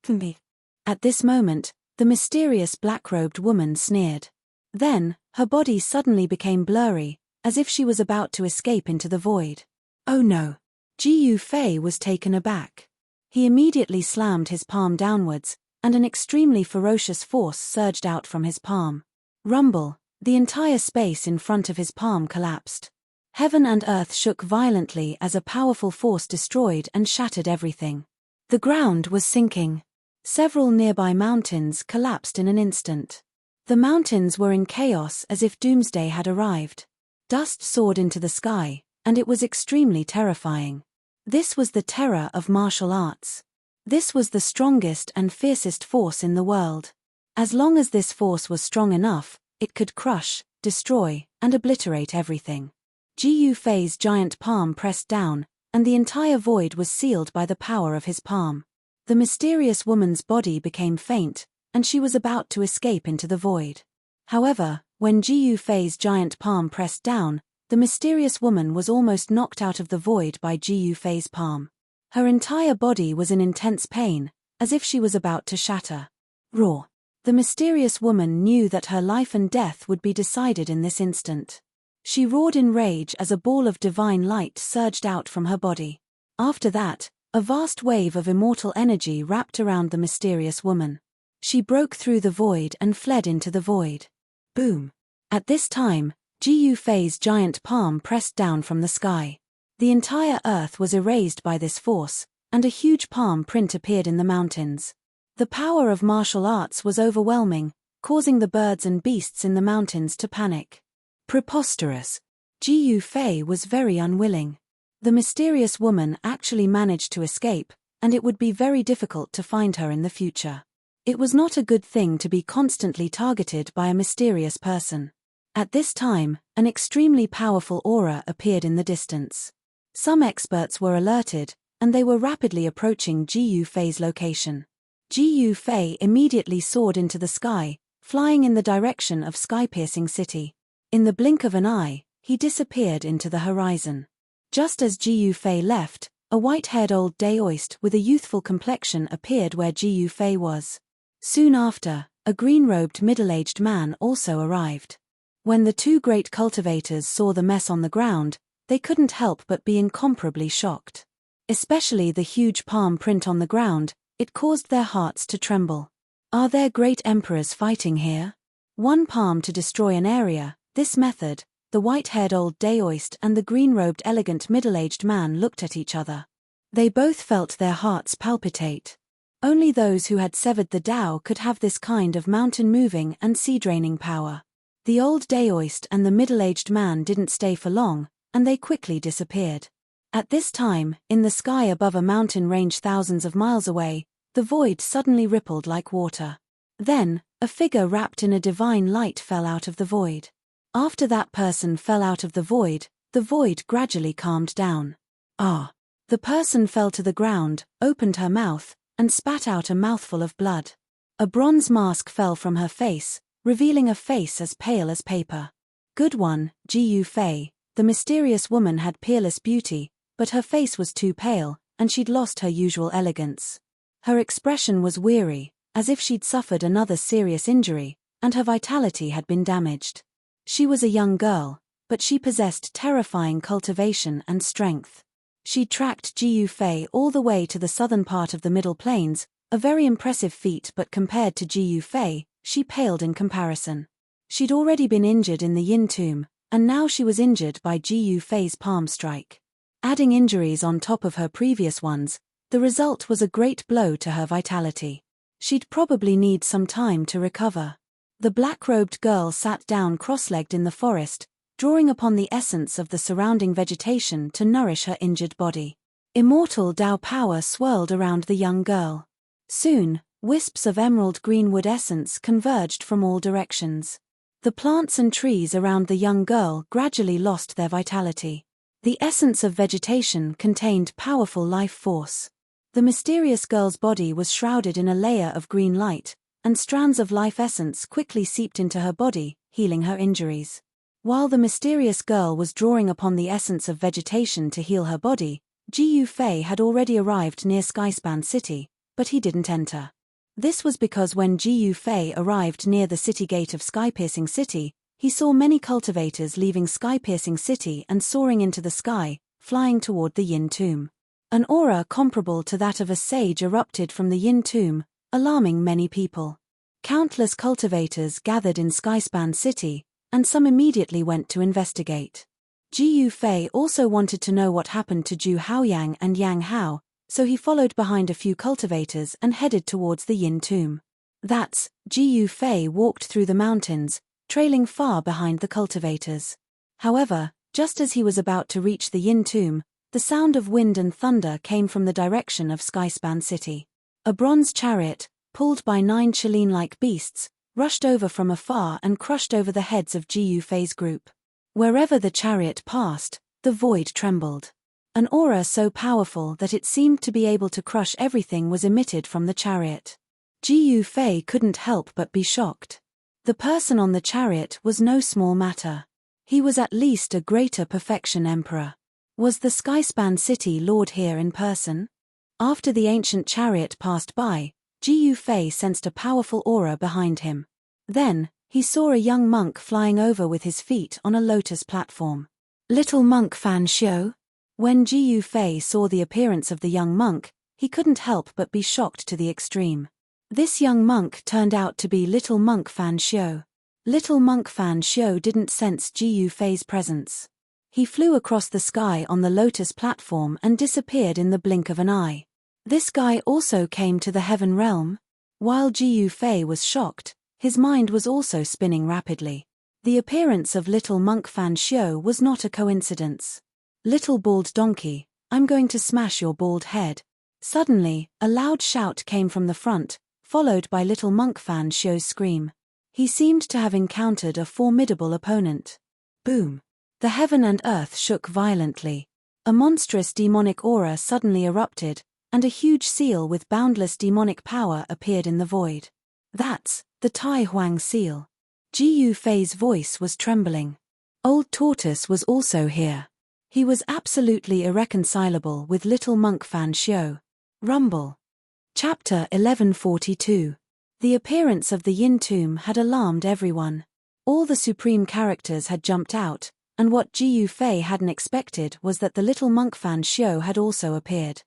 Me. At this moment, the mysterious black-robed woman sneered. Then, her body suddenly became blurry, as if she was about to escape into the void. Oh no! Ji Fei was taken aback. He immediately slammed his palm downwards, and an extremely ferocious force surged out from his palm. Rumble! The entire space in front of his palm collapsed. Heaven and earth shook violently as a powerful force destroyed and shattered everything. The ground was sinking. Several nearby mountains collapsed in an instant. The mountains were in chaos as if doomsday had arrived. Dust soared into the sky, and it was extremely terrifying. This was the terror of martial arts. This was the strongest and fiercest force in the world. As long as this force was strong enough, it could crush, destroy, and obliterate everything. Ji Fei's giant palm pressed down, and the entire void was sealed by the power of his palm. The mysterious woman's body became faint, and she was about to escape into the void. However, when Ji Fei's giant palm pressed down, the mysterious woman was almost knocked out of the void by Ji Fei's palm. Her entire body was in intense pain, as if she was about to shatter. Roar! The mysterious woman knew that her life and death would be decided in this instant. She roared in rage as a ball of divine light surged out from her body. After that, a vast wave of immortal energy wrapped around the mysterious woman. She broke through the void and fled into the void. Boom! At this time, Ji Fei's giant palm pressed down from the sky. The entire earth was erased by this force, and a huge palm print appeared in the mountains. The power of martial arts was overwhelming, causing the birds and beasts in the mountains to panic. Preposterous! Ji Fei was very unwilling. The mysterious woman actually managed to escape, and it would be very difficult to find her in the future. It was not a good thing to be constantly targeted by a mysterious person. At this time, an extremely powerful aura appeared in the distance. Some experts were alerted, and they were rapidly approaching Ji Fei's location. Ji Fei immediately soared into the sky, flying in the direction of sky-piercing city. In the blink of an eye, he disappeared into the horizon. Just as Ji Fei left, a white-haired old daoist with a youthful complexion appeared where Ji Fei was. Soon after, a green-robed middle-aged man also arrived. When the two great cultivators saw the mess on the ground, they couldn't help but be incomparably shocked. Especially the huge palm print on the ground, it caused their hearts to tremble. Are there great emperors fighting here? One palm to destroy an area, this method, the white-haired old daoist and the green-robed elegant middle-aged man looked at each other. They both felt their hearts palpitate. Only those who had severed the Tao could have this kind of mountain-moving and sea-draining power. The old daoist and the middle-aged man didn't stay for long, and they quickly disappeared. At this time, in the sky above a mountain range thousands of miles away, the void suddenly rippled like water. Then, a figure wrapped in a divine light fell out of the void. After that person fell out of the void gradually calmed down. Ah! The person fell to the ground, opened her mouth, and spat out a mouthful of blood. A bronze mask fell from her face, revealing a face as pale as paper. Good one, Gu Fei, the mysterious woman had peerless beauty, but her face was too pale, and she'd lost her usual elegance. Her expression was weary, as if she'd suffered another serious injury, and her vitality had been damaged. She was a young girl, but she possessed terrifying cultivation and strength. She'd tracked Gu Fei all the way to the southern part of the Middle Plains, a very impressive feat, but compared to Gu Fei, she paled in comparison. She'd already been injured in the Yin tomb, and now she was injured by Gu Fei's palm strike. Adding injuries on top of her previous ones, the result was a great blow to her vitality. She'd probably need some time to recover. The black-robed girl sat down cross-legged in the forest, drawing upon the essence of the surrounding vegetation to nourish her injured body. Immortal Dao power swirled around the young girl. Soon, wisps of emerald green wood essence converged from all directions. The plants and trees around the young girl gradually lost their vitality. The essence of vegetation contained powerful life force. The mysterious girl's body was shrouded in a layer of green light, and strands of life essence quickly seeped into her body, healing her injuries. While the mysterious girl was drawing upon the essence of vegetation to heal her body, Gu Fei had already arrived near Skyspan City, but he didn't enter. This was because when Gu Fei arrived near the city gate of Sky-Piercing City, he saw many cultivators leaving Sky-Piercing City and soaring into the sky, flying toward the Yin tomb. An aura comparable to that of a sage erupted from the Yin tomb, alarming many people. Countless cultivators gathered in Skyspan City, and some immediately went to investigate. Gu Fei also wanted to know what happened to Zhu Haoyang and Yang Hao, so he followed behind a few cultivators and headed towards the Yin tomb. Gu Fei walked through the mountains, trailing far behind the cultivators. However, just as he was about to reach the Yin tomb, the sound of wind and thunder came from the direction of Skyspan City. A bronze chariot, pulled by 9 Chileen-like beasts, rushed over from afar and crushed over the heads of Gu Fei's group. Wherever the chariot passed, the void trembled. An aura so powerful that it seemed to be able to crush everything was emitted from the chariot. Gu Fei couldn't help but be shocked. The person on the chariot was no small matter. He was at least a greater perfection emperor. Was the Skyspan City Lord here in person? After the ancient chariot passed by, Gu Fei sensed a powerful aura behind him. Then, he saw a young monk flying over with his feet on a lotus platform. Little monk Fan Xiu? When Gu Fei saw the appearance of the young monk, he couldn't help but be shocked to the extreme. This young monk turned out to be Little Monk Fan Xiu. Little Monk Fan Xiu didn't sense Gu Fei's presence. He flew across the sky on the lotus platform and disappeared in the blink of an eye. This guy also came to the heaven realm? While Gu Fei was shocked, his mind was also spinning rapidly. The appearance of Little Monk Fan Xiu was not a coincidence. Little bald donkey, I'm going to smash your bald head. Suddenly, a loud shout came from the front, followed by Little Monk Fan Xiu's scream. He seemed to have encountered a formidable opponent. Boom! The heaven and earth shook violently. A monstrous demonic aura suddenly erupted, and a huge seal with boundless demonic power appeared in the void. That's the Tai Huang seal. Gu Fei's voice was trembling. Old Tortoise was also here. He was absolutely irreconcilable with Little Monk Fan Xiu. Rumble. Chapter 1142. The appearance of the Yin tomb had alarmed everyone. All the supreme characters had jumped out, and what Gu Fei hadn't expected was that the Little Monk Fan Xiu had also appeared.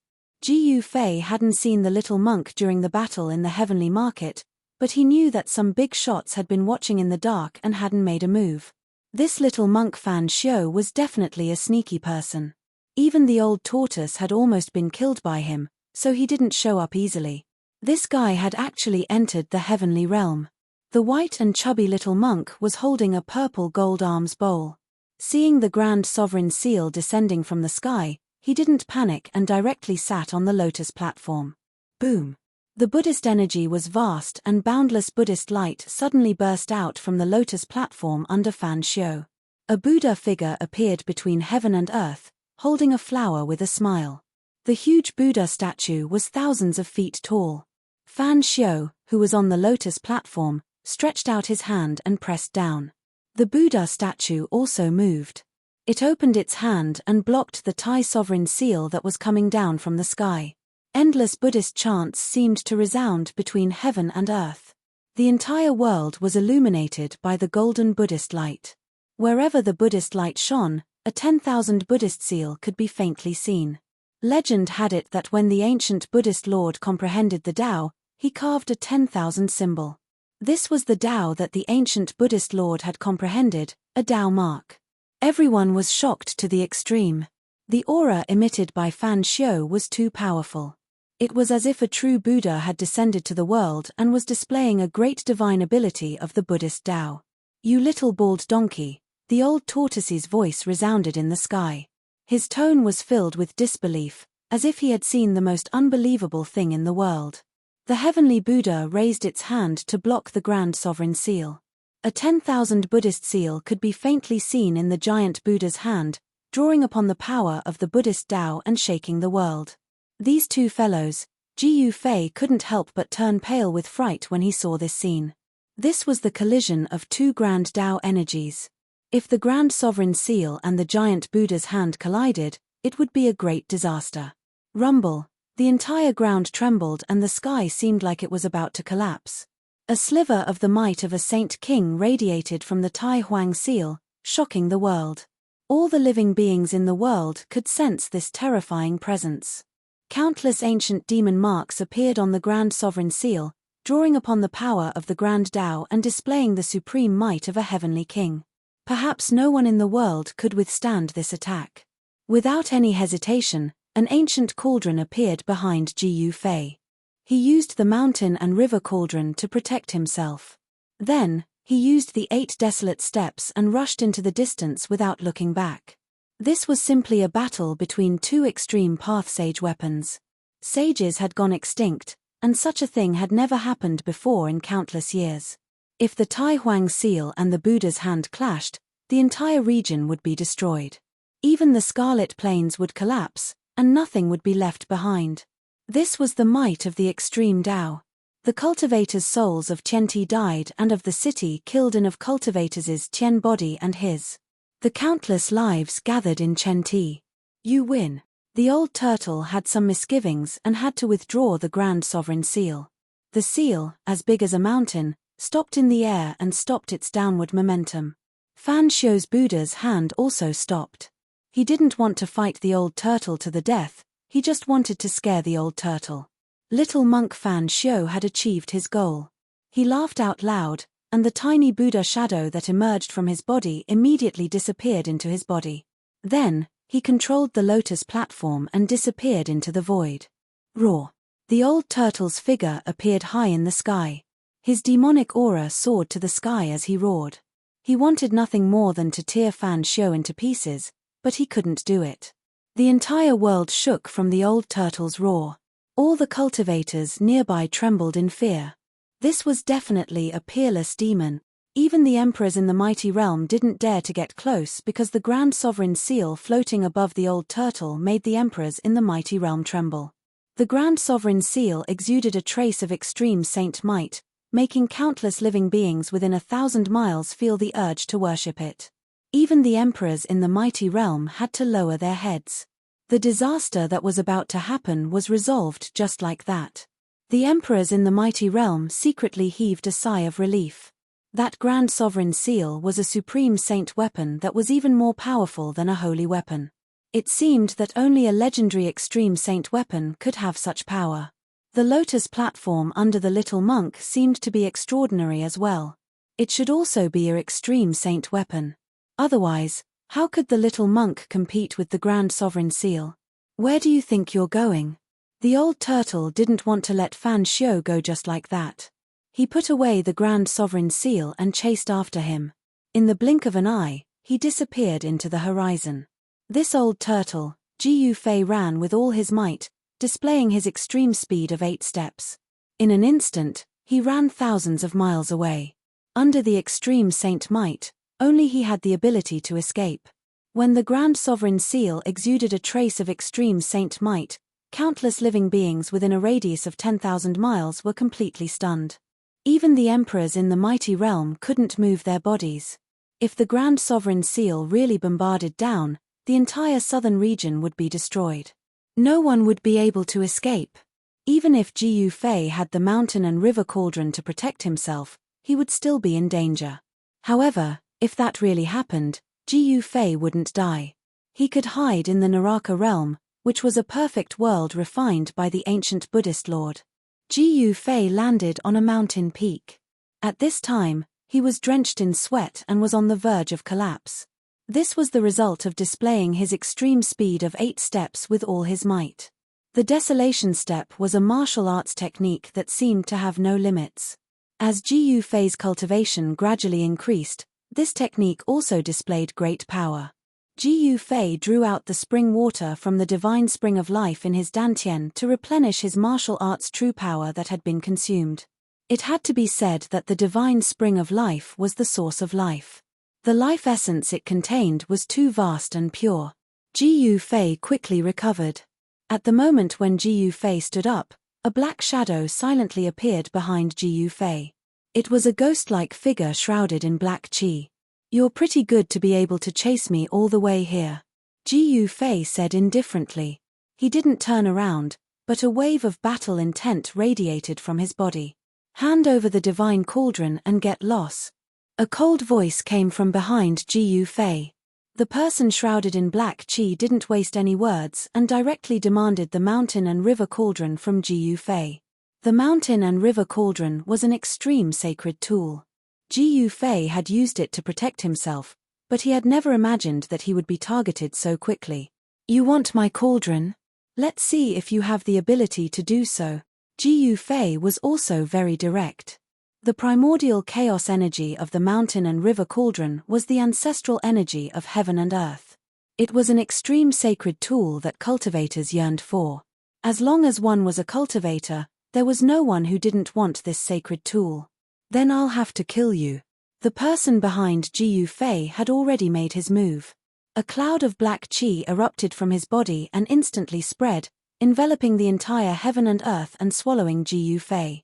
Gu Fei hadn't seen the little monk during the battle in the heavenly market, but he knew that some big shots had been watching in the dark and hadn't made a move. This Little Monk Fan Xiu was definitely a sneaky person. Even the old tortoise had almost been killed by him, so he didn't show up easily. This guy had actually entered the heavenly realm. The white and chubby little monk was holding a purple gold arms bowl. Seeing the Grand Sovereign Seal descending from the sky, he didn't panic and directly sat on the lotus platform. Boom! The Buddhist energy was vast, and boundless Buddhist light suddenly burst out from the lotus platform under Fan Xiu. A Buddha figure appeared between heaven and earth, holding a flower with a smile. The huge Buddha statue was thousands of feet tall. Fan Xiu, who was on the lotus platform, stretched out his hand and pressed down. The Buddha statue also moved. It opened its hand and blocked the Thai sovereign seal that was coming down from the sky. Endless Buddhist chants seemed to resound between heaven and earth. The entire world was illuminated by the golden Buddhist light. Wherever the Buddhist light shone, a 10,000 Buddhist seal could be faintly seen. Legend had it that when the ancient Buddhist Lord comprehended the Tao, he carved a 10,000 symbol. This was the Tao that the ancient Buddhist Lord had comprehended, a Tao mark. Everyone was shocked to the extreme. The aura emitted by Fan Xiu was too powerful. It was as if a true Buddha had descended to the world and was displaying a great divine ability of the Buddhist Tao. "You little bald donkey," the old tortoise's voice resounded in the sky. His tone was filled with disbelief, as if he had seen the most unbelievable thing in the world. The heavenly Buddha raised its hand to block the Grand Sovereign Seal. A 10,000 Buddhist seal could be faintly seen in the giant Buddha's hand, drawing upon the power of the Buddhist Tao and shaking the world. These two fellows, Ji Yufei couldn't help but turn pale with fright when he saw this scene. This was the collision of two grand Tao energies. If the Grand Sovereign Seal and the giant Buddha's hand collided, it would be a great disaster. Rumble! The entire ground trembled and the sky seemed like it was about to collapse. A sliver of the might of a Saint King radiated from the Tai Huang seal, shocking the world. All the living beings in the world could sense this terrifying presence. Countless ancient demon marks appeared on the Grand Sovereign Seal, drawing upon the power of the Grand Tao and displaying the supreme might of a heavenly king. Perhaps no one in the world could withstand this attack. Without any hesitation, an ancient cauldron appeared behind Ji Yufei. He used the mountain and river cauldron to protect himself. Then, he used the 8 desolate steps and rushed into the distance without looking back. This was simply a battle between two extreme path sage weapons. Sages had gone extinct, and such a thing had never happened before in countless years. If the Tai Huang seal and the Buddha's hand clashed, the entire region would be destroyed. Even the Scarlet Plains would collapse, and nothing would be left behind. This was the might of the extreme Tao. The cultivators' souls of Tianti died and of the city killed and of cultivators' Tian body and his. The countless lives gathered in Tianti. You win. The old turtle had some misgivings and had to withdraw the Grand Sovereign Seal. The seal, as big as a mountain, stopped in the air and stopped its downward momentum. Fan Xiu's Buddha's hand also stopped. He didn't want to fight the old turtle to the death, he just wanted to scare the old turtle. Little monk Fan Xiu had achieved his goal. He laughed out loud, and the tiny Buddha shadow that emerged from his body immediately disappeared into his body. Then, he controlled the lotus platform and disappeared into the void. Roar! The old turtle's figure appeared high in the sky. His demonic aura soared to the sky as he roared. He wanted nothing more than to tear Fan Xiu into pieces, but he couldn't do it. The entire world shook from the old turtle's roar. All the cultivators nearby trembled in fear. This was definitely a peerless demon. Even the emperors in the mighty realm didn't dare to get close because the Grand Sovereign Seal floating above the old turtle made the emperors in the mighty realm tremble. The Grand Sovereign Seal exuded a trace of extreme saint might, making countless living beings within 1,000 miles feel the urge to worship it. Even the emperors in the mighty realm had to lower their heads. The disaster that was about to happen was resolved just like that. The emperors in the mighty realm secretly heaved a sigh of relief. That Grand Sovereign Seal was a supreme saint weapon that was even more powerful than a holy weapon. It seemed that only a legendary extreme saint weapon could have such power. The lotus platform under the little monk seemed to be extraordinary as well. It should also be an extreme saint weapon. Otherwise, how could the little monk compete with the Grand Sovereign Seal? Where do you think you're going? The old turtle didn't want to let Fan Xiu go just like that. He put away the Grand Sovereign Seal and chased after him. In the blink of an eye, he disappeared into the horizon. This old turtle, Ji Yufei, ran with all his might, displaying his extreme speed of 8 steps. In an instant, he ran thousands of miles away. Under the extreme saint might, only he had the ability to escape. When the Grand Sovereign Seal exuded a trace of extreme saint might, countless living beings within a radius of 10,000 miles were completely stunned. Even the emperors in the mighty realm couldn't move their bodies. If the Grand Sovereign Seal really bombarded down, the entire southern region would be destroyed. No one would be able to escape. Even if Ji Yufei had the mountain and river cauldron to protect himself, he would still be in danger. However, if that really happened, Ji Yufei wouldn't die. He could hide in the Naraka realm, which was a perfect world refined by the ancient Buddhist Lord. Ji Yufei landed on a mountain peak. At this time, he was drenched in sweat and was on the verge of collapse. This was the result of displaying his extreme speed of 8 steps with all his might. The Desolation Step was a martial arts technique that seemed to have no limits. As Ji Yufei's cultivation gradually increased, this technique also displayed great power. Ji Yufei drew out the spring water from the divine spring of life in his dantian to replenish his martial arts' true power that had been consumed. It had to be said that the divine spring of life was the source of life. The life essence it contained was too vast and pure. Ji Yufei quickly recovered. At the moment when Ji Yufei stood up, a black shadow silently appeared behind Ji Yufei. It was a ghost-like figure shrouded in black qi. "You're pretty good to be able to chase me all the way here," Ji Yufei said indifferently. He didn't turn around, but a wave of battle intent radiated from his body. "Hand over the divine cauldron and get lost." A cold voice came from behind Ji Yufei. The person shrouded in black qi didn't waste any words and directly demanded the mountain and river cauldron from Ji Yufei. The mountain and river cauldron was an extreme sacred tool. Ji Yufei had used it to protect himself, but he had never imagined that he would be targeted so quickly. "You want my cauldron? Let's see if you have the ability to do so." Ji Yufei was also very direct. The primordial chaos energy of the mountain and river cauldron was the ancestral energy of heaven and earth. It was an extreme sacred tool that cultivators yearned for. As long as one was a cultivator, there was no one who didn't want this sacred tool. "Then I'll have to kill you." The person behind Ji Yufei had already made his move. A cloud of black qi erupted from his body and instantly spread, enveloping the entire heaven and earth and swallowing Ji Yufei.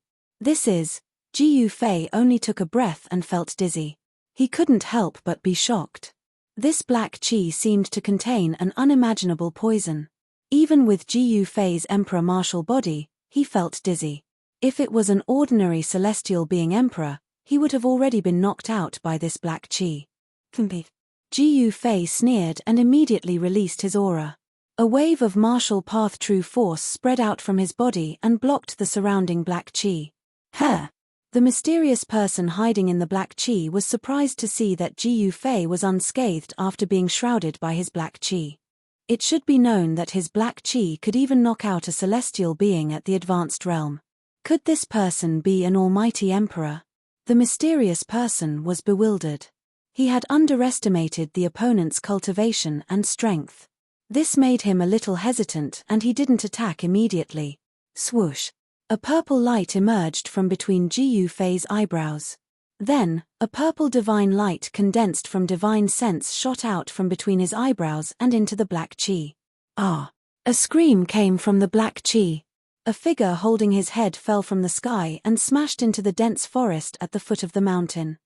Ji Yufei only took a breath and felt dizzy. He couldn't help but be shocked. This black qi seemed to contain an unimaginable poison. Even with Ji Yufei's emperor martial body, he felt dizzy. If it was an ordinary celestial being emperor, he would have already been knocked out by this black qi. Ji Yufei sneered and immediately released his aura. A wave of martial path true force spread out from his body and blocked the surrounding black qi. The mysterious person hiding in the black qi was surprised to see that Ji Yufei was unscathed after being shrouded by his black qi. It should be known that his black qi could even knock out a celestial being at the advanced realm. Could this person be an almighty emperor? The mysterious person was bewildered. He had underestimated the opponent's cultivation and strength. This made him a little hesitant and he didn't attack immediately. Swoosh! A purple light emerged from between Ji Yufei's eyebrows. Then, a purple divine light condensed from divine sense shot out from between his eyebrows and into the black qi. Ah! A scream came from the black qi. A figure holding his head fell from the sky and smashed into the dense forest at the foot of the mountain.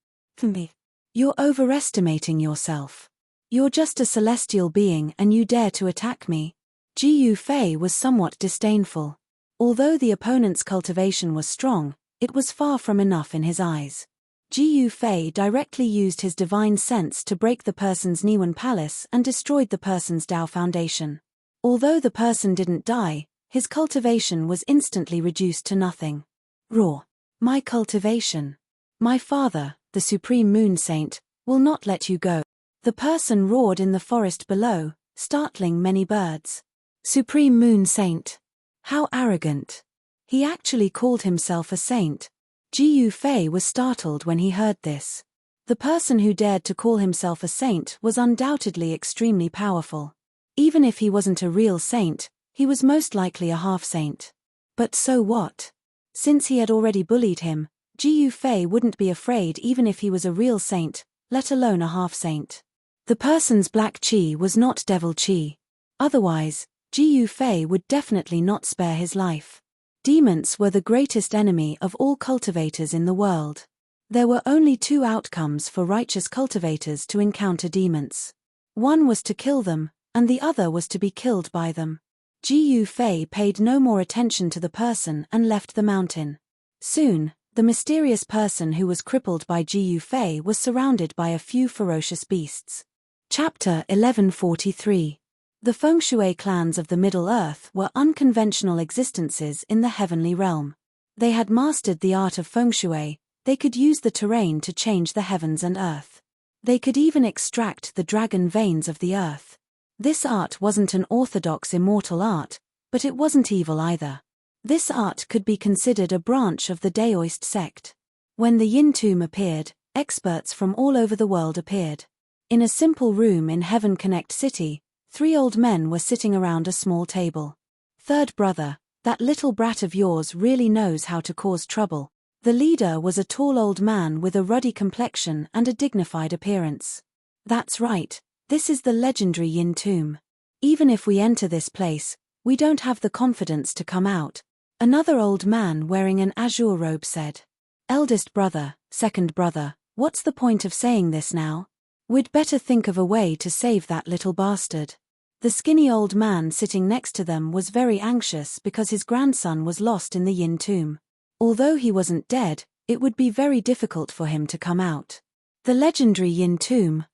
"You're overestimating yourself. You're just a celestial being and you dare to attack me." Ji Yufei was somewhat disdainful. Although the opponent's cultivation was strong, it was far from enough in his eyes. Ji Yufei directly used his divine sense to break the person's Niwen palace and destroyed the person's Dao foundation. Although the person didn't die, his cultivation was instantly reduced to nothing. Roar! My cultivation. My father, the Supreme Moon Saint, will not let you go. The person roared in the forest below, startling many birds. Supreme Moon Saint. How arrogant. He actually called himself a saint. Ji Yufei was startled when he heard this. The person who dared to call himself a saint was undoubtedly extremely powerful. Even if he wasn't a real saint, he was most likely a half-saint. But so what? Since he had already bullied him, Jiu Fei wouldn't be afraid even if he was a real saint, let alone a half-saint. The person's black qi was not devil qi. Otherwise, Jiu Fei would definitely not spare his life. Demons were the greatest enemy of all cultivators in the world. There were only two outcomes for righteous cultivators to encounter demons. One was to kill them, and the other was to be killed by them. Jiu Fei paid no more attention to the person and left the mountain. Soon, the mysterious person who was crippled by Jiu Fei was surrounded by a few ferocious beasts. Chapter 1143. The Feng Shui clans of the Middle Earth were unconventional existences in the heavenly realm. They had mastered the art of Feng Shui. They could use the terrain to change the heavens and earth. They could even extract the dragon veins of the earth. This art wasn't an orthodox immortal art, but it wasn't evil either. This art could be considered a branch of the Daoist sect. When the Yin tomb appeared, experts from all over the world appeared. In a simple room in Heaven Connect City, 3 old men were sitting around a small table. "Third brother, that little brat of yours really knows how to cause trouble." The leader was a tall old man with a ruddy complexion and a dignified appearance. "That's right, this is the legendary Yin tomb. Even if we enter this place, we don't have the confidence to come out," another old man wearing an azure robe said. "Eldest brother, second brother, what's the point of saying this now? We'd better think of a way to save that little bastard." The skinny old man sitting next to them was very anxious because his grandson was lost in the Yin tomb. Although he wasn't dead, it would be very difficult for him to come out. The legendary Yin tomb,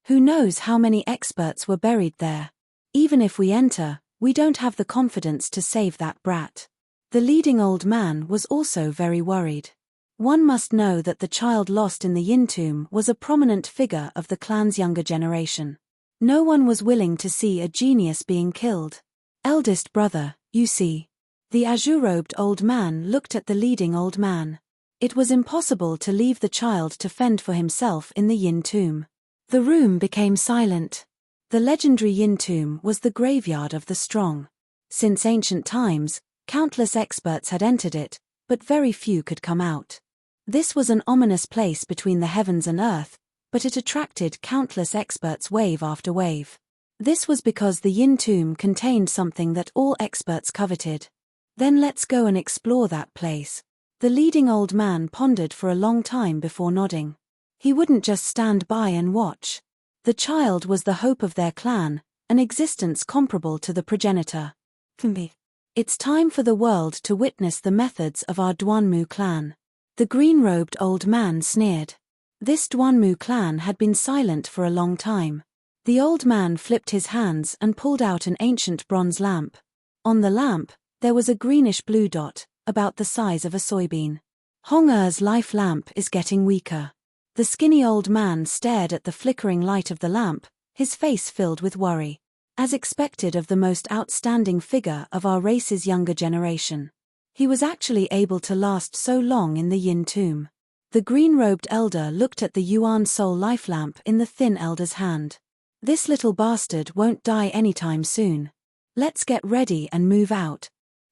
who knows how many experts were buried there? Even if we enter, we don't have the confidence to save that brat. The leading old man was also very worried. One must know that the child lost in the Yin tomb was a prominent figure of the clan's younger generation. No one was willing to see a genius being killed. "Eldest brother, you see." The azure-robed old man looked at the leading old man. It was impossible to leave the child to fend for himself in the Yin tomb. The room became silent. The legendary Yin tomb was the graveyard of the strong. Since ancient times, countless experts had entered it, but very few could come out. This was an ominous place between the heavens and earth, but it attracted countless experts wave after wave. This was because the Yin tomb contained something that all experts coveted. "Then let's go and explore that place." The leading old man pondered for a long time before nodding. He wouldn't just stand by and watch. The child was the hope of their clan, an existence comparable to the progenitor. "It's time for the world to witness the methods of our Duanmu clan." The green-robed old man sneered. This Duanmu clan had been silent for a long time. The old man flipped his hands and pulled out an ancient bronze lamp. On the lamp, there was a greenish-blue dot, about the size of a soybean. "Hong-Er's life lamp is getting weaker." The skinny old man stared at the flickering light of the lamp, his face filled with worry. As expected of the most outstanding figure of our race's younger generation. He was actually able to last so long in the Yin tomb. The green-robed elder looked at the Yuan soul life lamp in the thin elder's hand. "This little bastard won't die anytime soon. Let's get ready and move out,"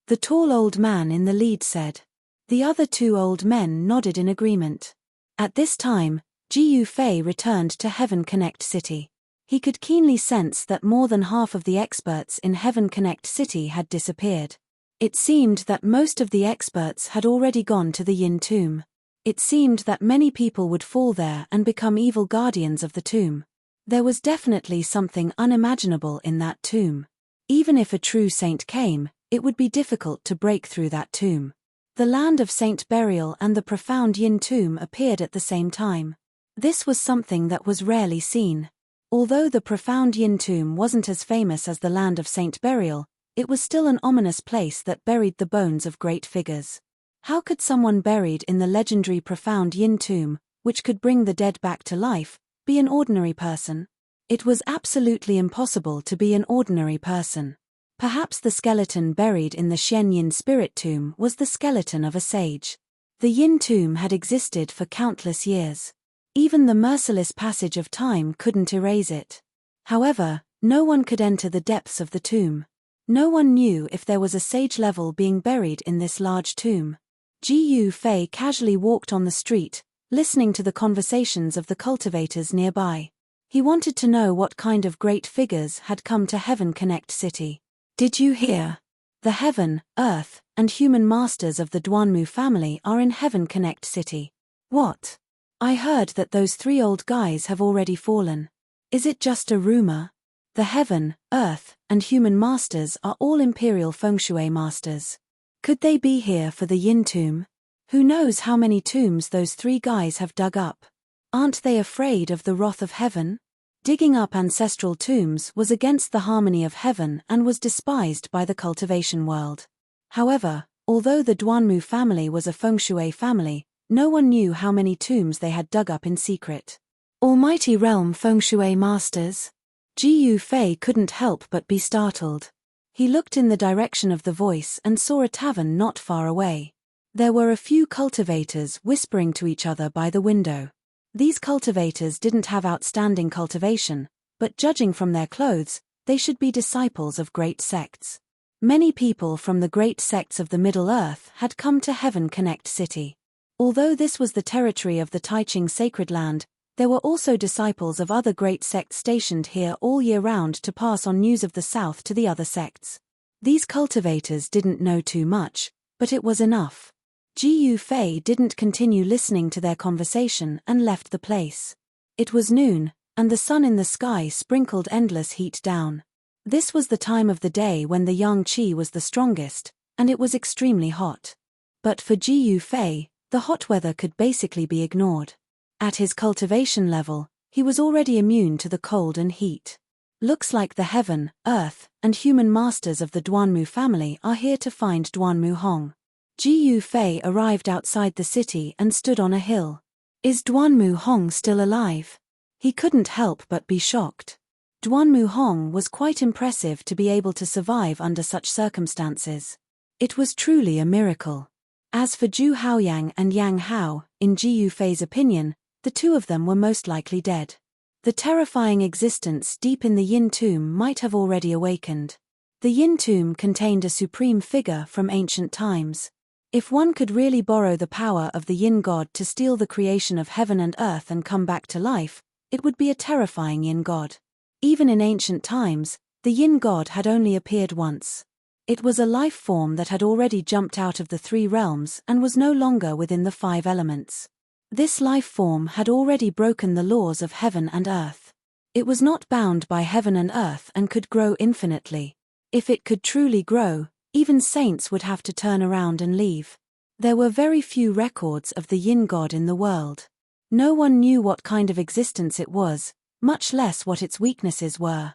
the tall old man in the lead said. The other 2 old men nodded in agreement. At this time, Jiu Fei returned to Heaven Connect City. He could keenly sense that more than half of the experts in Heaven Connect City had disappeared. It seemed that most of the experts had already gone to the Yin tomb. It seemed that many people would fall there and become evil guardians of the tomb. There was definitely something unimaginable in that tomb. Even if a true saint came, it would be difficult to break through that tomb. The land of Saint Burial and the profound Yin tomb appeared at the same time. This was something that was rarely seen. Although the profound Yin tomb wasn't as famous as the land of Saint Burial, it was still an ominous place that buried the bones of great figures. How could someone buried in the legendary profound Yin tomb, which could bring the dead back to life, be an ordinary person? It was absolutely impossible to be an ordinary person. Perhaps the skeleton buried in the Shen Yin spirit tomb was the skeleton of a sage. The Yin tomb had existed for countless years. Even the merciless passage of time couldn't erase it. However, no one could enter the depths of the tomb. No one knew if there was a sage level being buried in this large tomb. Gu Fei casually walked on the street, listening to the conversations of the cultivators nearby. He wanted to know what kind of great figures had come to Heaven Connect City. Did you hear? The Heaven, Earth, and Human Masters of the Duanmu family are in Heaven Connect City. What? I heard that those 3 old guys have already fallen. Is it just a rumor? The Heaven, Earth, and Human Masters are all Imperial Feng Shui Masters. Could they be here for the Yin Tomb? Who knows how many tombs those 3 guys have dug up? Aren't they afraid of the wrath of Heaven? Digging up ancestral tombs was against the harmony of Heaven and was despised by the cultivation world. However, although the Duanmu family was a Feng Shui family, no one knew how many tombs they had dug up in secret. Almighty Realm Feng Shui Masters? Gu Fei couldn't help but be startled. He looked in the direction of the voice and saw a tavern not far away. There were a few cultivators whispering to each other by the window. These cultivators didn't have outstanding cultivation, but judging from their clothes, they should be disciples of great sects. Many people from the great sects of the Middle Earth had come to Heaven Connect City. Although this was the territory of the Taiching Sacred Land, there were also disciples of other great sects stationed here all year round to pass on news of the South to the other sects. These cultivators didn't know too much, but it was enough. Gu Fei didn't continue listening to their conversation and left the place. It was noon, and the sun in the sky sprinkled endless heat down. This was the time of the day when the yang qi was the strongest, and it was extremely hot. But for Gu Fei, the hot weather could basically be ignored. At his cultivation level, he was already immune to the cold and heat. Looks like the Heaven, Earth, and Human Masters of the Duanmu family are here to find Duanmu Hong. Gu Fei arrived outside the city and stood on a hill. Is Duanmu Hong still alive? He couldn't help but be shocked. Duanmu Hong was quite impressive to be able to survive under such circumstances. It was truly a miracle. As for Zhu Haoyang and Yang Hao, in Gu Fei's opinion, the 2 of them were most likely dead. The terrifying existence deep in the Yin Tomb might have already awakened. The Yin Tomb contained a supreme figure from ancient times. If one could really borrow the power of the Yin God to steal the creation of heaven and earth and come back to life, it would be a terrifying Yin God. Even in ancient times, the Yin God had only appeared once. It was a life form that had already jumped out of the 3 realms and was no longer within the 5 elements. This life form had already broken the laws of heaven and earth. It was not bound by heaven and earth and could grow infinitely. If it could truly grow, even saints would have to turn around and leave. There were very few records of the Yin God in the world. No one knew what kind of existence it was, much less what its weaknesses were.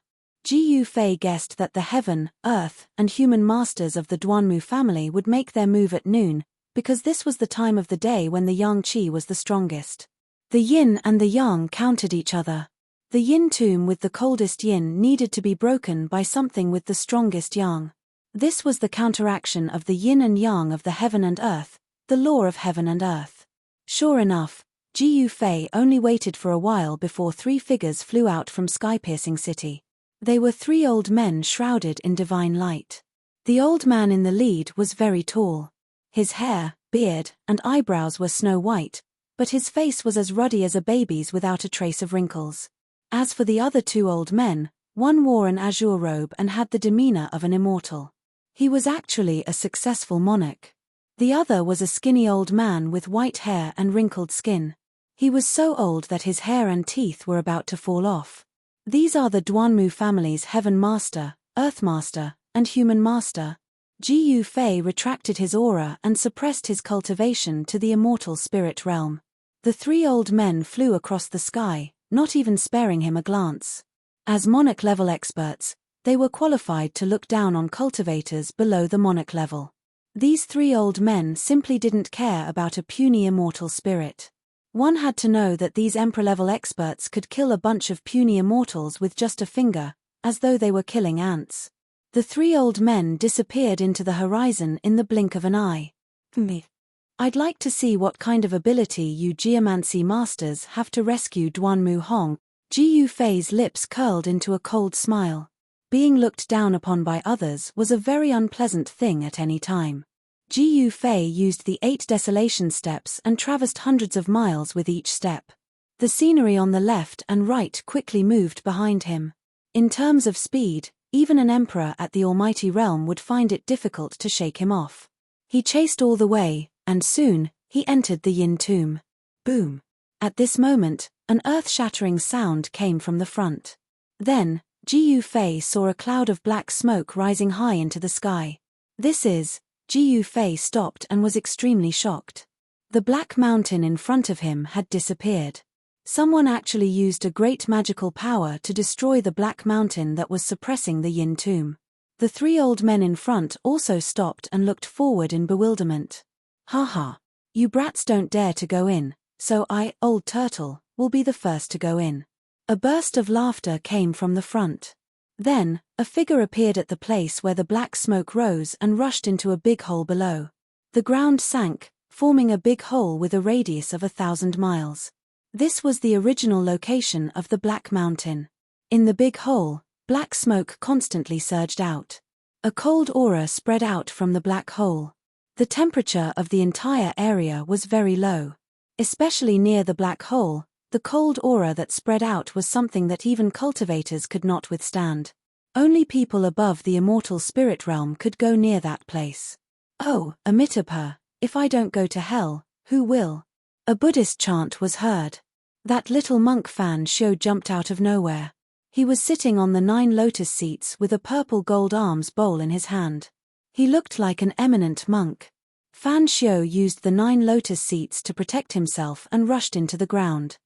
Gu Fei guessed that the Heaven, Earth, and Human Masters of the Duanmu family would make their move at noon, because this was the time of the day when the yang qi was the strongest. The yin and the yang countered each other. The Yin Tomb with the coldest yin needed to be broken by something with the strongest yang. This was the counteraction of the yin and yang of the heaven and earth, the law of heaven and earth. Sure enough, Gu Fei only waited for a while before 3 figures flew out from sky-piercing city. They were 3 old men shrouded in divine light. The old man in the lead was very tall. His hair, beard, and eyebrows were snow white, but his face was as ruddy as a baby's without a trace of wrinkles. As for the other 2 old men, one wore an azure robe and had the demeanor of an immortal. He was actually a successful monarch. The other was a skinny old man with white hair and wrinkled skin. He was so old that his hair and teeth were about to fall off. These are the Duanmu family's Heaven Master, Earth Master, and Human Master. Gu Fei retracted his aura and suppressed his cultivation to the immortal spirit realm. The 3 old men flew across the sky, not even sparing him a glance. As monarch-level experts, they were qualified to look down on cultivators below the monarch level. These 3 old men simply didn't care about a puny immortal spirit. One had to know that these emperor-level experts could kill a bunch of puny immortals with just a finger, as though they were killing ants. The 3 old men disappeared into the horizon in the blink of an eye. I'd like to see what kind of ability you geomancy masters have to rescue Duanmu Hong. Ji Yufei's lips curled into a cold smile. Being looked down upon by others was a very unpleasant thing at any time. Ji Yufei used the 8 desolation steps and traversed hundreds of miles with each step. The scenery on the left and right quickly moved behind him. In terms of speed, even an emperor at the Almighty Realm would find it difficult to shake him off. He chased all the way, and soon, he entered the Yin tomb. Boom! At this moment, an earth-shattering sound came from the front. Then, Ji Yufei saw a cloud of black smoke rising high into the sky. Ji Yufei stopped and was extremely shocked. The black mountain in front of him had disappeared. Someone actually used a great magical power to destroy the black mountain that was suppressing the Yin tomb. The 3 old men in front also stopped and looked forward in bewilderment. Ha ha! You brats don't dare to go in, so I, Old Turtle, will be the first to go in. A burst of laughter came from the front. Then, a figure appeared at the place where the black smoke rose and rushed into a big hole below. The ground sank, forming a big hole with a radius of 1,000 miles. This was the original location of the Black Mountain. In the big hole, black smoke constantly surged out. A cold aura spread out from the black hole. The temperature of the entire area was very low. Especially near the black hole, the cold aura that spread out was something that even cultivators could not withstand. Only people above the immortal spirit realm could go near that place. Oh, Amitabha, if I don't go to hell, who will? A Buddhist chant was heard. That little monk Fan Xiu jumped out of nowhere. He was sitting on the 9 lotus seats with a purple gold arms bowl in his hand. He looked like an eminent monk. Fan Xiu used the 9 lotus seats to protect himself and rushed into the ground.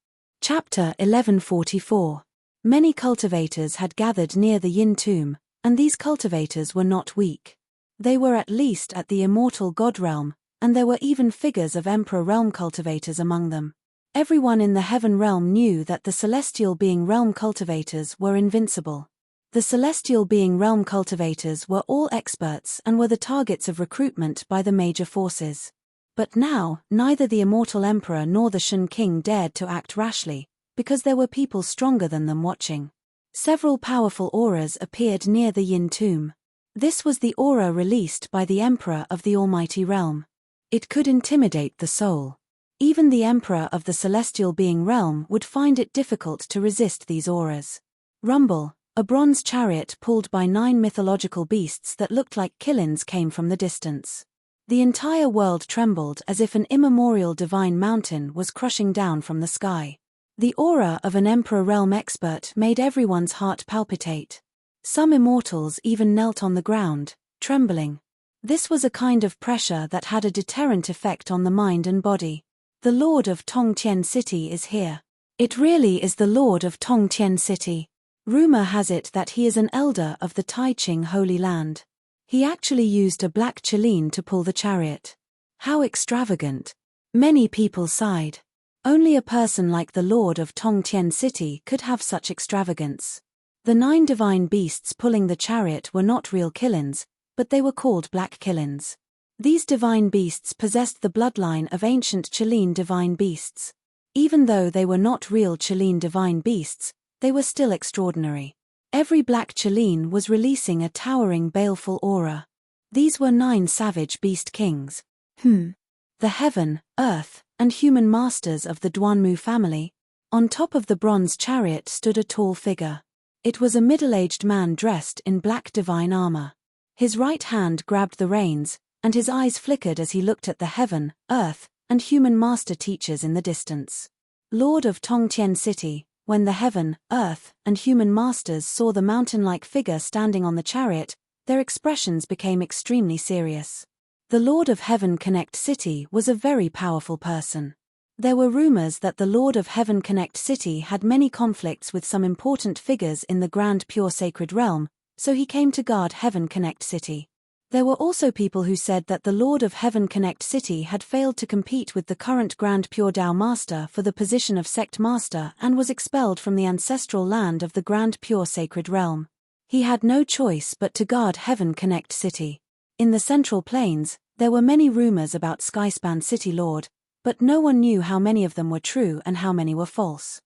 Chapter 1144. Many cultivators had gathered near the Yin tomb, and these cultivators were not weak. They were at least at the immortal god realm, and there were even figures of Emperor Realm cultivators among them. Everyone in the Heaven Realm knew that the Celestial Being Realm cultivators were invincible. The Celestial Being Realm cultivators were all experts and were the targets of recruitment by the major forces. But now, neither the Immortal Emperor nor the Shen King dared to act rashly, because there were people stronger than them watching. Several powerful auras appeared near the Yin tomb. This was the aura released by the Emperor of the Almighty Realm. It could intimidate the soul. Even the Emperor of the Celestial Being Realm would find it difficult to resist these auras. Rumble, a bronze chariot pulled by 9 mythological beasts that looked like killins came from the distance. The entire world trembled as if an immemorial divine mountain was crushing down from the sky. The aura of an Emperor Realm expert made everyone's heart palpitate. Some immortals even knelt on the ground, trembling. This was a kind of pressure that had a deterrent effect on the mind and body. The Lord of Tongtian City is here. It really is the Lord of Tongtian City. Rumor has it that he is an elder of the Taiqing Holy Land. He actually used a black Qilin to pull the chariot. How extravagant. Many people sighed. Only a person like the Lord of Tongtian City could have such extravagance. The 9 divine beasts pulling the chariot were not real killins, but they were called black killins. These divine beasts possessed the bloodline of ancient Qilin divine beasts. Even though they were not real Qilin divine beasts, they were still extraordinary. Every black Qilin was releasing a towering baleful aura. These were 9 savage beast kings. The heaven, earth, and human masters of the Duanmu family. On top of the bronze chariot stood a tall figure. It was a middle-aged man dressed in black divine armor. His right hand grabbed the reins, and his eyes flickered as he looked at the heaven, earth, and human master teachers in the distance. Lord of Tongtian City, when the heaven, earth, and human masters saw the mountain-like figure standing on the chariot, their expressions became extremely serious. The Lord of Heaven Connect City was a very powerful person. There were rumors that the Lord of Heaven Connect City had many conflicts with some important figures in the Grand Pure Sacred Realm, so he came to guard Heaven Connect City. There were also people who said that the Lord of Heaven Connect City had failed to compete with the current Grand Pure Dao Master for the position of Sect Master and was expelled from the ancestral land of the Grand Pure Sacred Realm. He had no choice but to guard Heaven Connect City. In the Central Plains, There were many rumors about Skyspan City Lord, but no one knew how many of them were true and how many were false.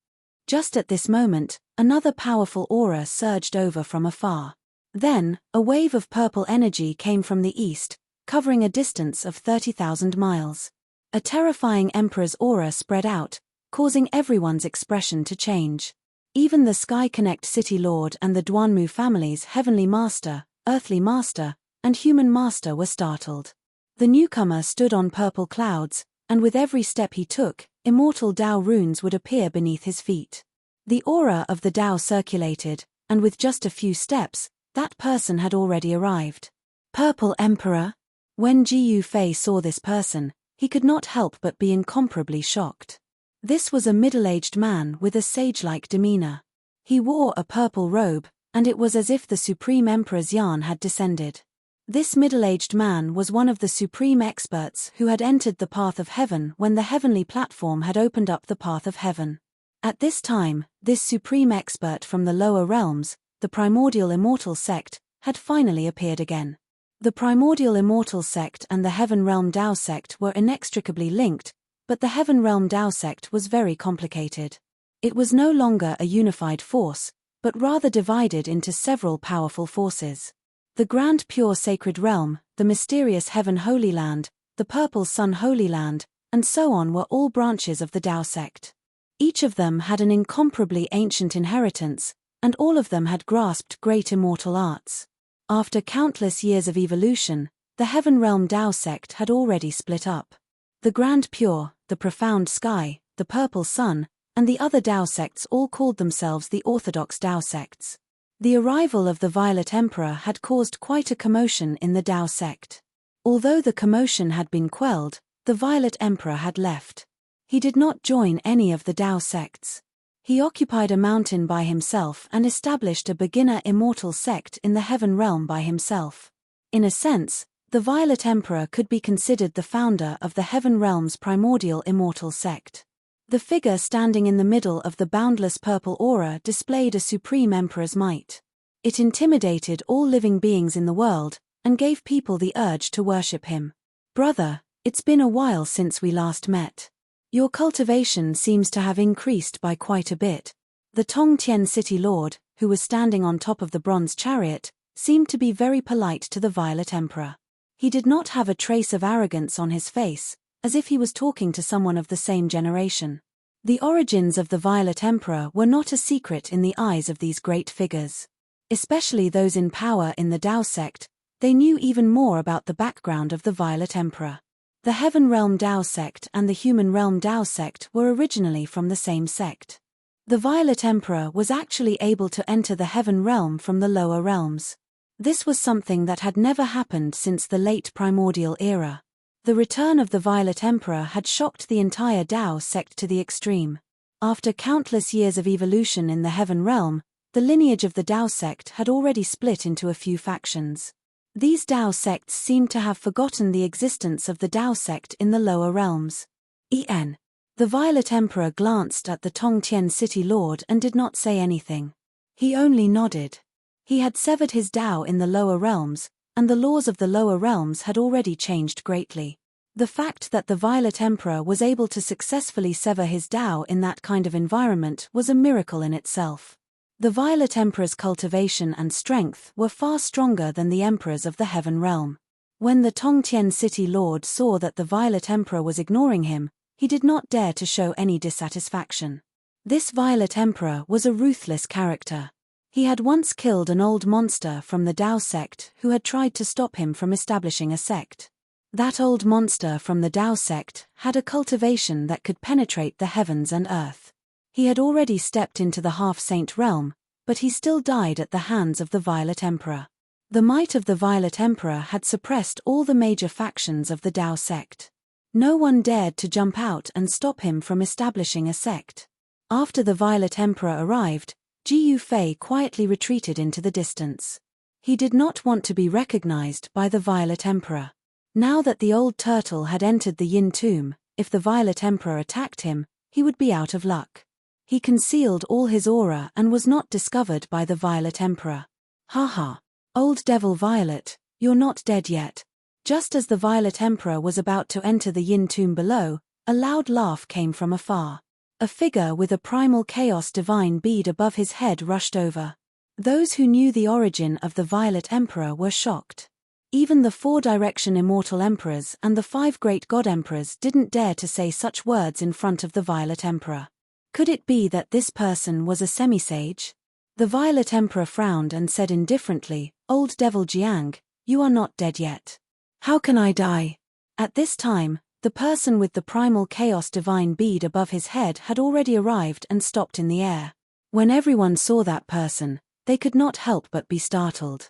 Just at this moment, another powerful aura surged over from afar. Then, a wave of purple energy came from the east, covering a distance of 30,000 miles. A terrifying Emperor's aura spread out, causing everyone's expression to change. Even the Sky Connect City Lord and the Duanmu family's Heavenly Master, Earthly Master, and Human Master were startled. The newcomer stood on purple clouds, and with every step he took, immortal Dao runes would appear beneath his feet. The aura of the Dao circulated, and with just a few steps, that person had already arrived. Purple Emperor? When Jiu Fei saw this person, he could not help but be incomparably shocked. This was a middle-aged man with a sage-like demeanor. He wore a purple robe, and it was as if the Supreme Emperor's yarn had descended. This middle-aged man was one of the supreme experts who had entered the path of heaven when the heavenly platform had opened up the path of heaven. At this time, this supreme expert from the lower realms, the primordial immortal sect, had finally appeared again. The primordial immortal sect and the heaven realm Dao sect were inextricably linked, but the heaven realm Dao sect was very complicated. It was no longer a unified force, but rather divided into several powerful forces. The Grand Pure Sacred Realm, the Mysterious Heaven Holy Land, the Purple Sun Holy Land, and so on were all branches of the Dao sect. Each of them had an incomparably ancient inheritance, and all of them had grasped great immortal arts. After countless years of evolution, the Heaven Realm Dao sect had already split up. The Grand Pure, the Profound Sky, the Purple Sun, and the other Dao sects all called themselves the Orthodox Dao sects. The arrival of the Violet Emperor had caused quite a commotion in the Dao sect. Although the commotion had been quelled, the Violet Emperor had left. He did not join any of the Dao sects. He occupied a mountain by himself and established a beginner immortal sect in the Heaven Realm by himself. In a sense, the Violet Emperor could be considered the founder of the Heaven Realm's primordial immortal sect. The figure standing in the middle of the boundless purple aura displayed a supreme emperor's might. It intimidated all living beings in the world, and gave people the urge to worship him. Brother, it's been a while since we last met. Your cultivation seems to have increased by quite a bit. The Tongtian City Lord, who was standing on top of the bronze chariot, seemed to be very polite to the Violet Emperor. He did not have a trace of arrogance on his face, as if he was talking to someone of the same generation. The origins of the Violet Emperor were not a secret in the eyes of these great figures. Especially those in power in the Dao sect, they knew even more about the background of the Violet Emperor. The Heaven Realm Dao sect and the Human Realm Dao sect were originally from the same sect. The Violet Emperor was actually able to enter the Heaven Realm from the lower realms. This was something that had never happened since the late primordial era. The return of the Violet Emperor had shocked the entire Dao sect to the extreme. After countless years of evolution in the Heaven Realm, the lineage of the Dao sect had already split into a few factions. These Dao sects seemed to have forgotten the existence of the Dao sect in the lower realms. The Violet Emperor glanced at the Tongtian City Lord and did not say anything. He only nodded. He had severed his Dao in the lower realms, and the laws of the lower realms had already changed greatly. The fact that the Violet Emperor was able to successfully sever his Dao in that kind of environment was a miracle in itself. The Violet Emperor's cultivation and strength were far stronger than the emperors of the Heaven Realm. When the Tongtian City Lord saw that the Violet Emperor was ignoring him, he did not dare to show any dissatisfaction. This Violet Emperor was a ruthless character. He had once killed an old monster from the Dao sect who had tried to stop him from establishing a sect. That old monster from the Dao sect had a cultivation that could penetrate the heavens and earth. He had already stepped into the half-saint realm, but he still died at the hands of the Violet Emperor. The might of the Violet Emperor had suppressed all the major factions of the Dao sect. No one dared to jump out and stop him from establishing a sect. After the Violet Emperor arrived, Jiu Fei quietly retreated into the distance. He did not want to be recognized by the Violet Emperor. Now that the old turtle had entered the Yin tomb, if the Violet Emperor attacked him, he would be out of luck. He concealed all his aura and was not discovered by the Violet Emperor. Haha. Old Devil Violet, you're not dead yet. Just as the Violet Emperor was about to enter the Yin tomb below, a loud laugh came from afar. A figure with a primal chaos divine bead above his head rushed over. Those who knew the origin of the Violet Emperor were shocked. Even the 4 direction immortal emperors and the 5 great god emperors didn't dare to say such words in front of the Violet Emperor. Could it be that this person was a semi-sage? The Violet Emperor frowned and said indifferently, "Old Devil Jiang, you are not dead yet. How can I die?" At this time, the person with the primal chaos divine bead above his head had already arrived and stopped in the air. When everyone saw that person, they could not help but be startled.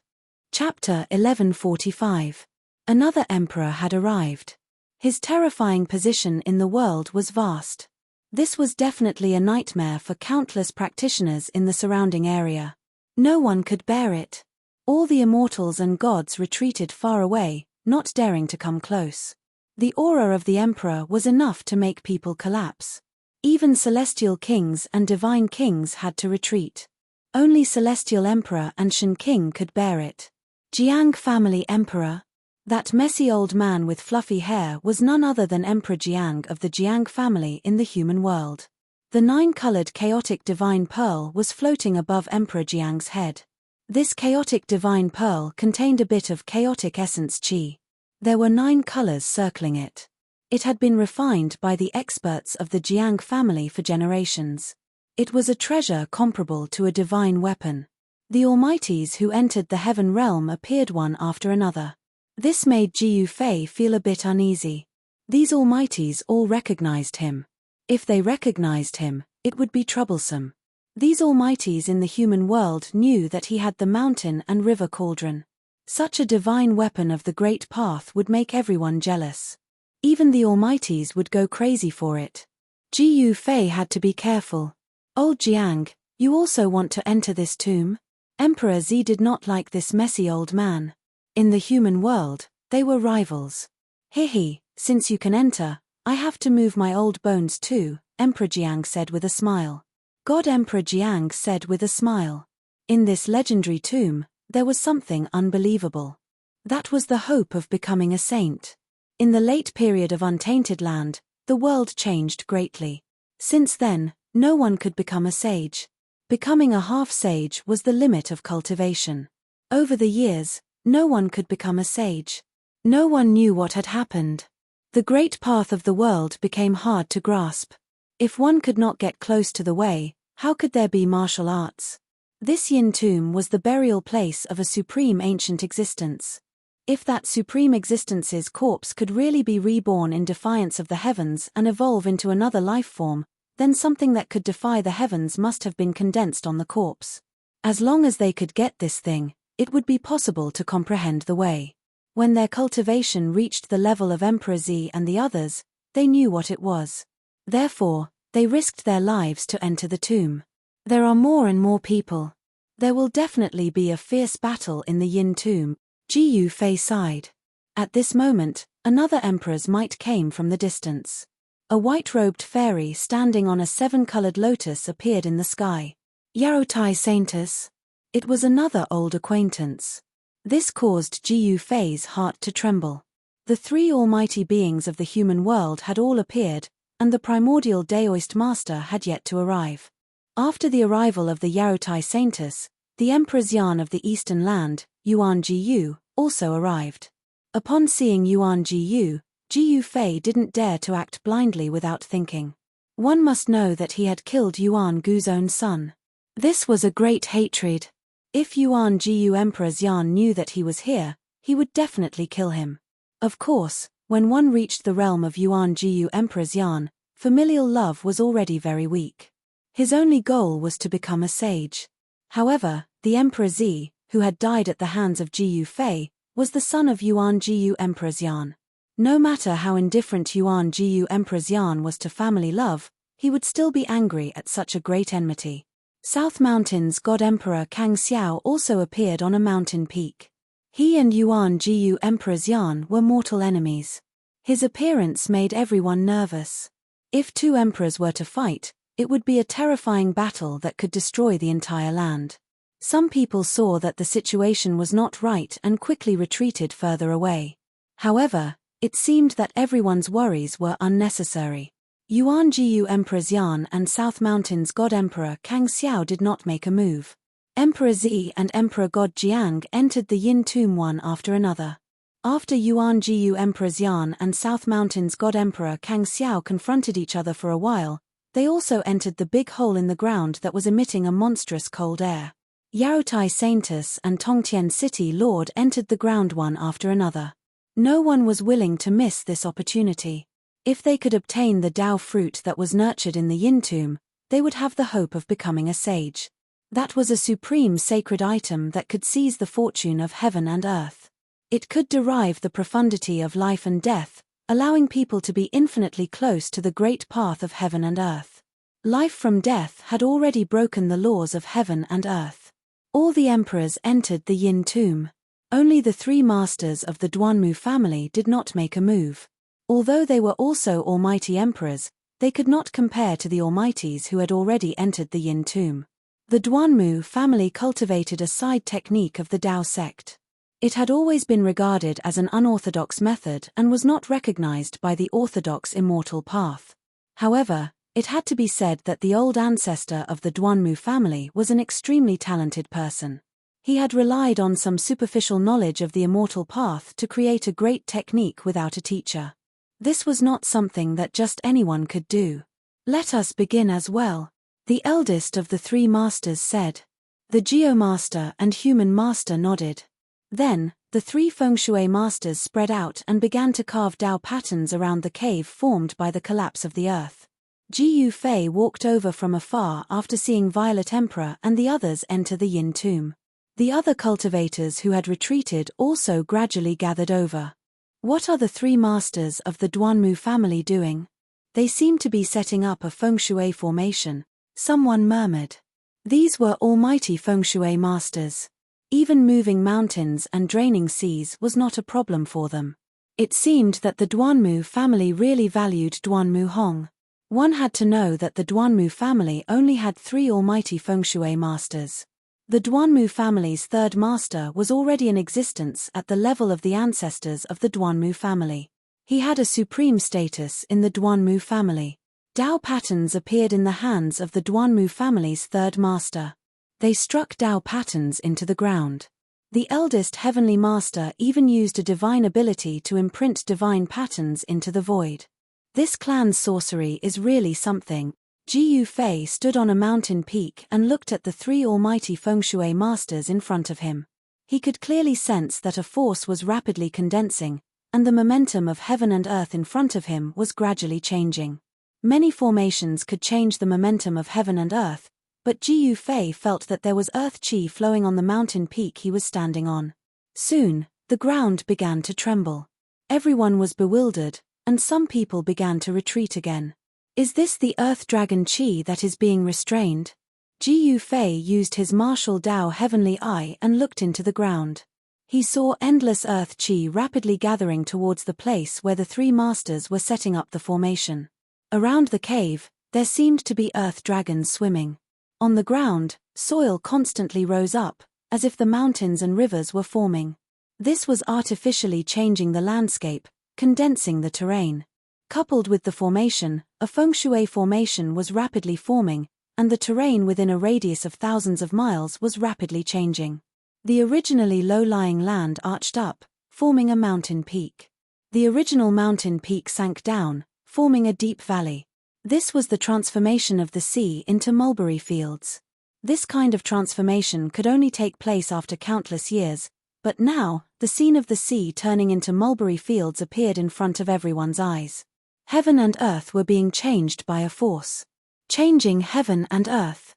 Chapter 1145. Another emperor had arrived. His terrifying position in the world was vast. This was definitely a nightmare for countless practitioners in the surrounding area. No one could bear it. All the immortals and gods retreated far away, not daring to come close. The aura of the emperor was enough to make people collapse. Even celestial kings and divine kings had to retreat. Only celestial emperor and Shen king could bear it. Jiang family emperor? That messy old man with fluffy hair was none other than Emperor Jiang of the Jiang family in the human world. The 9-colored chaotic divine pearl was floating above Emperor Jiang's head. This chaotic divine pearl contained a bit of chaotic essence qi. There were 9 colors circling it. It had been refined by the experts of the Jiang family for generations. It was a treasure comparable to a divine weapon. The Almighties who entered the heaven realm appeared one after another. This made Ji Yufei feel a bit uneasy. These Almighties all recognized him. If they recognized him, it would be troublesome. These Almighties in the human world knew that he had the mountain and river cauldron. Such a divine weapon of the great path would make everyone jealous. Even the Almighties would go crazy for it. Ji Yufei had to be careful. "Old Jiang, you also want to enter this tomb?" Emperor Zi did not like this messy old man. In the human world, they were rivals. "Hehe, since you can enter, I have to move my old bones too," Emperor Jiang said with a smile. God Emperor Jiang said with a smile. In this legendary tomb, there was something unbelievable. That was the hope of becoming a saint. In the late period of Untainted Land, the world changed greatly. Since then, no one could become a sage. Becoming a half-sage was the limit of cultivation. Over the years, no one could become a sage. No one knew what had happened. The great path of the world became hard to grasp. If one could not get close to the way, how could there be martial arts? This Yin tomb was the burial place of a supreme ancient existence. If that supreme existence's corpse could really be reborn in defiance of the heavens and evolve into another life form, then something that could defy the heavens must have been condensed on the corpse. As long as they could get this thing, it would be possible to comprehend the way. When their cultivation reached the level of Emperor Zi and the others, they knew what it was. Therefore, they risked their lives to enter the tomb. There are more and more people. There will definitely be a fierce battle in the Yin tomb, Ji Yufei sighed. At this moment, another emperor's might came from the distance. A white-robed fairy standing on a 7-colored lotus appeared in the sky. Yarotai Saintus. It was another old acquaintance. This caused Ji Yufei's heart to tremble. The 3 almighty beings of the human world had all appeared, and the primordial Daoist master had yet to arrive. After the arrival of the Yarotai Saintus, the Emperor Xian of the Eastern Land, Yuan Jiyu, also arrived. Upon seeing Yuan Jiyu, Ji Yufei didn't dare to act blindly without thinking. One must know that he had killed Yuan Gu's own son. This was a great hatred. If Yuan Jiyu Emperor Xian knew that he was here, he would definitely kill him. Of course, when one reached the realm of Yuan Jiyu Emperor Xian, familial love was already very weak. His only goal was to become a sage. However, the Emperor Zi, who had died at the hands of Ji Yufei, was the son of Yuan Jiyu Emperor Xian. No matter how indifferent Yuan Jiyu Emperor Xian was to family love, he would still be angry at such a great enmity. South Mountain's God Emperor Kang Xiao also appeared on a mountain peak. He and Yuan Jiyu Emperor Xian were mortal enemies. His appearance made everyone nervous. If 2 emperors were to fight, it would be a terrifying battle that could destroy the entire land. Some people saw that the situation was not right and quickly retreated further away. However, it seemed that everyone's worries were unnecessary. Yuan Jiu Emperor Xian and South Mountain's God Emperor Kang Xiao did not make a move. Emperor Zi and Emperor God Jiang entered the Yin tomb one after another. After Yuan Jiu Emperor Xian and South Mountain's God Emperor Kang Xiao confronted each other for a while, they also entered the big hole in the ground that was emitting a monstrous cold air. Yaotai Saintus and Tongtian City Lord entered the ground one after another. No one was willing to miss this opportunity. If they could obtain the Dao fruit that was nurtured in the Yin tomb, they would have the hope of becoming a sage. That was a supreme sacred item that could seize the fortune of heaven and earth. It could derive the profundity of life and death, allowing people to be infinitely close to the great path of heaven and earth. Life from death had already broken the laws of heaven and earth. All the emperors entered the Yin tomb. Only the three masters of the Duanmu family did not make a move. Although they were also almighty emperors, they could not compare to the almighties who had already entered the Yin tomb. The Duanmu family cultivated a side technique of the Dao sect. It had always been regarded as an unorthodox method and was not recognized by the orthodox immortal path. However, it had to be said that the old ancestor of the Duanmu family was an extremely talented person. He had relied on some superficial knowledge of the immortal path to create a great technique without a teacher. This was not something that just anyone could do. Let us begin as well, the eldest of the three masters said. The Geomaster and Human Master nodded. Then, the three Feng Shui masters spread out and began to carve Dao patterns around the cave formed by the collapse of the earth. Ji Fei walked over from afar after seeing Violet Emperor and the others enter the Yin tomb. The other cultivators who had retreated also gradually gathered over. What are the three masters of the Duanmu family doing? They seem to be setting up a Feng Shui formation, someone murmured. These were almighty Feng Shui masters. Even moving mountains and draining seas was not a problem for them. It seemed that the Duanmu family really valued Duanmu Hong. One had to know that the Duanmu family only had 3 almighty Feng Shui masters. The Duanmu family's third master was already in existence at the level of the ancestors of the Duanmu family. He had a supreme status in the Duanmu family. Dao patterns appeared in the hands of the Duanmu family's third master. They struck Dao patterns into the ground. The eldest heavenly master even used a divine ability to imprint divine patterns into the void. This clan's sorcery is really something. Ji Fei stood on a mountain peak and looked at the 3 almighty Feng Shui masters in front of him. He could clearly sense that a force was rapidly condensing, and the momentum of heaven and earth in front of him was gradually changing. Many formations could change the momentum of heaven and earth, but Ji Fei felt that there was earth chi flowing on the mountain peak he was standing on. Soon, the ground began to tremble. Everyone was bewildered, and some people began to retreat again. Is this the Earth Dragon Chi that is being restrained? Ji Fei used his martial Dao heavenly eye and looked into the ground. He saw endless Earth Chi rapidly gathering towards the place where the 3 masters were setting up the formation. Around the cave, there seemed to be Earth Dragons swimming. On the ground, soil constantly rose up, as if the mountains and rivers were forming. This was artificially changing the landscape, condensing the terrain. Coupled with the formation, a Feng Shui formation was rapidly forming, and the terrain within a radius of thousands of miles was rapidly changing. The originally low-lying land arched up, forming a mountain peak. The original mountain peak sank down, forming a deep valley. This was the transformation of the sea into mulberry fields. This kind of transformation could only take place after countless years, but now, the scene of the sea turning into mulberry fields appeared in front of everyone's eyes. Heaven and earth were being changed by a force. Changing heaven and earth.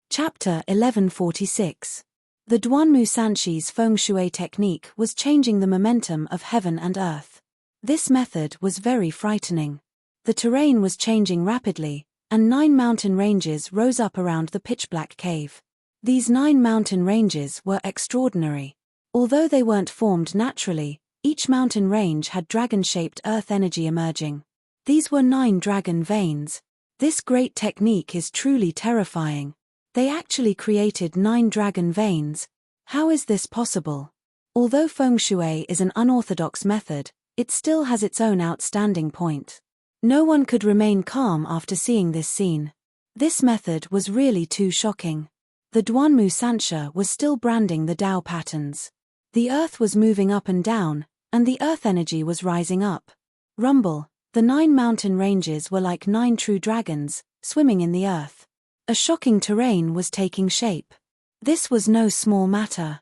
Chapter 1146. The Duanmu Sanxi's Feng Shui technique was changing the momentum of heaven and earth. This method was very frightening. The terrain was changing rapidly, and 9 mountain ranges rose up around the pitch-black cave. These 9 mountain ranges were extraordinary. Although they weren't formed naturally, each mountain range had dragon-shaped earth energy emerging. These were 9 dragon veins. This great technique is truly terrifying. They actually created 9 dragon veins. How is this possible? Although Feng Shui is an unorthodox method, it still has its own outstanding point. No one could remain calm after seeing this scene. This method was really too shocking. The Duanmu Sancha was still branding the Tao patterns. The earth was moving up and down, and the earth energy was rising up. Rumble, the 9 mountain ranges were like 9 true dragons, swimming in the earth. A shocking terrain was taking shape. This was no small matter.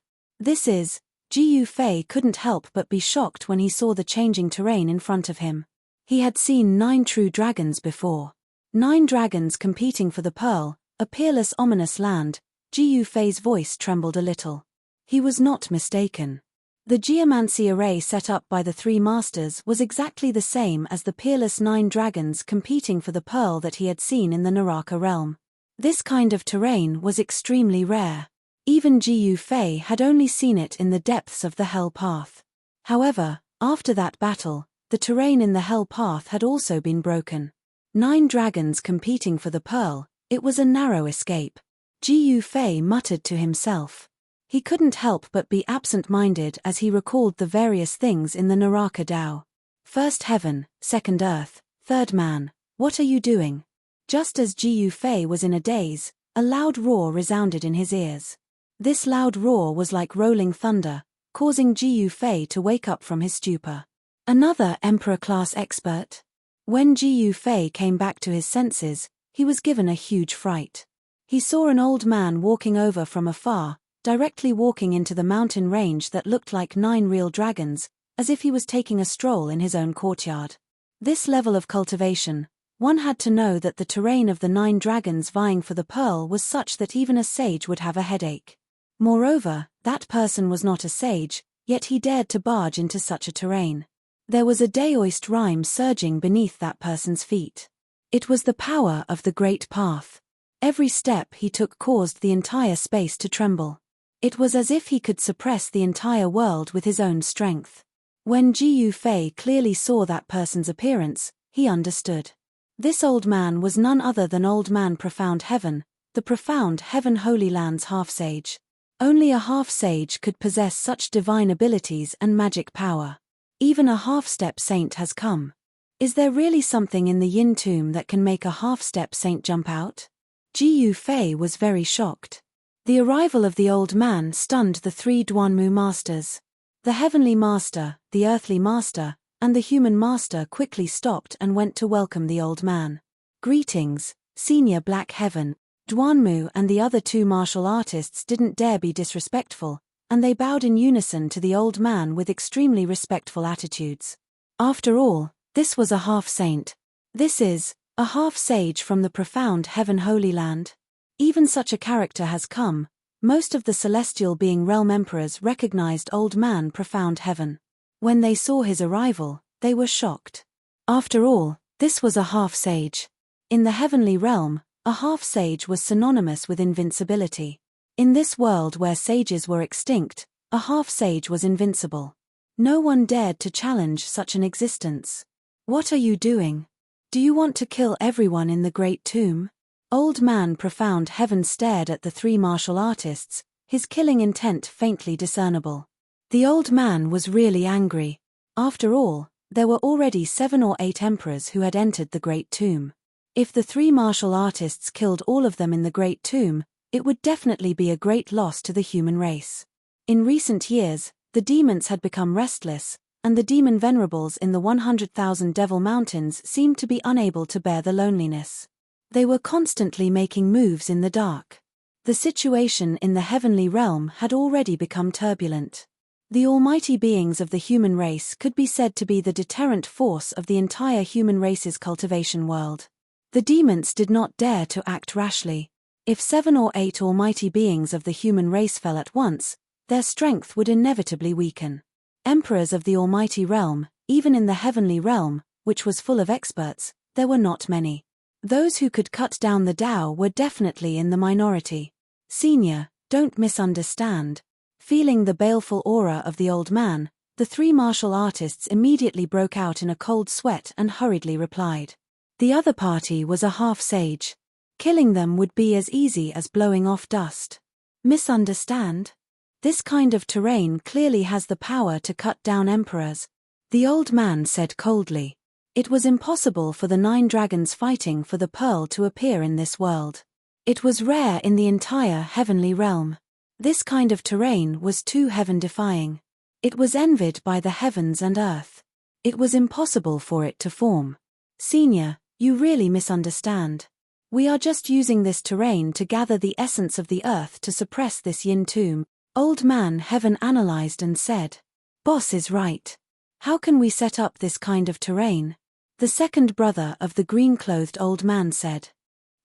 Jiu Fei couldn't help but be shocked when he saw the changing terrain in front of him. He had seen 9 true dragons before. 9 dragons competing for the pearl, a peerless ominous land. Jiu Fei's voice trembled a little. He was not mistaken. The geomancy array set up by the 3 masters was exactly the same as the peerless 9 dragons competing for the pearl that he had seen in the Naraka realm. This kind of terrain was extremely rare. Even Jiu Fei had only seen it in the depths of the Hell Path. However, after that battle, the terrain in the Hell Path had also been broken. 9 dragons competing for the pearl, it was a narrow escape. Jiu Fei muttered to himself. He couldn't help but be absent-minded as he recalled the various things in the Naraka Tao. First heaven, second earth, third man, what are you doing? Just as Jiu Fei was in a daze, a loud roar resounded in his ears. This loud roar was like rolling thunder, causing Jiu Fei to wake up from his stupor. Another Emperor-class expert? When Jiu Fei came back to his senses, he was given a huge fright. He saw an old man walking over from afar, directly walking into the mountain range that looked like 9 real dragons, as if he was taking a stroll in his own courtyard. This level of cultivation, one had to know that the terrain of the 9 dragons vying for the pearl was such that even a sage would have a headache. Moreover, that person was not a sage, yet he dared to barge into such a terrain. There was a Daoist rhyme surging beneath that person's feet. It was the power of the Great Path. Every step he took caused the entire space to tremble. It was as if he could suppress the entire world with his own strength. When Jiu Fei clearly saw that person's appearance, he understood. This old man was none other than Old Man Profound Heaven, the Profound Heaven Holy Land's half-sage. Only a half-sage could possess such divine abilities and magic power. Even a half-step saint has come. Is there really something in the Yin tomb that can make a half-step saint jump out? Jiu Fei was very shocked. The arrival of the old man stunned the 3 Duanmu masters. The heavenly master, the earthly master, and the human master quickly stopped and went to welcome the old man. Greetings, Senior Black Heaven. Duanmu and the other 2 martial artists didn't dare be disrespectful, and they bowed in unison to the old man with extremely respectful attitudes. After all, this was a half-saint. This is a half-sage from the Profound Heaven Holy Land. Even such a character has come. Most of the celestial being realm emperors recognized Old Man Profound Heaven. When they saw his arrival, they were shocked. After all, this was a half-sage. In the heavenly realm, a half-sage was synonymous with invincibility. In this world where sages were extinct, a half-sage was invincible. No one dared to challenge such an existence. What are you doing? Do you want to kill everyone in the Great Tomb? Old Man Profound Heaven stared at the 3 martial artists, his killing intent faintly discernible. The old man was really angry. After all, there were already 7 or 8 emperors who had entered the Great Tomb. If the 3 martial artists killed all of them in the Great Tomb, it would definitely be a great loss to the human race. In recent years, the demons had become restless, and the demon venerables in the 100,000 Devil Mountains seemed to be unable to bear the loneliness. They were constantly making moves in the dark. The situation in the heavenly realm had already become turbulent. The almighty beings of the human race could be said to be the deterrent force of the entire human race's cultivation world. The demons did not dare to act rashly. If 7 or 8 almighty beings of the human race fell at once, their strength would inevitably weaken. Emperors of the almighty realm, even in the heavenly realm, which was full of experts, there were not many. Those who could cut down the Tao were definitely in the minority. Senior, don't misunderstand. Feeling the baleful aura of the old man, the 3 martial artists immediately broke out in a cold sweat and hurriedly replied. The other party was a half-sage. Killing them would be as easy as blowing off dust. Misunderstand? This kind of terrain clearly has the power to cut down emperors. The old man said coldly. It was impossible for the 9 dragons fighting for the pearl to appear in this world. It was rare in the entire heavenly realm. This kind of terrain was too heaven-defying. It was envied by the heavens and earth. It was impossible for it to form. Senior, you really misunderstand. We are just using this terrain to gather the essence of the earth to suppress this yin tomb. Old Man Heaven analyzed and said. Boss is right. How can we set up this kind of terrain? The second brother of the green-clothed old man said.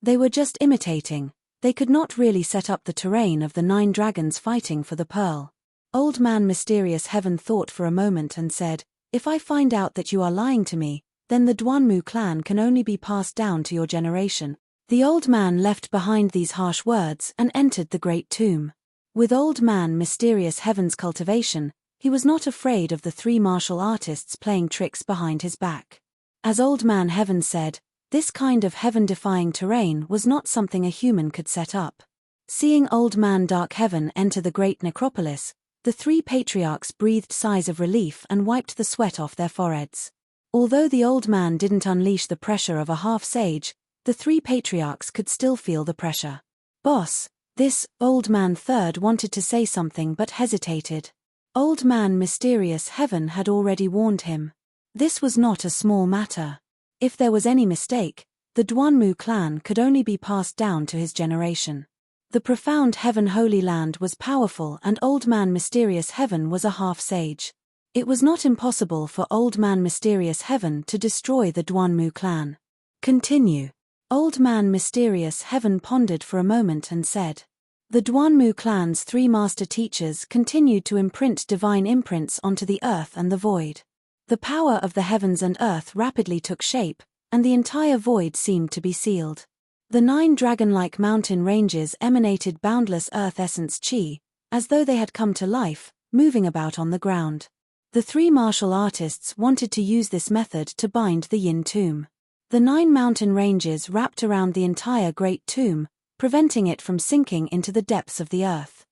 They were just imitating. They could not really set up the terrain of the 9 dragons fighting for the pearl. Old Man Mysterious Heaven thought for a moment and said, if I find out that you are lying to me, then the Duanmu clan can only be passed down to your generation. The old man left behind these harsh words and entered the great tomb. With Old Man Mysterious Heaven's cultivation, he was not afraid of the 3 martial artists playing tricks behind his back. As Old Man Heaven said, this kind of heaven-defying terrain was not something a human could set up. Seeing Old Man Dark Heaven enter the great necropolis, the 3 patriarchs breathed sighs of relief and wiped the sweat off their foreheads. Although the old man didn't unleash the pressure of a half-sage, the 3 patriarchs could still feel the pressure. Boss, this Old Man Third wanted to say something but hesitated. Old Man Mysterious Heaven had already warned him. This was not a small matter. If there was any mistake, the Duanmu clan could only be passed down to his generation. The profound Heaven Holy Land was powerful and Old Man Mysterious Heaven was a half-sage. It was not impossible for Old Man Mysterious Heaven to destroy the Duanmu clan. Continue. Old Man Mysterious Heaven pondered for a moment and said. The Duanmu clan's 3 master teachers continued to imprint divine imprints onto the earth and the void. The power of the heavens and earth rapidly took shape, and the entire void seemed to be sealed. The 9 dragon-like mountain ranges emanated boundless earth essence chi, as though they had come to life, moving about on the ground. The 3 martial artists wanted to use this method to bind the yin tomb. The 9 mountain ranges wrapped around the entire great tomb, preventing it from sinking into the depths of the earth.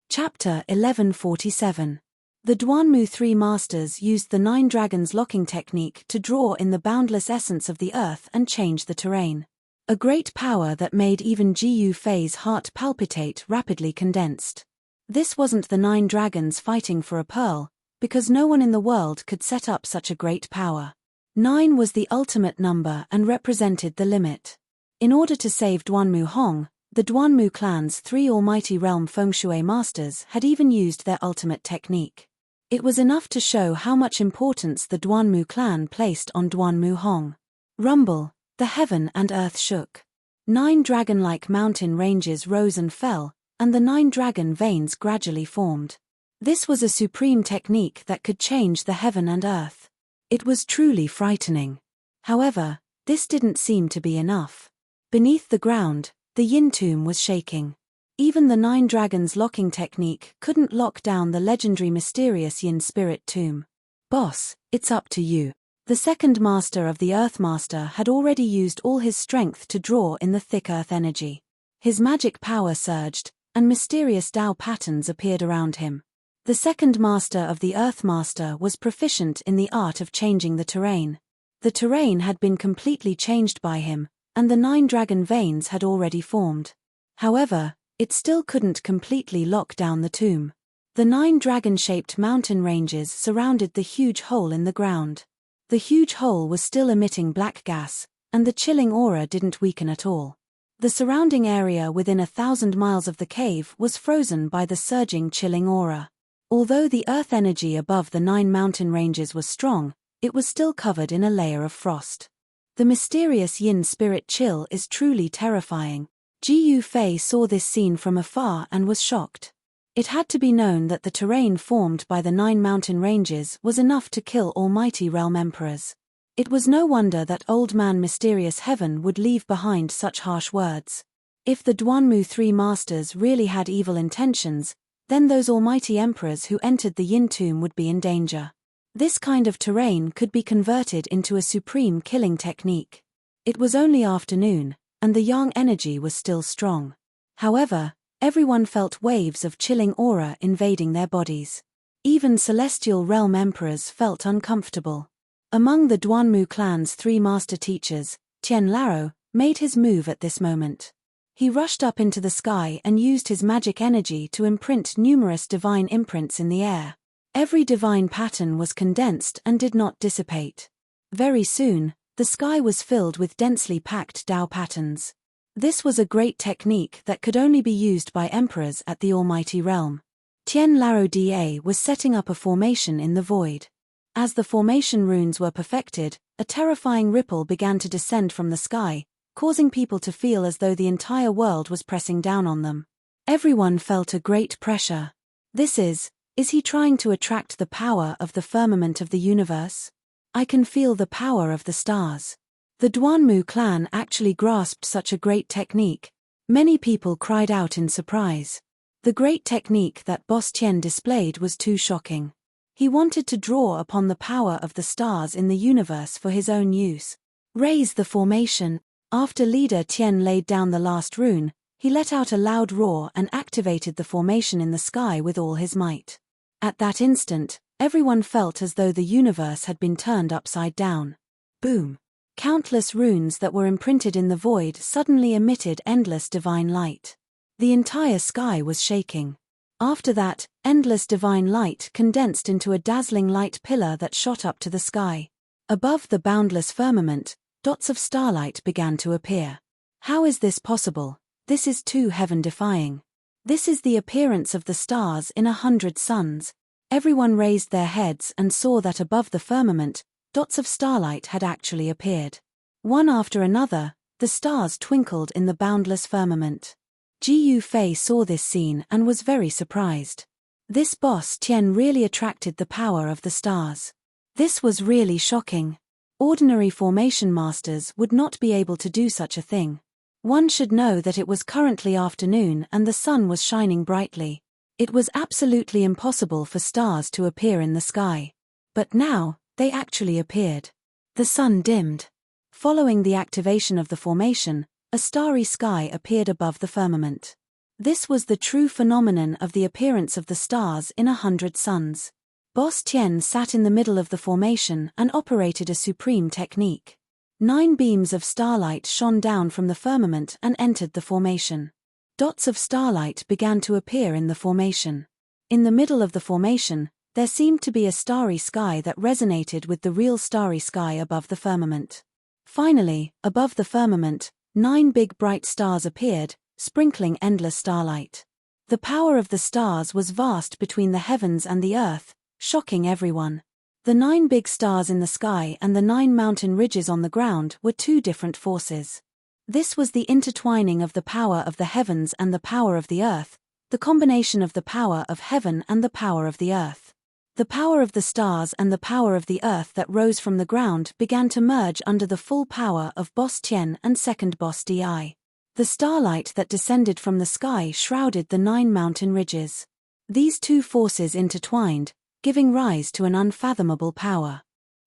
Chapter 1147. The Duanmu 3 masters used the 9 dragons locking technique to draw in the boundless essence of the earth and change the terrain. A great power that made even Jiyu Fei's heart palpitate rapidly condensed. This wasn't the 9 dragons fighting for a pearl, because no one in the world could set up such a great power. 9 was the ultimate number and represented the limit. In order to save Duanmu Hong, the Duanmu clan's 3 almighty realm fengshui masters had even used their ultimate technique. It was enough to show how much importance the Duanmu clan placed on Duanmu Hong. Rumble. The heaven and earth shook. 9 dragon-like mountain ranges rose and fell, and the 9 dragon veins gradually formed. This was a supreme technique that could change the heaven and earth. It was truly frightening. However, this didn't seem to be enough. Beneath the ground, the yin tomb was shaking. Even the 9 dragons locking technique couldn't lock down the legendary mysterious yin spirit tomb. Boss, it's up to you. The second master of the Earth Master had already used all his strength to draw in the thick earth energy. His magic power surged, and mysterious Tao patterns appeared around him. The second master of the Earth Master was proficient in the art of changing the terrain. The terrain had been completely changed by him, and the 9 dragon veins had already formed. However, it still couldn't completely lock down the tomb. The 9 dragon-shaped mountain ranges surrounded the huge hole in the ground. The huge hole was still emitting black gas, and the chilling aura didn't weaken at all. The surrounding area within 1,000 miles of the cave was frozen by the surging chilling aura. Although the earth energy above the 9 mountain ranges was strong, it was still covered in a layer of frost. The mysterious yin spirit chill is truly terrifying. Jiyu Fei saw this scene from afar and was shocked. It had to be known that the terrain formed by the 9 mountain ranges was enough to kill almighty realm emperors. It was no wonder that Old Man Mysterious Heaven would leave behind such harsh words. If the Duanmu 3 masters really had evil intentions, then those almighty emperors who entered the yin tomb would be in danger. This kind of terrain could be converted into a supreme killing technique. It was only afternoon, and the yang energy was still strong. However, everyone felt waves of chilling aura invading their bodies. Even celestial realm emperors felt uncomfortable. Among the Duanmu clan's 3 master teachers, Tian Laro made his move at this moment. He rushed up into the sky and used his magic energy to imprint numerous divine imprints in the air. Every divine pattern was condensed and did not dissipate. Very soon, the sky was filled with densely packed Dao patterns. This was a great technique that could only be used by emperors at the Almighty Realm. Tian Laro Da was setting up a formation in the void. As the formation runes were perfected, a terrifying ripple began to descend from the sky, causing people to feel as though the entire world was pressing down on them. Everyone felt a great pressure. Is he trying to attract the power of the firmament of the universe? I can feel the power of the stars. The Duanmu clan actually grasped such a great technique. Many people cried out in surprise. The great technique that Boss Tian displayed was too shocking. He wanted to draw upon the power of the stars in the universe for his own use. Raise the formation. After leader Tian laid down the last rune, he let out a loud roar and activated the formation in the sky with all his might. At that instant, everyone felt as though the universe had been turned upside down. Boom! Countless runes that were imprinted in the void suddenly emitted endless divine light. The entire sky was shaking. After that, endless divine light condensed into a dazzling light pillar that shot up to the sky. Above the boundless firmament, dots of starlight began to appear. How is this possible? This is too heaven-defying. This is the appearance of the stars in 100 suns. Everyone raised their heads and saw that above the firmament, dots of starlight had actually appeared. One after another, the stars twinkled in the boundless firmament. Ji Fei saw this scene and was very surprised. This boss Tian really attracted the power of the stars. This was really shocking. Ordinary formation masters would not be able to do such a thing. One should know that it was currently afternoon and the sun was shining brightly. It was absolutely impossible for stars to appear in the sky. But now, they actually appeared. The sun dimmed. Following the activation of the formation, a starry sky appeared above the firmament. This was the true phenomenon of the appearance of the stars in 100 suns. Boss Tian sat in the middle of the formation and operated a supreme technique. 9 beams of starlight shone down from the firmament and entered the formation. Dots of starlight began to appear in the formation. In the middle of the formation, there seemed to be a starry sky that resonated with the real starry sky above the firmament. Finally, above the firmament, 9 big bright stars appeared, sprinkling endless starlight. The power of the stars was vast between the heavens and the earth, shocking everyone. The 9 big stars in the sky and the 9 mountain ridges on the ground were 2 different forces. This was the intertwining of the power of the heavens and the power of the earth, the combination of the power of heaven and the power of the earth. The power of the stars and the power of the earth that rose from the ground began to merge under the full power of Boss Tian and second Boss Di. The starlight that descended from the sky shrouded the 9 mountain ridges. These 2 forces intertwined, giving rise to an unfathomable power.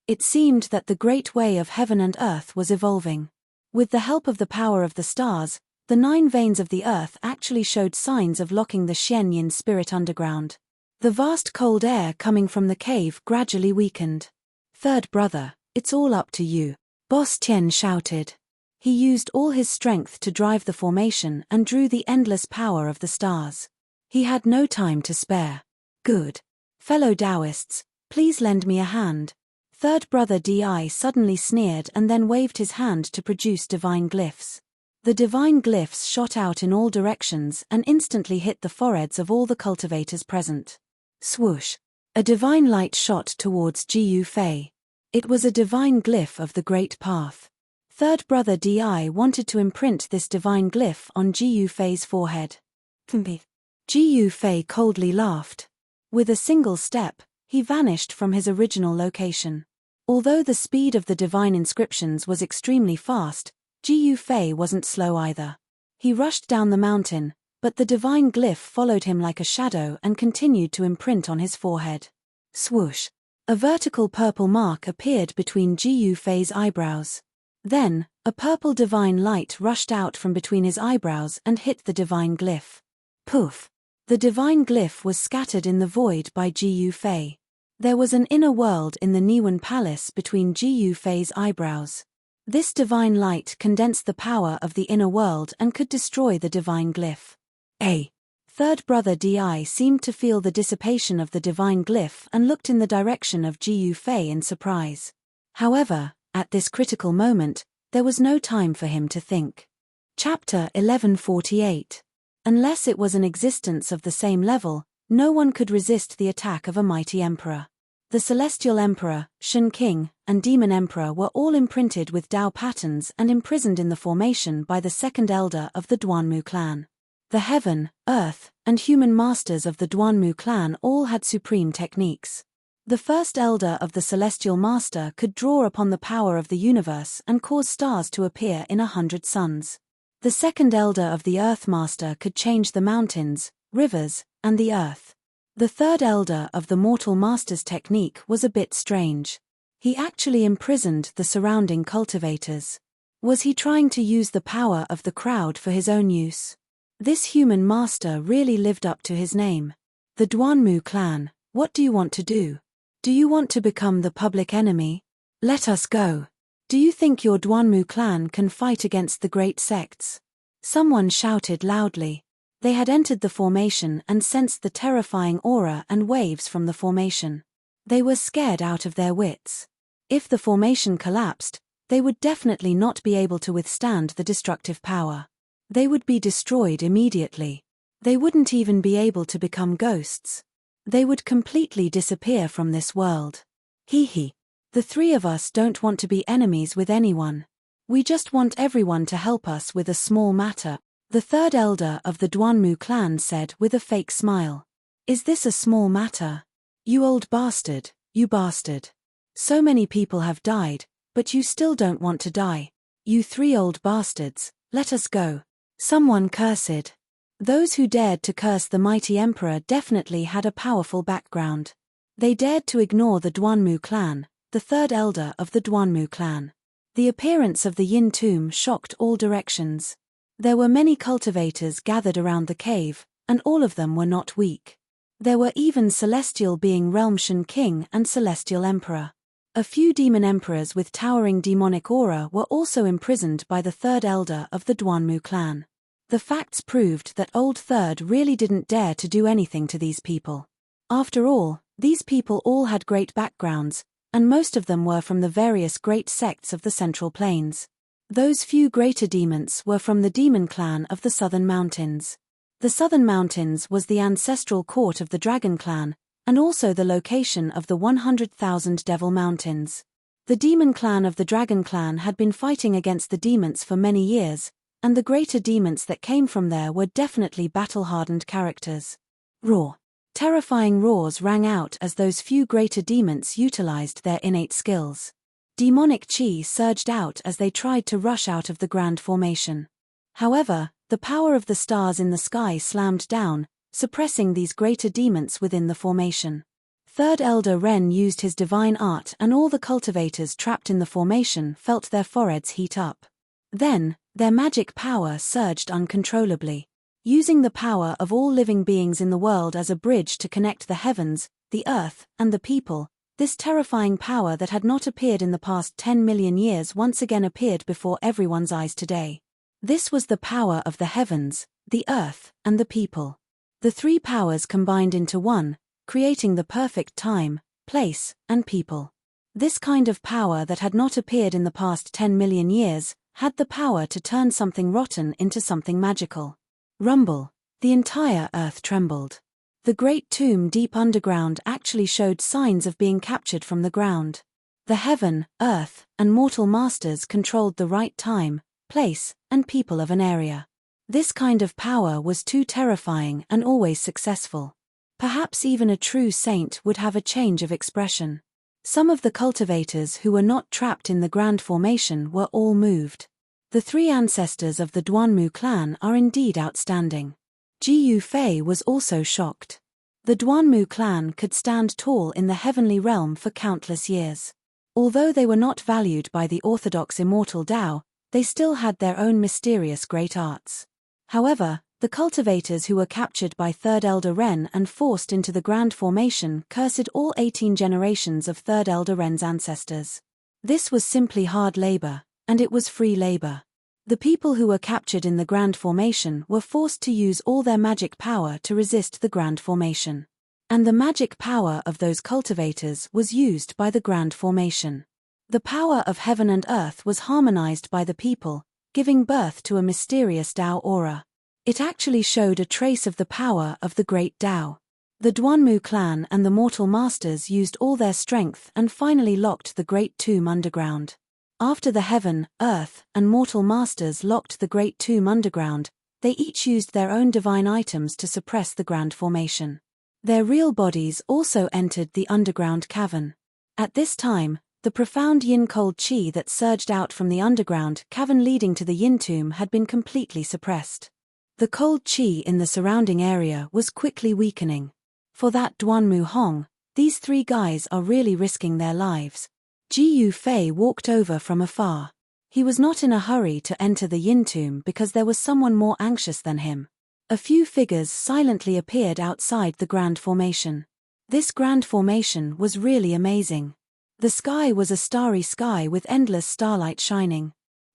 It seemed that the great way of heaven and earth was evolving. With the help of the power of the stars, the 9 veins of the earth actually showed signs of locking the Xianyin spirit underground. The vast cold air coming from the cave gradually weakened. "Third brother, it's all up to you," Boss Tian shouted. He used all his strength to drive the formation and drew the endless power of the stars. He had no time to spare. "Good. Fellow Taoists, please lend me a hand." Third brother Di suddenly sneered and then waved his hand to produce divine glyphs. The divine glyphs shot out in all directions and instantly hit the foreheads of all the cultivators present. Swoosh! A divine light shot towards Ji Fei. It was a divine glyph of the Great Path. Third brother Di wanted to imprint this divine glyph on Ji Fei's forehead. Ji Fei coldly laughed. With a single step, he vanished from his original location. Although the speed of the divine inscriptions was extremely fast, Ji Fei wasn't slow either. He rushed down the mountain, but the divine glyph followed him like a shadow and continued to imprint on his forehead. Swoosh! A vertical purple mark appeared between Ji Fei's eyebrows. Then, a purple divine light rushed out from between his eyebrows and hit the divine glyph. Poof! The divine glyph was scattered in the void by Ji Yufei. There was an inner world in the Niwen Palace between Ji Yufei's eyebrows. This divine light condensed the power of the inner world and could destroy the divine glyph. A third brother Di seemed to feel the dissipation of the divine glyph and looked in the direction of Ji Yufei in surprise. However, at this critical moment, there was no time for him to think. Chapter 1148. Unless it was an existence of the same level, no one could resist the attack of a mighty emperor. The Celestial Emperor, Shen King, and Demon Emperor were all imprinted with Dao patterns and imprisoned in the formation by the second elder of the Duanmu clan. The Heaven, Earth, and Human Masters of the Duanmu clan all had supreme techniques. The first elder of the Celestial Master could draw upon the power of the universe and cause stars to appear in 100 suns. The second elder of the Earth Master could change the mountains, rivers, and the earth. The third elder of the Mortal Master's technique was a bit strange. He actually imprisoned the surrounding cultivators. Was he trying to use the power of the crowd for his own use? This human master really lived up to his name. The Duanmu clan, what do you want to do? Do you want to become the public enemy? Let us go. Do you think your Duanmu clan can fight against the great sects? Someone shouted loudly. They had entered the formation and sensed the terrifying aura and waves from the formation. They were scared out of their wits. If the formation collapsed, they would definitely not be able to withstand the destructive power. They would be destroyed immediately. They wouldn't even be able to become ghosts. They would completely disappear from this world. Hee. The three of us don't want to be enemies with anyone. We just want everyone to help us with a small matter, the third elder of the Duanmu clan said with a fake smile. Is this a small matter? You old bastard, you bastard. So many people have died, but you still don't want to die. You three old bastards, let us go. Someone cursed. Those who dared to curse the mighty emperor definitely had a powerful background. They dared to ignore the Duanmu clan, the third elder of the Duanmu clan. The appearance of the Yin tomb shocked all directions. There were many cultivators gathered around the cave, and all of them were not weak. There were even Celestial Being Realm Shen King and Celestial Emperor. A few demon emperors with towering demonic aura were also imprisoned by the third elder of the Duanmu clan. The facts proved that Old Third really didn't dare to do anything to these people. After all, these people all had great backgrounds, and most of them were from the various great sects of the Central Plains. Those few greater demons were from the demon clan of the Southern Mountains. The Southern Mountains was the ancestral court of the Dragon clan, and also the location of the 100,000 Devil Mountains. The demon clan of the Dragon clan had been fighting against the demons for many years, and the greater demons that came from there were definitely battle-hardened characters. Roar. Terrifying roars rang out as those few greater demons utilized their innate skills. Demonic chi surged out as they tried to rush out of the grand formation. However, the power of the stars in the sky slammed down, suppressing these greater demons within the formation. Third Elder Ren used his divine art and all the cultivators trapped in the formation felt their foreheads heat up. Then, their magic power surged uncontrollably. Using the power of all living beings in the world as a bridge to connect the heavens, the earth, and the people, this terrifying power that had not appeared in the past 10 million years once again appeared before everyone's eyes today. This was the power of the heavens, the earth, and the people. The three powers combined into one, creating the perfect time, place, and people. This kind of power that had not appeared in the past 10 million years, had the power to turn something rotten into something magical. Rumble. The entire earth trembled. The great tomb deep underground actually showed signs of being captured from the ground. The heaven, earth, and mortal masters controlled the right time, place, and people of an area. This kind of power was too terrifying and always successful. Perhaps even a true saint would have a change of expression. Some of the cultivators who were not trapped in the grand formation were all moved. The three ancestors of the Duanmu clan are indeed outstanding. Ji Yufei was also shocked. The Duanmu clan could stand tall in the heavenly realm for countless years. Although they were not valued by the orthodox immortal Tao, they still had their own mysterious great arts. However, The cultivators who were captured by Third Elder Ren and forced into the Grand Formation cursed all 18 generations of Third Elder Ren's ancestors. This was simply hard labor, and it was free labor. The people who were captured in the Grand Formation were forced to use all their magic power to resist the Grand Formation. And the magic power of those cultivators was used by the Grand Formation. The power of heaven and earth was harmonized by the people, giving birth to a mysterious Tao aura. It actually showed a trace of the power of the great Tao. The Duanmu clan and the Mortal Masters used all their strength and finally locked the Great Tomb underground. After the Heaven, Earth, and Mortal Masters locked the Great Tomb underground, they each used their own divine items to suppress the Grand Formation. Their real bodies also entered the underground cavern. At this time, the profound yin-cold qi that surged out from the underground cavern leading to the Yin Tomb had been completely suppressed. The cold qi in the surrounding area was quickly weakening. For that Duanmu Hong, these three guys are really risking their lives. Ji Yufei walked over from afar. He was not in a hurry to enter the Yin Tomb because there was someone more anxious than him. A few figures silently appeared outside the Grand Formation. This Grand Formation was really amazing. The sky was a starry sky with endless starlight shining.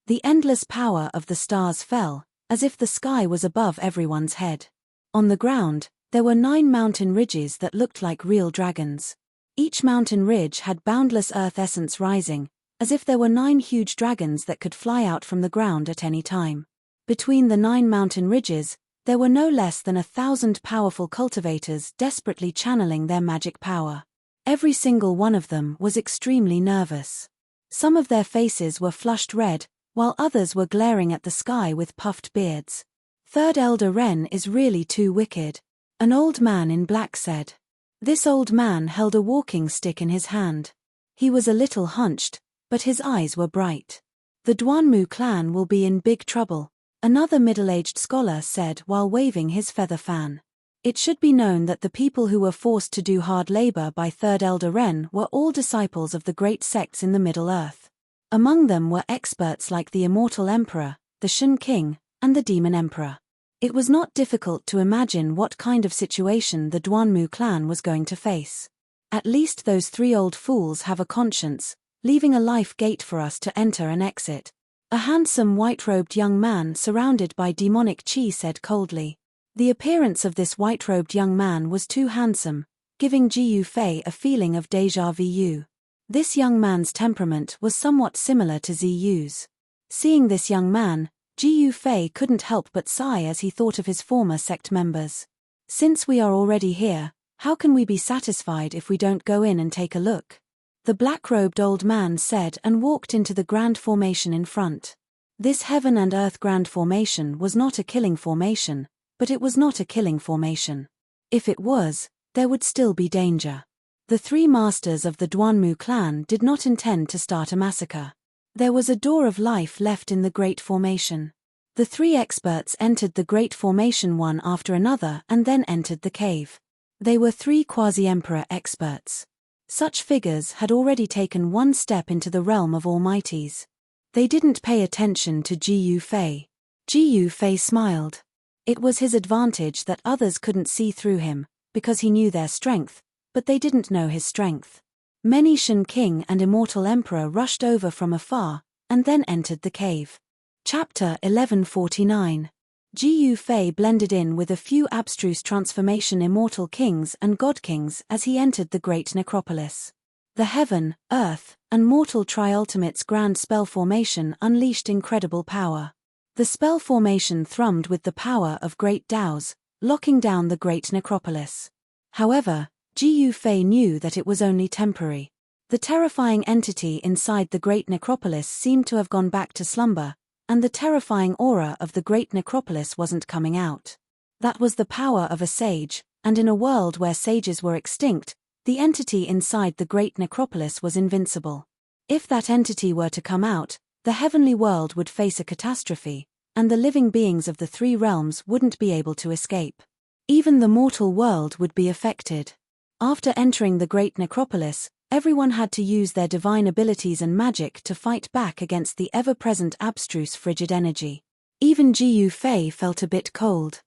The endless power of the stars fell, as if the sky was above everyone's head. On the ground, there were 9 mountain ridges that looked like real dragons. Each mountain ridge had boundless earth essence rising, as if there were 9 huge dragons that could fly out from the ground at any time. Between the 9 mountain ridges, there were no less than 1,000 powerful cultivators desperately channeling their magic power. Every single one of them was extremely nervous. Some of their faces were flushed red, while others were glaring at the sky with puffed beards. Third Elder Ren is really too wicked, an old man in black said. This old man held a walking stick in his hand. He was a little hunched, but his eyes were bright. The Duanmu clan will be in big trouble, another middle-aged scholar said while waving his feather fan. It should be known that the people who were forced to do hard labor by Third Elder Ren were all disciples of the great sects in the Middle Earth. Among them were experts like the Immortal Emperor, the Shen King, and the Demon Emperor. It was not difficult to imagine what kind of situation the Duanmu clan was going to face. At least those 3 old fools have a conscience, leaving a life gate for us to enter and exit. A handsome white-robed young man surrounded by demonic qi said coldly. The appearance of this white-robed young man was too handsome, giving Ji Yufei a feeling of déjà vu. This young man's temperament was somewhat similar to Ziyu's. Seeing this young man, Ji Yufei couldn't help but sigh as he thought of his former sect members. Since we are already here, how can we be satisfied if we don't go in and take a look? The black-robed old man said and walked into the Grand Formation in front. This Heaven and Earth Grand Formation was not a killing formation, but it was not a killing formation. If it was, there would still be danger. The 3 masters of the Duanmu clan did not intend to start a massacre. There was a door of life left in the Great Formation. The 3 experts entered the Great Formation one after another and then entered the cave. They were 3 quasi-emperor experts. Such figures had already taken one step into the realm of almighties. They didn't pay attention to Ji Yufei. Ji Yufei smiled. It was his advantage that others couldn't see through him, because he knew their strength, but they didn't know his strength. Many Shen King and Immortal Emperor rushed over from afar, and then entered the cave. Chapter 1149. Ji Yufei blended in with a few abstruse transformation Immortal Kings and God Kings as he entered the Great Necropolis. The Heaven, Earth, and Mortal Triultimate's grand spell formation unleashed incredible power. The spell formation thrummed with the power of great Taos, locking down the Great Necropolis. However, Ji Yufei knew that it was only temporary. The terrifying entity inside the Great Necropolis seemed to have gone back to slumber, and the terrifying aura of the Great Necropolis wasn't coming out. That was the power of a sage, and in a world where sages were extinct, the entity inside the Great Necropolis was invincible. If that entity were to come out, the heavenly world would face a catastrophe, and the living beings of the 3 realms wouldn't be able to escape. Even the mortal world would be affected. After entering the Great Necropolis, everyone had to use their divine abilities and magic to fight back against the ever-present abstruse frigid energy. Even Ji Yufei felt a bit cold.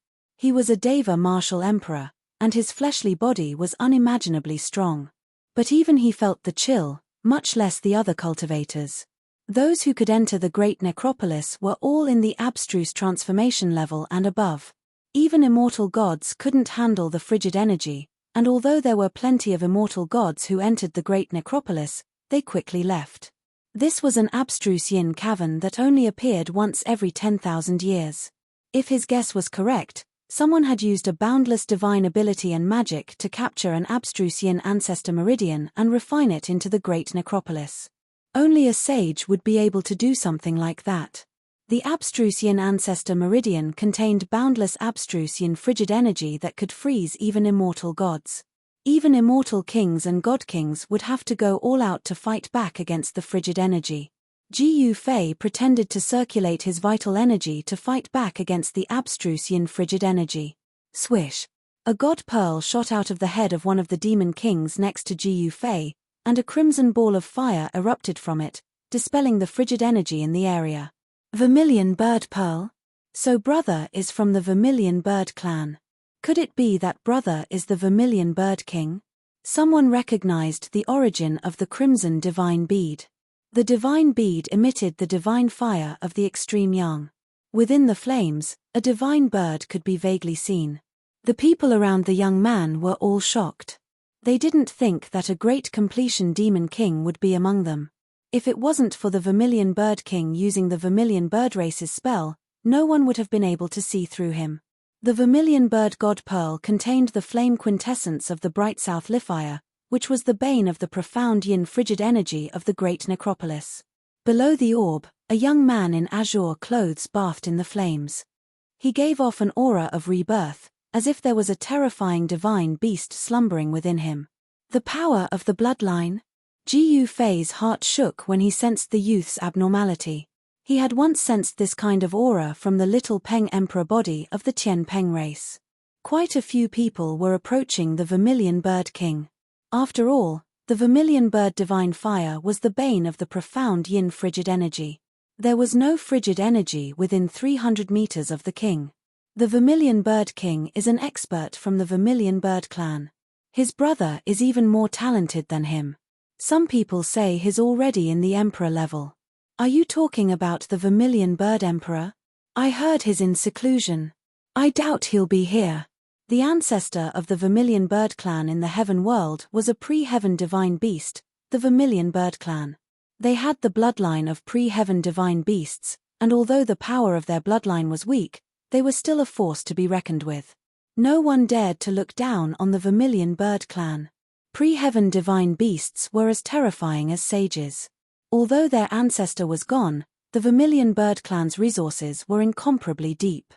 He was a Deva martial emperor, and his fleshly body was unimaginably strong. But even he felt the chill, much less the other cultivators. Those who could enter the great necropolis were all in the abstruse transformation level and above. Even immortal gods couldn't handle the frigid energy, and although there were plenty of immortal gods who entered the great necropolis, they quickly left. This was an abstruse yin cavern that only appeared once every 10,000 years. If his guess was correct, someone had used a boundless divine ability and magic to capture an abstruse yin ancestor meridian and refine it into the great necropolis. Only a sage would be able to do something like that. The abstruse yin ancestor meridian contained boundless abstruse yin frigid energy that could freeze even immortal gods. Even immortal kings and god-kings would have to go all out to fight back against the frigid energy. Gu Fei pretended to circulate his vital energy to fight back against the abstruse yin frigid energy. Swish! A god pearl shot out of the head of one of the demon kings next to Gu Fei, and a crimson ball of fire erupted from it, dispelling the frigid energy in the area. Vermilion bird pearl? So brother is from the Vermilion bird clan. Could it be that brother is the Vermilion bird king? Someone recognized the origin of the crimson divine bead. The divine bead emitted the divine fire of the extreme young. Within the flames, a divine bird could be vaguely seen. The people around the young man were all shocked. They didn't think that a great completion demon king would be among them. If it wasn't for the Vermilion bird king using the Vermilion bird race's spell, no one would have been able to see through him. The Vermilion bird god pearl contained the flame quintessence of the bright South Lifire, which was the bane of the profound yin frigid energy of the great necropolis. Below the orb, a young man in azure clothes bathed in the flames. He gave off an aura of rebirth, as if there was a terrifying divine beast slumbering within him. The power of the bloodline? Gu Fei's heart shook when he sensed the youth's abnormality. He had once sensed this kind of aura from the Little Peng Emperor body of the Tian Peng race. Quite a few people were approaching the Vermilion Bird King. After all, the Vermilion Bird Divine Fire was the bane of the profound yin frigid energy. There was no frigid energy within 300 meters of the king. The Vermilion Bird King is an expert from the Vermilion Bird clan. His brother is even more talented than him. Some people say he's already in the Emperor level. Are you talking about the Vermilion Bird Emperor? I heard he's in seclusion. I doubt he'll be here. The ancestor of the Vermilion Bird clan in the Heaven world was a pre-heaven divine beast, the Vermilion Bird clan. They had the bloodline of pre-heaven divine beasts, and although the power of their bloodline was weak, they were still a force to be reckoned with. No one dared to look down on the Vermilion Bird clan. Pre-heaven divine beasts were as terrifying as sages. Although their ancestor was gone, the Vermilion Bird clan's resources were incomparably deep.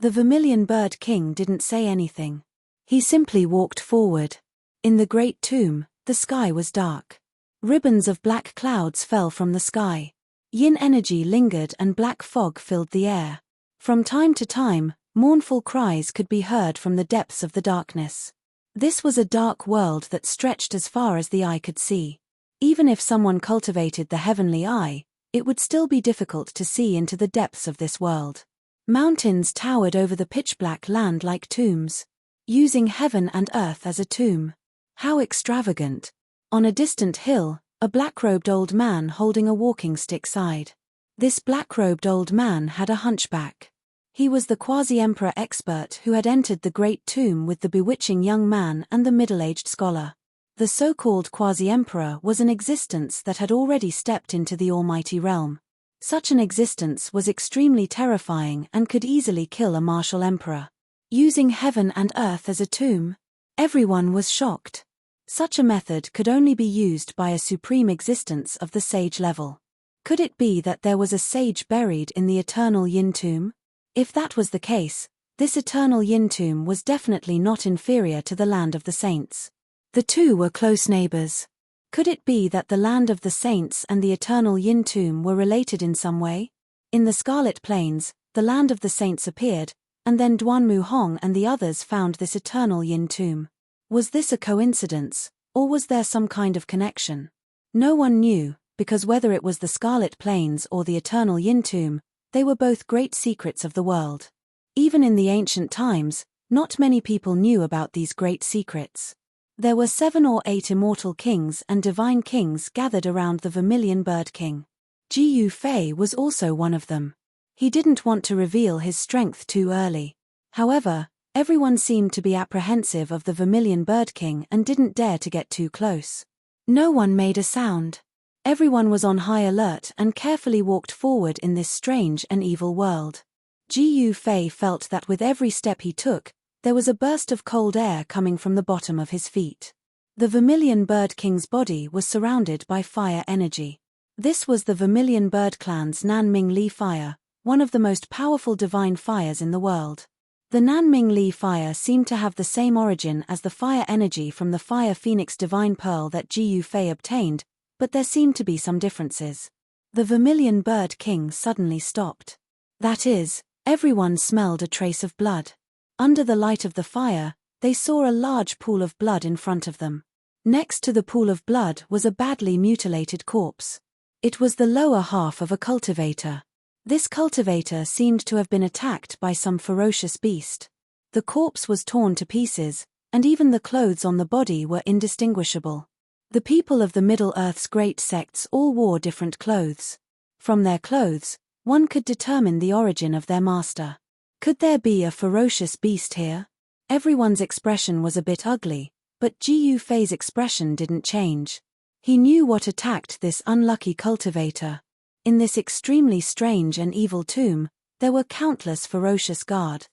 The Vermilion Bird King didn't say anything. He simply walked forward. In the great tomb, the sky was dark. Ribbons of black clouds fell from the sky. Yin energy lingered and black fog filled the air. From time to time, mournful cries could be heard from the depths of the darkness. This was a dark world that stretched as far as the eye could see. Even if someone cultivated the heavenly eye, it would still be difficult to see into the depths of this world. Mountains towered over the pitch-black land like tombs. Using heaven and earth as a tomb. How extravagant. On a distant hill, a black-robed old man holding a walking stick sighed. This black-robed old man had a hunchback. He was the quasi-emperor expert who had entered the great tomb with the bewitching young man and the middle-aged scholar. The so-called quasi-emperor was an existence that had already stepped into the almighty realm. Such an existence was extremely terrifying and could easily kill a martial emperor. Using heaven and earth as a tomb? Everyone was shocked. Such a method could only be used by a supreme existence of the sage level. Could it be that there was a sage buried in the eternal yin tomb? If that was the case, this eternal yin tomb was definitely not inferior to the land of the saints. The two were close neighbors. Could it be that the land of the saints and the eternal yin tomb were related in some way? In the Scarlet Plains, the land of the saints appeared, and then Duanmu Hong and the others found this eternal yin tomb. Was this a coincidence, or was there some kind of connection? No one knew, because whether it was the Scarlet Plains or the eternal yin tomb, they were both great secrets of the world. Even in the ancient times, Not many people knew about these great secrets. There were 7 or 8 immortal kings and divine kings gathered around the Vermilion Bird King. Jiyu Fei was also one of them. He didn't want to reveal his strength too early. However, everyone seemed to be apprehensive of the Vermilion Bird King and didn't dare to get too close. No one made a sound. Everyone was on high alert and carefully walked forward in this strange and evil world. Jiyu Fei felt that with every step he took, there was a burst of cold air coming from the bottom of his feet. The Vermilion Bird King's body was surrounded by fire energy. This was the Vermilion Bird Clan's Nanming Li fire, one of the most powerful divine fires in the world. The Nanming Li fire seemed to have the same origin as the fire energy from the Fire Phoenix Divine Pearl that Jiyu Fei obtained, but there seemed to be some differences. The Vermilion Bird King suddenly stopped. That is, everyone smelled a trace of blood. Under the light of the fire, they saw a large pool of blood in front of them. Next to the pool of blood was a badly mutilated corpse. It was the lower half of a cultivator. This cultivator seemed to have been attacked by some ferocious beast. The corpse was torn to pieces, and even the clothes on the body were indistinguishable. The people of the Middle-earth's great sects all wore different clothes. From their clothes, one could determine the origin of their master. Could there be a ferocious beast here? Everyone's expression was a bit ugly, but Jiyu Fei's expression didn't change. He knew what attacked this unlucky cultivator. In this extremely strange and evil tomb, there were countless ferocious guard.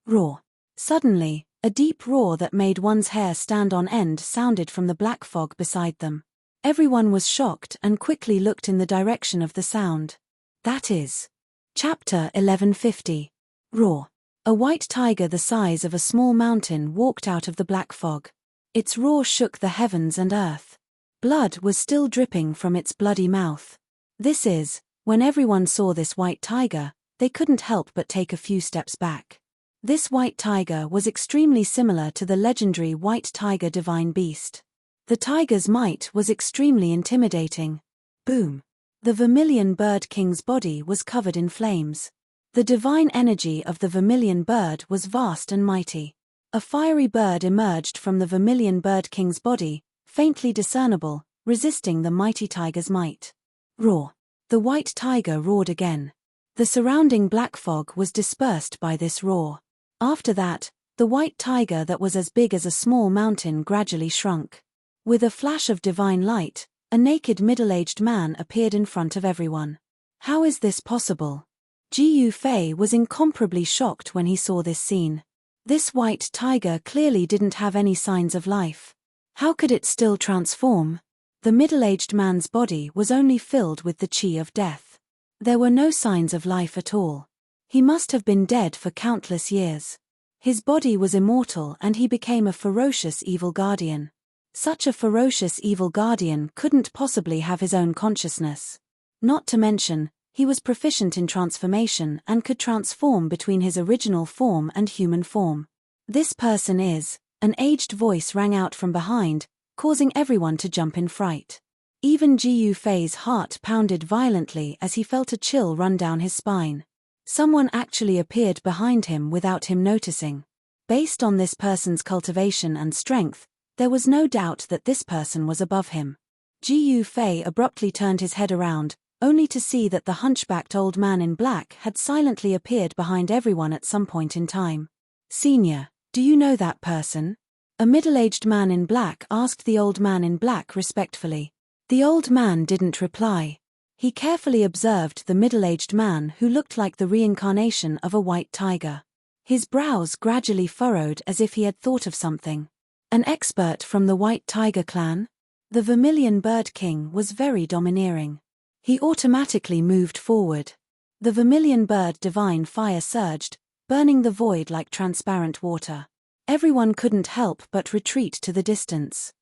Roar. Suddenly, a deep roar that made one's hair stand on end sounded from the black fog beside them. Everyone was shocked and quickly looked in the direction of the sound. That is. Chapter 1150. Roar. A white tiger the size of a small mountain walked out of the black fog. Its roar shook the heavens and earth. Blood was still dripping from its bloody mouth. This is, when everyone saw this white tiger, they couldn't help but take a few steps back. This white tiger was extremely similar to the legendary white tiger divine beast. The tiger's might was extremely intimidating. Boom. The Vermilion Bird King's body was covered in flames. The divine energy of the Vermilion Bird was vast and mighty. A fiery bird emerged from the Vermilion Bird King's body, faintly discernible, resisting the mighty tiger's might. Roar. The white tiger roared again. The surrounding black fog was dispersed by this roar. After that, the white tiger that was as big as a small mountain gradually shrunk. With a flash of divine light, a naked middle-aged man appeared in front of everyone. How is this possible? Jiyu Fei was incomparably shocked when he saw this scene. This white tiger clearly didn't have any signs of life. How could it still transform? The middle-aged man's body was only filled with the chi of death. There were no signs of life at all. He must have been dead for countless years. His body was immortal and he became a ferocious evil guardian. Such a ferocious evil guardian couldn't possibly have his own consciousness. Not to mention, he was proficient in transformation and could transform between his original form and human form. This person is, an aged voice rang out from behind, causing everyone to jump in fright. Even Jiyu Fei's heart pounded violently as he felt a chill run down his spine. Someone actually appeared behind him without him noticing. Based on this person's cultivation and strength, there was no doubt that this person was above him. Jiyu Fei abruptly turned his head around, only to see that the hunchbacked old man in black had silently appeared behind everyone at some point in time. "Senior, do you know that person?" A middle-aged man in black asked the old man in black respectfully. The old man didn't reply. He carefully observed the middle-aged man who looked like the reincarnation of a white tiger. His brows gradually furrowed as if he had thought of something. An expert from the White Tiger clan? The Vermilion Bird King was very domineering. He automatically moved forward. The Vermilion Bird Divine Fire surged, burning the void like transparent water. Everyone couldn't help but retreat to the distance.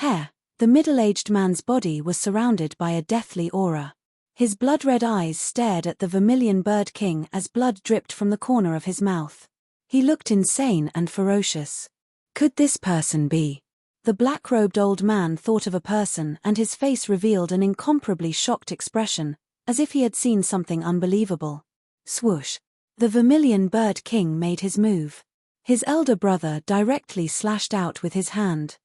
The middle-aged man's body was surrounded by a deathly aura. His blood-red eyes stared at the Vermilion Bird King as blood dripped from the corner of his mouth. He looked insane and ferocious. Could this person be? The black-robed old man thought of a person and his face revealed an incomparably shocked expression, as if he had seen something unbelievable. Swoosh. The Vermilion Bird King made his move. His elder brother directly slashed out with his hand.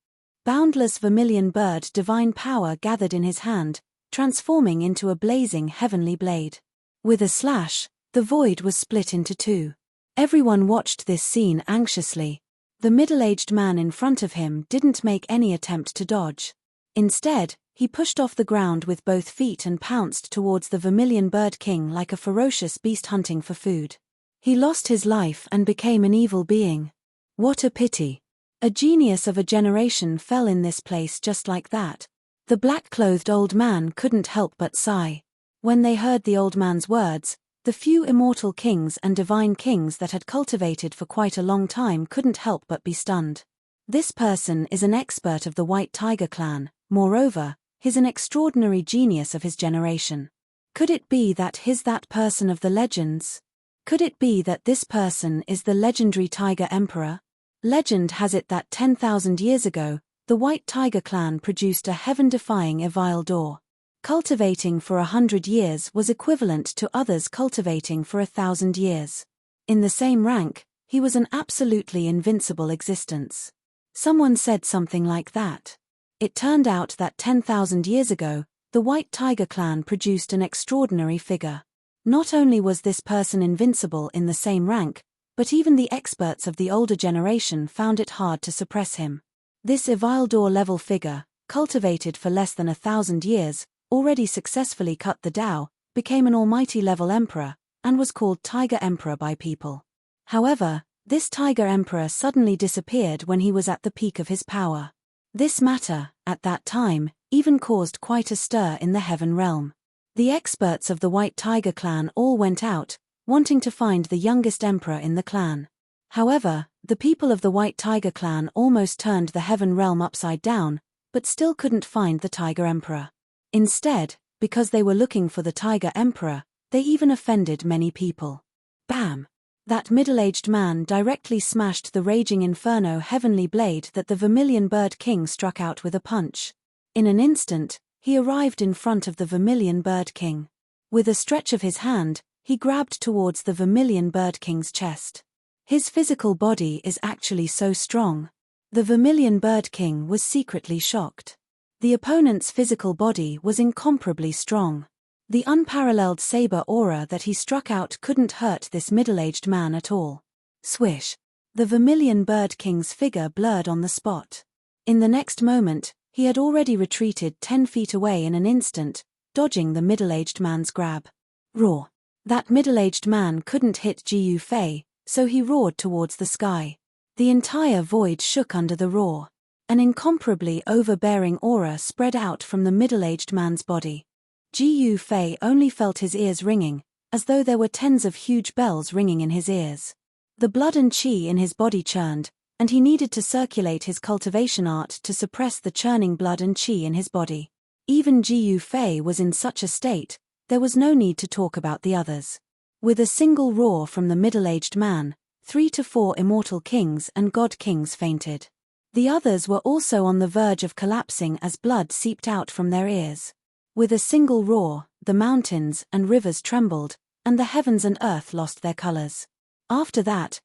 Boundless vermilion bird divine power gathered in his hand, transforming into a blazing heavenly blade. With a slash, the void was split into two. Everyone watched this scene anxiously. The middle-aged man in front of him didn't make any attempt to dodge. Instead, he pushed off the ground with both feet and pounced towards the vermilion bird king like a ferocious beast hunting for food. He lost his life and became an evil being. What a pity. A genius of a generation fell in this place just like that. The black-clothed old man couldn't help but sigh. When they heard the old man's words, the few immortal kings and divine kings that had cultivated for quite a long time couldn't help but be stunned. This person is an expert of the White Tiger clan, moreover, he's an extraordinary genius of his generation. Could it be that he's that person of the legends? Could it be that this person is the legendary Tiger Emperor? Legend has it that 10,000 years ago, the White Tiger clan produced a heaven-defying Evildor. Cultivating for 100 years was equivalent to others cultivating for 1,000 years. In the same rank, he was an absolutely invincible existence. Someone said something like that. It turned out that 10,000 years ago, the White Tiger clan produced an extraordinary figure. Not only was this person invincible in the same rank, but even the experts of the older generation found it hard to suppress him. This Evildor-level figure, cultivated for less than 1,000 years, already successfully cut the Tao, became an almighty-level emperor, and was called Tiger Emperor by people. However, this Tiger Emperor suddenly disappeared when he was at the peak of his power. This matter, at that time, even caused quite a stir in the heaven realm. The experts of the White Tiger clan all went out, wanting to find the youngest emperor in the clan. However, the people of the White Tiger clan almost turned the heaven realm upside down, but still couldn't find the Tiger Emperor. Instead, because they were looking for the Tiger Emperor, they even offended many people. Bam! That middle-aged man directly smashed the raging inferno heavenly blade that the Vermilion Bird King struck out with a punch. In an instant, he arrived in front of the Vermilion Bird King. With a stretch of his hand, he grabbed towards the Vermilion Bird King's chest. His physical body is actually so strong. The Vermilion Bird King was secretly shocked. The opponent's physical body was incomparably strong. The unparalleled saber aura that he struck out couldn't hurt this middle-aged man at all. Swish! The Vermilion Bird King's figure blurred on the spot. In the next moment, he had already retreated 10 feet away in an instant, dodging the middle-aged man's grab. Roar! That middle-aged man couldn't hit Jiu Fei, so he roared towards the sky. The entire void shook under the roar. An incomparably overbearing aura spread out from the middle-aged man's body. Jiu Fei only felt his ears ringing, as though there were tens of huge bells ringing in his ears. The blood and qi in his body churned, and he needed to circulate his cultivation art to suppress the churning blood and qi in his body. Even Jiu Fei was in such a state, there was no need to talk about the others. With a single roar from the middle-aged man, 3 to 4 immortal kings and god kings fainted. The others were also on the verge of collapsing as blood seeped out from their ears. With a single roar, the mountains and rivers trembled, and the heavens and earth lost their colors. After that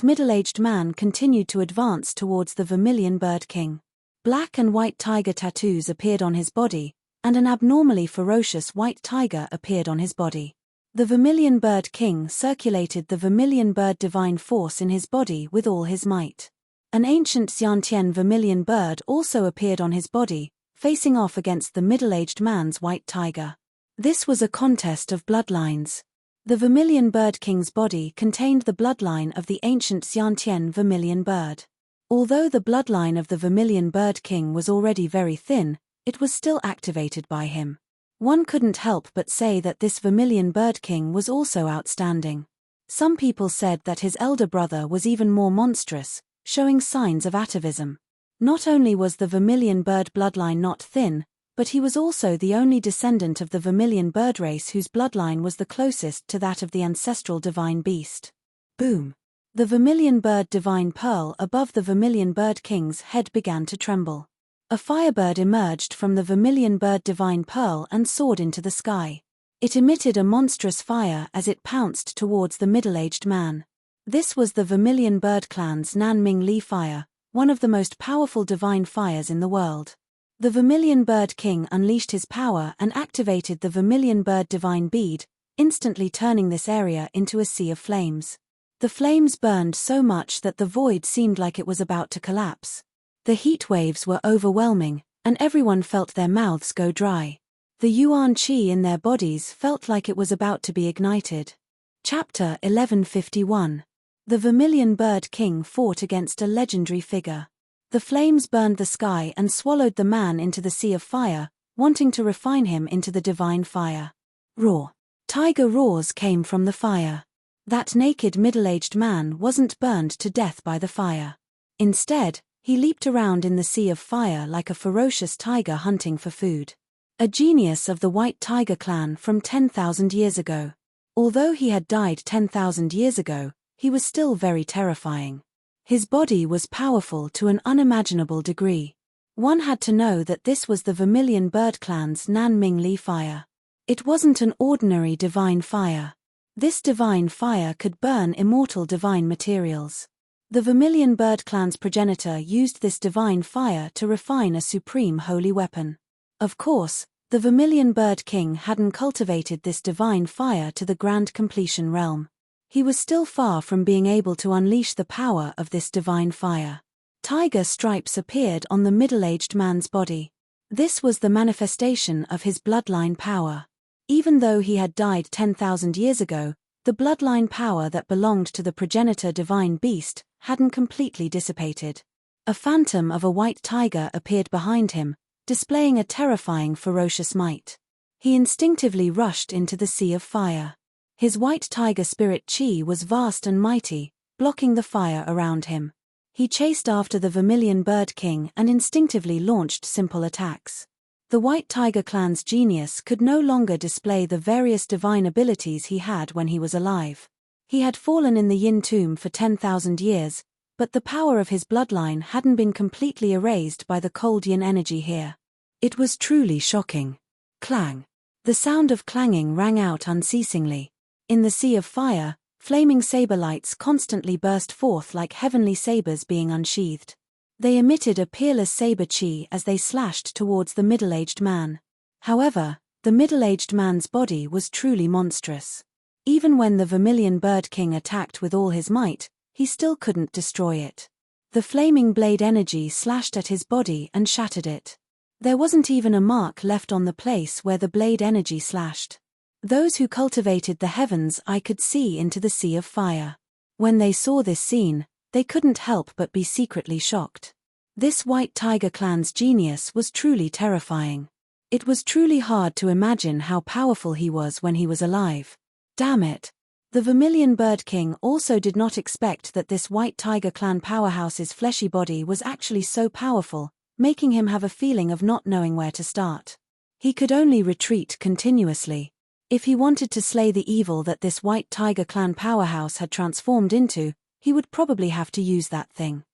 middle-aged man continued to advance towards the Vermilion Bird King. Black and white tiger tattoos appeared on his body, and an abnormally ferocious white tiger appeared on his body. The Vermilion Bird King circulated the Vermilion Bird divine force in his body with all his might. An ancient Xiantian vermilion bird also appeared on his body, facing off against the middle-aged man's white tiger. This was a contest of bloodlines. The Vermilion Bird King's body contained the bloodline of the ancient Xiantian vermilion bird. Although the bloodline of the Vermilion Bird King was already very thin, it was still activated by him. One couldn't help but say that this Vermilion Bird King was also outstanding. Some people said that his elder brother was even more monstrous, showing signs of atavism. Not only was the Vermilion Bird bloodline not thin, but he was also the only descendant of the Vermilion Bird race whose bloodline was the closest to that of the ancestral divine beast. Boom! The Vermilion Bird divine pearl above the Vermilion Bird King's head began to tremble. A firebird emerged from the Vermilion Bird divine pearl and soared into the sky. It emitted a monstrous fire as it pounced towards the middle-aged man. This was the Vermilion Bird Clan's Nanming Li fire, one of the most powerful divine fires in the world. The Vermilion Bird King unleashed his power and activated the Vermilion Bird Divine Bead, instantly turning this area into a sea of flames. The flames burned so much that the void seemed like it was about to collapse. The heat waves were overwhelming, and everyone felt their mouths go dry. The yuan qi in their bodies felt like it was about to be ignited. Chapter 1151. The Vermilion Bird King fought against a legendary figure. The flames burned the sky and swallowed the man into the sea of fire, wanting to refine him into the divine fire. Roar. Tiger roars came from the fire. That naked middle-aged man wasn't burned to death by the fire. Instead, he leaped around in the sea of fire like a ferocious tiger hunting for food. A genius of the White Tiger clan from 10,000 years ago. Although he had died 10,000 years ago, he was still very terrifying. His body was powerful to an unimaginable degree. One had to know that this was the Vermilion Bird Clan's Nanming Li fire. It wasn't an ordinary divine fire. This divine fire could burn immortal divine materials. The Vermilion Bird Clan's progenitor used this divine fire to refine a supreme holy weapon. Of course, the Vermilion Bird King hadn't cultivated this divine fire to the grand completion realm. He was still far from being able to unleash the power of this divine fire. Tiger stripes appeared on the middle-aged man's body. This was the manifestation of his bloodline power. Even though he had died 10,000 years ago, the bloodline power that belonged to the progenitor divine beast hadn't completely dissipated. A phantom of a white tiger appeared behind him, displaying a terrifying ferocious might. He instinctively rushed into the sea of fire. His white tiger spirit chi was vast and mighty, blocking the fire around him. He chased after the Vermilion Bird King and instinctively launched simple attacks. The White Tiger clan's genius could no longer display the various divine abilities he had when he was alive. He had fallen in the Yin tomb for 10,000 years, but the power of his bloodline hadn't been completely erased by the cold Yin energy here. It was truly shocking. Clang. The sound of clanging rang out unceasingly. In the sea of fire, flaming saber lights constantly burst forth like heavenly sabers being unsheathed. They emitted a peerless saber chi as they slashed towards the middle-aged man. However, the middle-aged man's body was truly monstrous. Even when the Vermilion Bird King attacked with all his might, he still couldn't destroy it. The flaming blade energy slashed at his body and shattered it. There wasn't even a mark left on the place where the blade energy slashed. Those who cultivated the heavens I could see into the sea of fire. When they saw this scene, they couldn't help but be secretly shocked. This White Tiger clan's genius was truly terrifying. It was truly hard to imagine how powerful he was when he was alive. Damn it. The Vermilion Bird King also did not expect that this White Tiger clan powerhouse's fleshy body was actually so powerful, making him have a feeling of not knowing where to start. He could only retreat continuously. If he wanted to slay the evil that this White Tiger clan powerhouse had transformed into, he would probably have to use that thing.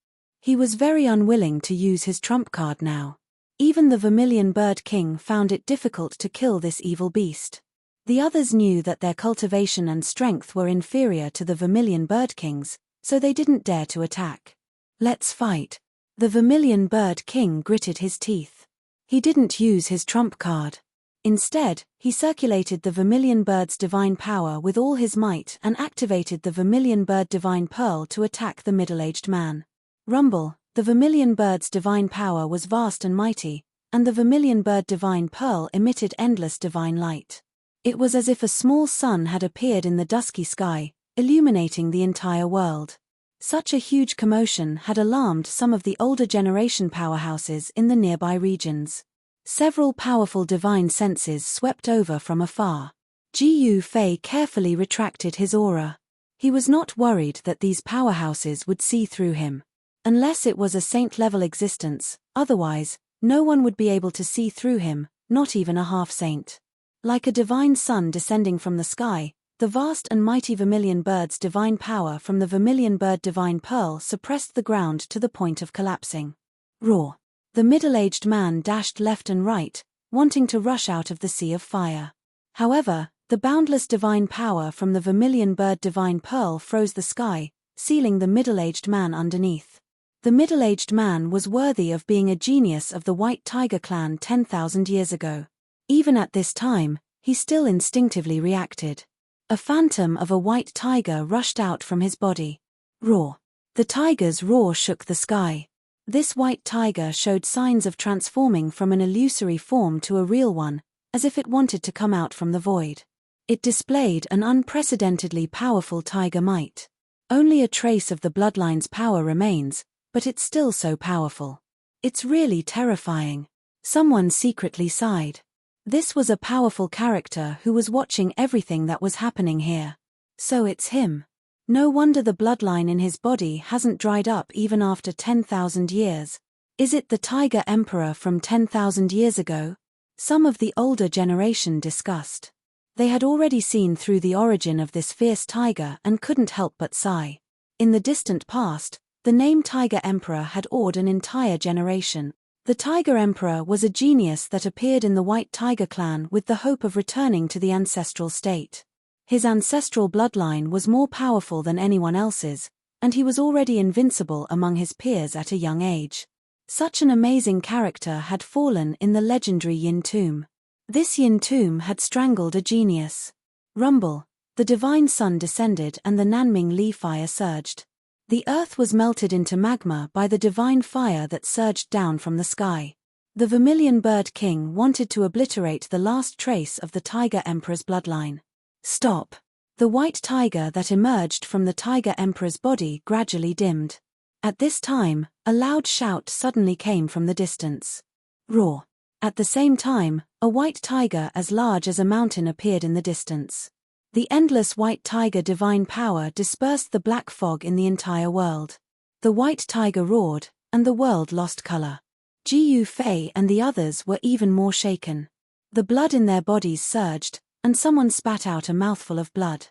He was very unwilling to use his trump card now. Even the Vermilion Bird King found it difficult to kill this evil beast. The others knew that their cultivation and strength were inferior to the Vermilion Bird King's, so they didn't dare to attack. Let's fight. The Vermilion Bird King gritted his teeth. He didn't use his trump card. Instead, he circulated the Vermilion Bird's divine power with all his might and activated the Vermilion Bird Divine Pearl to attack the middle-aged man. Rumble, the Vermilion Bird's divine power was vast and mighty, and the Vermilion Bird Divine Pearl emitted endless divine light. It was as if a small sun had appeared in the dusky sky, illuminating the entire world. Such a huge commotion had alarmed some of the older generation powerhouses in the nearby regions. Several powerful divine senses swept over from afar. Jiyu Fei carefully retracted his aura. He was not worried that these powerhouses would see through him. Unless it was a saint-level existence, otherwise, no one would be able to see through him, not even a half-saint. Like a divine sun descending from the sky, the vast and mighty Vermilion Bird's divine power from the Vermilion Bird Divine Pearl suppressed the ground to the point of collapsing. Roar. The middle-aged man dashed left and right, wanting to rush out of the sea of fire. However, the boundless divine power from the Vermilion Bird Divine Pearl froze the sky, sealing the middle-aged man underneath. The middle-aged man was worthy of being a genius of the White Tiger clan 10,000 years ago. Even at this time, he still instinctively reacted. A phantom of a white tiger rushed out from his body. Roar. The tiger's roar shook the sky. This white tiger showed signs of transforming from an illusory form to a real one, as if it wanted to come out from the void. It displayed an unprecedentedly powerful tiger might. Only a trace of the bloodline's power remains, but it's still so powerful. It's really terrifying. Someone secretly sighed. This was a powerful character who was watching everything that was happening here. So it's him. No wonder the bloodline in his body hasn't dried up even after 10,000 years. Is it the Tiger Emperor from 10,000 years ago? Some of the older generation discussed. They had already seen through the origin of this fierce tiger and couldn't help but sigh. In the distant past, the name Tiger Emperor had awed an entire generation. The Tiger Emperor was a genius that appeared in the White Tiger clan with the hope of returning to the ancestral state. His ancestral bloodline was more powerful than anyone else's, and he was already invincible among his peers at a young age. Such an amazing character had fallen in the legendary Yin tomb. This Yin tomb had strangled a genius. Rumble. The divine sun descended and the Nanming Li fire surged. The earth was melted into magma by the divine fire that surged down from the sky. The Vermilion Bird King wanted to obliterate the last trace of the Tiger Emperor's bloodline. Stop! The white tiger that emerged from the Tiger Emperor's body gradually dimmed. At this time, a loud shout suddenly came from the distance. Roar! At the same time, a white tiger as large as a mountain appeared in the distance. The endless white tiger divine power dispersed the black fog in the entire world. The white tiger roared, and the world lost color. Jiu Fei and the others were even more shaken. The blood in their bodies surged, and someone spat out a mouthful of blood.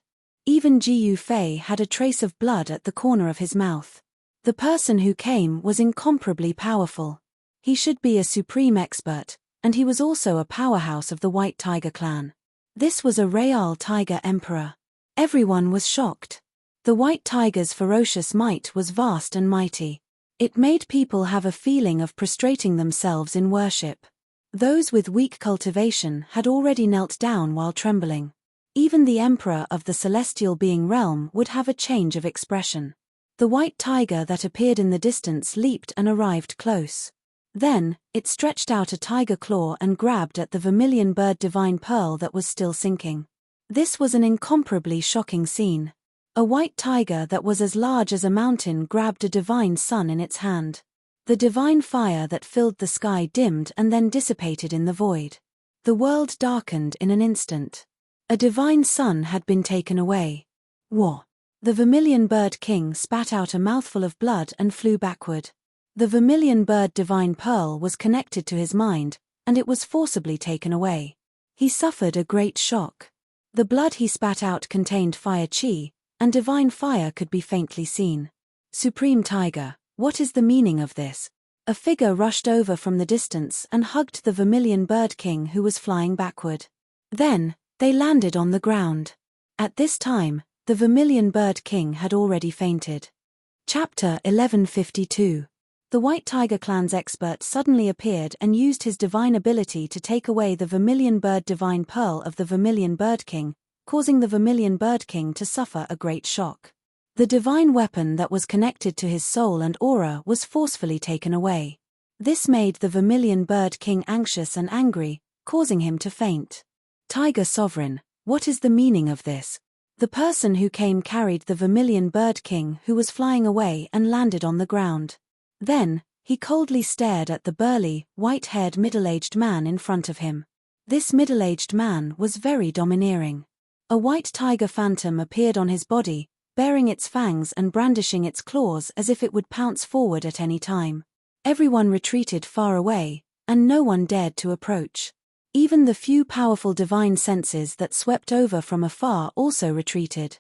Even Jiu Fei had a trace of blood at the corner of his mouth. The person who came was incomparably powerful. He should be a supreme expert, and he was also a powerhouse of the White Tiger clan. This was a Real Tiger Emperor. Everyone was shocked. The white tiger's ferocious might was vast and mighty. It made people have a feeling of prostrating themselves in worship. Those with weak cultivation had already knelt down while trembling. Even the Emperor of the Celestial Being realm would have a change of expression. The white tiger that appeared in the distance leaped and arrived close. Then, it stretched out a tiger claw and grabbed at the Vermilion Bird Divine Pearl that was still sinking. This was an incomparably shocking scene. A white tiger that was as large as a mountain grabbed a divine sun in its hand. The divine fire that filled the sky dimmed and then dissipated in the void. The world darkened in an instant. A divine sun had been taken away. War. The Vermilion Bird King spat out a mouthful of blood and flew backward. The Vermilion Bird Divine Pearl was connected to his mind, and it was forcibly taken away. He suffered a great shock. The blood he spat out contained fire chi, and divine fire could be faintly seen. Supreme Tiger, what is the meaning of this? A figure rushed over from the distance and hugged the Vermilion Bird King who was flying backward. Then, they landed on the ground. At this time, the Vermilion Bird King had already fainted. Chapter 1152. The White Tiger clan's expert suddenly appeared and used his divine ability to take away the Vermilion Bird Divine Pearl of the Vermilion Bird King, causing the Vermilion Bird King to suffer a great shock. The divine weapon that was connected to his soul and aura was forcefully taken away. This made the Vermilion Bird King anxious and angry, causing him to faint. Tiger Sovereign, what is the meaning of this? The person who came carried the Vermilion Bird King who was flying away and landed on the ground. Then, he coldly stared at the burly, white-haired middle-aged man in front of him. This middle-aged man was very domineering. A white tiger phantom appeared on his body, baring its fangs and brandishing its claws as if it would pounce forward at any time. Everyone retreated far away, and no one dared to approach. Even the few powerful divine senses that swept over from afar also retreated.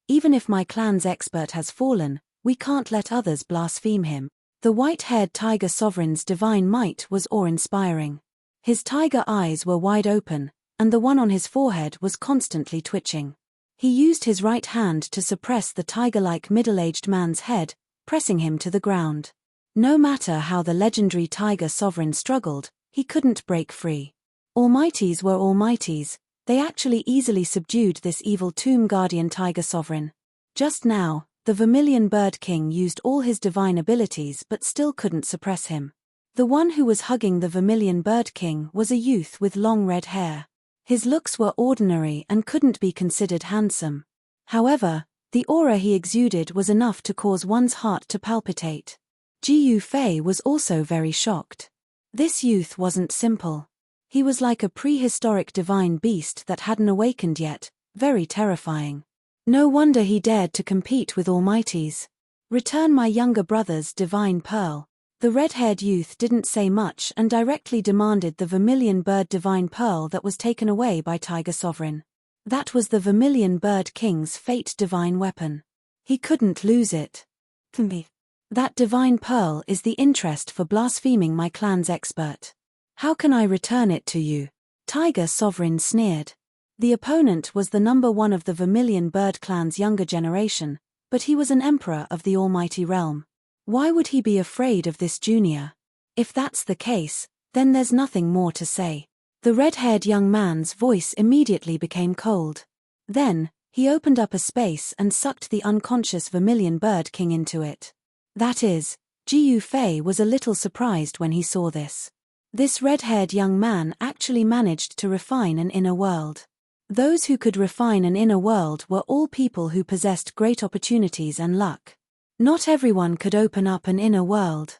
Even if my clan's expert has fallen, we can't let others blaspheme him. The white-haired tiger sovereign's divine might was awe-inspiring. His tiger eyes were wide open, and the one on his forehead was constantly twitching. He used his right hand to suppress the tiger-like middle-aged man's head, pressing him to the ground. No matter how the legendary tiger sovereign struggled, he couldn't break free. Almighties were almighties, they actually easily subdued this evil tomb guardian tiger sovereign. Just now, the Vermilion Bird King used all his divine abilities but still couldn't suppress him. The one who was hugging the Vermilion Bird King was a youth with long red hair. His looks were ordinary and couldn't be considered handsome. However, the aura he exuded was enough to cause one's heart to palpitate. Jiyu Fei was also very shocked. This youth wasn't simple. He was like a prehistoric divine beast that hadn't awakened yet, very terrifying. No wonder he dared to compete with almighties. Return my younger brother's divine pearl. The red-haired youth didn't say much and directly demanded the Vermilion Bird divine pearl that was taken away by Tiger Sovereign. That was the Vermilion Bird King's fate divine weapon. He couldn't lose it. That divine pearl is the interest for blaspheming my clan's expert. How can I return it to you? Tiger Sovereign sneered. The opponent was the number one of the Vermilion Bird clan's younger generation, but he was an emperor of the almighty realm. Why would he be afraid of this junior? If that's the case, then there's nothing more to say. The red-haired young man's voice immediately became cold. Then, he opened up a space and sucked the unconscious Vermilion Bird King into it. That is, Jiyu Fei was a little surprised when he saw this. This red-haired young man actually managed to refine an inner world. Those who could refine an inner world were all people who possessed great opportunities and luck. Not everyone could open up an inner world.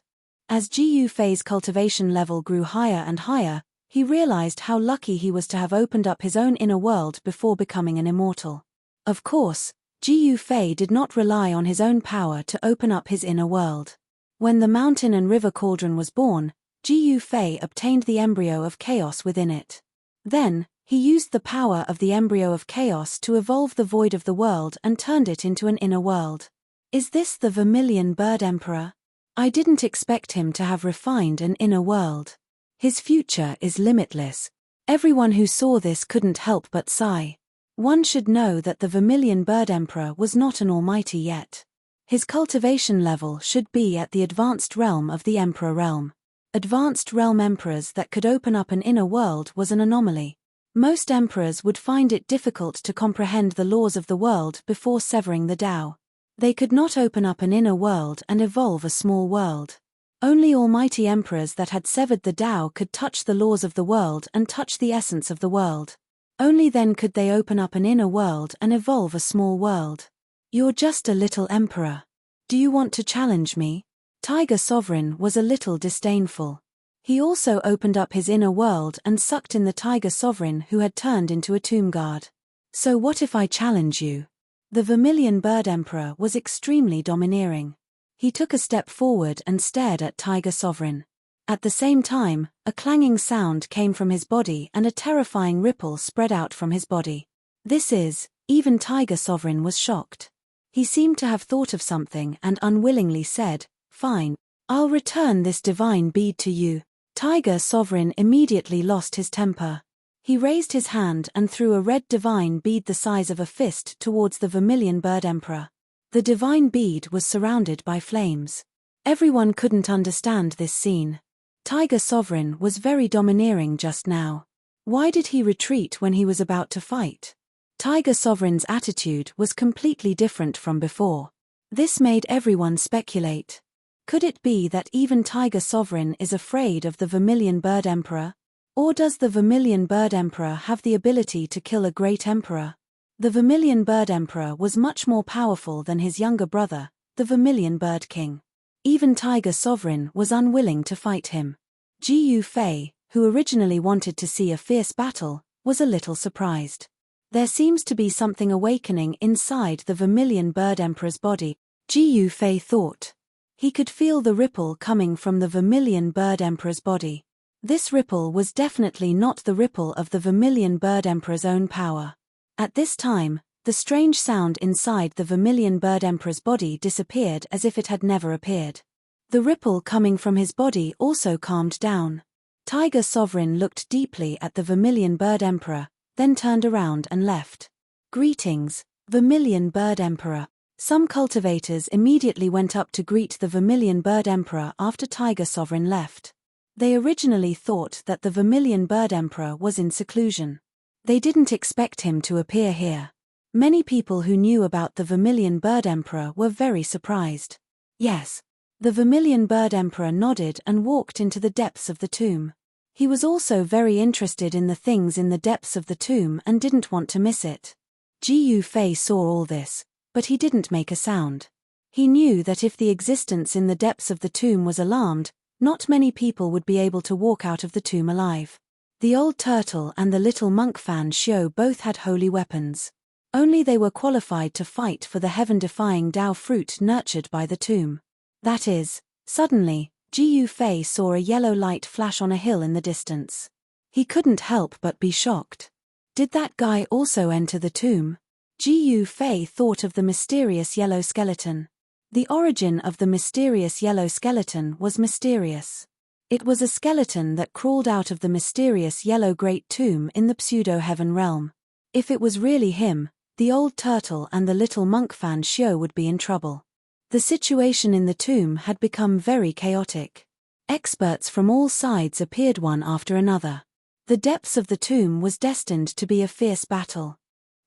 As Jiyu Fei's cultivation level grew higher and higher, he realized how lucky he was to have opened up his own inner world before becoming an immortal. Of course, Jiyu Fei did not rely on his own power to open up his inner world. When the mountain and river cauldron was born, Jiyu Fei obtained the embryo of chaos within it. Then, he used the power of the embryo of chaos to evolve the void of the world and turned it into an inner world. Is this the Vermilion Bird Emperor? I didn't expect him to have refined an inner world. His future is limitless. Everyone who saw this couldn't help but sigh. One should know that the Vermilion Bird Emperor was not an almighty yet. His cultivation level should be at the advanced realm of the Emperor realm. Advanced realm emperors that could open up an inner world was an anomaly. Most emperors would find it difficult to comprehend the laws of the world before severing the Tao. They could not open up an inner world and evolve a small world. Only almighty emperors that had severed the Tao could touch the laws of the world and touch the essence of the world. Only then could they open up an inner world and evolve a small world. You're just a little emperor. Do you want to challenge me? Tiger Sovereign was a little disdainful. He also opened up his inner world and sucked in the Tiger Sovereign who had turned into a tomb guard. So what if I challenge you? The Vermilion Bird Emperor was extremely domineering. He took a step forward and stared at Tiger Sovereign. At the same time, a clanging sound came from his body and a terrifying ripple spread out from his body. Even Tiger Sovereign was shocked. He seemed to have thought of something and unwillingly said, "Fine, I'll return this divine bead to you." Tiger Sovereign immediately lost his temper. He raised his hand and threw a red divine bead the size of a fist towards the Vermilion Bird Emperor. The divine bead was surrounded by flames. Everyone couldn't understand this scene. Tiger Sovereign was very domineering just now. Why did he retreat when he was about to fight? Tiger Sovereign's attitude was completely different from before. This made everyone speculate. Could it be that even Tiger Sovereign is afraid of the Vermilion Bird Emperor? Or does the Vermilion Bird Emperor have the ability to kill a great emperor? The Vermilion Bird Emperor was much more powerful than his younger brother, the Vermilion Bird King. Even Tiger Sovereign was unwilling to fight him. Jiyu Fei, who originally wanted to see a fierce battle, was a little surprised. There seems to be something awakening inside the Vermilion Bird Emperor's body, Jiyu Fei thought. He could feel the ripple coming from the Vermilion Bird Emperor's body. This ripple was definitely not the ripple of the Vermilion Bird Emperor's own power. At this time, the strange sound inside the Vermilion Bird Emperor's body disappeared as if it had never appeared. The ripple coming from his body also calmed down. Tiger Sovereign looked deeply at the Vermilion Bird Emperor, then turned around and left. Greetings, Vermilion Bird Emperor. Some cultivators immediately went up to greet the Vermilion Bird Emperor after Tiger Sovereign left. They originally thought that the Vermilion Bird Emperor was in seclusion. They didn't expect him to appear here. Many people who knew about the Vermilion Bird Emperor were very surprised. Yes. The Vermilion Bird Emperor nodded and walked into the depths of the tomb. He was also very interested in the things in the depths of the tomb and didn't want to miss it. Ji Yufei saw all this, but he didn't make a sound. He knew that if the existence in the depths of the tomb was alarmed, not many people would be able to walk out of the tomb alive. The old turtle and the little monk Fan Xiu both had holy weapons. Only they were qualified to fight for the heaven-defying Dao fruit nurtured by the tomb. That is, suddenly, Ji Yufei saw a yellow light flash on a hill in the distance. He couldn't help but be shocked. Did that guy also enter the tomb? Ji Yufei thought of the mysterious yellow skeleton. The origin of the mysterious yellow skeleton was mysterious. It was a skeleton that crawled out of the mysterious yellow great tomb in the pseudo-heaven realm. If it was really him, the old turtle and the little monk Fan Xiu would be in trouble. The situation in the tomb had become very chaotic. Experts from all sides appeared one after another. The depths of the tomb was destined to be a fierce battle.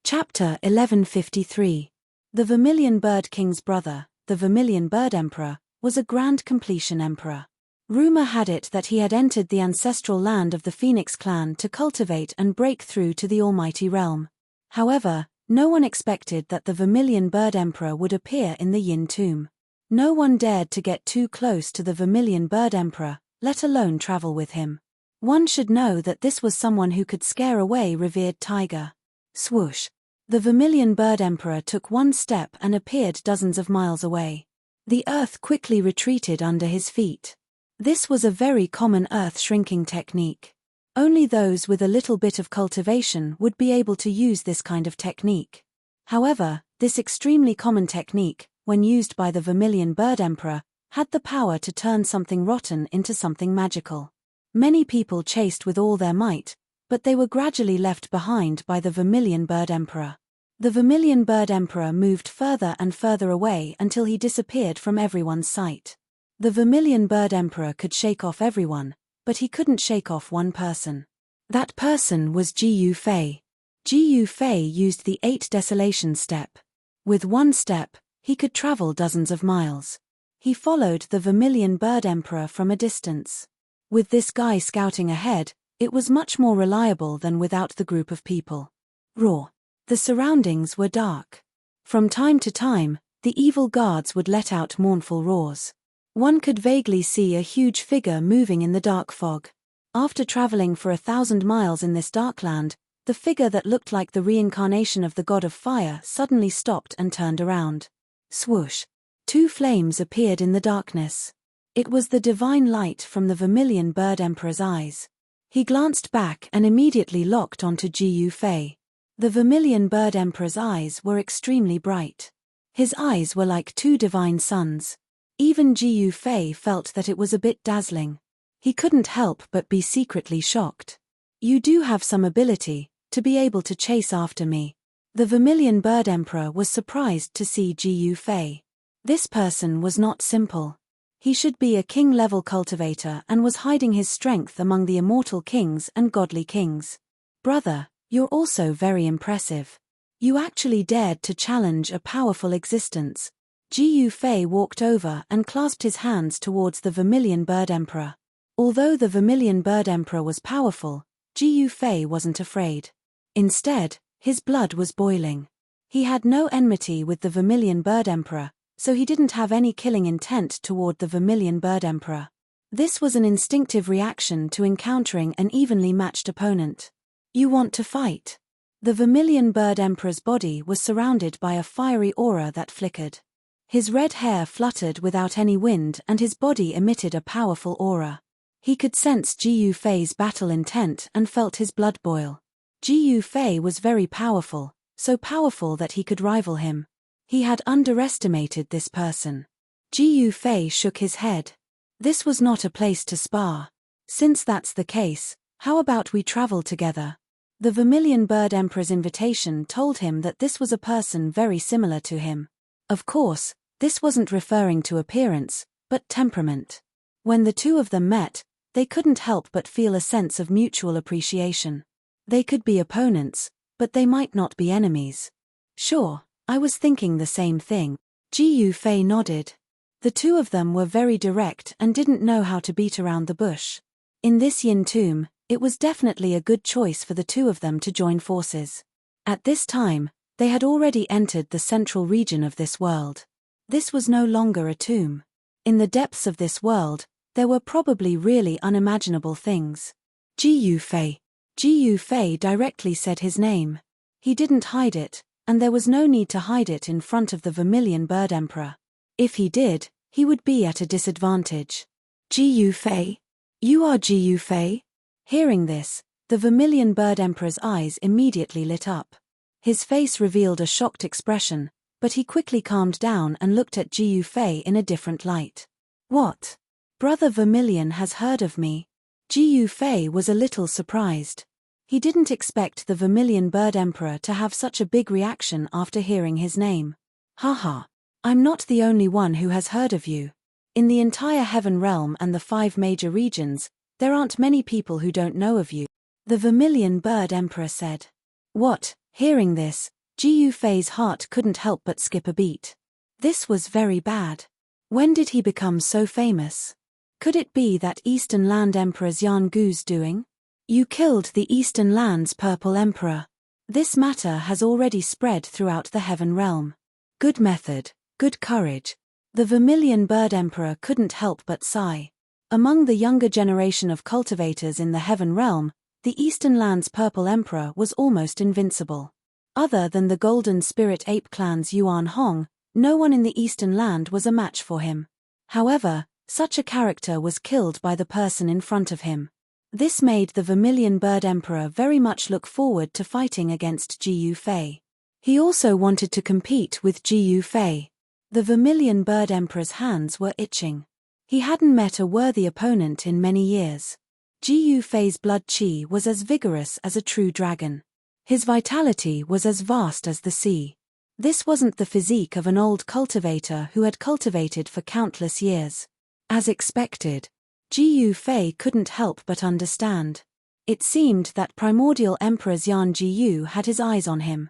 Chapter 1153. The Vermilion Bird King's brother, the Vermilion Bird Emperor, was a grand completion emperor. Rumor had it that he had entered the ancestral land of the Phoenix clan to cultivate and break through to the almighty realm. However, no one expected that the Vermilion Bird Emperor would appear in the Yin tomb. No one dared to get too close to the Vermilion Bird Emperor, let alone travel with him. One should know that this was someone who could scare away revered tiger. Swoosh! The Vermilion Bird Emperor took one step and appeared dozens of miles away. The earth quickly retreated under his feet. This was a very common earth shrinking technique. Only those with a little bit of cultivation would be able to use this kind of technique. However, this extremely common technique, when used by the Vermilion Bird Emperor, had the power to turn something rotten into something magical. Many people chased with all their might, but they were gradually left behind by the Vermilion Bird Emperor. The Vermilion Bird Emperor moved further and further away until he disappeared from everyone's sight. The Vermilion Bird Emperor could shake off everyone, but he couldn't shake off one person. That person was Ji Yufei. Ji Yufei used the 8 Desolation step. With one step, he could travel dozens of miles. He followed the Vermilion Bird Emperor from a distance. With this guy scouting ahead, it was much more reliable than without the group of people. Roar. The surroundings were dark. From time to time, the evil guards would let out mournful roars. One could vaguely see a huge figure moving in the dark fog. After traveling for 1,000 miles in this dark land, the figure that looked like the reincarnation of the god of fire suddenly stopped and turned around. Swoosh! 2 flames appeared in the darkness. It was the divine light from the Vermilion Bird Emperor's eyes. He glanced back and immediately locked onto Ji Yufei. The Vermilion Bird Emperor's eyes were extremely bright. His eyes were like 2 divine suns. Even Ji Yufei felt that it was a bit dazzling. He couldn't help but be secretly shocked. You do have some ability, to be able to chase after me. The Vermilion Bird Emperor was surprised to see Ji Yufei. This person was not simple. He should be a king-level cultivator and was hiding his strength among the immortal kings and godly kings. Brother, you're also very impressive. You actually dared to challenge a powerful existence. Ji Yufei walked over and clasped his hands towards the Vermilion Bird Emperor. Although the Vermilion Bird Emperor was powerful, Ji Yufei wasn't afraid. Instead, his blood was boiling. He had no enmity with the Vermilion Bird Emperor, so he didn't have any killing intent toward the Vermilion Bird Emperor. This was an instinctive reaction to encountering an evenly matched opponent. You want to fight? The Vermilion Bird Emperor's body was surrounded by a fiery aura that flickered. His red hair fluttered without any wind and his body emitted a powerful aura. He could sense Ji Yufei's battle intent and felt his blood boil. Ji Yufei was very powerful, so powerful that he could rival him. He had underestimated this person. Ji Yufei shook his head. This was not a place to spar. Since that's the case, how about we travel together? The Vermilion Bird Emperor's invitation told him that this was a person very similar to him. Of course, this wasn't referring to appearance, but temperament. When the two of them met, they couldn't help but feel a sense of mutual appreciation. They could be opponents, but they might not be enemies. Sure, I was thinking the same thing. Ji Fei nodded. The two of them were very direct and didn't know how to beat around the bush. In this Yin tomb, it was definitely a good choice for the two of them to join forces. At this time, they had already entered the central region of this world. This was no longer a tomb. In the depths of this world, there were probably really unimaginable things. Ji Fei. Ji Fei directly said his name. He didn't hide it, and there was no need to hide it in front of the Vermilion Bird Emperor. If he did, he would be at a disadvantage. Ji Fei? You are Ji Fei? Hearing this, the Vermilion Bird Emperor's eyes immediately lit up. His face revealed a shocked expression, but he quickly calmed down and looked at Ji Fei in a different light. What? Brother Vermilion has heard of me. Ji Fei was a little surprised. He didn't expect the Vermilion Bird Emperor to have such a big reaction after hearing his name. Haha. I'm not the only one who has heard of you. In the entire Heaven Realm and the 5 major regions, there aren't many people who don't know of you, the Vermilion Bird Emperor said. What? Hearing this, Ji Fei's heart couldn't help but skip a beat. This was very bad. When did he become so famous? Could it be that Eastern Land Emperor's Yan Gu's doing? You killed the Eastern Land's Purple Emperor. This matter has already spread throughout the Heaven Realm. Good method, good courage. The Vermilion Bird Emperor couldn't help but sigh. Among the younger generation of cultivators in the Heaven Realm, the Eastern Land's Purple Emperor was almost invincible. Other than the Golden Spirit Ape Clan's Yuan Hong, no one in the Eastern Land was a match for him. However, such a character was killed by the person in front of him. This made the Vermilion Bird Emperor very much look forward to fighting against Ji Fei. He also wanted to compete with Ji Fei. The Vermilion Bird Emperor's hands were itching. He hadn't met a worthy opponent in many years. Ji Fei's blood qi was as vigorous as a true dragon. His vitality was as vast as the sea. This wasn't the physique of an old cultivator who had cultivated for countless years. As expected, Ji Fei couldn't help but understand. It seemed that Primordial Emperor Xian Jiyu had his eyes on him.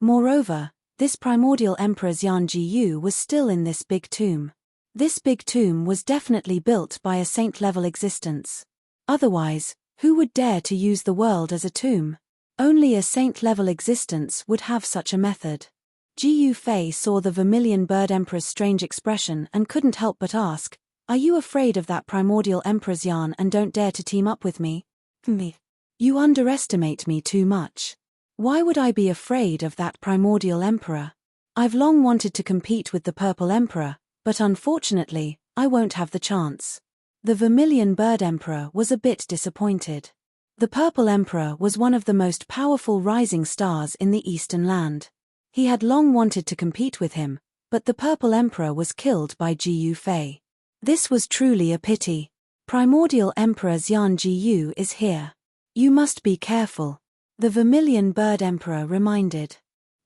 Moreover, this Primordial Emperor Xian Jiyu was still in this big tomb. This big tomb was definitely built by a saint-level existence. Otherwise, who would dare to use the world as a tomb? Only a saint-level existence would have such a method. Ji Fei saw the Vermilion Bird Emperor's strange expression and couldn't help but ask, "Are you afraid of that Primordial Emperor Xian and don't dare to team up with me?" Me. You underestimate me too much. Why would I be afraid of that Primordial Emperor? I've long wanted to compete with the Purple Emperor, but unfortunately, I won't have the chance. The Vermilion Bird Emperor was a bit disappointed. The Purple Emperor was one of the most powerful rising stars in the Eastern Land. He had long wanted to compete with him, but the Purple Emperor was killed by Ji Fei. This was truly a pity. Primordial Emperor Xian Jiyu is here. You must be careful, the Vermilion Bird Emperor reminded.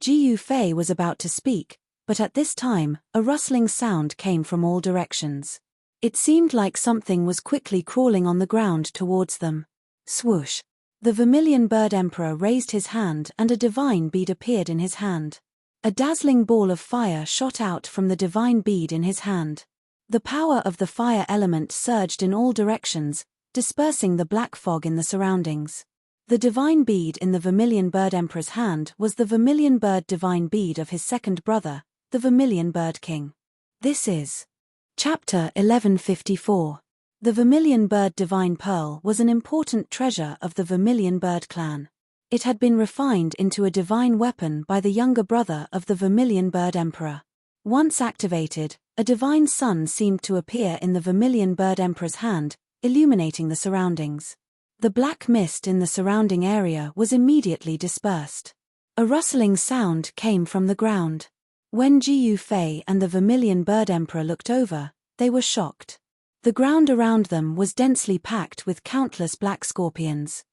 Ji Fei was about to speak, but at this time, a rustling sound came from all directions. It seemed like something was quickly crawling on the ground towards them. Swoosh! The Vermilion Bird Emperor raised his hand and a divine bead appeared in his hand. A dazzling ball of fire shot out from the divine bead in his hand. The power of the fire element surged in all directions, dispersing the black fog in the surroundings. The divine bead in the Vermilion Bird Emperor's hand was the Vermilion Bird divine bead of his second brother, the Vermilion Bird King. This is Chapter 1154. The Vermilion Bird Divine Pearl was an important treasure of the Vermilion Bird clan. It had been refined into a divine weapon by the younger brother of the Vermilion Bird Emperor. Once activated, a divine sun seemed to appear in the Vermilion Bird Emperor's hand, illuminating the surroundings. The black mist in the surrounding area was immediately dispersed. A rustling sound came from the ground. When Ji Fei and the Vermilion Bird Emperor looked over, they were shocked. The ground around them was densely packed with countless black scorpions.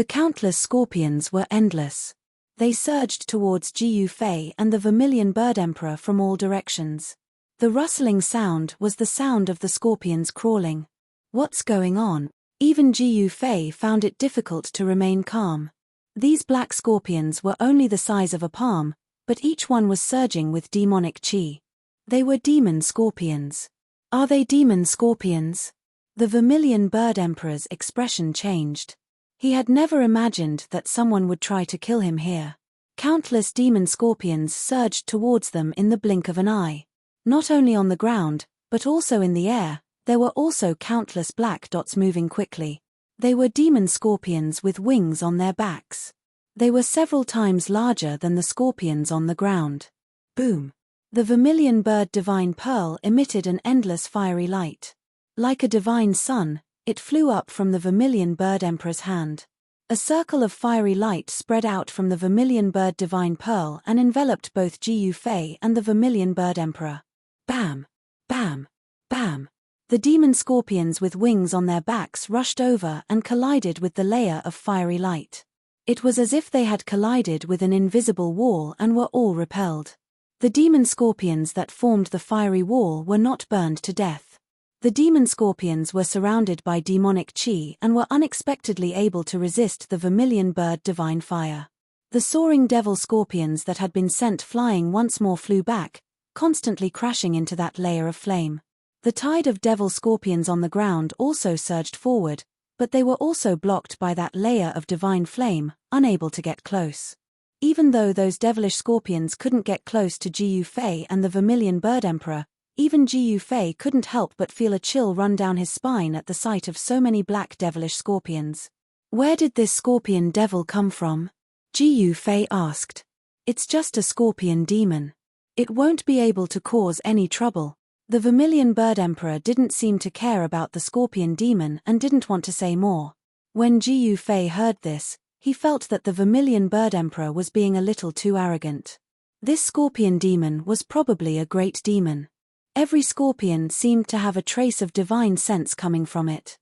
The countless scorpions were endless. They surged towards Jiu Fei and the vermilion bird emperor from all directions. The rustling sound was the sound of the scorpions crawling. What's going on? Even Jiu Fei found it difficult to remain calm. These black scorpions were only the size of a palm, but each one was surging with demonic chi. They were demon scorpions. Are they demon scorpions? The vermilion bird emperor's expression changed. He had never imagined that someone would try to kill him here. Countless demon scorpions surged towards them in the blink of an eye. Not only on the ground, but also in the air, there were also countless black dots moving quickly. They were demon scorpions with wings on their backs. They were several times larger than the scorpions on the ground. Boom! The vermilion bird divine pearl emitted an endless fiery light. Like a divine sun, it flew up from the vermilion bird emperor's hand. A circle of fiery light spread out from the vermilion bird divine pearl and enveloped both Jiu Fei and the vermilion bird emperor. Bam! Bam! Bam! The demon scorpions with wings on their backs rushed over and collided with the layer of fiery light. It was as if they had collided with an invisible wall and were all repelled. The demon scorpions that formed the fiery wall were not burned to death. The demon scorpions were surrounded by demonic chi and were unexpectedly able to resist the vermilion bird divine fire. The soaring devil scorpions that had been sent flying once more flew back, constantly crashing into that layer of flame. The tide of devil scorpions on the ground also surged forward, but they were also blocked by that layer of divine flame, unable to get close. Even though those devilish scorpions couldn't get close to Jiu Fei and the vermilion bird emperor, even Jiu Fei couldn't help but feel a chill run down his spine at the sight of so many black devilish scorpions. Where did this scorpion devil come from? Jiu Fei asked. It's just a scorpion demon. It won't be able to cause any trouble. The vermilion bird emperor didn't seem to care about the scorpion demon and didn't want to say more. When Jiu Fei heard this, he felt that the vermilion bird emperor was being a little too arrogant. This scorpion demon was probably a great demon. Every scorpion seemed to have a trace of divine sense coming from it.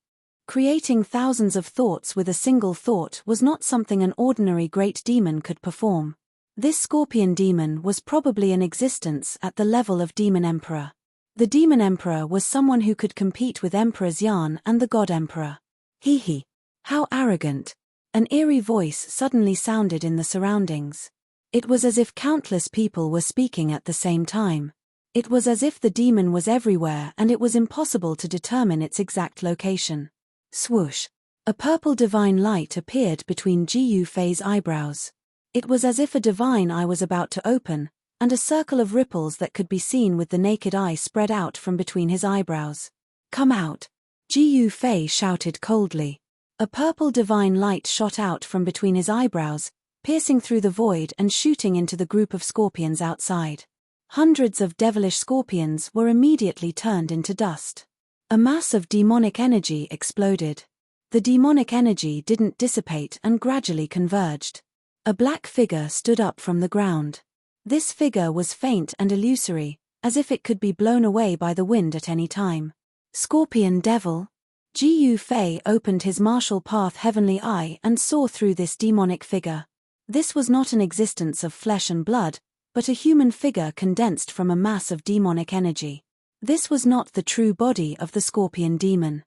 Creating thousands of thoughts with a single thought was not something an ordinary great demon could perform. This scorpion demon was probably in existence at the level of demon emperor. The demon emperor was someone who could compete with Emperor Yan and the god emperor. Hee. How arrogant. An eerie voice suddenly sounded in the surroundings. It was as if countless people were speaking at the same time. It was as if the demon was everywhere and it was impossible to determine its exact location. Swoosh! A purple divine light appeared between Jiu Fei's eyebrows. It was as if a divine eye was about to open, and a circle of ripples that could be seen with the naked eye spread out from between his eyebrows. Come out! Jiu Fei shouted coldly. A purple divine light shot out from between his eyebrows, piercing through the void and shooting into the group of scorpions outside. Hundreds of devilish scorpions were immediately turned into dust. A mass of demonic energy exploded. The demonic energy didn't dissipate and gradually converged. A black figure stood up from the ground. This figure was faint and illusory, as if it could be blown away by the wind at any time. Scorpion Devil? Jiu Fei opened his martial path heavenly eye and saw through this demonic figure. This was not an existence of flesh and blood, but a human figure condensed from a mass of demonic energy. This was not the true body of the scorpion demon.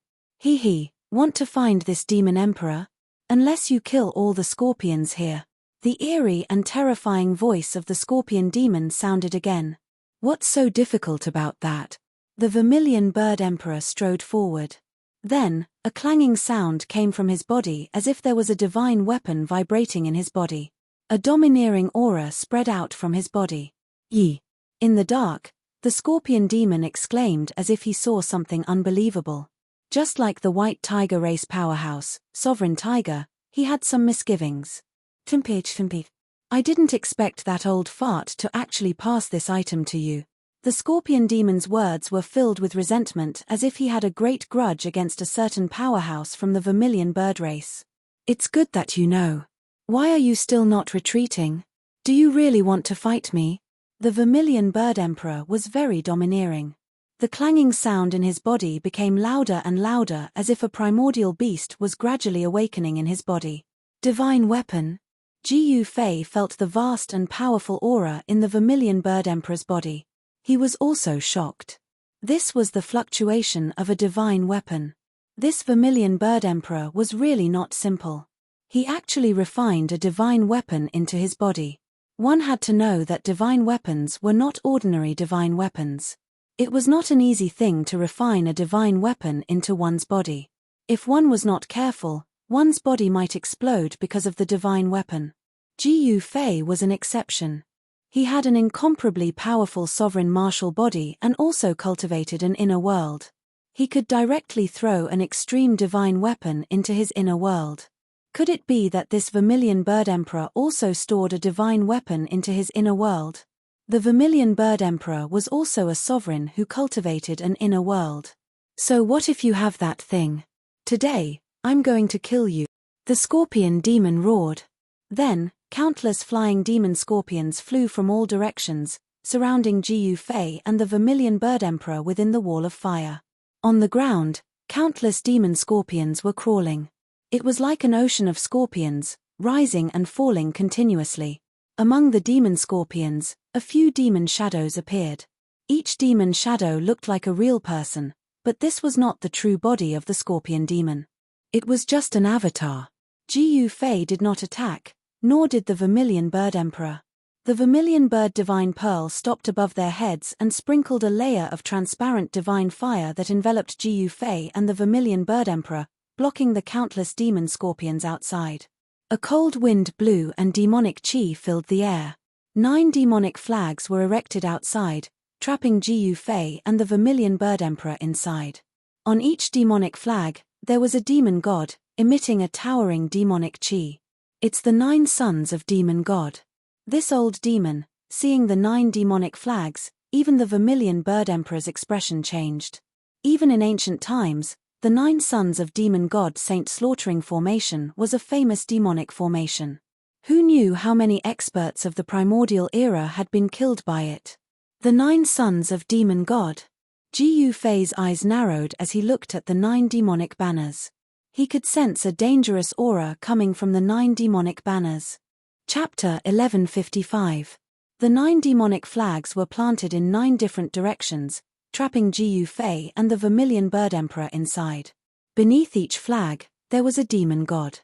Want to find this demon emperor? Unless you kill all the scorpions here. The eerie and terrifying voice of the scorpion demon sounded again. What's so difficult about that? The vermilion bird emperor strode forward. Then, a clanging sound came from his body as if there was a divine weapon vibrating in his body. A domineering aura spread out from his body. In the dark, the scorpion demon exclaimed as if he saw something unbelievable. Just like the white tiger race powerhouse, Sovereign Tiger, he had some misgivings. I didn't expect that old fart to actually pass this item to you. The scorpion demon's words were filled with resentment as if he had a great grudge against a certain powerhouse from the vermilion bird race. It's good that you know. Why are you still not retreating? Do you really want to fight me? The vermilion bird emperor was very domineering. The clanging sound in his body became louder and louder as if a primordial beast was gradually awakening in his body. Divine weapon? Ji Fei felt the vast and powerful aura in the Vermilion Bird Emperor's body. He was also shocked. This was the fluctuation of a divine weapon. This Vermilion Bird Emperor was really not simple. He actually refined a divine weapon into his body. One had to know that divine weapons were not ordinary divine weapons. It was not an easy thing to refine a divine weapon into one's body. If one was not careful, one's body might explode because of the divine weapon. Ji Fei was an exception. He had an incomparably powerful sovereign martial body and also cultivated an inner world. He could directly throw an extreme divine weapon into his inner world. Could it be that this Vermilion Bird Emperor also stored a divine weapon into his inner world? The Vermilion Bird Emperor was also a sovereign who cultivated an inner world. So what if you have that thing? Today, I'm going to kill you. The scorpion demon roared. Then, countless flying demon scorpions flew from all directions, surrounding Ji Fei and the Vermilion Bird Emperor within the wall of fire. On the ground, countless demon scorpions were crawling. It was like an ocean of scorpions, rising and falling continuously. Among the demon scorpions, a few demon shadows appeared. Each demon shadow looked like a real person, but this was not the true body of the scorpion demon. It was just an avatar. Ji Fei did not attack, nor did the Vermilion Bird Emperor. The Vermilion Bird Divine Pearl stopped above their heads and sprinkled a layer of transparent divine fire that enveloped Ji Fei and the Vermilion Bird Emperor, blocking the countless demon scorpions outside. A cold wind blew and demonic chi filled the air. 9 demonic flags were erected outside, trapping Ji Fei and the Vermilion Bird Emperor inside. On each demonic flag, there was a demon god, emitting a towering demonic chi. It's the 9 sons of demon god. This old demon, seeing the 9 demonic flags, even the Vermilion Bird Emperor's expression changed. Even in ancient times, the 9 sons of demon god Saint Slaughtering formation was a famous demonic formation. Who knew how many experts of the primordial era had been killed by it? The 9 sons of demon god. Ji Fei's eyes narrowed as he looked at the 9 demonic banners. He could sense a dangerous aura coming from the 9 demonic banners. Chapter 1155. The 9 demonic flags were planted in 9 different directions, trapping Ji Fei and the Vermilion Bird Emperor inside. Beneath each flag, there was a demon god.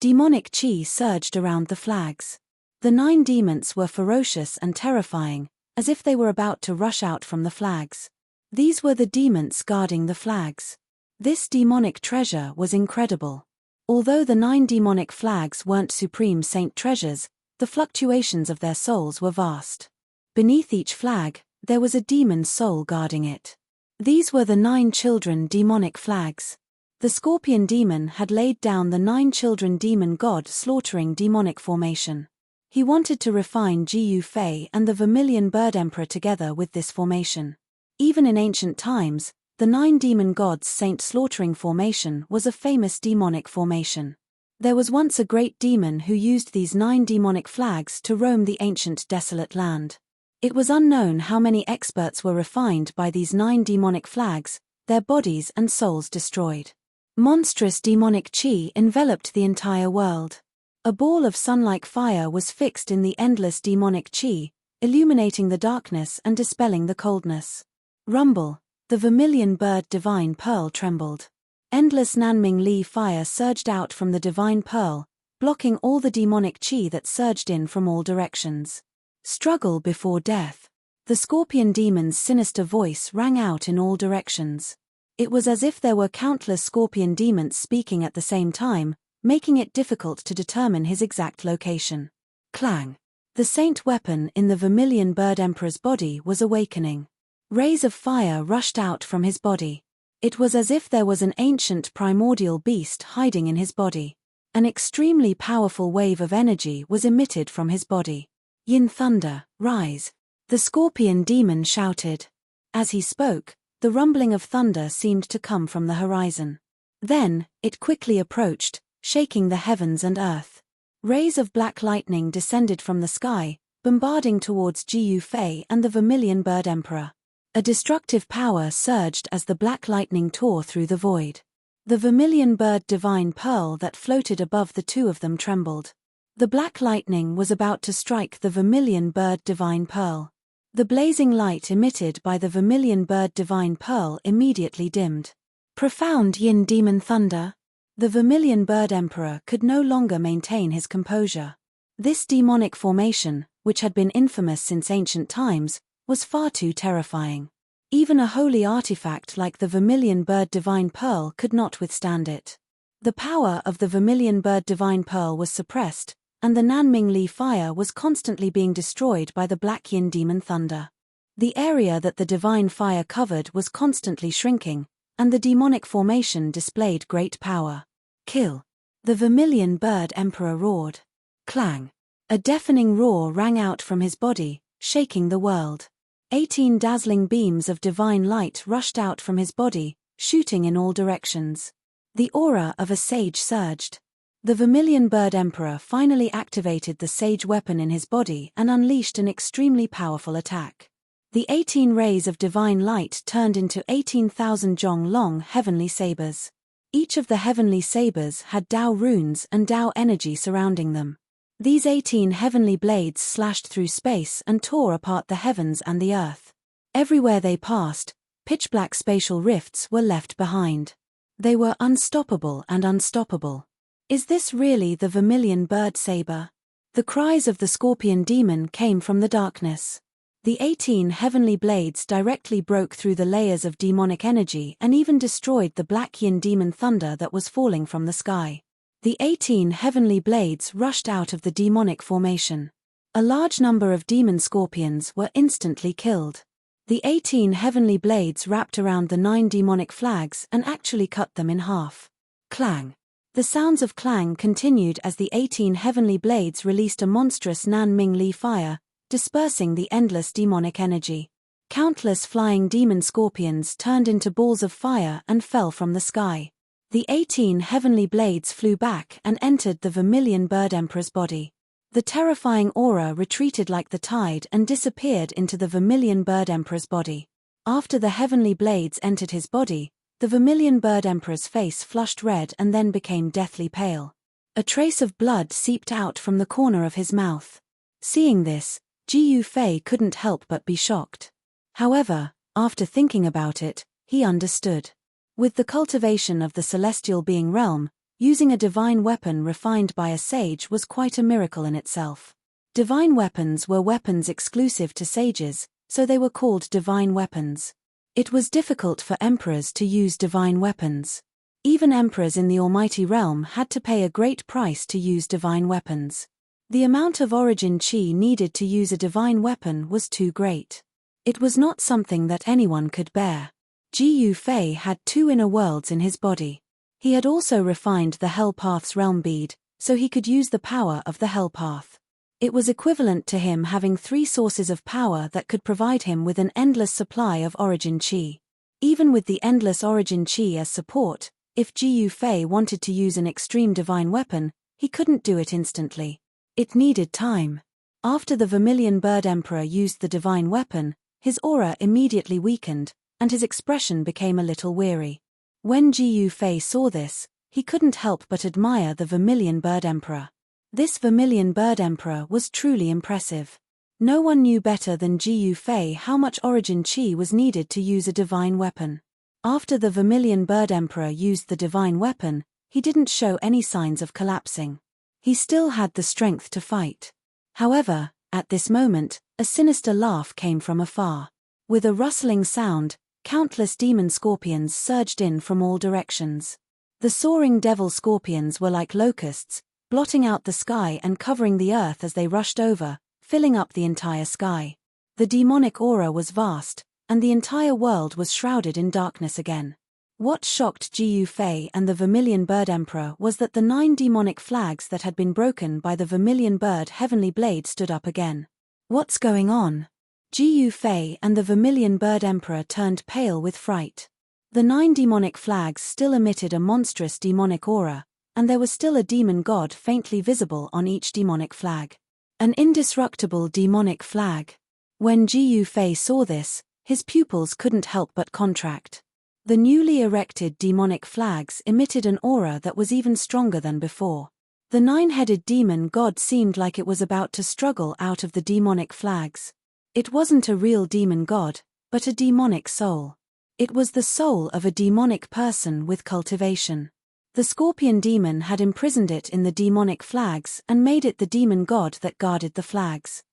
Demonic chi surged around the flags. The 9 demons were ferocious and terrifying, as if they were about to rush out from the flags. These were the demons guarding the flags. This demonic treasure was incredible. Although the 9 demonic flags weren't supreme saint treasures, the fluctuations of their souls were vast. Beneath each flag, there was a demon soul guarding it. These were the 9 children demonic flags. The scorpion demon had laid down the 9 children demon god slaughtering demonic formation. He wanted to refine Ji Fei and the Vermilion Bird Emperor together with this formation. Even in ancient times, the 9 demon gods Saint Slaughtering formation was a famous demonic formation. There was once a great demon who used these 9 demonic flags to roam the ancient desolate land. It was unknown how many experts were refined by these 9 demonic flags, their bodies and souls destroyed. Monstrous demonic chi enveloped the entire world. A ball of sun-like fire was fixed in the endless demonic chi, illuminating the darkness and dispelling the coldness. Rumble, the Vermilion Bird Divine Pearl trembled. Endless Nanming Li fire surged out from the Divine Pearl, blocking all the demonic chi that surged in from all directions. Struggle before death. The scorpion demon's sinister voice rang out in all directions. It was as if there were countless scorpion demons speaking at the same time, making it difficult to determine his exact location. Clang. The saint weapon in the Vermilion Bird Emperor's body was awakening. Rays of fire rushed out from his body. It was as if there was an ancient primordial beast hiding in his body. An extremely powerful wave of energy was emitted from his body. Yin thunder, rise. The scorpion demon shouted. As he spoke, the rumbling of thunder seemed to come from the horizon. Then, it quickly approached, shaking the heavens and earth. Rays of black lightning descended from the sky, bombarding towards Ji Fei and the Vermilion Bird Emperor. A destructive power surged as the black lightning tore through the void. The vermilion bird divine pearl that floated above the two of them trembled. The black lightning was about to strike the vermilion bird divine pearl. The blazing light emitted by the vermilion bird divine pearl immediately dimmed. Profound yin demon thunder. The vermilion bird emperor could no longer maintain his composure. This demonic formation, which had been infamous since ancient times, was far too terrifying. Even a holy artifact like the vermilion bird divine pearl could not withstand it. The power of the vermilion bird divine pearl was suppressed, and the Nanming Li fire was constantly being destroyed by the black yin demon thunder. The area that the divine fire covered was constantly shrinking, and the demonic formation displayed great power. Kill! The vermilion bird emperor roared. Clang! A deafening roar rang out from his body, shaking the world. 18 dazzling beams of divine light rushed out from his body, shooting in all directions. The aura of a sage surged. The vermilion bird emperor finally activated the sage weapon in his body and unleashed an extremely powerful attack. The 18 rays of divine light turned into 18,000 zhong-long heavenly sabers. Each of the heavenly sabers had Dao runes and Dao energy surrounding them. These 18 heavenly blades slashed through space and tore apart the heavens and the earth. Everywhere they passed, pitch-black spatial rifts were left behind. They were unstoppable and unstoppable. Is this really the vermilion bird saber? The cries of the scorpion demon came from the darkness. The 18 heavenly blades directly broke through the layers of demonic energy and even destroyed the black yin demon thunder that was falling from the sky. The 18 heavenly blades rushed out of the demonic formation. A large number of demon scorpions were instantly killed. The 18 heavenly blades wrapped around the 9 demonic flags and actually cut them in half. Clang! The sounds of clang continued as the 18 heavenly blades released a monstrous Nanming Li fire, dispersing the endless demonic energy. Countless flying demon scorpions turned into balls of fire and fell from the sky. The 18 heavenly blades flew back and entered the vermilion bird emperor's body. The terrifying aura retreated like the tide and disappeared into the vermilion bird emperor's body. After the heavenly blades entered his body, the vermilion bird emperor's face flushed red and then became deathly pale. A trace of blood seeped out from the corner of his mouth. Seeing this, Ji Yufei couldn't help but be shocked. However, after thinking about it, he understood. With the cultivation of the celestial being realm, using a divine weapon refined by a sage was quite a miracle in itself. Divine weapons were weapons exclusive to sages, so they were called divine weapons. It was difficult for emperors to use divine weapons. Even emperors in the almighty realm had to pay a great price to use divine weapons. The amount of origin chi needed to use a divine weapon was too great. It was not something that anyone could bear. Ji Yufei had 2 inner worlds in his body. He had also refined the Hell Path's realm bead, so he could use the power of the Hell Path. It was equivalent to him having 3 sources of power that could provide him with an endless supply of origin chi. Even with the endless origin chi as support, if Ji Yufei wanted to use an extreme divine weapon, he couldn't do it instantly. It needed time. After the vermilion bird emperor used the divine weapon, his aura immediately weakened, and his expression became a little weary. When Ji Yufei saw this, he couldn't help but admire the vermilion bird emperor. This vermilion bird emperor was truly impressive. No one knew better than Ji Yufei how much origin chi was needed to use a divine weapon. After the vermilion bird emperor used the divine weapon, he didn't show any signs of collapsing. He still had the strength to fight. However, at this moment, a sinister laugh came from afar. With a rustling sound, countless demon scorpions surged in from all directions. The soaring devil scorpions were like locusts, blotting out the sky and covering the earth as they rushed over, filling up the entire sky. The demonic aura was vast, and the entire world was shrouded in darkness again. What shocked Ji Yufei and the Vermilion Bird Emperor was that the 9 demonic flags that had been broken by the Vermilion Bird Heavenly Blade stood up again. What's going on? Ji Yufei and the Vermilion Bird Emperor turned pale with fright. The 9 demonic flags still emitted a monstrous demonic aura, and there was still a demon god faintly visible on each demonic flag. An indestructible demonic flag. When Ji Yufei saw this, his pupils couldn't help but contract. The newly erected demonic flags emitted an aura that was even stronger than before. The nine-headed demon god seemed like it was about to struggle out of the demonic flags. It wasn't a real demon god, but a demonic soul. It was the soul of a demonic person with cultivation. The scorpion demon had imprisoned it in the demonic flags and made it the demon god that guarded the flags.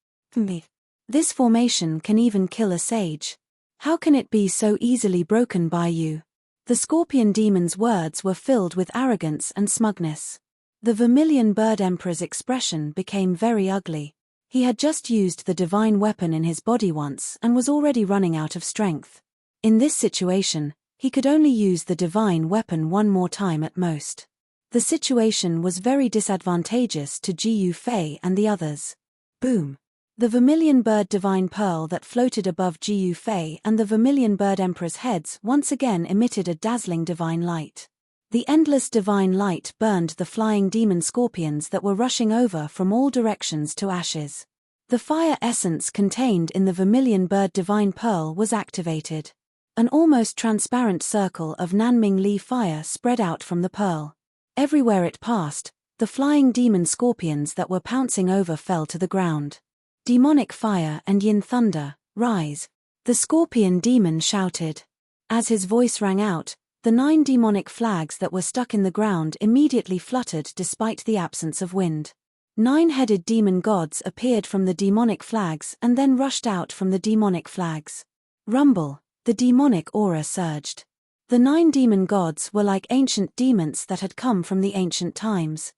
This formation can even kill a sage. How can it be so easily broken by you? The scorpion demon's words were filled with arrogance and smugness. The vermilion bird emperor's expression became very ugly. He had just used the divine weapon in his body once and was already running out of strength. In this situation, he could only use the divine weapon one more time at most. The situation was very disadvantageous to Ji Fei and the others. Boom! The vermilion bird divine pearl that floated above Ji Fei and the vermilion bird emperor's heads once again emitted a dazzling divine light. The endless divine light burned the flying demon scorpions that were rushing over from all directions to ashes. The fire essence contained in the vermilion bird divine pearl was activated. An almost transparent circle of Nanming Li fire spread out from the pearl. Everywhere it passed, the flying demon scorpions that were pouncing over fell to the ground. Demonic fire and yin thunder, rise! The scorpion demon shouted. As his voice rang out, the 9 demonic flags that were stuck in the ground immediately fluttered despite the absence of wind. 9-headed demon gods appeared from the demonic flags and then rushed out from the demonic flags. Rumble! The demonic aura surged. The 9 demon gods were like ancient demons that had come from the ancient times.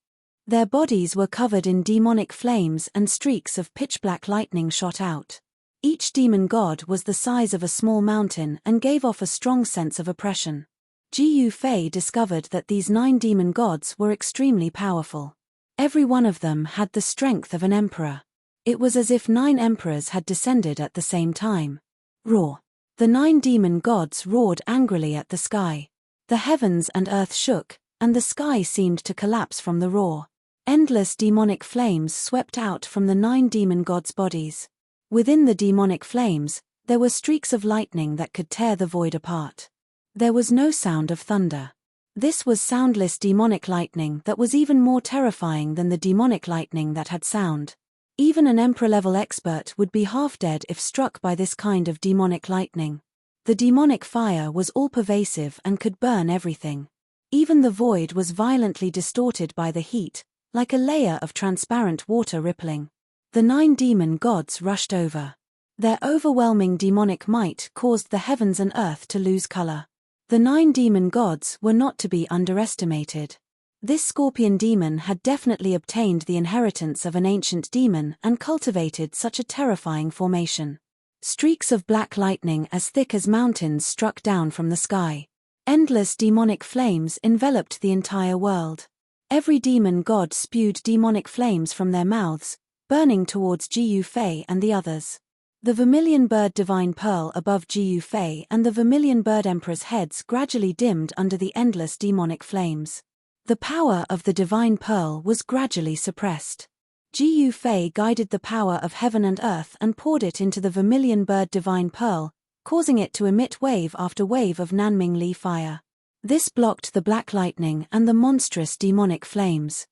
Their bodies were covered in demonic flames and streaks of pitch-black lightning shot out. Each demon god was the size of a small mountain and gave off a strong sense of oppression. Ji Fei discovered that these 9 demon gods were extremely powerful. Every one of them had the strength of an emperor. It was as if 9 emperors had descended at the same time. Roar! The 9 demon gods roared angrily at the sky. The heavens and earth shook, and the sky seemed to collapse from the roar. Endless demonic flames swept out from the 9 demon gods' bodies. Within the demonic flames, there were streaks of lightning that could tear the void apart. There was no sound of thunder. This was soundless demonic lightning that was even more terrifying than the demonic lightning that had sound. Even an emperor-level expert would be half dead if struck by this kind of demonic lightning. The demonic fire was all-pervasive and could burn everything. Even the void was violently distorted by the heat, like a layer of transparent water rippling. The 9 demon gods rushed over. Their overwhelming demonic might caused the heavens and earth to lose color. The 9 demon gods were not to be underestimated. This scorpion demon had definitely obtained the inheritance of an ancient demon and cultivated such a terrifying formation. Streaks of black lightning as thick as mountains struck down from the sky. Endless demonic flames enveloped the entire world. Every demon god spewed demonic flames from their mouths, burning towards Ji Fei and the others. The vermilion bird divine pearl above Ji Fei and the vermilion bird emperor's heads gradually dimmed under the endless demonic flames. The power of the divine pearl was gradually suppressed. Ji Fei guided the power of heaven and earth and poured it into the vermilion bird divine pearl, causing it to emit wave after wave of Nanming Li fire. This blocked the black lightning and the monstrous demonic flames.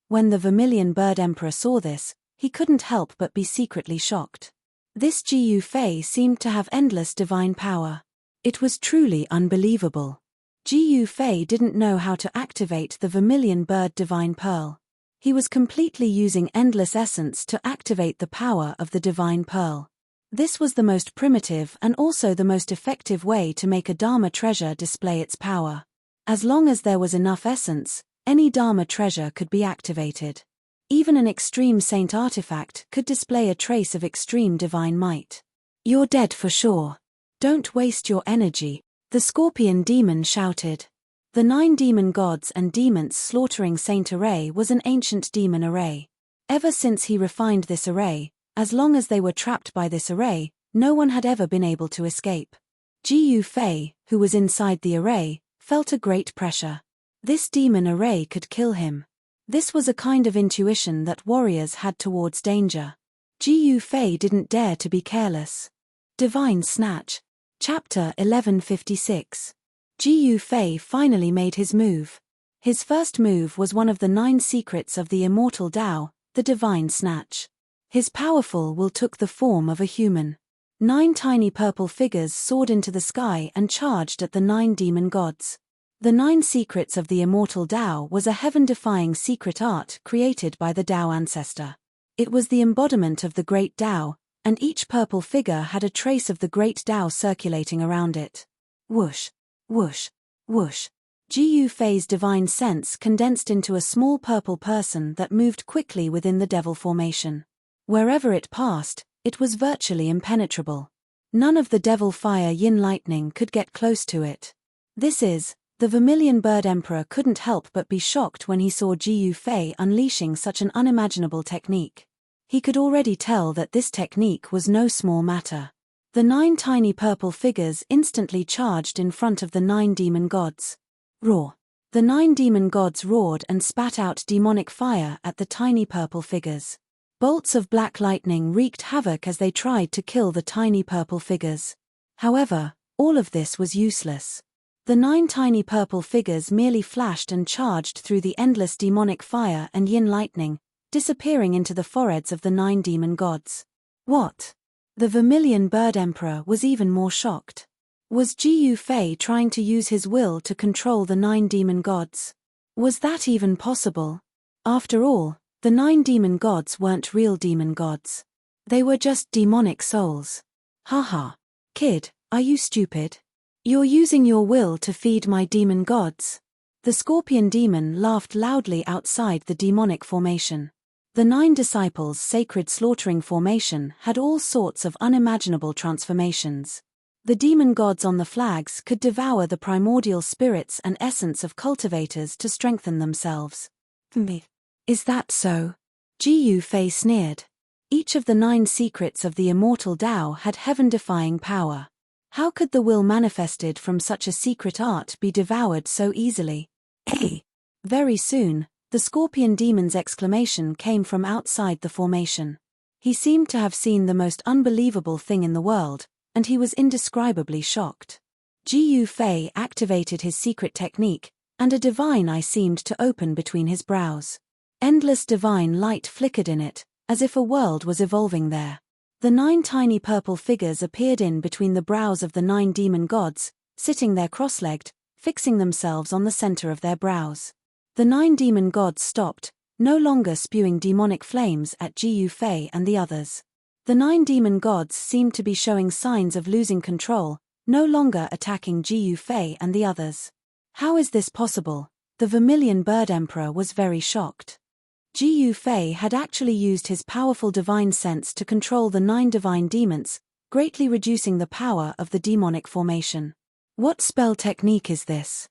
When the vermilion bird emperor saw this, he couldn't help but be secretly shocked. This Ji Fei seemed to have endless divine power. It was truly unbelievable. Ji Fei didn't know how to activate the vermilion bird divine pearl. He was completely using endless essence to activate the power of the divine pearl. This was the most primitive and also the most effective way to make a Dharma treasure display its power. As long as there was enough essence, any Dharma treasure could be activated. Even an extreme saint artifact could display a trace of extreme divine might. You're dead for sure. Don't waste your energy, the scorpion demon shouted. The 9 demon gods and demons slaughtering Saint array was an ancient demon array. Ever since he refined this array, as long as they were trapped by this array, no one had ever been able to escape. Ji Fei, who was inside the array, felt a great pressure. This demon array could kill him. This was a kind of intuition that warriors had towards danger. Ji Fei didn't dare to be careless. Divine snatch. Chapter 1156. Jiyu Fei finally made his move. His first move was one of the 9 secrets of the immortal Tao, the Divine Snatch. His powerful will took the form of a human. 9 tiny purple figures soared into the sky and charged at the 9 demon gods. The 9 secrets of the immortal Tao was a heaven-defying secret art created by the Tao ancestor. It was the embodiment of the great Tao, and each purple figure had a trace of the great Tao circulating around it. Whoosh, whoosh, whoosh. Jiyu Fei's divine sense condensed into a small purple person that moved quickly within the devil formation. Wherever it passed, it was virtually impenetrable. None of the devil fire yin lightning could get close to it. The Vermilion Bird Emperor couldn't help but be shocked when he saw Jiyu Fei unleashing such an unimaginable technique. He could already tell that this technique was no small matter. The 9 tiny purple figures instantly charged in front of the 9 demon gods. Roar! The 9 demon gods roared and spat out demonic fire at the tiny purple figures. Bolts of black lightning wreaked havoc as they tried to kill the tiny purple figures. However, all of this was useless. The 9 tiny purple figures merely flashed and charged through the endless demonic fire and yin lightning, disappearing into the foreheads of the 9 demon gods. What? The Vermilion Bird Emperor was even more shocked. Was Jiyu Fei trying to use his will to control the 9 demon gods? Was that even possible? After all, the 9 demon gods weren't real demon gods. They were just demonic souls. Haha. Kid, are you stupid? You're using your will to feed my demon gods. The scorpion demon laughed loudly outside the demonic formation. The 9 disciples' sacred slaughtering formation had all sorts of unimaginable transformations. The demon gods on the flags could devour the primordial spirits and essence of cultivators to strengthen themselves. Is that so? Jiyu Fei sneered. Each of the 9 secrets of the immortal Tao had heaven-defying power. How could the will manifested from such a secret art be devoured so easily? Hey! Very soon, the scorpion demon's exclamation came from outside the formation. He seemed to have seen the most unbelievable thing in the world, and he was indescribably shocked. Jiyu Fei activated his secret technique, and a divine eye seemed to open between his brows. Endless divine light flickered in it, as if a world was evolving there. The 9 tiny purple figures appeared in between the brows of the 9 demon gods, sitting there cross-legged, fixing themselves on the center of their brows. The 9 demon gods stopped, no longer spewing demonic flames at Jiyu Fei and the others. The 9 demon gods seemed to be showing signs of losing control, no longer attacking Jiyu Fei and the others. How is this possible? The Vermilion Bird Emperor was very shocked. Jiyu Fei had actually used his powerful divine sense to control the 9 divine demons, greatly reducing the power of the demonic formation. What spell technique is this?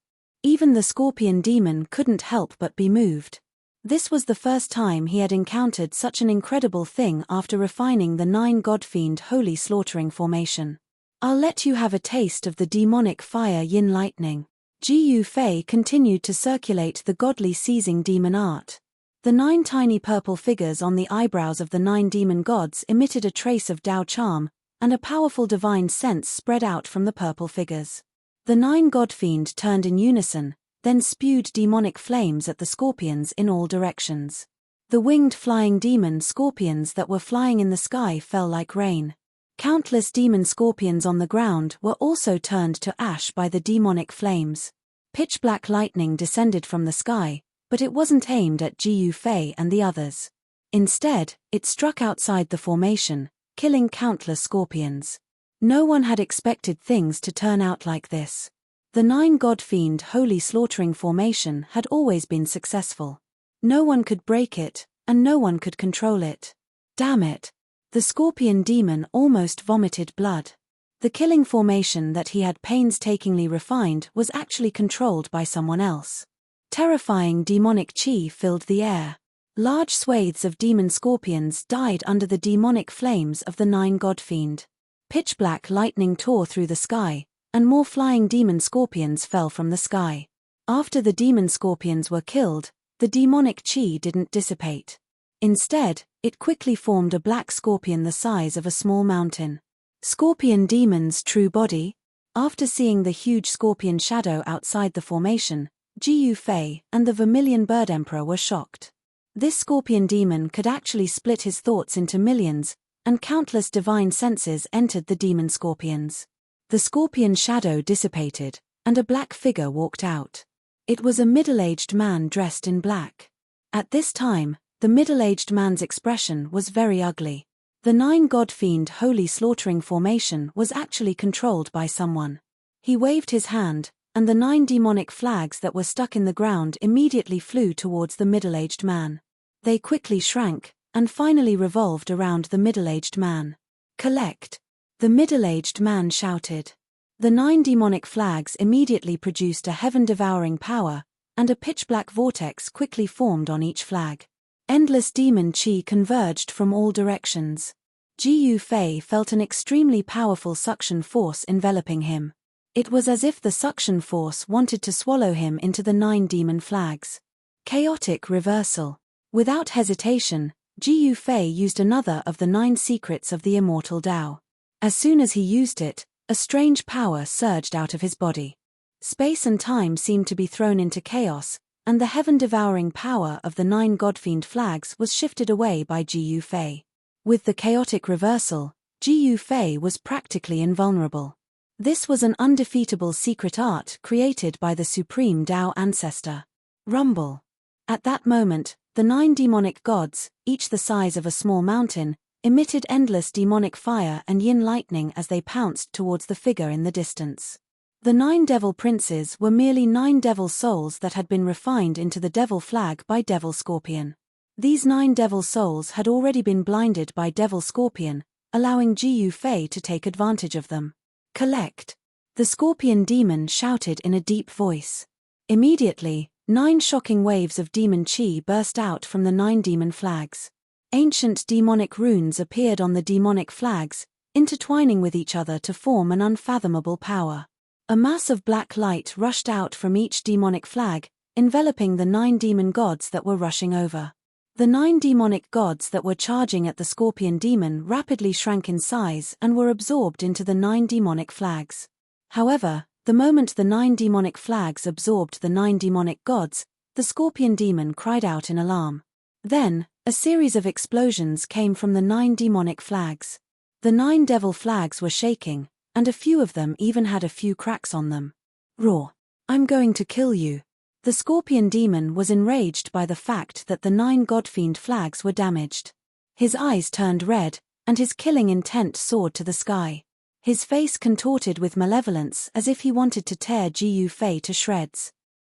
Even the scorpion demon couldn't help but be moved. This was the first time he had encountered such an incredible thing after refining the 9 godfiend holy slaughtering formation. I'll let you have a taste of the demonic fire yin lightning. Jiyu Fei continued to circulate the godly seizing demon art. The 9 tiny purple figures on the eyebrows of the 9 demon gods emitted a trace of Tao charm, and a powerful divine sense spread out from the purple figures. The 9 godfiend turned in unison, then spewed demonic flames at the scorpions in all directions. The winged flying demon scorpions that were flying in the sky fell like rain. Countless demon scorpions on the ground were also turned to ash by the demonic flames. Pitch-black lightning descended from the sky, but it wasn't aimed at Jiyu Fei and the others. Instead, it struck outside the formation, killing countless scorpions. No one had expected things to turn out like this. The 9 godfiend holy slaughtering formation had always been successful. No one could break it, and no one could control it. Damn it! The scorpion demon almost vomited blood. The killing formation that he had painstakingly refined was actually controlled by someone else. Terrifying demonic chi filled the air. Large swathes of demon scorpions died under the demonic flames of the 9 godfiend. Pitch-black lightning tore through the sky, and more flying demon scorpions fell from the sky. After the demon scorpions were killed, the demonic chi didn't dissipate. Instead, it quickly formed a black scorpion the size of a small mountain. Scorpion demon's true body? After seeing the huge scorpion shadow outside the formation, Jiyu Fei and the Vermilion Bird Emperor were shocked. This scorpion demon could actually split his thoughts into millions, and countless divine senses entered the demon scorpions. The scorpion shadow dissipated, and a black figure walked out. It was a middle-aged man dressed in black. At this time, the middle-aged man's expression was very ugly. The 9 God-Fiend Holy Slaughtering formation was actually controlled by someone. He waved his hand, and the 9 demonic flags that were stuck in the ground immediately flew towards the middle-aged man. They quickly shrank, and finally revolved around the middle-aged man. "Collect!" the middle-aged man shouted. The 9 demonic flags immediately produced a heaven-devouring power, and a pitch-black vortex quickly formed on each flag. Endless demon chi converged from all directions. Jiyu Fei felt an extremely powerful suction force enveloping him. It was as if the suction force wanted to swallow him into the 9 demon flags. Chaotic reversal. Without hesitation, Jiyu Fei used another of the 9 secrets of the immortal Tao. As soon as he used it, a strange power surged out of his body. Space and time seemed to be thrown into chaos, and the heaven-devouring power of the 9 Godfiend flags was shifted away by Jiyu Fei. With the chaotic reversal, Jiyu Fei was practically invulnerable. This was an undefeatable secret art created by the supreme Tao ancestor. Rumble. At that moment, the 9 demonic gods, each the size of a small mountain, emitted endless demonic fire and yin lightning as they pounced towards the figure in the distance. The 9 devil princes were merely 9 devil souls that had been refined into the devil flag by Devil Scorpion. These 9 devil souls had already been blinded by Devil Scorpion, allowing Jiyu Fei to take advantage of them. "Collect!" the scorpion demon shouted in a deep voice. Immediately, 9 shocking waves of demon chi burst out from the 9 demon flags. Ancient demonic runes appeared on the demonic flags, intertwining with each other to form an unfathomable power. A mass of black light rushed out from each demonic flag, enveloping the 9 demon gods that were rushing over. The 9 demonic gods that were charging at the scorpion demon rapidly shrank in size and were absorbed into the 9 demonic flags. However, the moment the 9 demonic flags absorbed the 9 demonic gods, the scorpion demon cried out in alarm. Then, a series of explosions came from the 9 demonic flags. The 9 devil flags were shaking, and a few of them even had a few cracks on them. "Roar! I'm going to kill you!" The scorpion demon was enraged by the fact that the 9 Godfiend flags were damaged. His eyes turned red, and his killing intent soared to the sky. His face contorted with malevolence as if he wanted to tear Jiyu Fei to shreds.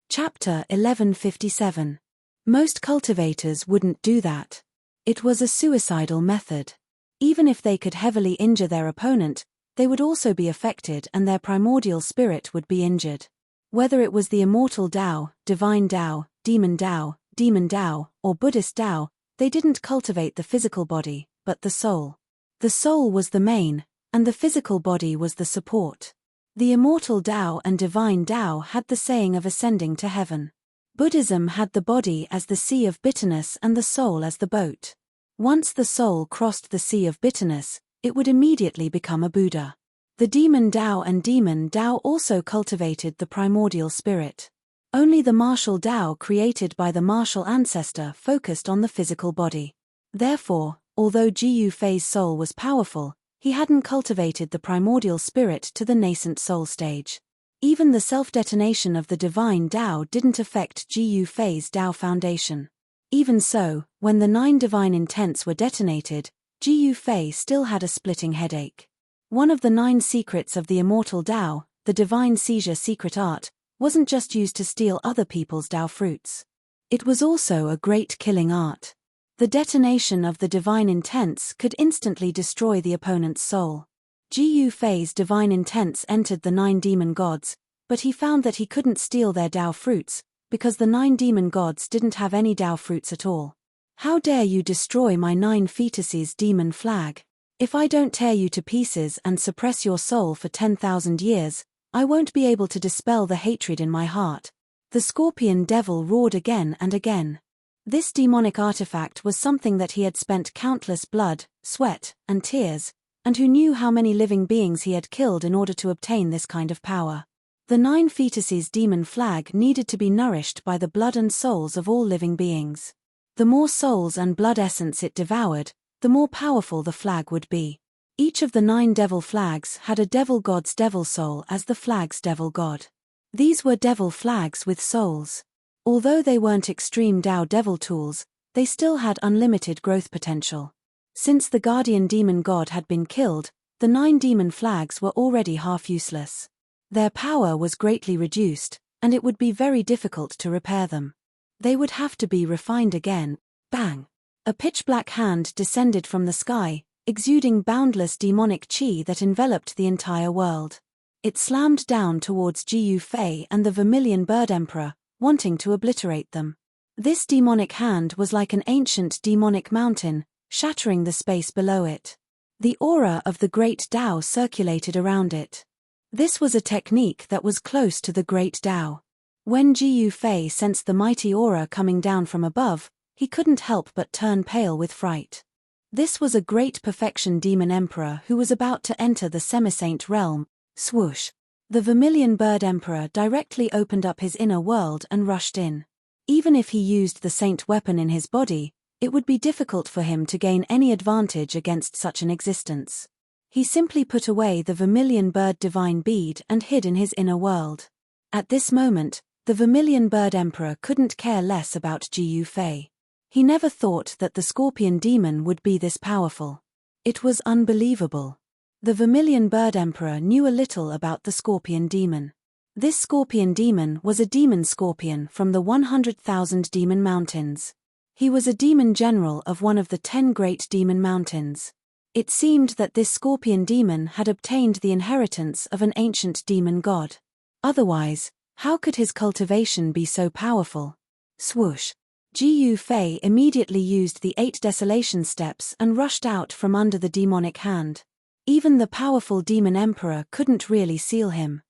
Chapter 1157. Most cultivators wouldn't do that. It was a suicidal method. Even if they could heavily injure their opponent, they would also be affected and their primordial spirit would be injured. Whether it was the immortal Tao, divine Tao, demon Tao, or Buddhist Tao, they didn't cultivate the physical body, but the soul. The soul was the main, and the physical body was the support. The immortal Tao and divine Tao had the saying of ascending to heaven. Buddhism had the body as the sea of bitterness and the soul as the boat. Once the soul crossed the sea of bitterness, it would immediately become a Buddha. The demon Tao and demon Tao also cultivated the primordial spirit. Only the martial Tao created by the martial ancestor focused on the physical body. Therefore, although Jiyu Fei's soul was powerful, he hadn't cultivated the primordial spirit to the nascent soul stage. Even the self-detonation of the divine Tao didn't affect Jiyu Fei's Tao foundation. Even so, when the 9 divine intents were detonated, Jiyu Fei still had a splitting headache. One of the 9 secrets of the immortal Tao, the divine seizure secret art, wasn't just used to steal other people's Tao fruits. It was also a great killing art. The detonation of the divine intents could instantly destroy the opponent's soul. Jiyu Fei's divine intents entered the 9 demon gods, but he found that he couldn't steal their Tao fruits, because the 9 demon gods didn't have any Tao fruits at all. "How dare you destroy my 9 fetuses' demon flag? If I don't tear you to pieces and suppress your soul for 10,000 years, I won't be able to dispel the hatred in my heart." The scorpion devil roared again and again. This demonic artifact was something that he had spent countless blood, sweat, and tears, and who knew how many living beings he had killed in order to obtain this kind of power. The 9 fetuses demon flag needed to be nourished by the blood and souls of all living beings. The more souls and blood essence it devoured, the more powerful the flag would be. Each of the 9 devil flags had a devil god's devil soul as the flag's devil god. These were devil flags with souls. Although they weren't extreme Tao devil tools, they still had unlimited growth potential. Since the guardian demon god had been killed, the 9 demon flags were already half useless. Their power was greatly reduced, and it would be very difficult to repair them. They would have to be refined again. Bang! A pitch-black hand descended from the sky, exuding boundless demonic chi that enveloped the entire world. It slammed down towards Jiyu Fei and the Vermilion Bird Emperor, wanting to obliterate them. This demonic hand was like an ancient demonic mountain, shattering the space below it. The aura of the great Tao circulated around it. This was a technique that was close to the great Tao. When Jiyu Fei sensed the mighty aura coming down from above, he couldn't help but turn pale with fright. This was a great perfection demon emperor who was about to enter the semi-saint realm. Swoosh! The Vermilion Bird Emperor directly opened up his inner world and rushed in. Even if he used the saint weapon in his body, it would be difficult for him to gain any advantage against such an existence. He simply put away the Vermilion Bird Divine Bead and hid in his inner world. At this moment, the Vermilion Bird Emperor couldn't care less about Jiyu Fei. He never thought that the Scorpion Demon would be this powerful. It was unbelievable. The Vermilion Bird Emperor knew a little about the Scorpion Demon. This Scorpion Demon was a demon scorpion from the 100,000 Demon Mountains. He was a demon general of one of the 10 great demon mountains. It seemed that this Scorpion Demon had obtained the inheritance of an ancient demon god. Otherwise, how could his cultivation be so powerful? Swoosh! Jiyu Fei immediately used the 8 desolation steps and rushed out from under the demonic hand. Even the powerful demon emperor couldn't really seal him.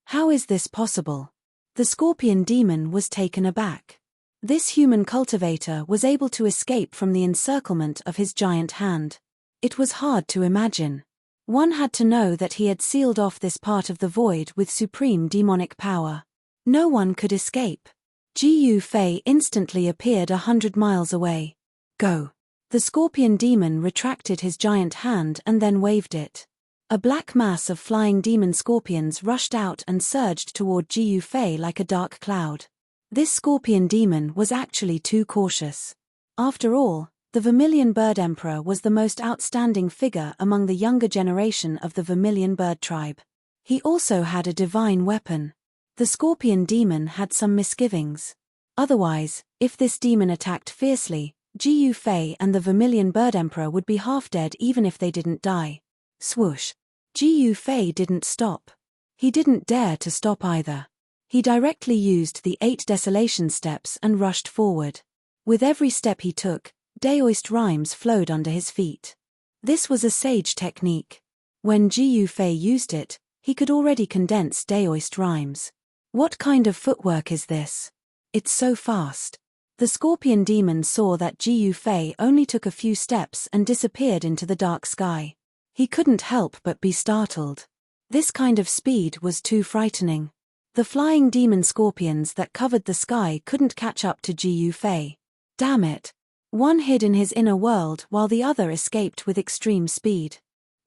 How is this possible? The Scorpion Demon was taken aback. This human cultivator was able to escape from the encirclement of his giant hand. It was hard to imagine. One had to know that he had sealed off this part of the void with supreme demonic power. No one could escape. Jiyu Fei instantly appeared 100 miles away. Go! The Scorpion Demon retracted his giant hand and then waved it. A black mass of flying demon scorpions rushed out and surged toward Jiyu Fei like a dark cloud. This Scorpion Demon was actually too cautious. After all, the Vermilion Bird Emperor was the most outstanding figure among the younger generation of the Vermilion Bird tribe. He also had a divine weapon. The Scorpion Demon had some misgivings. Otherwise, if this demon attacked fiercely, Jiyu Fei and the Vermilion Bird Emperor would be half dead even if they didn't die. Swoosh! Jiyu Fei didn't stop. He didn't dare to stop either. He directly used the 8 desolation steps and rushed forward. With every step he took, daoist rhymes flowed under his feet. This was a sage technique. When Jiyu Fei used it, he could already condense daoist rhymes. What kind of footwork is this? It's so fast. The Scorpion Demon saw that Jiyu Fei only took a few steps and disappeared into the dark sky. He couldn't help but be startled. This kind of speed was too frightening. The flying demon scorpions that covered the sky couldn't catch up to Jiyu Fei. Damn it! One hid in his inner world while the other escaped with extreme speed.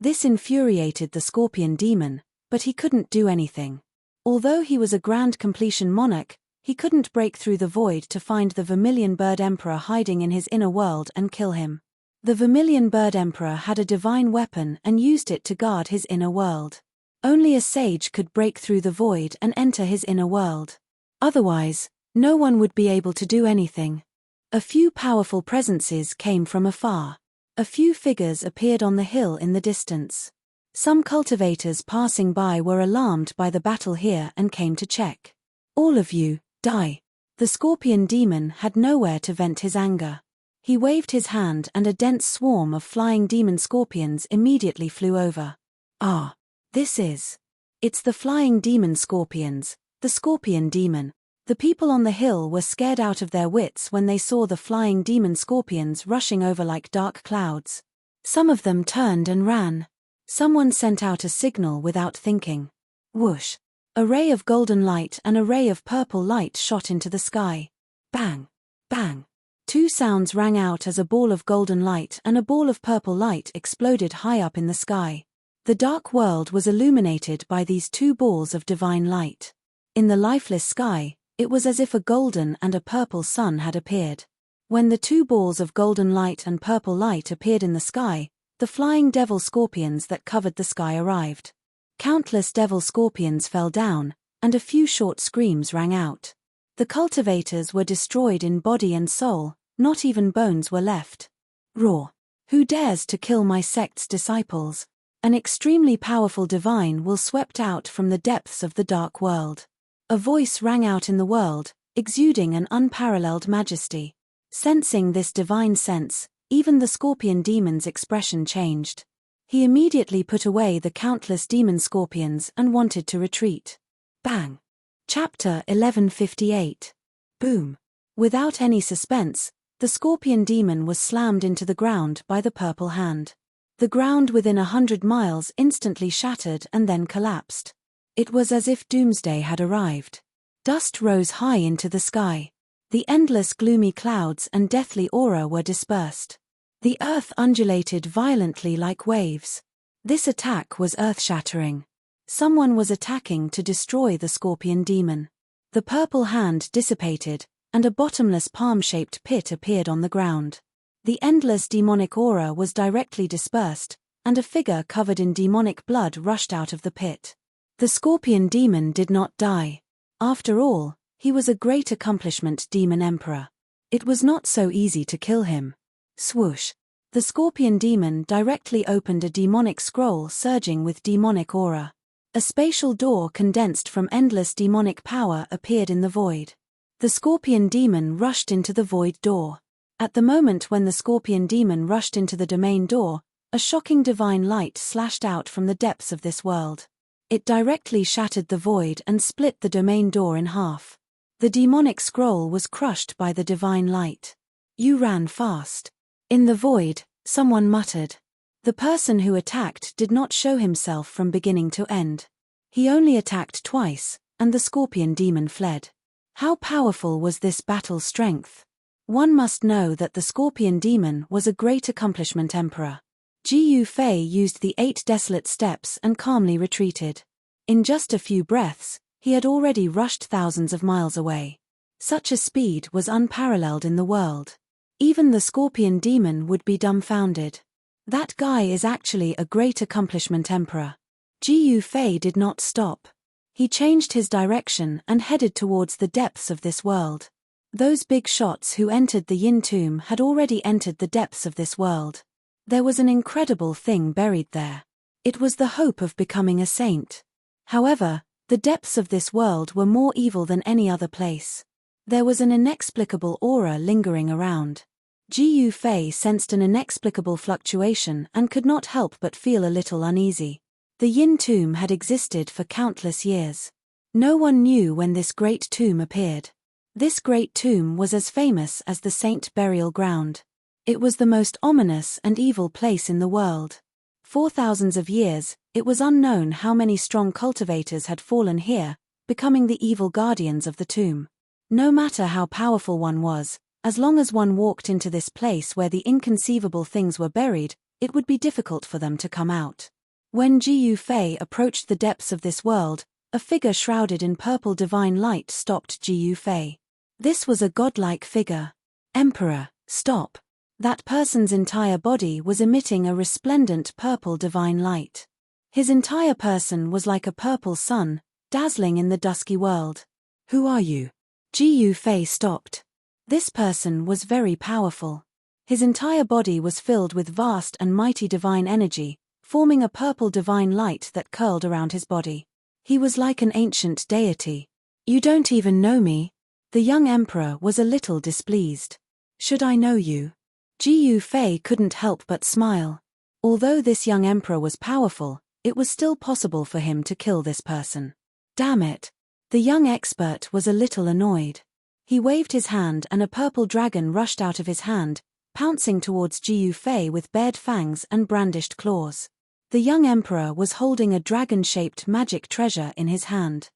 This infuriated the Scorpion Demon, but he couldn't do anything. Although he was a grand completion monarch, he couldn't break through the void to find the Vermilion Bird Emperor hiding in his inner world and kill him. The Vermilion Bird Emperor had a divine weapon and used it to guard his inner world. Only a sage could break through the void and enter his inner world. Otherwise, no one would be able to do anything. A few powerful presences came from afar. A few figures appeared on the hill in the distance. Some cultivators passing by were alarmed by the battle here and came to check. All of you, die! The Scorpion Demon had nowhere to vent his anger. He waved his hand and a dense swarm of flying demon scorpions immediately flew over. Ah! It's the flying demon scorpions, the Scorpion Demon. The people on the hill were scared out of their wits when they saw the flying demon scorpions rushing over like dark clouds. Some of them turned and ran. Someone sent out a signal without thinking. Whoosh! A ray of golden light and a ray of purple light shot into the sky. Bang! Bang! Two sounds rang out as a ball of golden light and a ball of purple light exploded high up in the sky. The dark world was illuminated by these two balls of divine light. In the lifeless sky, it was as if a golden and a purple sun had appeared. When the two balls of golden light and purple light appeared in the sky, the flying devil scorpions that covered the sky arrived. Countless devil scorpions fell down, and a few short screams rang out. The cultivators were destroyed in body and soul, not even bones were left. Roar! Who dares to kill my sect's disciples? An extremely powerful divine will swept out from the depths of the dark world. A voice rang out in the world, exuding an unparalleled majesty. Sensing this divine sense, even the scorpion demon's expression changed. He immediately put away the countless demon scorpions and wanted to retreat. Bang! Chapter 1158. Boom! Without any suspense, the scorpion demon was slammed into the ground by the purple hand. The ground within 100 miles instantly shattered and then collapsed. It was as if doomsday had arrived. Dust rose high into the sky. The endless gloomy clouds and deathly aura were dispersed. The earth undulated violently like waves. This attack was earth-shattering. Someone was attacking to destroy the scorpion demon. The purple hand dissipated, and a bottomless palm-shaped pit appeared on the ground. The endless demonic aura was directly dispersed, and a figure covered in demonic blood rushed out of the pit. The scorpion demon did not die. After all, he was a great accomplishment demon emperor. It was not so easy to kill him. Swoosh! The scorpion demon directly opened a demonic scroll surging with demonic aura. A spatial door condensed from endless demonic power appeared in the void. The scorpion demon rushed into the void door. At the moment when the scorpion demon rushed into the domain door, a shocking divine light slashed out from the depths of this world. It directly shattered the void and split the domain door in half. The demonic scroll was crushed by the divine light. You ran fast. In the void, someone muttered. The person who attacked did not show himself from beginning to end. He only attacked twice, and the scorpion demon fled. How powerful was this battle strength? One must know that the scorpion demon was a great accomplishment emperor. Gu Fei used the 8 desolate steps and calmly retreated. In just a few breaths, he had already rushed thousands of miles away. Such a speed was unparalleled in the world. Even the scorpion demon would be dumbfounded. That guy is actually a great accomplishment emperor. Gu Fei did not stop. He changed his direction and headed towards the depths of this world. Those big shots who entered the Yin tomb had already entered the depths of this world. There was an incredible thing buried there. It was the hope of becoming a saint. However, the depths of this world were more evil than any other place. There was an inexplicable aura lingering around. Gu Fei sensed an inexplicable fluctuation and could not help but feel a little uneasy. The Yin tomb had existed for countless years. No one knew when this great tomb appeared. This great tomb was as famous as the saint burial ground. It was the most ominous and evil place in the world. For thousands of years, it was unknown how many strong cultivators had fallen here, becoming the evil guardians of the tomb. No matter how powerful one was, as long as one walked into this place where the inconceivable things were buried, it would be difficult for them to come out. When Gu Fei approached the depths of this world, a figure shrouded in purple divine light stopped Gu Fei. This was a godlike figure. Emperor, stop. That person's entire body was emitting a resplendent purple divine light. His entire person was like a purple sun, dazzling in the dusky world. Who are you? Gu Fei stopped. This person was very powerful. His entire body was filled with vast and mighty divine energy, forming a purple divine light that curled around his body. He was like an ancient deity. You don't even know me? The young emperor was a little displeased. Should I know you? Gu Fei couldn't help but smile. Although this young emperor was powerful, it was still possible for him to kill this person. Damn it. The young expert was a little annoyed. He waved his hand and a purple dragon rushed out of his hand, pouncing towards Ji Yufei with bared fangs and brandished claws. The young emperor was holding a dragon-shaped magic treasure in his hand.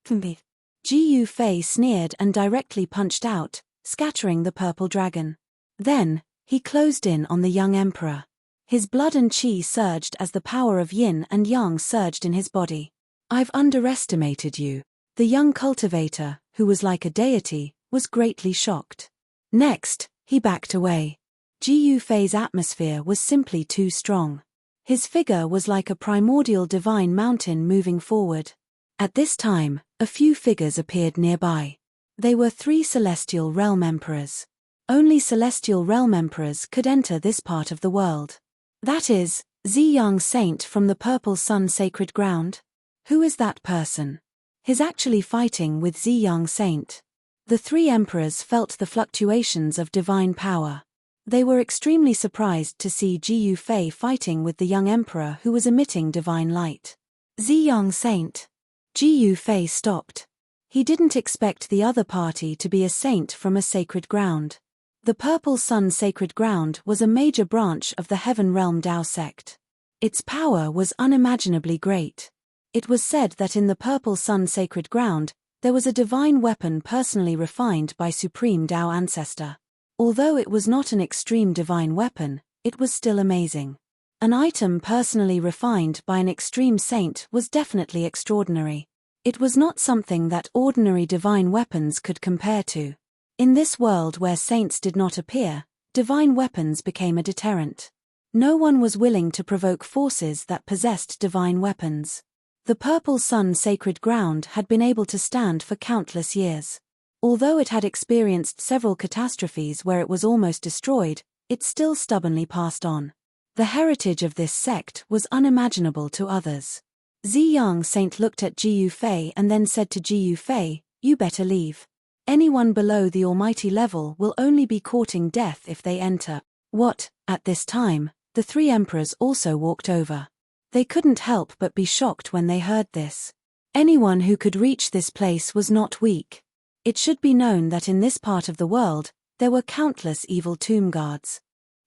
Ji Yufei sneered and directly punched out, scattering the purple dragon. Then, he closed in on the young emperor. His blood and qi surged as the power of yin and yang surged in his body. "I've underestimated you." The young cultivator, who was like a deity, was greatly shocked. Next, he backed away. Ji Yufei's atmosphere was simply too strong. His figure was like a primordial divine mountain moving forward. At this time, a few figures appeared nearby. They were 3 celestial realm emperors. Only celestial realm emperors could enter this part of the world. That is, Ziyang Saint from the Purple Sun Sacred Ground? Who is that person? He's actually fighting with Ziyang Saint. The 3 emperors felt the fluctuations of divine power. They were extremely surprised to see Ji Yufei fighting with the young emperor who was emitting divine light. Ziyang Saint. Ji Yufei stopped. He didn't expect the other party to be a saint from a sacred ground. The Purple Sun Sacred Ground was a major branch of the Heaven Realm Dao sect. Its power was unimaginably great. It was said that in the Purple Sun Sacred Ground, there was a divine weapon personally refined by Supreme Dao Ancestor. Although it was not an extreme divine weapon, it was still amazing. An item personally refined by an extreme saint was definitely extraordinary. It was not something that ordinary divine weapons could compare to. In this world where saints did not appear, divine weapons became a deterrent. No one was willing to provoke forces that possessed divine weapons. The Purple Sun Sacred Ground had been able to stand for countless years. Although it had experienced several catastrophes where it was almost destroyed, it still stubbornly passed on. The heritage of this sect was unimaginable to others. Ziyang Saint looked at Ji Yufei and then said to Ji Yufei, "You better leave. Anyone below the almighty level will only be courting death if they enter." What? At this time, the 3 emperors also walked over. They couldn't help but be shocked when they heard this. Anyone who could reach this place was not weak. It should be known that in this part of the world, there were countless evil tomb guards.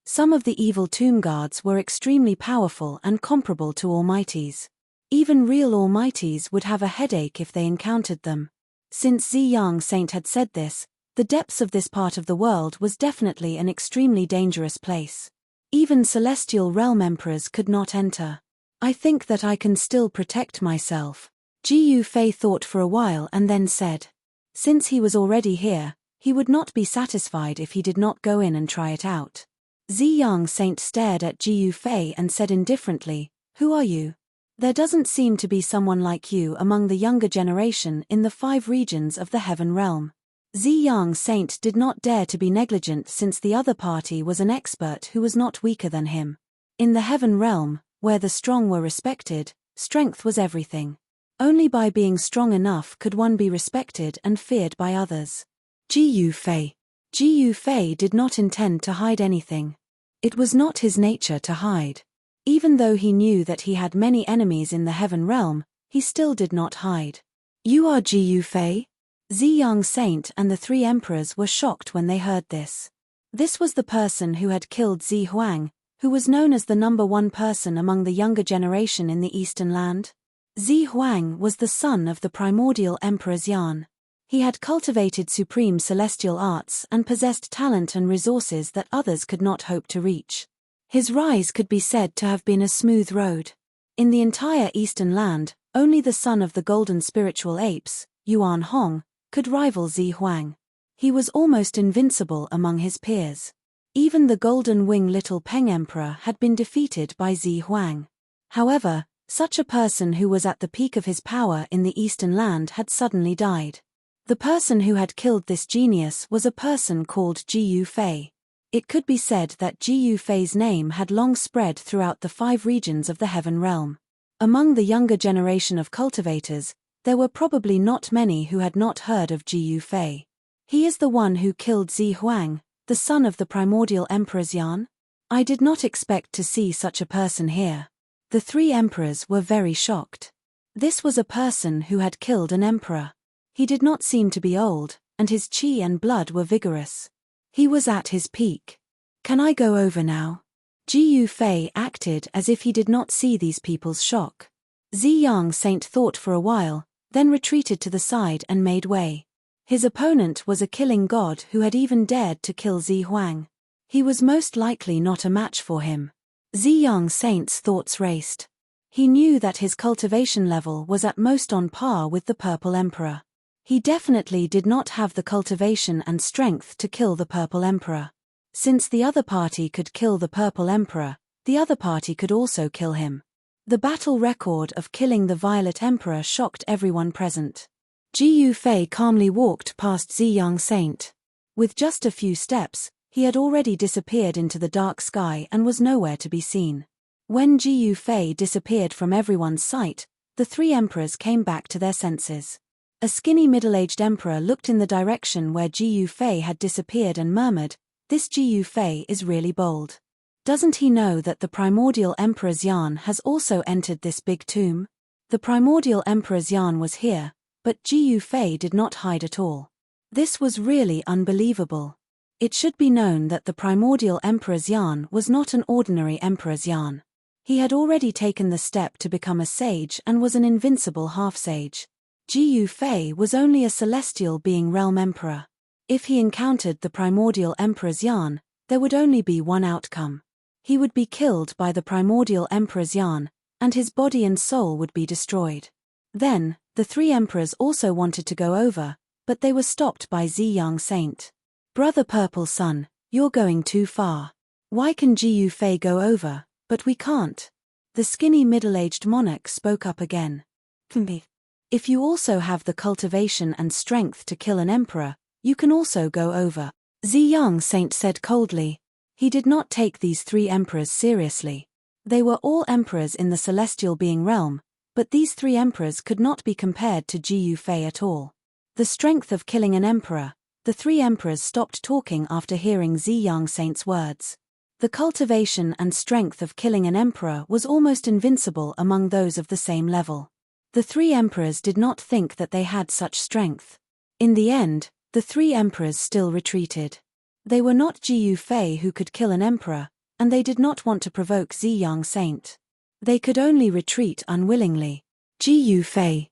Some of the evil tomb guards were extremely powerful and comparable to almighties. Even real almighties would have a headache if they encountered them. Since Ziyang Saint had said this, the depths of this part of the world was definitely an extremely dangerous place. Even celestial realm emperors could not enter. "I think that I can still protect myself." Ji Yufei thought for a while and then said. Since he was already here, he would not be satisfied if he did not go in and try it out. Ziyang Saint stared at Ji Yufei and said indifferently, "Who are you? There doesn't seem to be someone like you among the younger generation in the 5 regions of the Heaven Realm." Ziyang Saint did not dare to be negligent since the other party was an expert who was not weaker than him. In the Heaven Realm, where the strong were respected, strength was everything. Only by being strong enough could one be respected and feared by others. Ji Yufei. Ji Yufei did not intend to hide anything. It was not his nature to hide. Even though he knew that he had many enemies in the Heaven Realm, he still did not hide. "You are Ji Yufei?" Ziyang Saint and the 3 emperors were shocked when they heard this. This was the person who had killed Zi Huang, who was known as the #1 person among the younger generation in the Eastern Land. Zi Huang was the son of the primordial Emperor Xian. He had cultivated supreme celestial arts and possessed talent and resources that others could not hope to reach. His rise could be said to have been a smooth road. In the entire Eastern Land, only the son of the golden spiritual apes, Yuan Hong, could rival Zi Huang. He was almost invincible among his peers. Even the Golden Wing Little Peng Emperor had been defeated by Zi Huang. However, such a person who was at the peak of his power in the Eastern Land had suddenly died. The person who had killed this genius was a person called Ji Yufei. It could be said that Ji Yufei's name had long spread throughout the 5 regions of the Heaven Realm. Among the younger generation of cultivators, there were probably not many who had not heard of Ji Yufei. He is the one who killed Zi Huang, the son of the primordial Emperor Xian? I did not expect to see such a person here. The 3 emperors were very shocked. This was a person who had killed an emperor. He did not seem to be old, and his qi and blood were vigorous. He was at his peak. Can I go over now? Ji Yufei acted as if he did not see these people's shock. Ziyang Saint thought for a while, then retreated to the side and made way. His opponent was a killing god who had even dared to kill Zi Huang. He was most likely not a match for him. Ziyang Saint's thoughts raced. He knew that his cultivation level was at most on par with the Purple Emperor. He definitely did not have the cultivation and strength to kill the Purple Emperor. Since the other party could kill the Purple Emperor, the other party could also kill him. The battle record of killing the Violet Emperor shocked everyone present. Ji Yufei calmly walked past Ziyang Saint. With just a few steps, he had already disappeared into the dark sky and was nowhere to be seen. When Ji Yufei disappeared from everyone's sight, the three emperors came back to their senses. A skinny middle-aged emperor looked in the direction where Ji Yufei had disappeared and murmured, "This Ji Yufei is really bold. Doesn't he know that the primordial Emperor Xian has also entered this big tomb?" The primordial Emperor Xian was here, but Ji Yufei did not hide at all. This was really unbelievable. It should be known that the primordial Emperor Xian was not an ordinary Emperor Xian. He had already taken the step to become a sage and was an invincible half-sage. Ji Yufei was only a celestial being realm emperor. If he encountered the primordial Emperor Xian, there would only be one outcome. He would be killed by the primordial Emperor Xian, and his body and soul would be destroyed. Then, the three emperors also wanted to go over, but they were stopped by Ziyang Saint. "Brother Purple Sun, you're going too far. Why can Ji Yufei go over, but we can't?" The skinny middle-aged monarch spoke up again. "If you also have the cultivation and strength to kill an emperor, you can also go over," Ziyang Saint said coldly. He did not take these three emperors seriously. They were all emperors in the celestial being realm, but these three emperors could not be compared to Ji Yufei at all. The strength of killing an emperor. The three emperors stopped talking after hearing Ziyang Saint's words. The cultivation and strength of killing an emperor was almost invincible among those of the same level. The three emperors did not think that they had such strength. In the end, the three emperors still retreated. They were not Ji Yufei who could kill an emperor, and they did not want to provoke Ziyang Saint. They could only retreat unwillingly. Ji Yufei.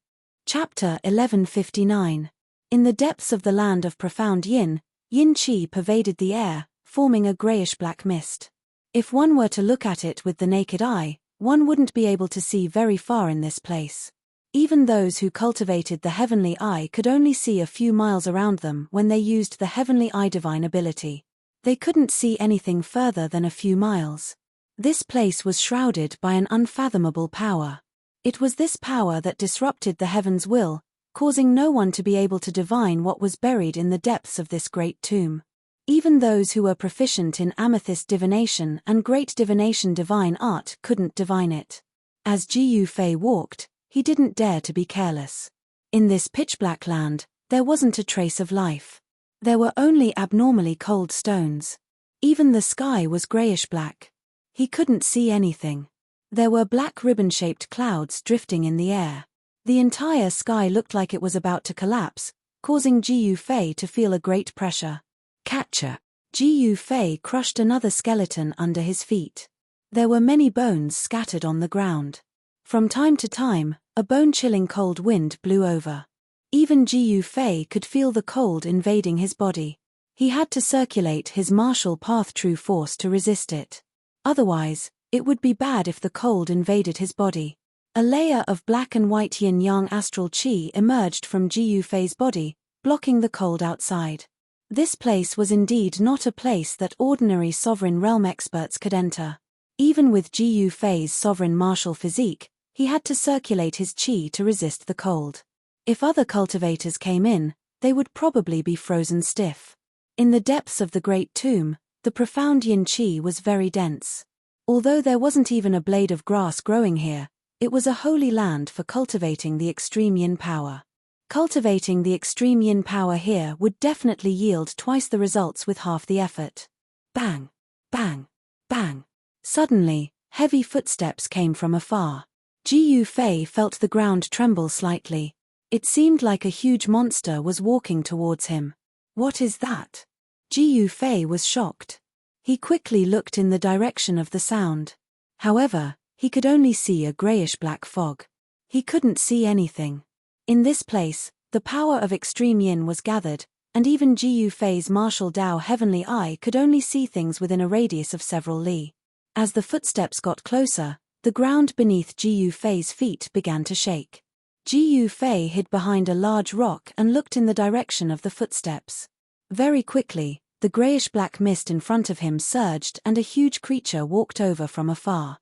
Chapter 1159. In the depths of the land of profound yin, yin qi pervaded the air, forming a grayish-black mist. If one were to look at it with the naked eye, one wouldn't be able to see very far in this place. Even those who cultivated the heavenly eye could only see a few miles around them when they used the heavenly eye divine ability. They couldn't see anything further than a few miles. This place was shrouded by an unfathomable power. It was this power that disrupted the heaven's will, causing no one to be able to divine what was buried in the depths of this great tomb. Even those who were proficient in amethyst divination and great divination divine art couldn't divine it. As Ji Yufei walked, he didn't dare to be careless. In this pitch-black land, there wasn't a trace of life. There were only abnormally cold stones. Even the sky was grayish-black. He couldn't see anything. There were black ribbon-shaped clouds drifting in the air. The entire sky looked like it was about to collapse, causing Ji Yufei to feel a great pressure. Catcher. Ji Yufei crushed another skeleton under his feet. There were many bones scattered on the ground. From time to time, a bone-chilling cold wind blew over. Even Ji Yufei could feel the cold invading his body. He had to circulate his martial path true force to resist it. Otherwise, it would be bad if the cold invaded his body. A layer of black and white yin-yang astral qi emerged from Ji Yufei's body, blocking the cold outside. This place was indeed not a place that ordinary sovereign realm experts could enter. Even with Ji Yufei's sovereign martial physique, he had to circulate his qi to resist the cold. If other cultivators came in, they would probably be frozen stiff. In the depths of the great tomb, the profound yin qi was very dense. Although there wasn't even a blade of grass growing here, it was a holy land for cultivating the extreme yin power. Cultivating the extreme yin power here would definitely yield twice the results with half the effort. Bang! Bang! Bang! Suddenly, heavy footsteps came from afar. Ji Yufei felt the ground tremble slightly. It seemed like a huge monster was walking towards him. What is that? Ji Yufei was shocked. He quickly looked in the direction of the sound. However, he could only see a grayish-black fog. He couldn't see anything. In this place, the power of extreme yin was gathered, and even Ji Yufei's martial Dao heavenly eye could only see things within a radius of several li. As the footsteps got closer, the ground beneath Ji Yufei's feet began to shake. Ji Yufei hid behind a large rock and looked in the direction of the footsteps. Very quickly, the grayish-black mist in front of him surged and a huge creature walked over from afar.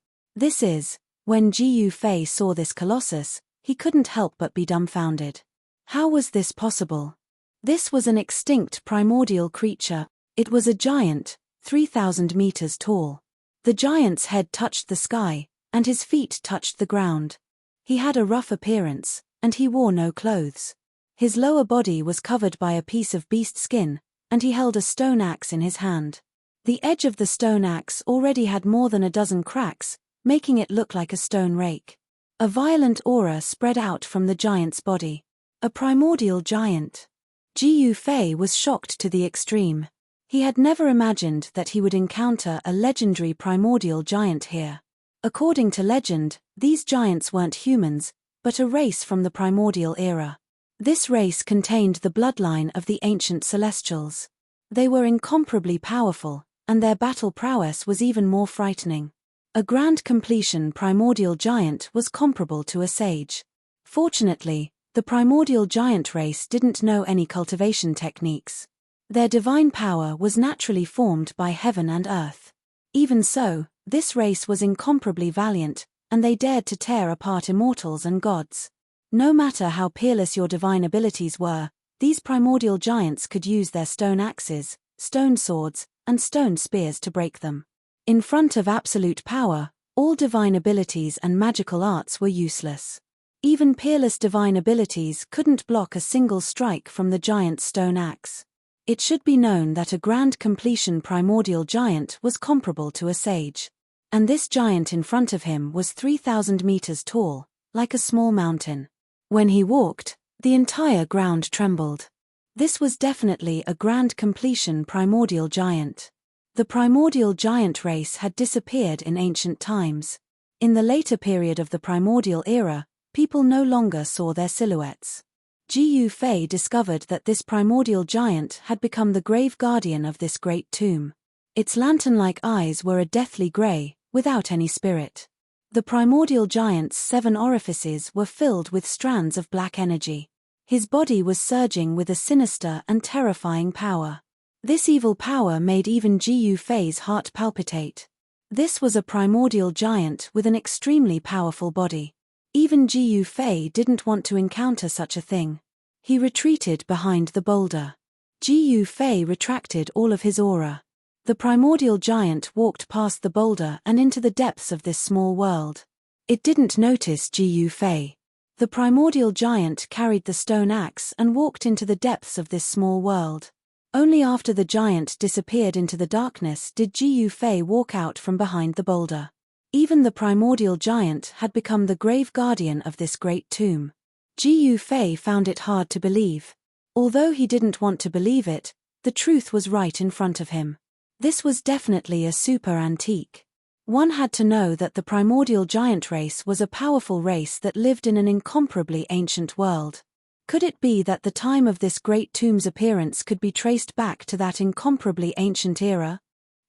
When Ji Yufei saw this colossus, he couldn't help but be dumbfounded. How was this possible? This was an extinct primordial creature. It was a giant, 3,000 meters tall. The giant's head touched the sky, and his feet touched the ground. He had a rough appearance, and he wore no clothes. His lower body was covered by a piece of beast skin, and he held a stone axe in his hand. The edge of the stone axe already had more than a dozen cracks, making it look like a stone rake. A violent aura spread out from the giant's body. A primordial giant. Ji Yufei was shocked to the extreme. He had never imagined that he would encounter a legendary primordial giant here. According to legend, these giants weren't humans, but a race from the primordial era. This race contained the bloodline of the ancient celestials. They were incomparably powerful, and their battle prowess was even more frightening. A grand completion primordial giant was comparable to a sage. Fortunately, the primordial giant race didn't know any cultivation techniques. Their divine power was naturally formed by heaven and earth. Even so, this race was incomparably valiant, and they dared to tear apart immortals and gods. No matter how peerless your divine abilities were, these primordial giants could use their stone axes, stone swords, and stone spears to break them. In front of absolute power, all divine abilities and magical arts were useless. Even peerless divine abilities couldn't block a single strike from the giant's stone axe. It should be known that a grand completion primordial giant was comparable to a sage. And this giant in front of him was 3,000 meters tall, like a small mountain. When he walked, the entire ground trembled. This was definitely a grand completion primordial giant. The primordial giant race had disappeared in ancient times. In the later period of the primordial era, people no longer saw their silhouettes. Ji Yufei discovered that this primordial giant had become the grave guardian of this great tomb. Its lantern-like eyes were a deathly gray, without any spirit. The primordial giant's 7 orifices were filled with strands of black energy. His body was surging with a sinister and terrifying power. This evil power made even Ji Yufei's heart palpitate. This was a primordial giant with an extremely powerful body. Even Ji Yufei didn't want to encounter such a thing. He retreated behind the boulder. Ji Yufei retracted all of his aura. The primordial giant walked past the boulder and into the depths of this small world. It didn't notice Ji Yufei. The primordial giant carried the stone axe and walked into the depths of this small world. Only after the giant disappeared into the darkness did Ji Yufei walk out from behind the boulder. Even the primordial giant had become the grave guardian of this great tomb. Ji Yufei found it hard to believe. Although he didn't want to believe it, the truth was right in front of him. This was definitely a super antique. One had to know that the primordial giant race was a powerful race that lived in an incomparably ancient world. Could it be that the time of this great tomb's appearance could be traced back to that incomparably ancient era?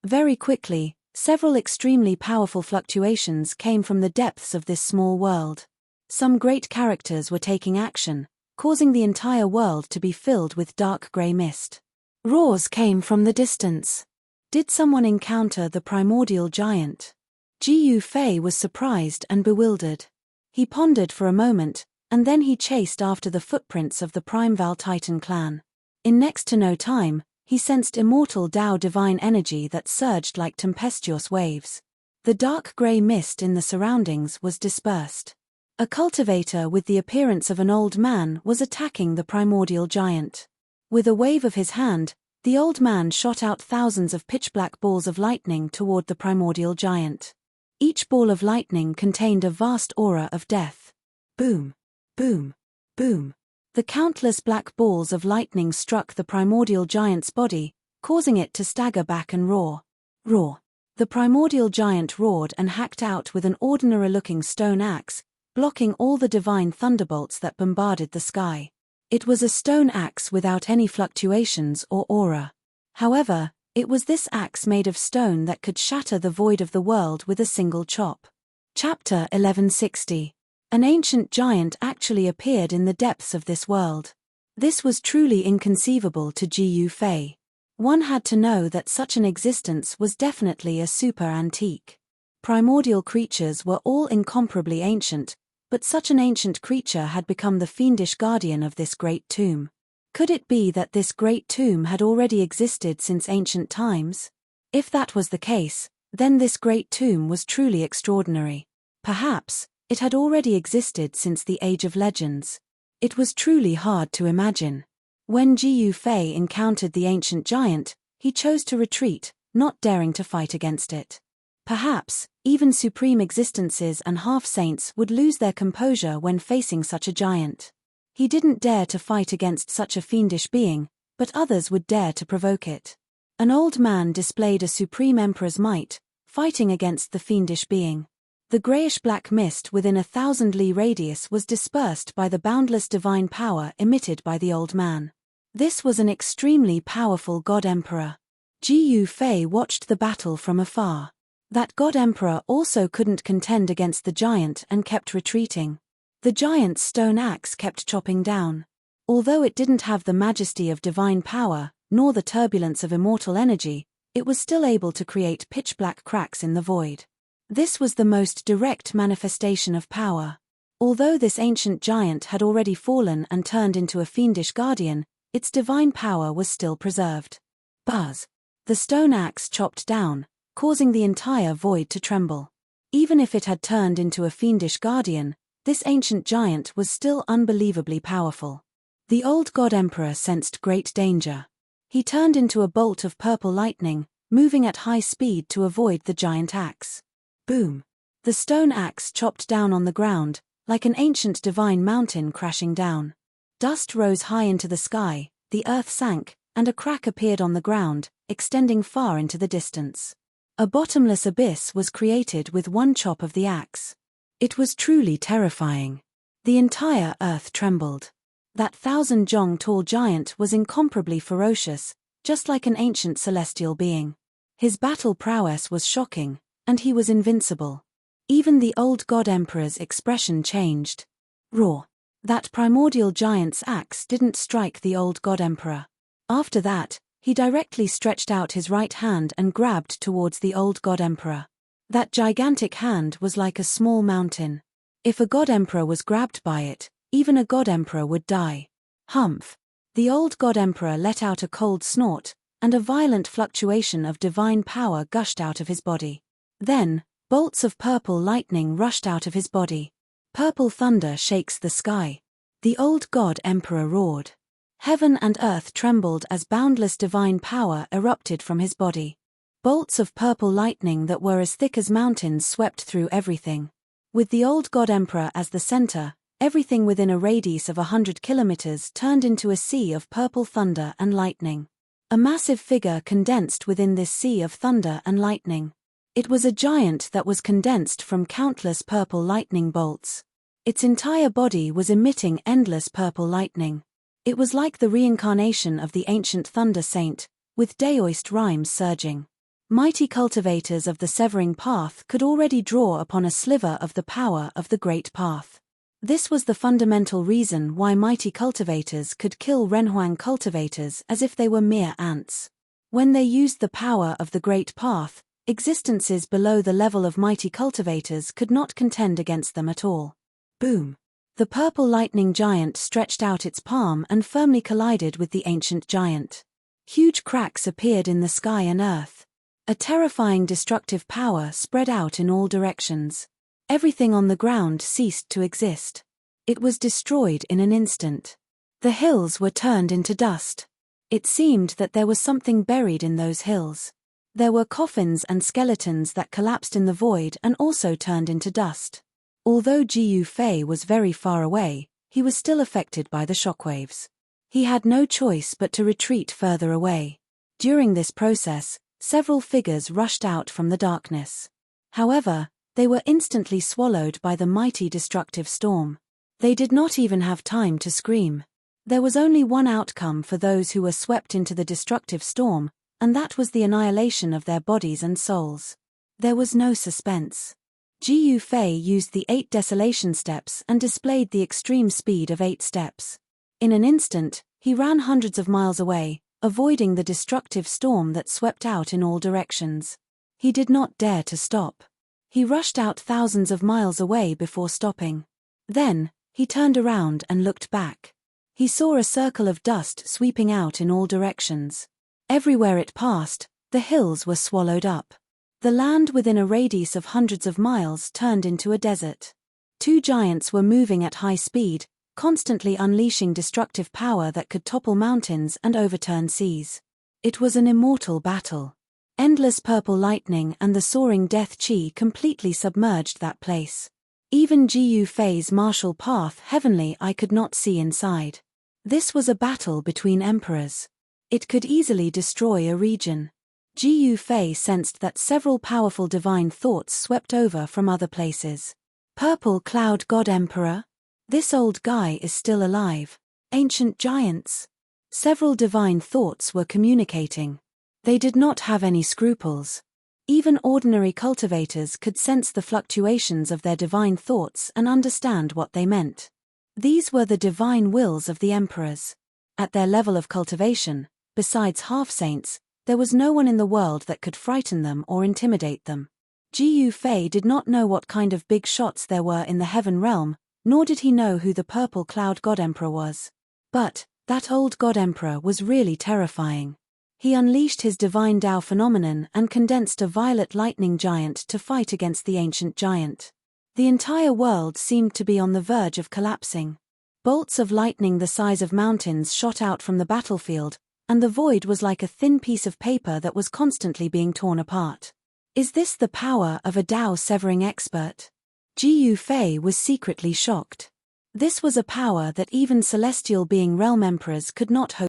Very quickly, several extremely powerful fluctuations came from the depths of this small world. Some great characters were taking action, causing the entire world to be filled with dark grey mist. Roars came from the distance. Did someone encounter the primordial giant? Ji Yufei was surprised and bewildered. He pondered for a moment, and then he chased after the footprints of the Primeval Titan clan. In next to no time, he sensed immortal Dao divine energy that surged like tempestuous waves. The dark grey mist in the surroundings was dispersed. A cultivator with the appearance of an old man was attacking the primordial giant. With a wave of his hand, the old man shot out thousands of pitch-black balls of lightning toward the primordial giant. Each ball of lightning contained a vast aura of death. Boom, boom, boom. The countless black balls of lightning struck the primordial giant's body, causing it to stagger back and roar. Roar. The primordial giant roared and hacked out with an ordinary-looking stone axe, blocking all the divine thunderbolts that bombarded the sky. It was a stone axe without any fluctuations or aura. However, it was this axe made of stone that could shatter the void of the world with a single chop. Chapter 1160. An ancient giant actually appeared in the depths of this world. This was truly inconceivable to Gu Fei. One had to know that such an existence was definitely a super antique. Primordial creatures were all incomparably ancient, but such an ancient creature had become the fiendish guardian of this great tomb. Could it be that this great tomb had already existed since ancient times? If that was the case, then this great tomb was truly extraordinary. Perhaps, it had already existed since the Age of Legends. It was truly hard to imagine. When Gu Fei encountered the ancient giant, he chose to retreat, not daring to fight against it. Perhaps, even supreme existences and half-saints would lose their composure when facing such a giant. He didn't dare to fight against such a fiendish being, but others would dare to provoke it. An old man displayed a supreme emperor's might, fighting against the fiendish being. The greyish-black mist within a 1,000-li radius was dispersed by the boundless divine power emitted by the old man. This was an extremely powerful god-emperor. Gu Fei watched the battle from afar. That god-emperor also couldn't contend against the giant and kept retreating. The giant's stone axe kept chopping down. Although it didn't have the majesty of divine power, nor the turbulence of immortal energy, it was still able to create pitch-black cracks in the void. This was the most direct manifestation of power. Although this ancient giant had already fallen and turned into a fiendish guardian, its divine power was still preserved. Buzz! The stone axe chopped down, causing the entire void to tremble. Even if it had turned into a fiendish guardian, this ancient giant was still unbelievably powerful. The old god-emperor sensed great danger. He turned into a bolt of purple lightning, moving at high speed to avoid the giant axe. Boom! The stone axe chopped down on the ground, like an ancient divine mountain crashing down. Dust rose high into the sky, the earth sank, and a crack appeared on the ground, extending far into the distance. A bottomless abyss was created with one chop of the axe. It was truly terrifying. The entire earth trembled. That 1,000-jong-tall giant was incomparably ferocious, just like an ancient celestial being. His battle prowess was shocking, and he was invincible. Even the old god-emperor's expression changed. Roar! That primordial giant's axe didn't strike the old god-emperor. After that, he directly stretched out his right hand and grabbed towards the old god-emperor. That gigantic hand was like a small mountain. If a god-emperor was grabbed by it, even a god-emperor would die. Humph! The old god-emperor let out a cold snort, and a violent fluctuation of divine power gushed out of his body. Then, bolts of purple lightning rushed out of his body. Purple thunder shakes the sky. The old god-emperor roared. Heaven and earth trembled as boundless divine power erupted from his body. Bolts of purple lightning that were as thick as mountains swept through everything. With the old god-emperor as the center, everything within a radius of 100 kilometers turned into a sea of purple thunder and lightning. A massive figure condensed within this sea of thunder and lightning. It was a giant that was condensed from countless purple lightning bolts. Its entire body was emitting endless purple lightning. It was like the reincarnation of the ancient thunder saint, with daoist rhymes surging. Mighty cultivators of the severing path could already draw upon a sliver of the power of the great path. This was the fundamental reason why mighty cultivators could kill Renhuang cultivators as if they were mere ants. When they used the power of the great path, existences below the level of mighty cultivators could not contend against them at all. Boom! The purple lightning giant stretched out its palm and firmly collided with the ancient giant. Huge cracks appeared in the sky and earth. A terrifying destructive power spread out in all directions. Everything on the ground ceased to exist. It was destroyed in an instant. The hills were turned into dust. It seemed that there was something buried in those hills. There were coffins and skeletons that collapsed in the void and also turned into dust. Although Gu Fei was very far away, he was still affected by the shockwaves. He had no choice but to retreat further away. During this process, Several figures rushed out from the darkness. However, they were instantly swallowed by the mighty destructive storm. They did not even have time to scream. There was only one outcome for those who were swept into the destructive storm, and that was the annihilation of their bodies and souls. There was no suspense. Jiu Fei used the 8 desolation steps and displayed the extreme speed of 8 steps. In an instant, he ran hundreds of miles away, avoiding the destructive storm that swept out in all directions. He did not dare to stop. He rushed out thousands of miles away before stopping. Then, he turned around and looked back. He saw a circle of dust sweeping out in all directions. Everywhere it passed, the hills were swallowed up. The land within a radius of hundreds of miles turned into a desert. 2 giants were moving at high speed, constantly unleashing destructive power that could topple mountains and overturn seas. It was an immortal battle. Endless purple lightning and the soaring death chi completely submerged that place. Even Jiu Fei's martial path heavenly I could not see inside. This was a battle between emperors. It could easily destroy a region. Jiu Fei sensed that several powerful divine thoughts swept over from other places. Purple Cloud God Emperor? This old guy is still alive. Ancient giants? Several divine thoughts were communicating. They did not have any scruples. Even ordinary cultivators could sense the fluctuations of their divine thoughts and understand what they meant. These were the divine wills of the emperors. At their level of cultivation, besides half-saints, there was no one in the world that could frighten them or intimidate them. Jiu Fei did not know what kind of big shots there were in the heaven realm, nor did he know who the Purple Cloud God Emperor was. But, that old God Emperor was really terrifying. He unleashed his divine Tao phenomenon and condensed a violet lightning giant to fight against the ancient giant. The entire world seemed to be on the verge of collapsing. Bolts of lightning the size of mountains shot out from the battlefield, and the void was like a thin piece of paper that was constantly being torn apart. Is this the power of a Tao-severing expert? Jiu Fei was secretly shocked. This was a power that even celestial being realm emperors could not hope